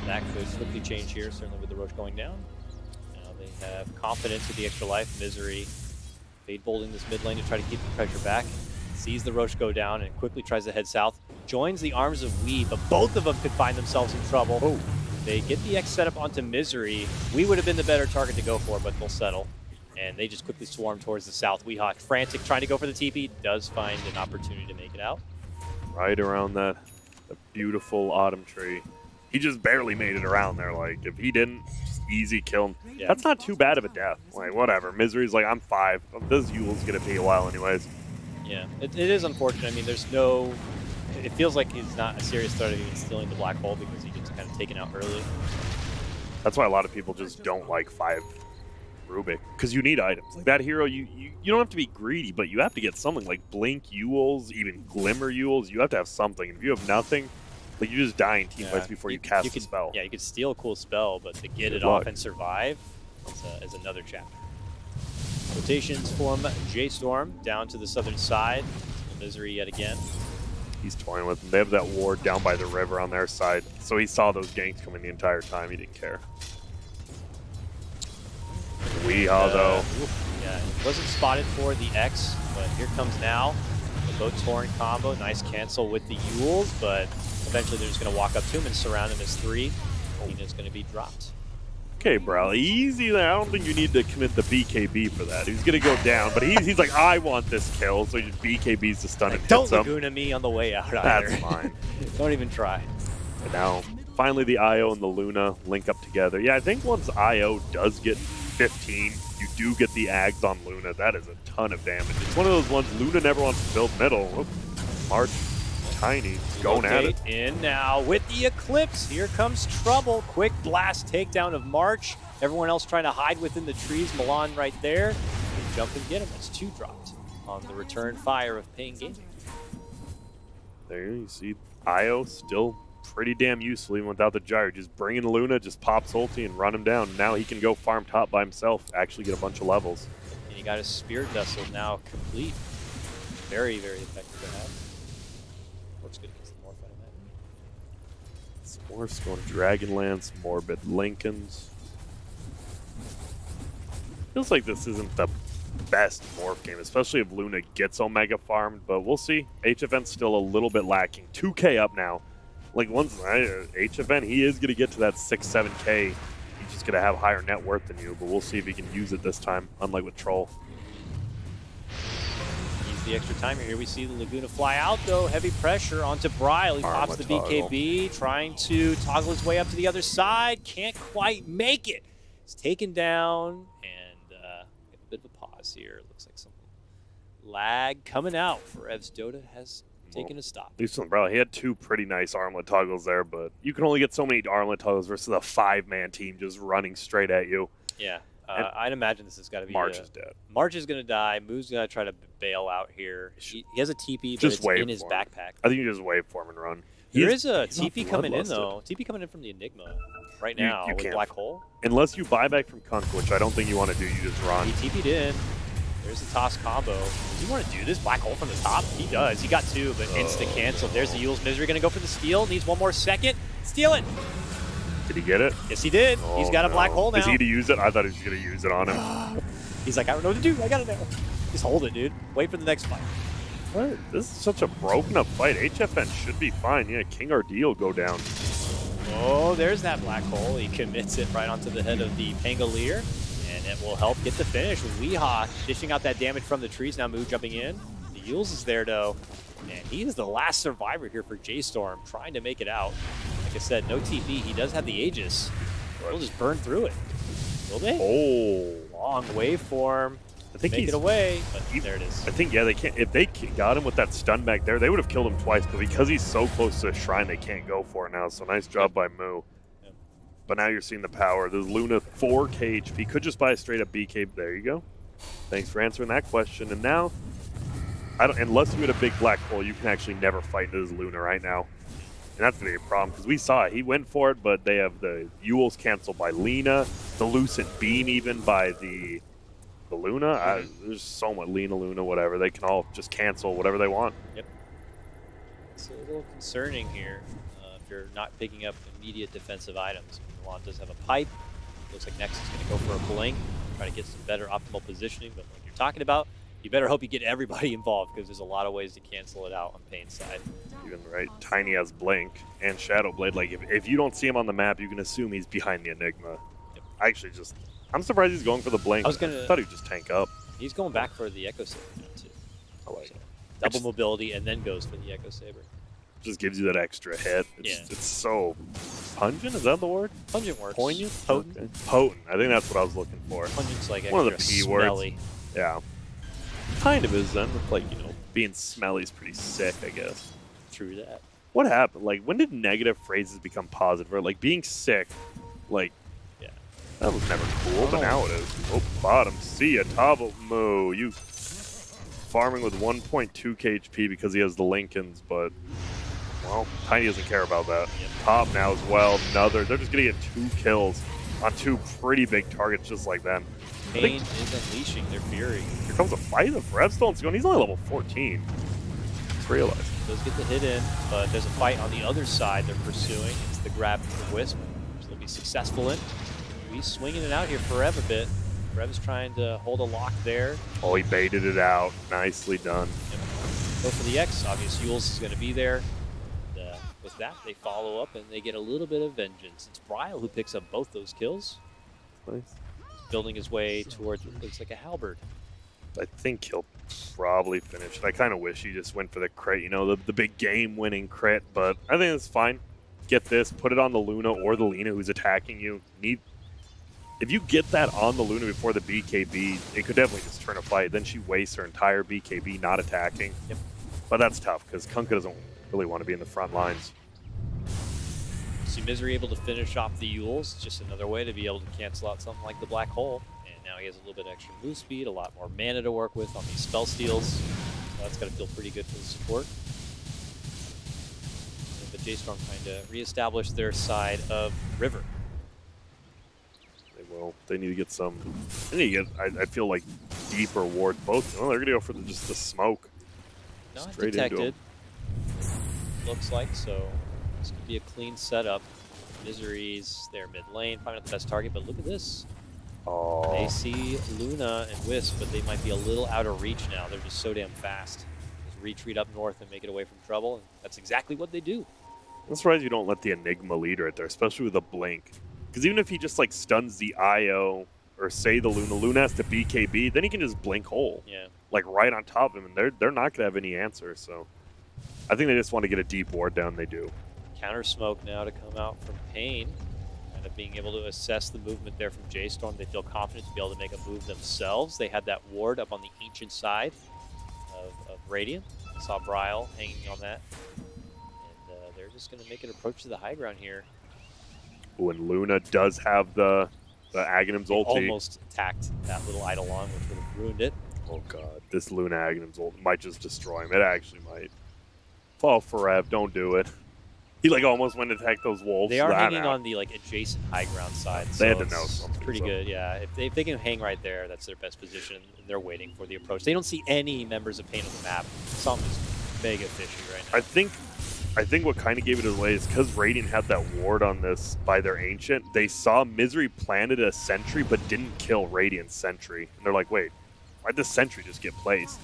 [SPEAKER 6] That could quickly change here, certainly with the Roche going down. Now they have confidence with the extra life. Misery Fade bolting this mid lane to try to keep the pressure back. Sees the Roche go down and quickly tries to head south. Joins the arms of Wee, but both of them could find themselves in trouble.
[SPEAKER 7] Oh.
[SPEAKER 6] They get the X set up onto Misery. Wee would have been the better target to go for, but they'll settle. And they just quickly swarm towards the south. Weehawk, frantic, trying to go for the TP, does find an opportunity to make it out.
[SPEAKER 7] Right around the beautiful autumn tree. He just barely made it around there. Like, if he didn't, just easy kill him. Yeah. That's not too bad of a death. Like, whatever. Misery's like, I'm 5. This Yule's going to be a while anyways.
[SPEAKER 6] Yeah, it is unfortunate. I mean, there's no... It feels like he's not a serious threat of even stealing the black hole because he gets kind of taken out early.
[SPEAKER 7] That's why a lot of people just don't like 5 Rubik, because you need items. Like, that hero, you don't have to be greedy, but you have to get something like Blink Yules, even Glimmer Yules. You have to have something. If you have nothing, like, you just die in team fights before you cast the spell.
[SPEAKER 6] Yeah, you could steal a cool spell, but to get it off and survive is another chapter. Rotations from J.Storm down to the southern side. Misery yet again.
[SPEAKER 7] He's toying with them. They have that ward down by the river on their side, so he saw those ganks coming the entire time. He didn't care. Weehaw, though.
[SPEAKER 6] Yeah, it wasn't spotted for the X, but here comes now. The boat torn combo. Nice cancel with the Yules, but eventually they're just going to walk up to him and surround him as 3. Tina's going to be dropped.
[SPEAKER 7] Okay, bro, easy there. I don't think you need to commit the BKB for that. He's going to go down, but he's like, I want this kill, so he just BKBs to stun and hits him.
[SPEAKER 6] Don't Laguna me on the way out either.
[SPEAKER 7] That's fine.
[SPEAKER 6] Don't even try.
[SPEAKER 7] And now finally the IO and the Luna link up together. Yeah, I think once IO does get 15, you do get the Ags on Luna. That is a ton of damage. It's one of those ones Luna never wants to build middle. Whoop. March, tiny, going at it.
[SPEAKER 6] In now with the Eclipse. Here comes trouble. Quick blast takedown of March. Everyone else trying to hide within the trees. Milan right there. They jump and get him. That's 2 dropped on the return fire of paiN Gaming.
[SPEAKER 7] There you see IO still pretty damn useful even without the gyro. Just bring in Luna, just pops ulti and run him down. Now he can go farm top by himself, actually get a bunch of levels.
[SPEAKER 6] And he got his Spirit Vessel now complete. Very, very effective to have. Works good against the Morph, I imagine.
[SPEAKER 7] Smorf's going Dragonlance, Morbid Lincolns. Feels like this isn't the best Morph game, especially if Luna gets Omega farmed, but we'll see. HFN's still a little bit lacking. 2K up now. Like, once HFN, he is going to get to that 6-7K. He's just going to have higher net worth than you, but we'll see if he can use it this time, unlike with Troll.
[SPEAKER 6] Use the extra timer here. We see the Laguna fly out, though. Heavy pressure onto Bryle. He pops the BKB, trying to toggle his way up to the other side. Can't quite make it. He's taken down, and a bit of a pause here. Looks like some lag coming out for Ev's Dota has taken a stop.
[SPEAKER 7] Listen, bro, he had 2 pretty nice armlet toggles there, but you can only get so many armlet toggles versus a 5-man team just running straight at you.
[SPEAKER 6] Yeah, I'd imagine this has got to be
[SPEAKER 7] March is dead.
[SPEAKER 6] March is going to die. Moo's going to try to bail out here. He has a TP, but
[SPEAKER 7] just
[SPEAKER 6] it's in his backpack.
[SPEAKER 7] I think you just wave for him and run.
[SPEAKER 6] There is a TP coming in, though. TP coming in from the Enigma right now with Black Hole.
[SPEAKER 7] Unless you buy back from Kunk, which I don't think you want to do, you just run.
[SPEAKER 6] He TP'd in. There's the toss combo. Does he want to do this Black Hole from the top? He does. He got 2, but instant cancel. There's the Yule's Misery going to go for the steal. Needs 1 more second. Steal it.
[SPEAKER 7] Did he get it?
[SPEAKER 6] Yes, he did. He's got a Black Hole now.
[SPEAKER 7] Is he going to use it? I thought he was going to use it on him.
[SPEAKER 6] He's like, I don't know what to do. I got it now. Just hold it, dude. Wait for the next fight.
[SPEAKER 7] What? This is such a broken up fight. HFN should be fine. Yeah, King RD will go down.
[SPEAKER 6] Oh, there's that Black Hole. He commits it right onto the head of the Pangolier. And it will help get the finish with Weehaw dishing out that damage from the trees. Now Moo jumping in. The Yules is there, though. And he is the last survivor here for J.Storm, trying to make it out. Like I said, no TP. He does have the Aegis. He'll just burn through it. Will they?
[SPEAKER 7] Oh.
[SPEAKER 6] Long waveform.
[SPEAKER 7] I think
[SPEAKER 6] Make it away, but there it is.
[SPEAKER 7] I think, yeah, they can't. If they got him with that stun back there, they would have killed him twice. But because he's so close to the shrine, they can't go for it now. So nice job by Moo. But now you're seeing the power. There's Luna 4K HP. Could just buy a straight up BK. There you go. Thanks for answering that question. And now, unless you had a big Black Hole, you can actually never fight into this Luna right now. And that's going to be a problem because we saw it. He went for it, but they have the Yules canceled by Lena, the Lucent Beam even by the Luna. There's so much Luna, whatever. They can all just cancel whatever they want.
[SPEAKER 6] Yep. It's a little concerning here if you're not picking up immediate defensive items. Milan does have a pipe. Looks like Nexus is going to go for a blink, try to get some better optimal positioning. But like you're talking about, you better hope you get everybody involved because there's a lot of ways to cancel it out on paiN's side.
[SPEAKER 7] Even right, Tiny has Blink and Shadow Blade. Like if you don't see him on the map, you can assume he's behind the Enigma. Yep. I'm surprised he's going for the Blink. I thought he'd just tank up.
[SPEAKER 6] He's going back for the Echo Saber now too.
[SPEAKER 7] I like it.
[SPEAKER 6] Double mobility and then goes for the Echo Saber.
[SPEAKER 7] Just gives you that extra hit. It's so pungent. Is that the word?
[SPEAKER 6] Pungent works.
[SPEAKER 7] Poignant?
[SPEAKER 6] Potent.
[SPEAKER 7] Okay. Potent. I think that's what I was looking for.
[SPEAKER 6] Pungent's like
[SPEAKER 7] one of the P
[SPEAKER 6] smelly.
[SPEAKER 7] words. Yeah. Kind of is then. Like, being smelly is pretty sick, I guess.
[SPEAKER 6] True that.
[SPEAKER 7] What happened? Like, when did negative phrases become positive? Or like being sick, like, yeah, that was never cool, but now it is. Oh, bottom. See ya, Tavo Moo. You farming with 1.2 HP because he has the Lincolns, but well, Tiny doesn't care about that.
[SPEAKER 6] Yep.
[SPEAKER 7] Top now as well. They're just going to get 2 kills on 2 pretty big targets just like them.
[SPEAKER 6] paiN is unleashing their fury.
[SPEAKER 7] Here comes a fight. The Redstone's going. He's only level 14. Just realized.
[SPEAKER 6] Does get the hit in, but there's a fight on the other side they're pursuing. It's the grab for the Wisp, which they'll be successful in. He's swinging it out here for Rev a bit. Rev is trying to hold a lock there.
[SPEAKER 7] Oh, he baited it out. Nicely done.
[SPEAKER 6] Yep. Go for the X. Obviously, Yules is going to be there. And, with that, they follow up and they get a little bit of vengeance. It's Bryle who picks up both those kills.
[SPEAKER 7] Nice.
[SPEAKER 6] He's building his way towards what looks like a halberd.
[SPEAKER 7] I think he'll probably finish it. I kind of wish he just went for the crit, the big game-winning crit, but I think it's fine. get this, put it on the Luna or the Lina who's attacking you. If you get that on the Luna before the BKB, it could definitely just turn a fight. Then she wastes her entire BKB not attacking.
[SPEAKER 6] Yep.
[SPEAKER 7] But that's tough because Kunkka doesn't really want to be in the front lines.
[SPEAKER 6] See Misery able to finish off the Yules, just another way to be able to cancel out something like the Black Hole. And now he has a little bit extra move speed, a lot more mana to work with on these spell steals. So that's got to feel pretty good for the support. But J.Storm kind of reestablished their side of River.
[SPEAKER 7] They will. They need to get some. They need to get, I feel like, deeper ward. Both. Oh, they're going to go for just the smoke.
[SPEAKER 6] Not
[SPEAKER 7] Straight
[SPEAKER 6] detected. Looks like so. This could be a clean setup. Misery's their mid lane, probably not the best target, but look at this.
[SPEAKER 7] Oh.
[SPEAKER 6] They see Luna and Wisp, but they might be a little out of reach now. They're just so damn fast. Just retreat up north and make it away from trouble, and that's exactly what they do.
[SPEAKER 7] I'm surprised you don't let the Enigma lead right there, especially with a blink. Because even if he just like stuns the IO or say the Luna has to BKB, then he can just blink hole.
[SPEAKER 6] Yeah.
[SPEAKER 7] Like right on top of him, and they're not gonna have any answer. So I think they just want to get a deep ward down. They do.
[SPEAKER 6] Counter smoke now to come out from paiN. Kind of being able to assess the movement there from J.Storm. They feel confident to be able to make a move themselves. They had that ward up on the ancient side of Radiant. Saw Bryle hanging on that. And they're just going to make an approach to the high ground here.
[SPEAKER 7] Ooh, and Luna does have the Aghanim's ulti.
[SPEAKER 6] Almost attacked that little Eidolon, which would have ruined it.
[SPEAKER 7] Oh god, this Luna Aghanim's ult might just destroy him. It actually might. Fall for Rev, don't do it. He like almost went to attack those wolves.
[SPEAKER 6] They are hanging on the like adjacent high ground side.
[SPEAKER 7] They
[SPEAKER 6] so
[SPEAKER 7] had to know something.
[SPEAKER 6] It's pretty good, yeah. If they can hang right there, that's their best position. And they're waiting for the approach. They don't see any members of paiN on the map. Something's mega fishy right now.
[SPEAKER 7] I think what kind of gave it away is because Radiant had that ward on this by their Ancient. They saw Misery planted a sentry but didn't kill Radiant's sentry. And they're like, wait, why'd the sentry just get placed?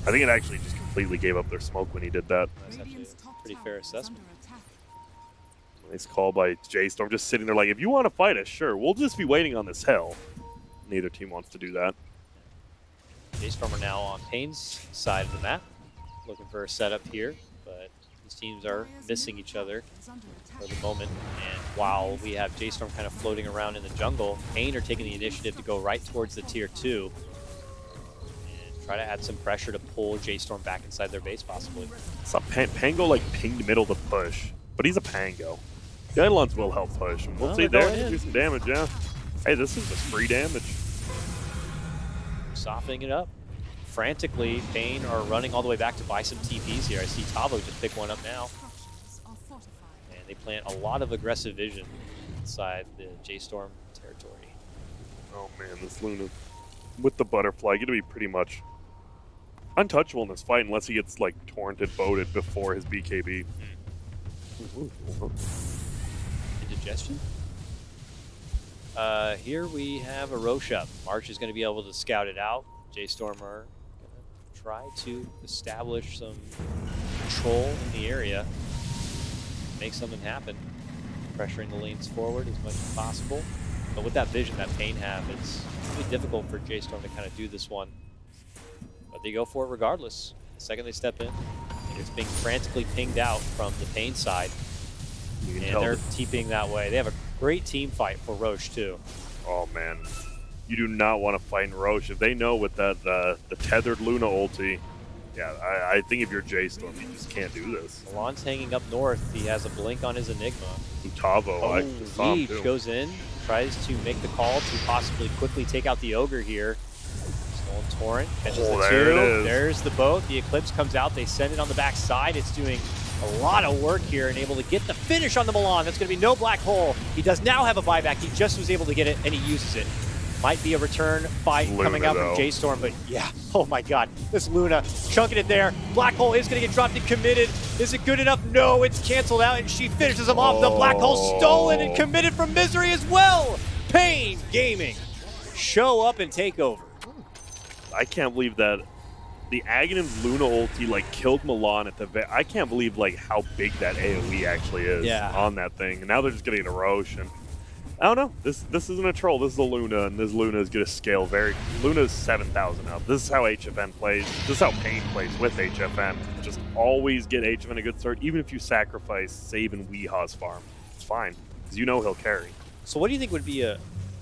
[SPEAKER 7] I think it actually just completely gave up their smoke when he did that.
[SPEAKER 6] That's actually a pretty fair assessment.
[SPEAKER 7] Nice call by J.Storm, just sitting there like, if you want to fight us, sure, we'll just be waiting on this hill. Neither team wants to do that.
[SPEAKER 6] J.Storm are now on paiN's side of the map, looking for a setup here, but these teams are missing each other for the moment. And while we have J.Storm kind of floating around in the jungle, paiN are taking the initiative to go right towards the tier 2 and try to add some pressure to pull J.Storm back inside their base, possibly.
[SPEAKER 7] Saw Pango like pinged middle to push, but he's a Pango. The Eidolons will help push, and we'll see there, do some damage, yeah. Hey, this is just free damage.
[SPEAKER 6] Softening it up. Frantically, paiN are running all the way back to buy some TPs here. I see Tavo just pick one up now. And they plant a lot of aggressive vision inside the J.Storm territory.
[SPEAKER 7] Oh man, this Luna with the butterfly gonna be pretty much untouchable in this fight unless he gets like torrented, boated before his BKB.
[SPEAKER 6] Indigestion? Here we have a Roche up. March is going to be able to scout it out. J.Storm are going to try to establish some control in the area. Make something happen. Pressuring the lanes forward as much as possible. But with that vision that paiN have, it's really difficult for J.Storm to kind of do this one. But they go for it regardless. The second they step in, and it's being frantically pinged out from the paiN side. And they're TPing that way. They have a great team fight for Roche, too.
[SPEAKER 7] Oh, man. You do not want to fight Roche. If they know with that the tethered Luna ulti, yeah, I think if you're J.Storm, you just can't do this.
[SPEAKER 6] Milan's hanging up north. He has a blink on his Enigma.
[SPEAKER 7] Tavo,
[SPEAKER 6] Siege goes in, tries to make the call to possibly quickly take out the Ogre here. Stolen Torrent catches the
[SPEAKER 7] there
[SPEAKER 6] two.
[SPEAKER 7] it is.
[SPEAKER 6] There's the boat. The Eclipse comes out. They send it on the back side. It's doing a lot of work here and able to get the finish on the Milan. That's going to be no black hole. He does now have a buyback. He just was able to get it, and he uses it. Might be a return fight coming out from J.Storm, but yeah, oh my god, this Luna chunking it there. Black hole is going to get dropped and committed. Is it good enough? No, it's canceled out, and she finishes him off. The black hole stolen and committed from Misery as well. paiN Gaming show up and take over.
[SPEAKER 7] I can't believe that the Aghanim's Luna ulti like killed Milan at the I can't believe like how big that AoE actually is on that thing. And now they're just getting a Roche, and I don't know. This isn't a troll. This is a Luna, and this Luna is going to scale very... Luna's 7,000 up. This is how HFN plays. This is how paiN plays with HFN. Just always get HFN a good start, even if you sacrifice Save and Weehaws farm. It's fine, because you know he'll carry.
[SPEAKER 6] So what do you think would be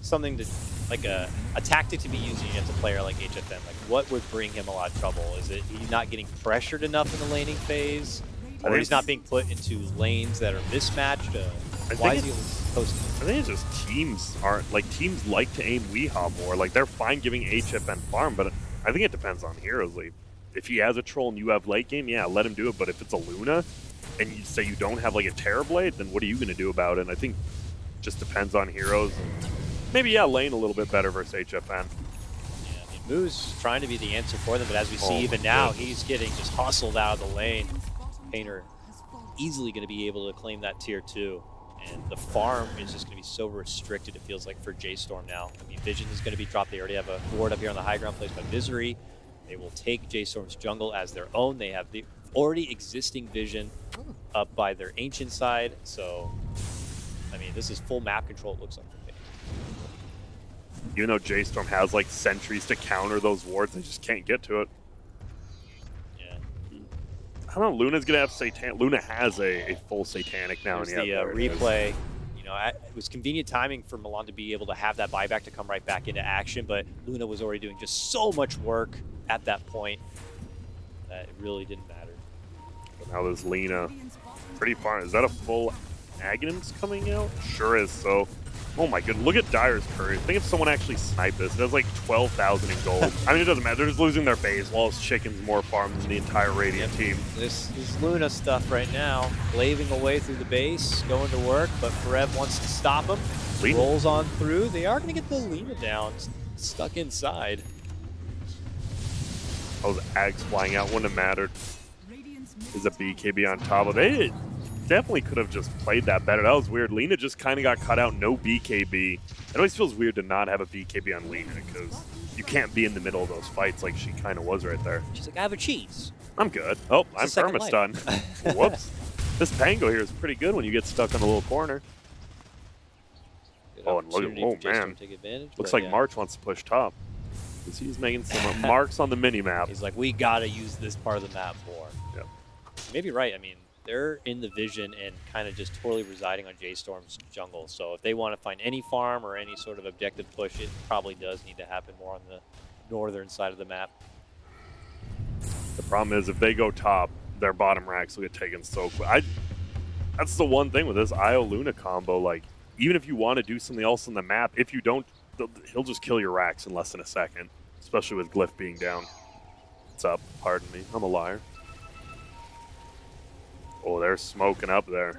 [SPEAKER 6] something to, like a tactic to be using against a player like HFN? Like, what would bring him a lot of trouble? Is it he's not getting pressured enough in the laning phase? Or he's not being put into lanes that are mismatched? Why is he posting?
[SPEAKER 7] I think it's just teams like to aim Weehaw more. Like, they're fine giving HFN farm, but I think it depends on heroes. Like, if he has a troll and you have late game, yeah, let him do it. But if it's a Luna and you say you don't have like a Terrorblade, then what are you going to do about it? And I think it just depends on heroes. And maybe, yeah, lane a little bit better versus HFN.
[SPEAKER 6] Yeah, I mean, Moo's trying to be the answer for them, but as we see even now, he's getting just hustled out of the lane. paiN easily going to be able to claim that tier 2. And the farm is just going to be so restricted, it feels like, for J.Storm now. I mean, Vision is going to be dropped. They already have a ward up here on the high ground placed by Misery. They will take J.Storm's jungle as their own. They have the already existing Vision up by their ancient side. So, I mean, this is full map control, it looks like, for paiN.
[SPEAKER 7] Even though J.Storm has, like, sentries to counter those wards, they just can't get to it. I don't know, Luna's going to have Satan. Luna has a full Satanic now.
[SPEAKER 6] There's the replay. You know, it was convenient timing for Milan to be able to have that buyback to come right back into action, but Luna was already doing just so much work at that point that it really didn't matter.
[SPEAKER 7] But now there's Lena pretty far. Is that a full Aghanim's coming out? Sure is. So, oh my goodness, look at Dire's courage. Think if someone actually sniped this. It has like 12,000 in gold. I mean, it doesn't matter. They're just losing their base while his chicken's more farmed than the entire Radiant team.
[SPEAKER 6] This is Luna stuff right now. Blaving away through the base, going to work, but Ferev wants to stop him.
[SPEAKER 7] Lena
[SPEAKER 6] rolls on through. They are going to get the Lena down. Stuck inside.
[SPEAKER 7] Those Ags flying out wouldn't have mattered. Is a BKB on top of it. Definitely could have just played that better. That was weird. Lena just kind of got cut out, no BKB. It always feels weird to not have a BKB on Lena because you can't be in the middle of those fights like she kind of was right there.
[SPEAKER 6] She's like, I have a cheese.
[SPEAKER 7] I'm good. Oh, I'm perma-stunned. Whoops. This Pango here is pretty good when you get stuck in a little corner. Oh, and look at, oh man. Looks like March wants to push top. He's making some marks on the mini-map.
[SPEAKER 6] He's like, we got to use this part of the map more.
[SPEAKER 7] Yep.
[SPEAKER 6] Maybe right. I mean, they're in the Vision and kind of just totally residing on J.Storm's jungle. So if they want to find any farm or any sort of objective push, it probably does need to happen more on the northern side of the map.
[SPEAKER 7] The problem is if they go top, their bottom racks will get taken so quick. That's the one thing with this Io Luna combo. Like, even if you want to do something else on the map, if you don't, he'll just kill your racks in less than a second, especially with Glyph being down. What's up? Pardon me. I'm a liar. Oh, they're smoking up there.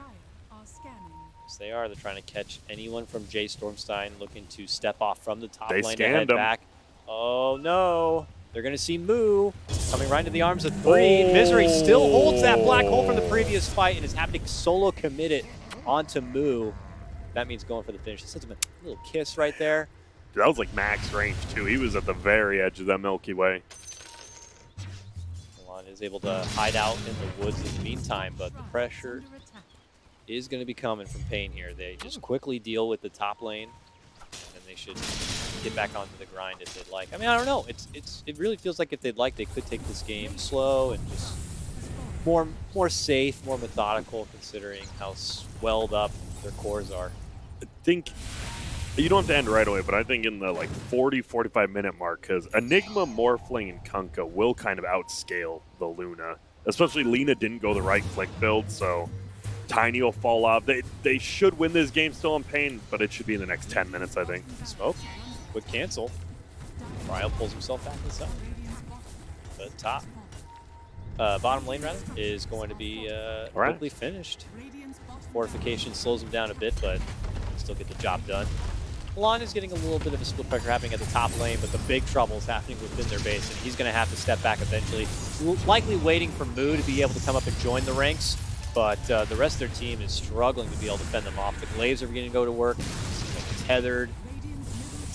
[SPEAKER 6] Yes, they are. They're trying to catch anyone from J.Stormstein looking to step off from the top
[SPEAKER 7] they
[SPEAKER 6] lane and head back. Oh, no. They're going to see Moo coming right into the arms of 3.
[SPEAKER 7] Oh.
[SPEAKER 6] Misery still holds that black hole from the previous fight and is having to solo commit it onto Moo. That means going for the finish. He sends him a little kiss right there.
[SPEAKER 7] Dude, that was like max range, too. He was at the very edge of that Milky Way.
[SPEAKER 6] Milan is able to hide out in the woods in the meantime, but the pressure is going to be coming from paiN here. They just quickly deal with the top lane, and they should get back onto the grind if they'd like. I mean, I don't know. It really feels like if they'd like, they could take this game slow and just more safe, more methodical, considering how swelled up their cores are.
[SPEAKER 7] I think you don't have to end right away, but I think in the like 40-45 minute mark, because Enigma, Morphling, and Kunkka will kind of outscale the Luna. Especially Lena didn't go the right click build, so Tiny will fall off. They should win this game still on paiN, but it should be in the next 10 minutes, I think.
[SPEAKER 6] Smoke would cancel. Ryle pulls himself back inside. The top, bottom lane rather, is going to be quickly finished. Fortification slows him down a bit, but still get the job done. Milan is getting a little bit of a split pressure happening at the top lane, but the big trouble is happening within their base, and he's going to have to step back eventually. Likely waiting for Moo to be able to come up and join the ranks, but the rest of their team is struggling to be able to fend them off. The Glaives are beginning to go to work. Tethered.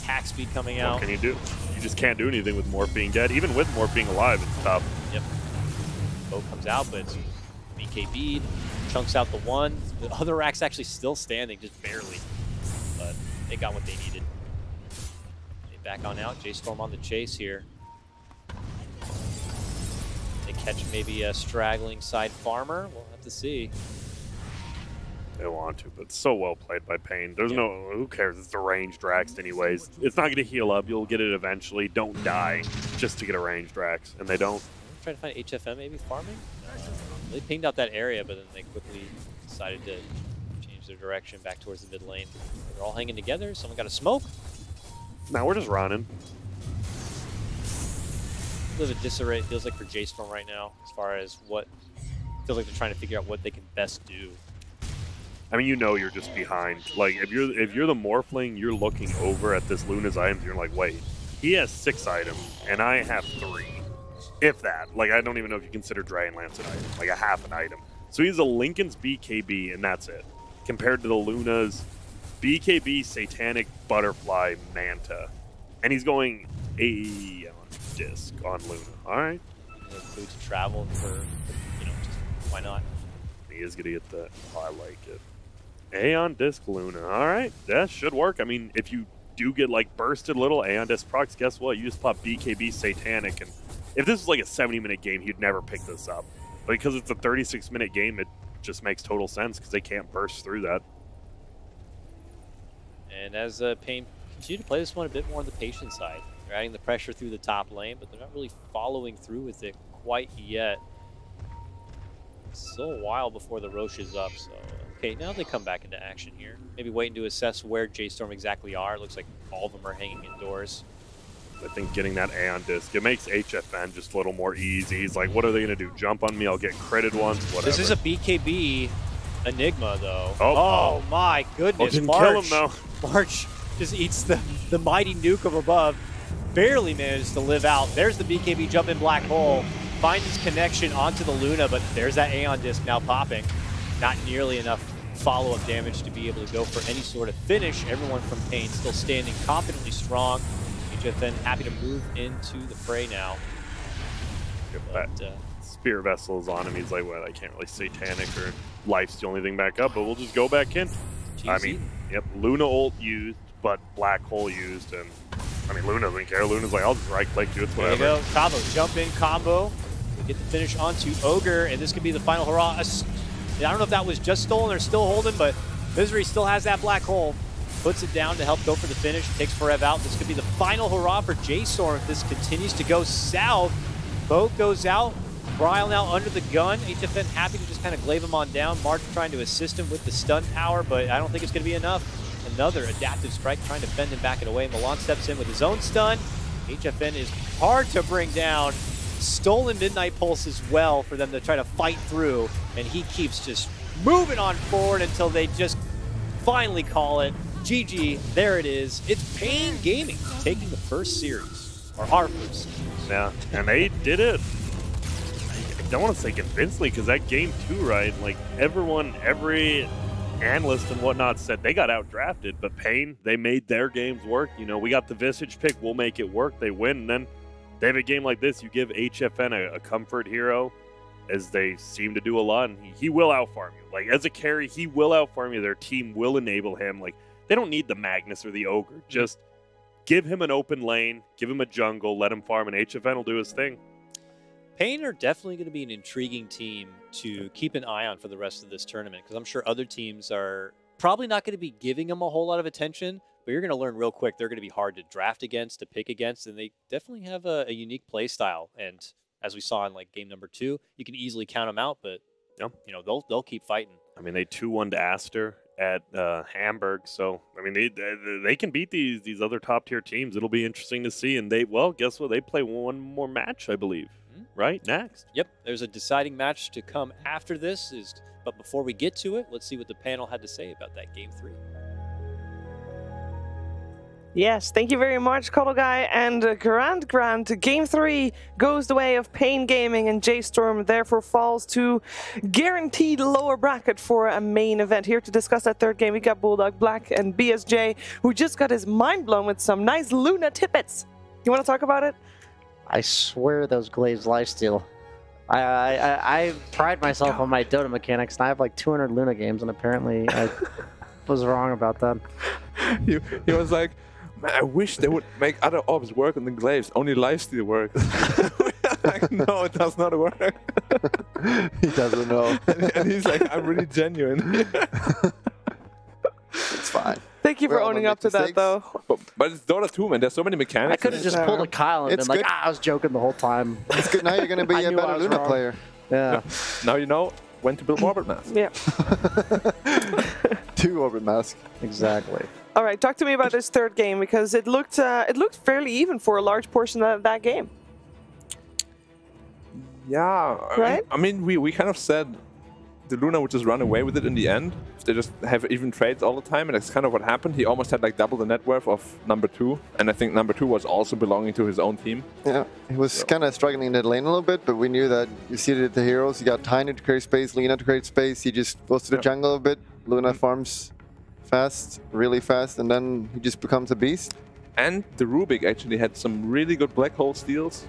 [SPEAKER 6] Attack speed coming out.
[SPEAKER 7] What can you do? You just can't do anything with Morph being dead. Even with Morph being alive, it's tough.
[SPEAKER 6] Yep. Boat comes out, but it's BKB'd. Chunks out the one. The other rack's actually still standing, just barely. But they got what they needed. They back on out. J.Storm on the chase here. They catch maybe a straggling side farmer. We'll have to see.
[SPEAKER 7] They want to, but it's so well played by paiN. There's no, who cares? It's a ranged Drax anyways. It's not going to heal up. You'll get it eventually. Don't die just to get a ranged Drax, and they don't.
[SPEAKER 6] I'm trying to find HFM maybe farming. They pinged out that area, but then they quickly decided to change their direction back towards the mid lane. They're all hanging together. Someone got a smoke.
[SPEAKER 7] Now we're just running.
[SPEAKER 6] A bit of a disarray, it feels like, for J.Storm right now, as far as what feels like they're trying to figure out what they can best do.
[SPEAKER 7] I mean, you know you're just behind. Like, if you're the Morphling, you're looking over at this Luna's items, you're like, wait, he has 6 items, and I have 3. If that. Like, I don't even know if you consider Dragonlance an item. Like, a half an item. So he's a Lincoln's BKB, and that's it. Compared to the Luna's BKB, Satanic, Butterfly, Manta. And he's going Aeon Disc on Luna. All right.
[SPEAKER 6] Food to travel for, you know, just why not?
[SPEAKER 7] He is going to get that. Oh, I like it. Aeon Disc Luna. All right. That should work. I mean, if you do get, like, bursted little Aeon Disc procs, guess what? You just pop BKB Satanic. And if this was like a 70-minute game, you'd never pick this up. But because it's a 36-minute game, it just makes total sense because they can't burst through that.
[SPEAKER 6] And as paiN continue to play this one a bit more on the patient side. They're adding the pressure through the top lane, but they're not really following through with it quite yet. Still a while before the Roche is up, so okay, now they come back into action here. Maybe waiting to assess where J.Storm exactly are. It looks like all of them are hanging indoors.
[SPEAKER 7] I think getting that Aeon Disc, it makes HFN just a little more easy. He's like, what are they going to do? Jump on me? I'll get critted once, whatever.
[SPEAKER 6] This is a BKB Enigma, though.
[SPEAKER 7] Oh
[SPEAKER 6] my goodness.
[SPEAKER 7] Didn't
[SPEAKER 6] March,
[SPEAKER 7] kill him, though.
[SPEAKER 6] March just eats the mighty nuke from above. Barely managed to live out. There's the BKB jump in black hole. Finds his connection onto the Luna, but there's that Aeon Disc now popping. Not nearly enough follow-up damage to be able to go for any sort of finish. Everyone from paiN still standing confidently strong. HFN happy to move into the fray now.
[SPEAKER 7] But, Spear Vessel is on him. He's like, well, I can't really Satanic or Life's the only thing back up, but we'll just go back in.
[SPEAKER 6] GC.
[SPEAKER 7] I mean, yep, Luna ult used, but Black Hole used, and I mean, Luna doesn't care. Luna's like, I'll just right-click, do it, whatever.
[SPEAKER 6] There you go. Combo. Jump in combo. We get the finish onto Ogre, and this could be the final hurrah. I don't know if that was just stolen or still holding, but Misery still has that black hole. Puts it down to help go for the finish. Takes Forev out. This could be the final hurrah for J.Storm if this continues to go south. Boat goes out. Bryle now under the gun. HFN happy to just kind of glaive him on down. March trying to assist him with the stun power, but I don't think it's going to be enough. Another adaptive strike trying to fend him back and away. Milan steps in with his own stun. HFN is hard to bring down. Stolen Midnight Pulse as well for them to try to fight through, and he keeps just moving on forward until they just finally call it. GG, there it is. It's paiN Gaming taking the first series, or our first series.
[SPEAKER 7] Yeah, and they did it. I don't want to say convincingly, because that game too, right? Like every analyst and whatnot said they got outdrafted, but paiN, they made their games work. You know, we got the Visage pick, we'll make it work. They win, and then they have a game like this. You give HFN a comfort hero, as they seem to do a lot, and he will outfarm you. Like, as a carry, he will outfarm you. Their team will enable him. Like, they don't need the Magnus or the Ogre. Just give him an open lane, give him a jungle, let him farm, and HFN will do his thing.
[SPEAKER 6] paiN are definitely going to be an intriguing team to keep an eye on for the rest of this tournament, because I'm sure other teams are probably not going to be giving them a whole lot of attention, but you're going to learn real quick they're going to be hard to draft against, to pick against, and they definitely have a unique play style. And as we saw in like game number 2, you can easily count them out, but you know, they'll keep fighting.
[SPEAKER 7] I mean, they 2-1'd Aster at Hamburg, so I mean they can beat these other top tier teams. It'll be interesting to see. And well, guess what? They play one more match, I believe. Right next.
[SPEAKER 6] Yep, there's a deciding match to come after this. But before we get to it, let's see what the panel had to say about that game 3.
[SPEAKER 2] Yes, thank you very much, Cuddle Guy. And grand game 3 goes the way of paiN Gaming, and J.Storm therefore falls to guaranteed lower bracket for a main event. Here to discuss that third game, we got Bulldog Black and BSJ, who just got his mind blown with some nice Luna tippets. You want to talk about it?
[SPEAKER 5] I swear those glaives lifesteal. I pride myself on my Dota mechanics, and I have like 200 Luna games, and apparently was wrong about that.
[SPEAKER 3] He was like, man, I wish they would make other orbs work on the glaives. Only lifesteal works. Like, no, it does not work.
[SPEAKER 4] He doesn't know.
[SPEAKER 3] And he's like, I'm really genuine.
[SPEAKER 4] It's fine.
[SPEAKER 2] Thank you for
[SPEAKER 4] We're all
[SPEAKER 2] owning
[SPEAKER 4] gonna
[SPEAKER 2] up to
[SPEAKER 4] make
[SPEAKER 2] that,
[SPEAKER 4] mistakes.
[SPEAKER 2] though.
[SPEAKER 3] But it's Dota 2, man. There's so many mechanics.
[SPEAKER 5] I could have just pulled a Kyle and
[SPEAKER 4] It's
[SPEAKER 5] been like,
[SPEAKER 4] good.
[SPEAKER 5] I was joking the whole time.
[SPEAKER 4] It's good. Now you're going to be
[SPEAKER 5] I
[SPEAKER 4] a
[SPEAKER 5] knew I
[SPEAKER 4] better
[SPEAKER 5] was
[SPEAKER 4] Luna
[SPEAKER 5] wrong.
[SPEAKER 4] player.
[SPEAKER 5] Yeah.
[SPEAKER 3] Now you know when to build orbit mass.
[SPEAKER 2] Yeah.
[SPEAKER 4] 2 orbit mask.
[SPEAKER 5] Exactly.
[SPEAKER 2] All right, talk to me about this third game because it looked fairly even for a large portion of that game.
[SPEAKER 3] Yeah.
[SPEAKER 2] Right?
[SPEAKER 3] I mean, we kind of said the Luna would just run away with it in the end. They just have even trades all the time, and that's kind of what happened. He almost had like double the net worth of number 2, and I think number 2 was also belonging to his own team.
[SPEAKER 4] Yeah, he was kind of struggling in the lane a little bit, but we knew that you see it at the heroes. You got Tiny to create space, Lina to create space. He just goes to the jungle a bit. Luna farms fast, really fast, and then he just becomes a beast.
[SPEAKER 3] And the Rubik actually had some really good black hole steals.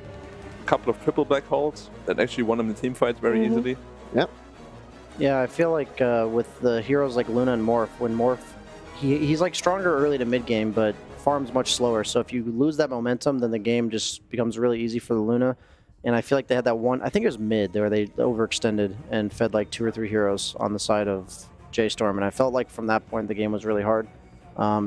[SPEAKER 3] A couple of triple black holes that actually won him the team fights very easily.
[SPEAKER 4] Yep.
[SPEAKER 5] Yeah, I feel like with the heroes like Luna and Morph, when Morph, he's like stronger early to mid game, but farms much slower. So if you lose that momentum, then the game just becomes really easy for the Luna. And I feel like they had that one, I think it was mid, where they overextended and fed like 2 or 3 heroes on the side of J.Storm. And I felt like from that point the game was really hard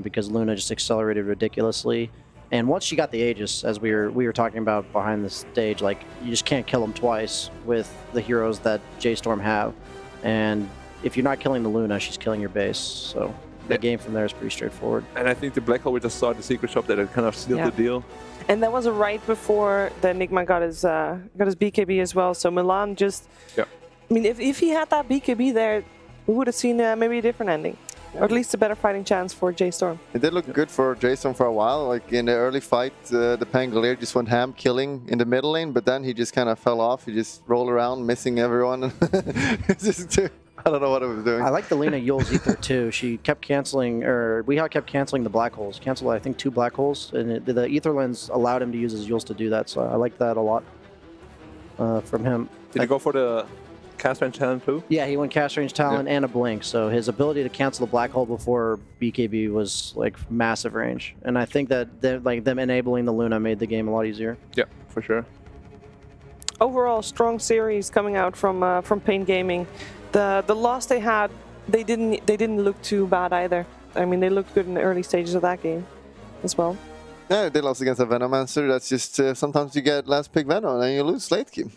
[SPEAKER 5] because Luna just accelerated ridiculously. And once she got the Aegis, as we were talking about behind the stage, like you just can't kill them twice with the heroes that J.Storm have. And if you're not killing the Luna, she's killing your base. So the game from there is pretty straightforward.
[SPEAKER 3] And I think the black hole we just saw at the secret shop that it kind of sealed the deal.
[SPEAKER 2] And that was right before the Enigma got his BKB as well. So Milan just, I mean, if he had that BKB there, we would have seen maybe a different ending. Or at least a better fighting chance for J.Storm.
[SPEAKER 4] It did look good for J.Storm for a while. Like in the early fight, the Pangolier just went ham, killing in the middle lane, but then he just kind of fell off. He just rolled around, missing everyone. I don't know what he was doing.
[SPEAKER 5] I like the Lina Yule's Ether too. She kept canceling, or Weehaw kept canceling the black holes. Canceled, I think, 2 black holes, and the Ether lens allowed him to use his Yules to do that. So I like that a lot from him.
[SPEAKER 3] Did he go for the cast range talent too?
[SPEAKER 5] Yeah, he went cast range talent and a blink, so his ability to cancel the black hole before BKB was like massive range. And I think that them enabling the Luna made the game a lot easier.
[SPEAKER 3] Yeah, for sure.
[SPEAKER 2] Overall, strong series coming out from paiN Gaming. The loss they had, they didn't look too bad either. I mean, they looked good in the early stages of that game as well.
[SPEAKER 4] Yeah, they lost against a Venomancer. That's just sometimes you get last pick Venom and you lose late game.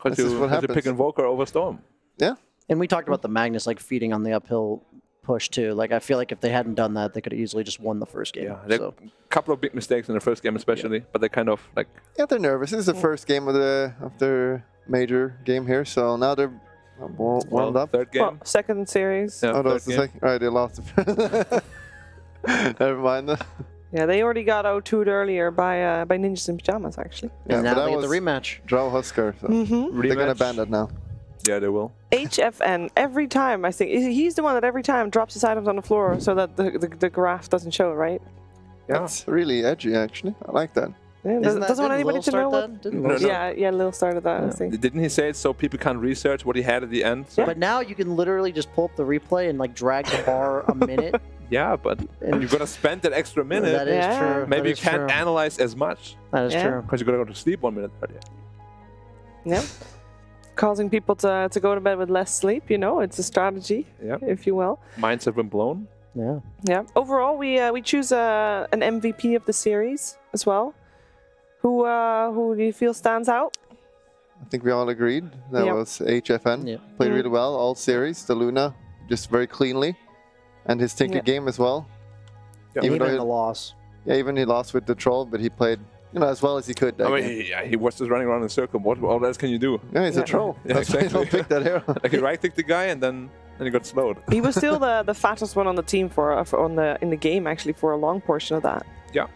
[SPEAKER 3] Because you pick Invoker over Storm.
[SPEAKER 4] Yeah.
[SPEAKER 5] And we talked about the Magnus like feeding on the uphill push too. Like I feel like if they hadn't done that, they could have easily just won the first game.
[SPEAKER 3] Yeah, a couple of big mistakes in the first game especially, but they kind of like...
[SPEAKER 4] Yeah, they're nervous. This is the first game of their major game here, so now they're warmed up.
[SPEAKER 3] Third game.
[SPEAKER 2] Well, second series.
[SPEAKER 3] Yeah,
[SPEAKER 4] oh, that was the second. All right, they lost. Never mind.
[SPEAKER 2] Yeah, they already got 0-2'd earlier by Ninjas in Pajamas, actually.
[SPEAKER 4] Yeah,
[SPEAKER 5] and now they get the rematch.
[SPEAKER 4] Drow Husker. So they're going to ban that now.
[SPEAKER 3] Yeah, they will.
[SPEAKER 2] HFN, every time, I think, he's the one that every time drops his items on the floor so that the graph doesn't show, right?
[SPEAKER 3] Yeah.
[SPEAKER 4] That's really edgy, actually. I like that.
[SPEAKER 2] Yeah, doesn't want anybody to know what...
[SPEAKER 3] No.
[SPEAKER 2] Yeah, Lil started that, I think.
[SPEAKER 3] Didn't he say it so people can't research what he had at the end? So?
[SPEAKER 5] But now you can literally just pull up the replay and like drag the bar a minute.
[SPEAKER 3] Yeah, but you're going to spend that extra minute.
[SPEAKER 5] That is true.
[SPEAKER 3] Maybe you can't analyze as much.
[SPEAKER 5] That is true.
[SPEAKER 3] Because you're going to go to sleep 1 minute earlier.
[SPEAKER 2] Yeah. Causing people to go to bed with less sleep, you know, it's a strategy, if you will.
[SPEAKER 3] Minds have been blown.
[SPEAKER 5] Yeah.
[SPEAKER 2] Yeah. Overall, we choose an MVP of the series as well. Who do you feel stands out?
[SPEAKER 4] I think we all agreed. That was HFN.
[SPEAKER 5] Yeah.
[SPEAKER 4] Played really well all series. The Luna, just very cleanly. And his Tinker game as well.
[SPEAKER 3] Yeah.
[SPEAKER 5] Even in the loss.
[SPEAKER 4] Yeah, even he lost with the Troll, but he played as well as he could.
[SPEAKER 3] I mean, he was just running around in a circle. What else can you do?
[SPEAKER 4] Yeah, he's a Troll.
[SPEAKER 3] Yeah,
[SPEAKER 4] That's
[SPEAKER 3] exactly.
[SPEAKER 4] why you don't pick that hero.
[SPEAKER 3] Like he right-clicked the guy and then he got slowed.
[SPEAKER 2] He was still the fattest one on the team in the game actually for a long portion of that.
[SPEAKER 3] Yeah.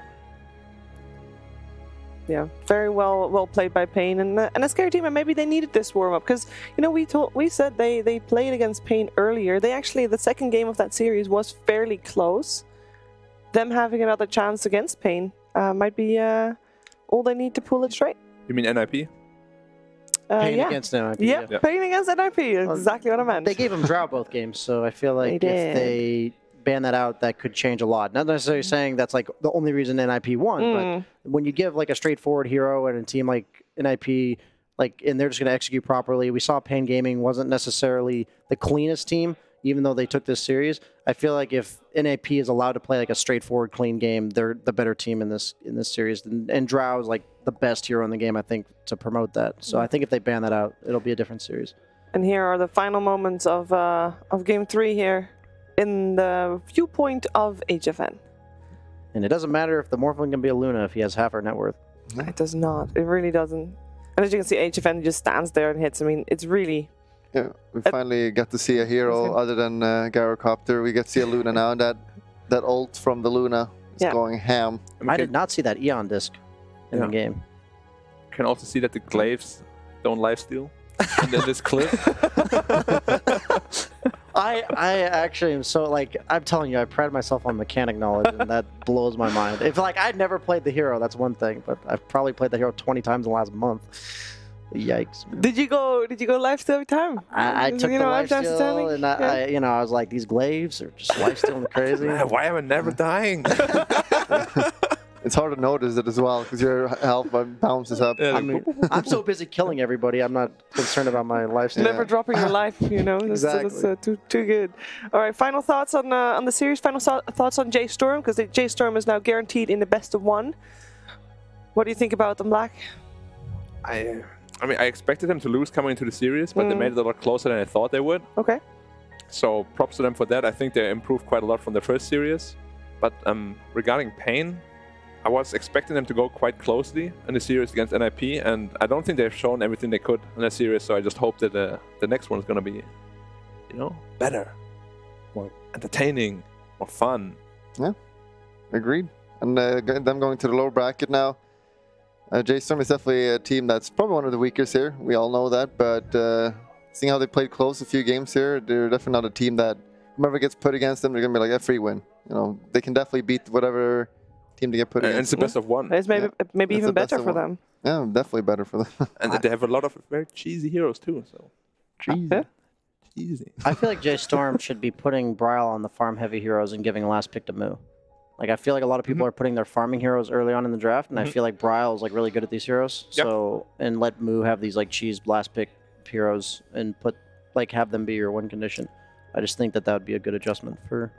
[SPEAKER 2] Yeah, very well played by paiN and a scary team, and maybe they needed this warm up because we said they played against paiN earlier. They actually, the second game of that series was fairly close. Them having another chance against paiN might be all they need to pull it straight.
[SPEAKER 3] You mean NIP?
[SPEAKER 5] paiN against NIP.
[SPEAKER 2] Yeah, paiN against NIP. Exactly what I meant.
[SPEAKER 5] They gave him Drow both games, so I feel like if they ban that out, that could change a lot. Not necessarily saying that's like the only reason NIP won, but when you give like a straightforward hero and a team like NIP, like, and they're just going to execute properly. We saw paiN Gaming wasn't necessarily the cleanest team, even though they took this series. I feel like if NIP is allowed to play like a straightforward, clean game, they're the better team in this series. And Drow is like the best hero in the game, I think, to promote that. So I think if they ban that out, it'll be a different series.
[SPEAKER 2] And here are the final moments of Game 3 here in the viewpoint of HFN.
[SPEAKER 5] And it doesn't matter if the Morphling can be a Luna if he has half our net worth.
[SPEAKER 2] It does not. It really doesn't. And as you can see, HFN just stands there and hits. I mean, it's really...
[SPEAKER 4] Yeah, we finally got to see a hero other than Gyrocopter. We get to see a Luna now, and that ult from the Luna is going ham.
[SPEAKER 5] I did not see that Eon disc in the game.
[SPEAKER 3] You can also see that the Glaives don't lifesteal in this clip.
[SPEAKER 5] I actually am so, like, I'm telling you, I pride myself on mechanic knowledge, and that blows my mind. If, like, I'd never played the hero, that's one thing, but I've probably played the hero 20 times in the last month. Yikes. Man.
[SPEAKER 2] Did you go lifesteal every time?
[SPEAKER 5] I took the lifesteal, and I was like, these Glaives are just lifestealing crazy.
[SPEAKER 3] Man, why am I never dying?
[SPEAKER 4] It's hard to notice it as well because your health bounces up.
[SPEAKER 5] I mean, I'm so busy killing everybody, I'm not concerned about my lifesteal.
[SPEAKER 2] Never dropping your life, you know.
[SPEAKER 5] Exactly.
[SPEAKER 2] That's too good. All right, final thoughts on the series. Final thoughts on J.Storm, because J.Storm is now guaranteed in the best of one. What do you think about them, Black?
[SPEAKER 3] I mean, I expected them to lose coming into the series, but they made it a lot closer than I thought they would.
[SPEAKER 2] Okay.
[SPEAKER 3] So props to them for that. I think they improved quite a lot from the first series. But regarding paiN, I was expecting them to go quite closely in the series against NIP, and I don't think they've shown everything they could in that series, so I just hope that the next one is going to be, you know, better, more entertaining, more fun.
[SPEAKER 4] Yeah, agreed. And them going to the lower bracket now. J.Storm is definitely a team that's probably one of the weakest here. We all know that, but seeing how they played close a few games here, they're definitely not a team that whoever gets put against them, they're going to be like a free win. You know, they can definitely beat whatever team to get put against.
[SPEAKER 3] And it's the best of one.
[SPEAKER 2] It's maybe even better for them.
[SPEAKER 4] Yeah, definitely better for them.
[SPEAKER 3] And they have a lot of very cheesy heroes too. So
[SPEAKER 4] cheesy.
[SPEAKER 3] Cheesy.
[SPEAKER 5] I feel like J.Storm should be putting Bryle on the farm-heavy heroes and giving last pick to Moo. Like, I feel like a lot of people are putting their farming heroes early on in the draft, and I feel like Bryle is like really good at these heroes. So, and let Moo have these like cheese last pick heroes and have them be your win condition. I just think that would be a good adjustment for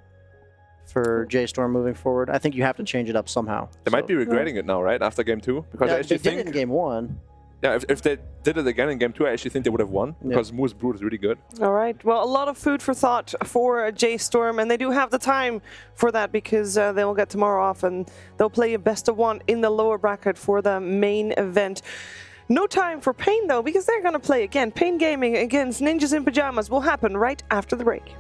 [SPEAKER 5] J.Storm moving forward. I think you have to change it up somehow.
[SPEAKER 3] They might be regretting it now, right? After game 2? Because I actually
[SPEAKER 5] they did it in game 1.
[SPEAKER 3] Yeah, if they did it again in game 2, I actually think they would have won because Moo's Brood is really good.
[SPEAKER 2] All right. Well, a lot of food for thought for J.Storm, and they do have the time for that because they will get tomorrow off and they'll play a best of one in the lower bracket for the main event. No time for paiN though, because they're going to play again. paiN Gaming against Ninjas in Pajamas will happen right after the break.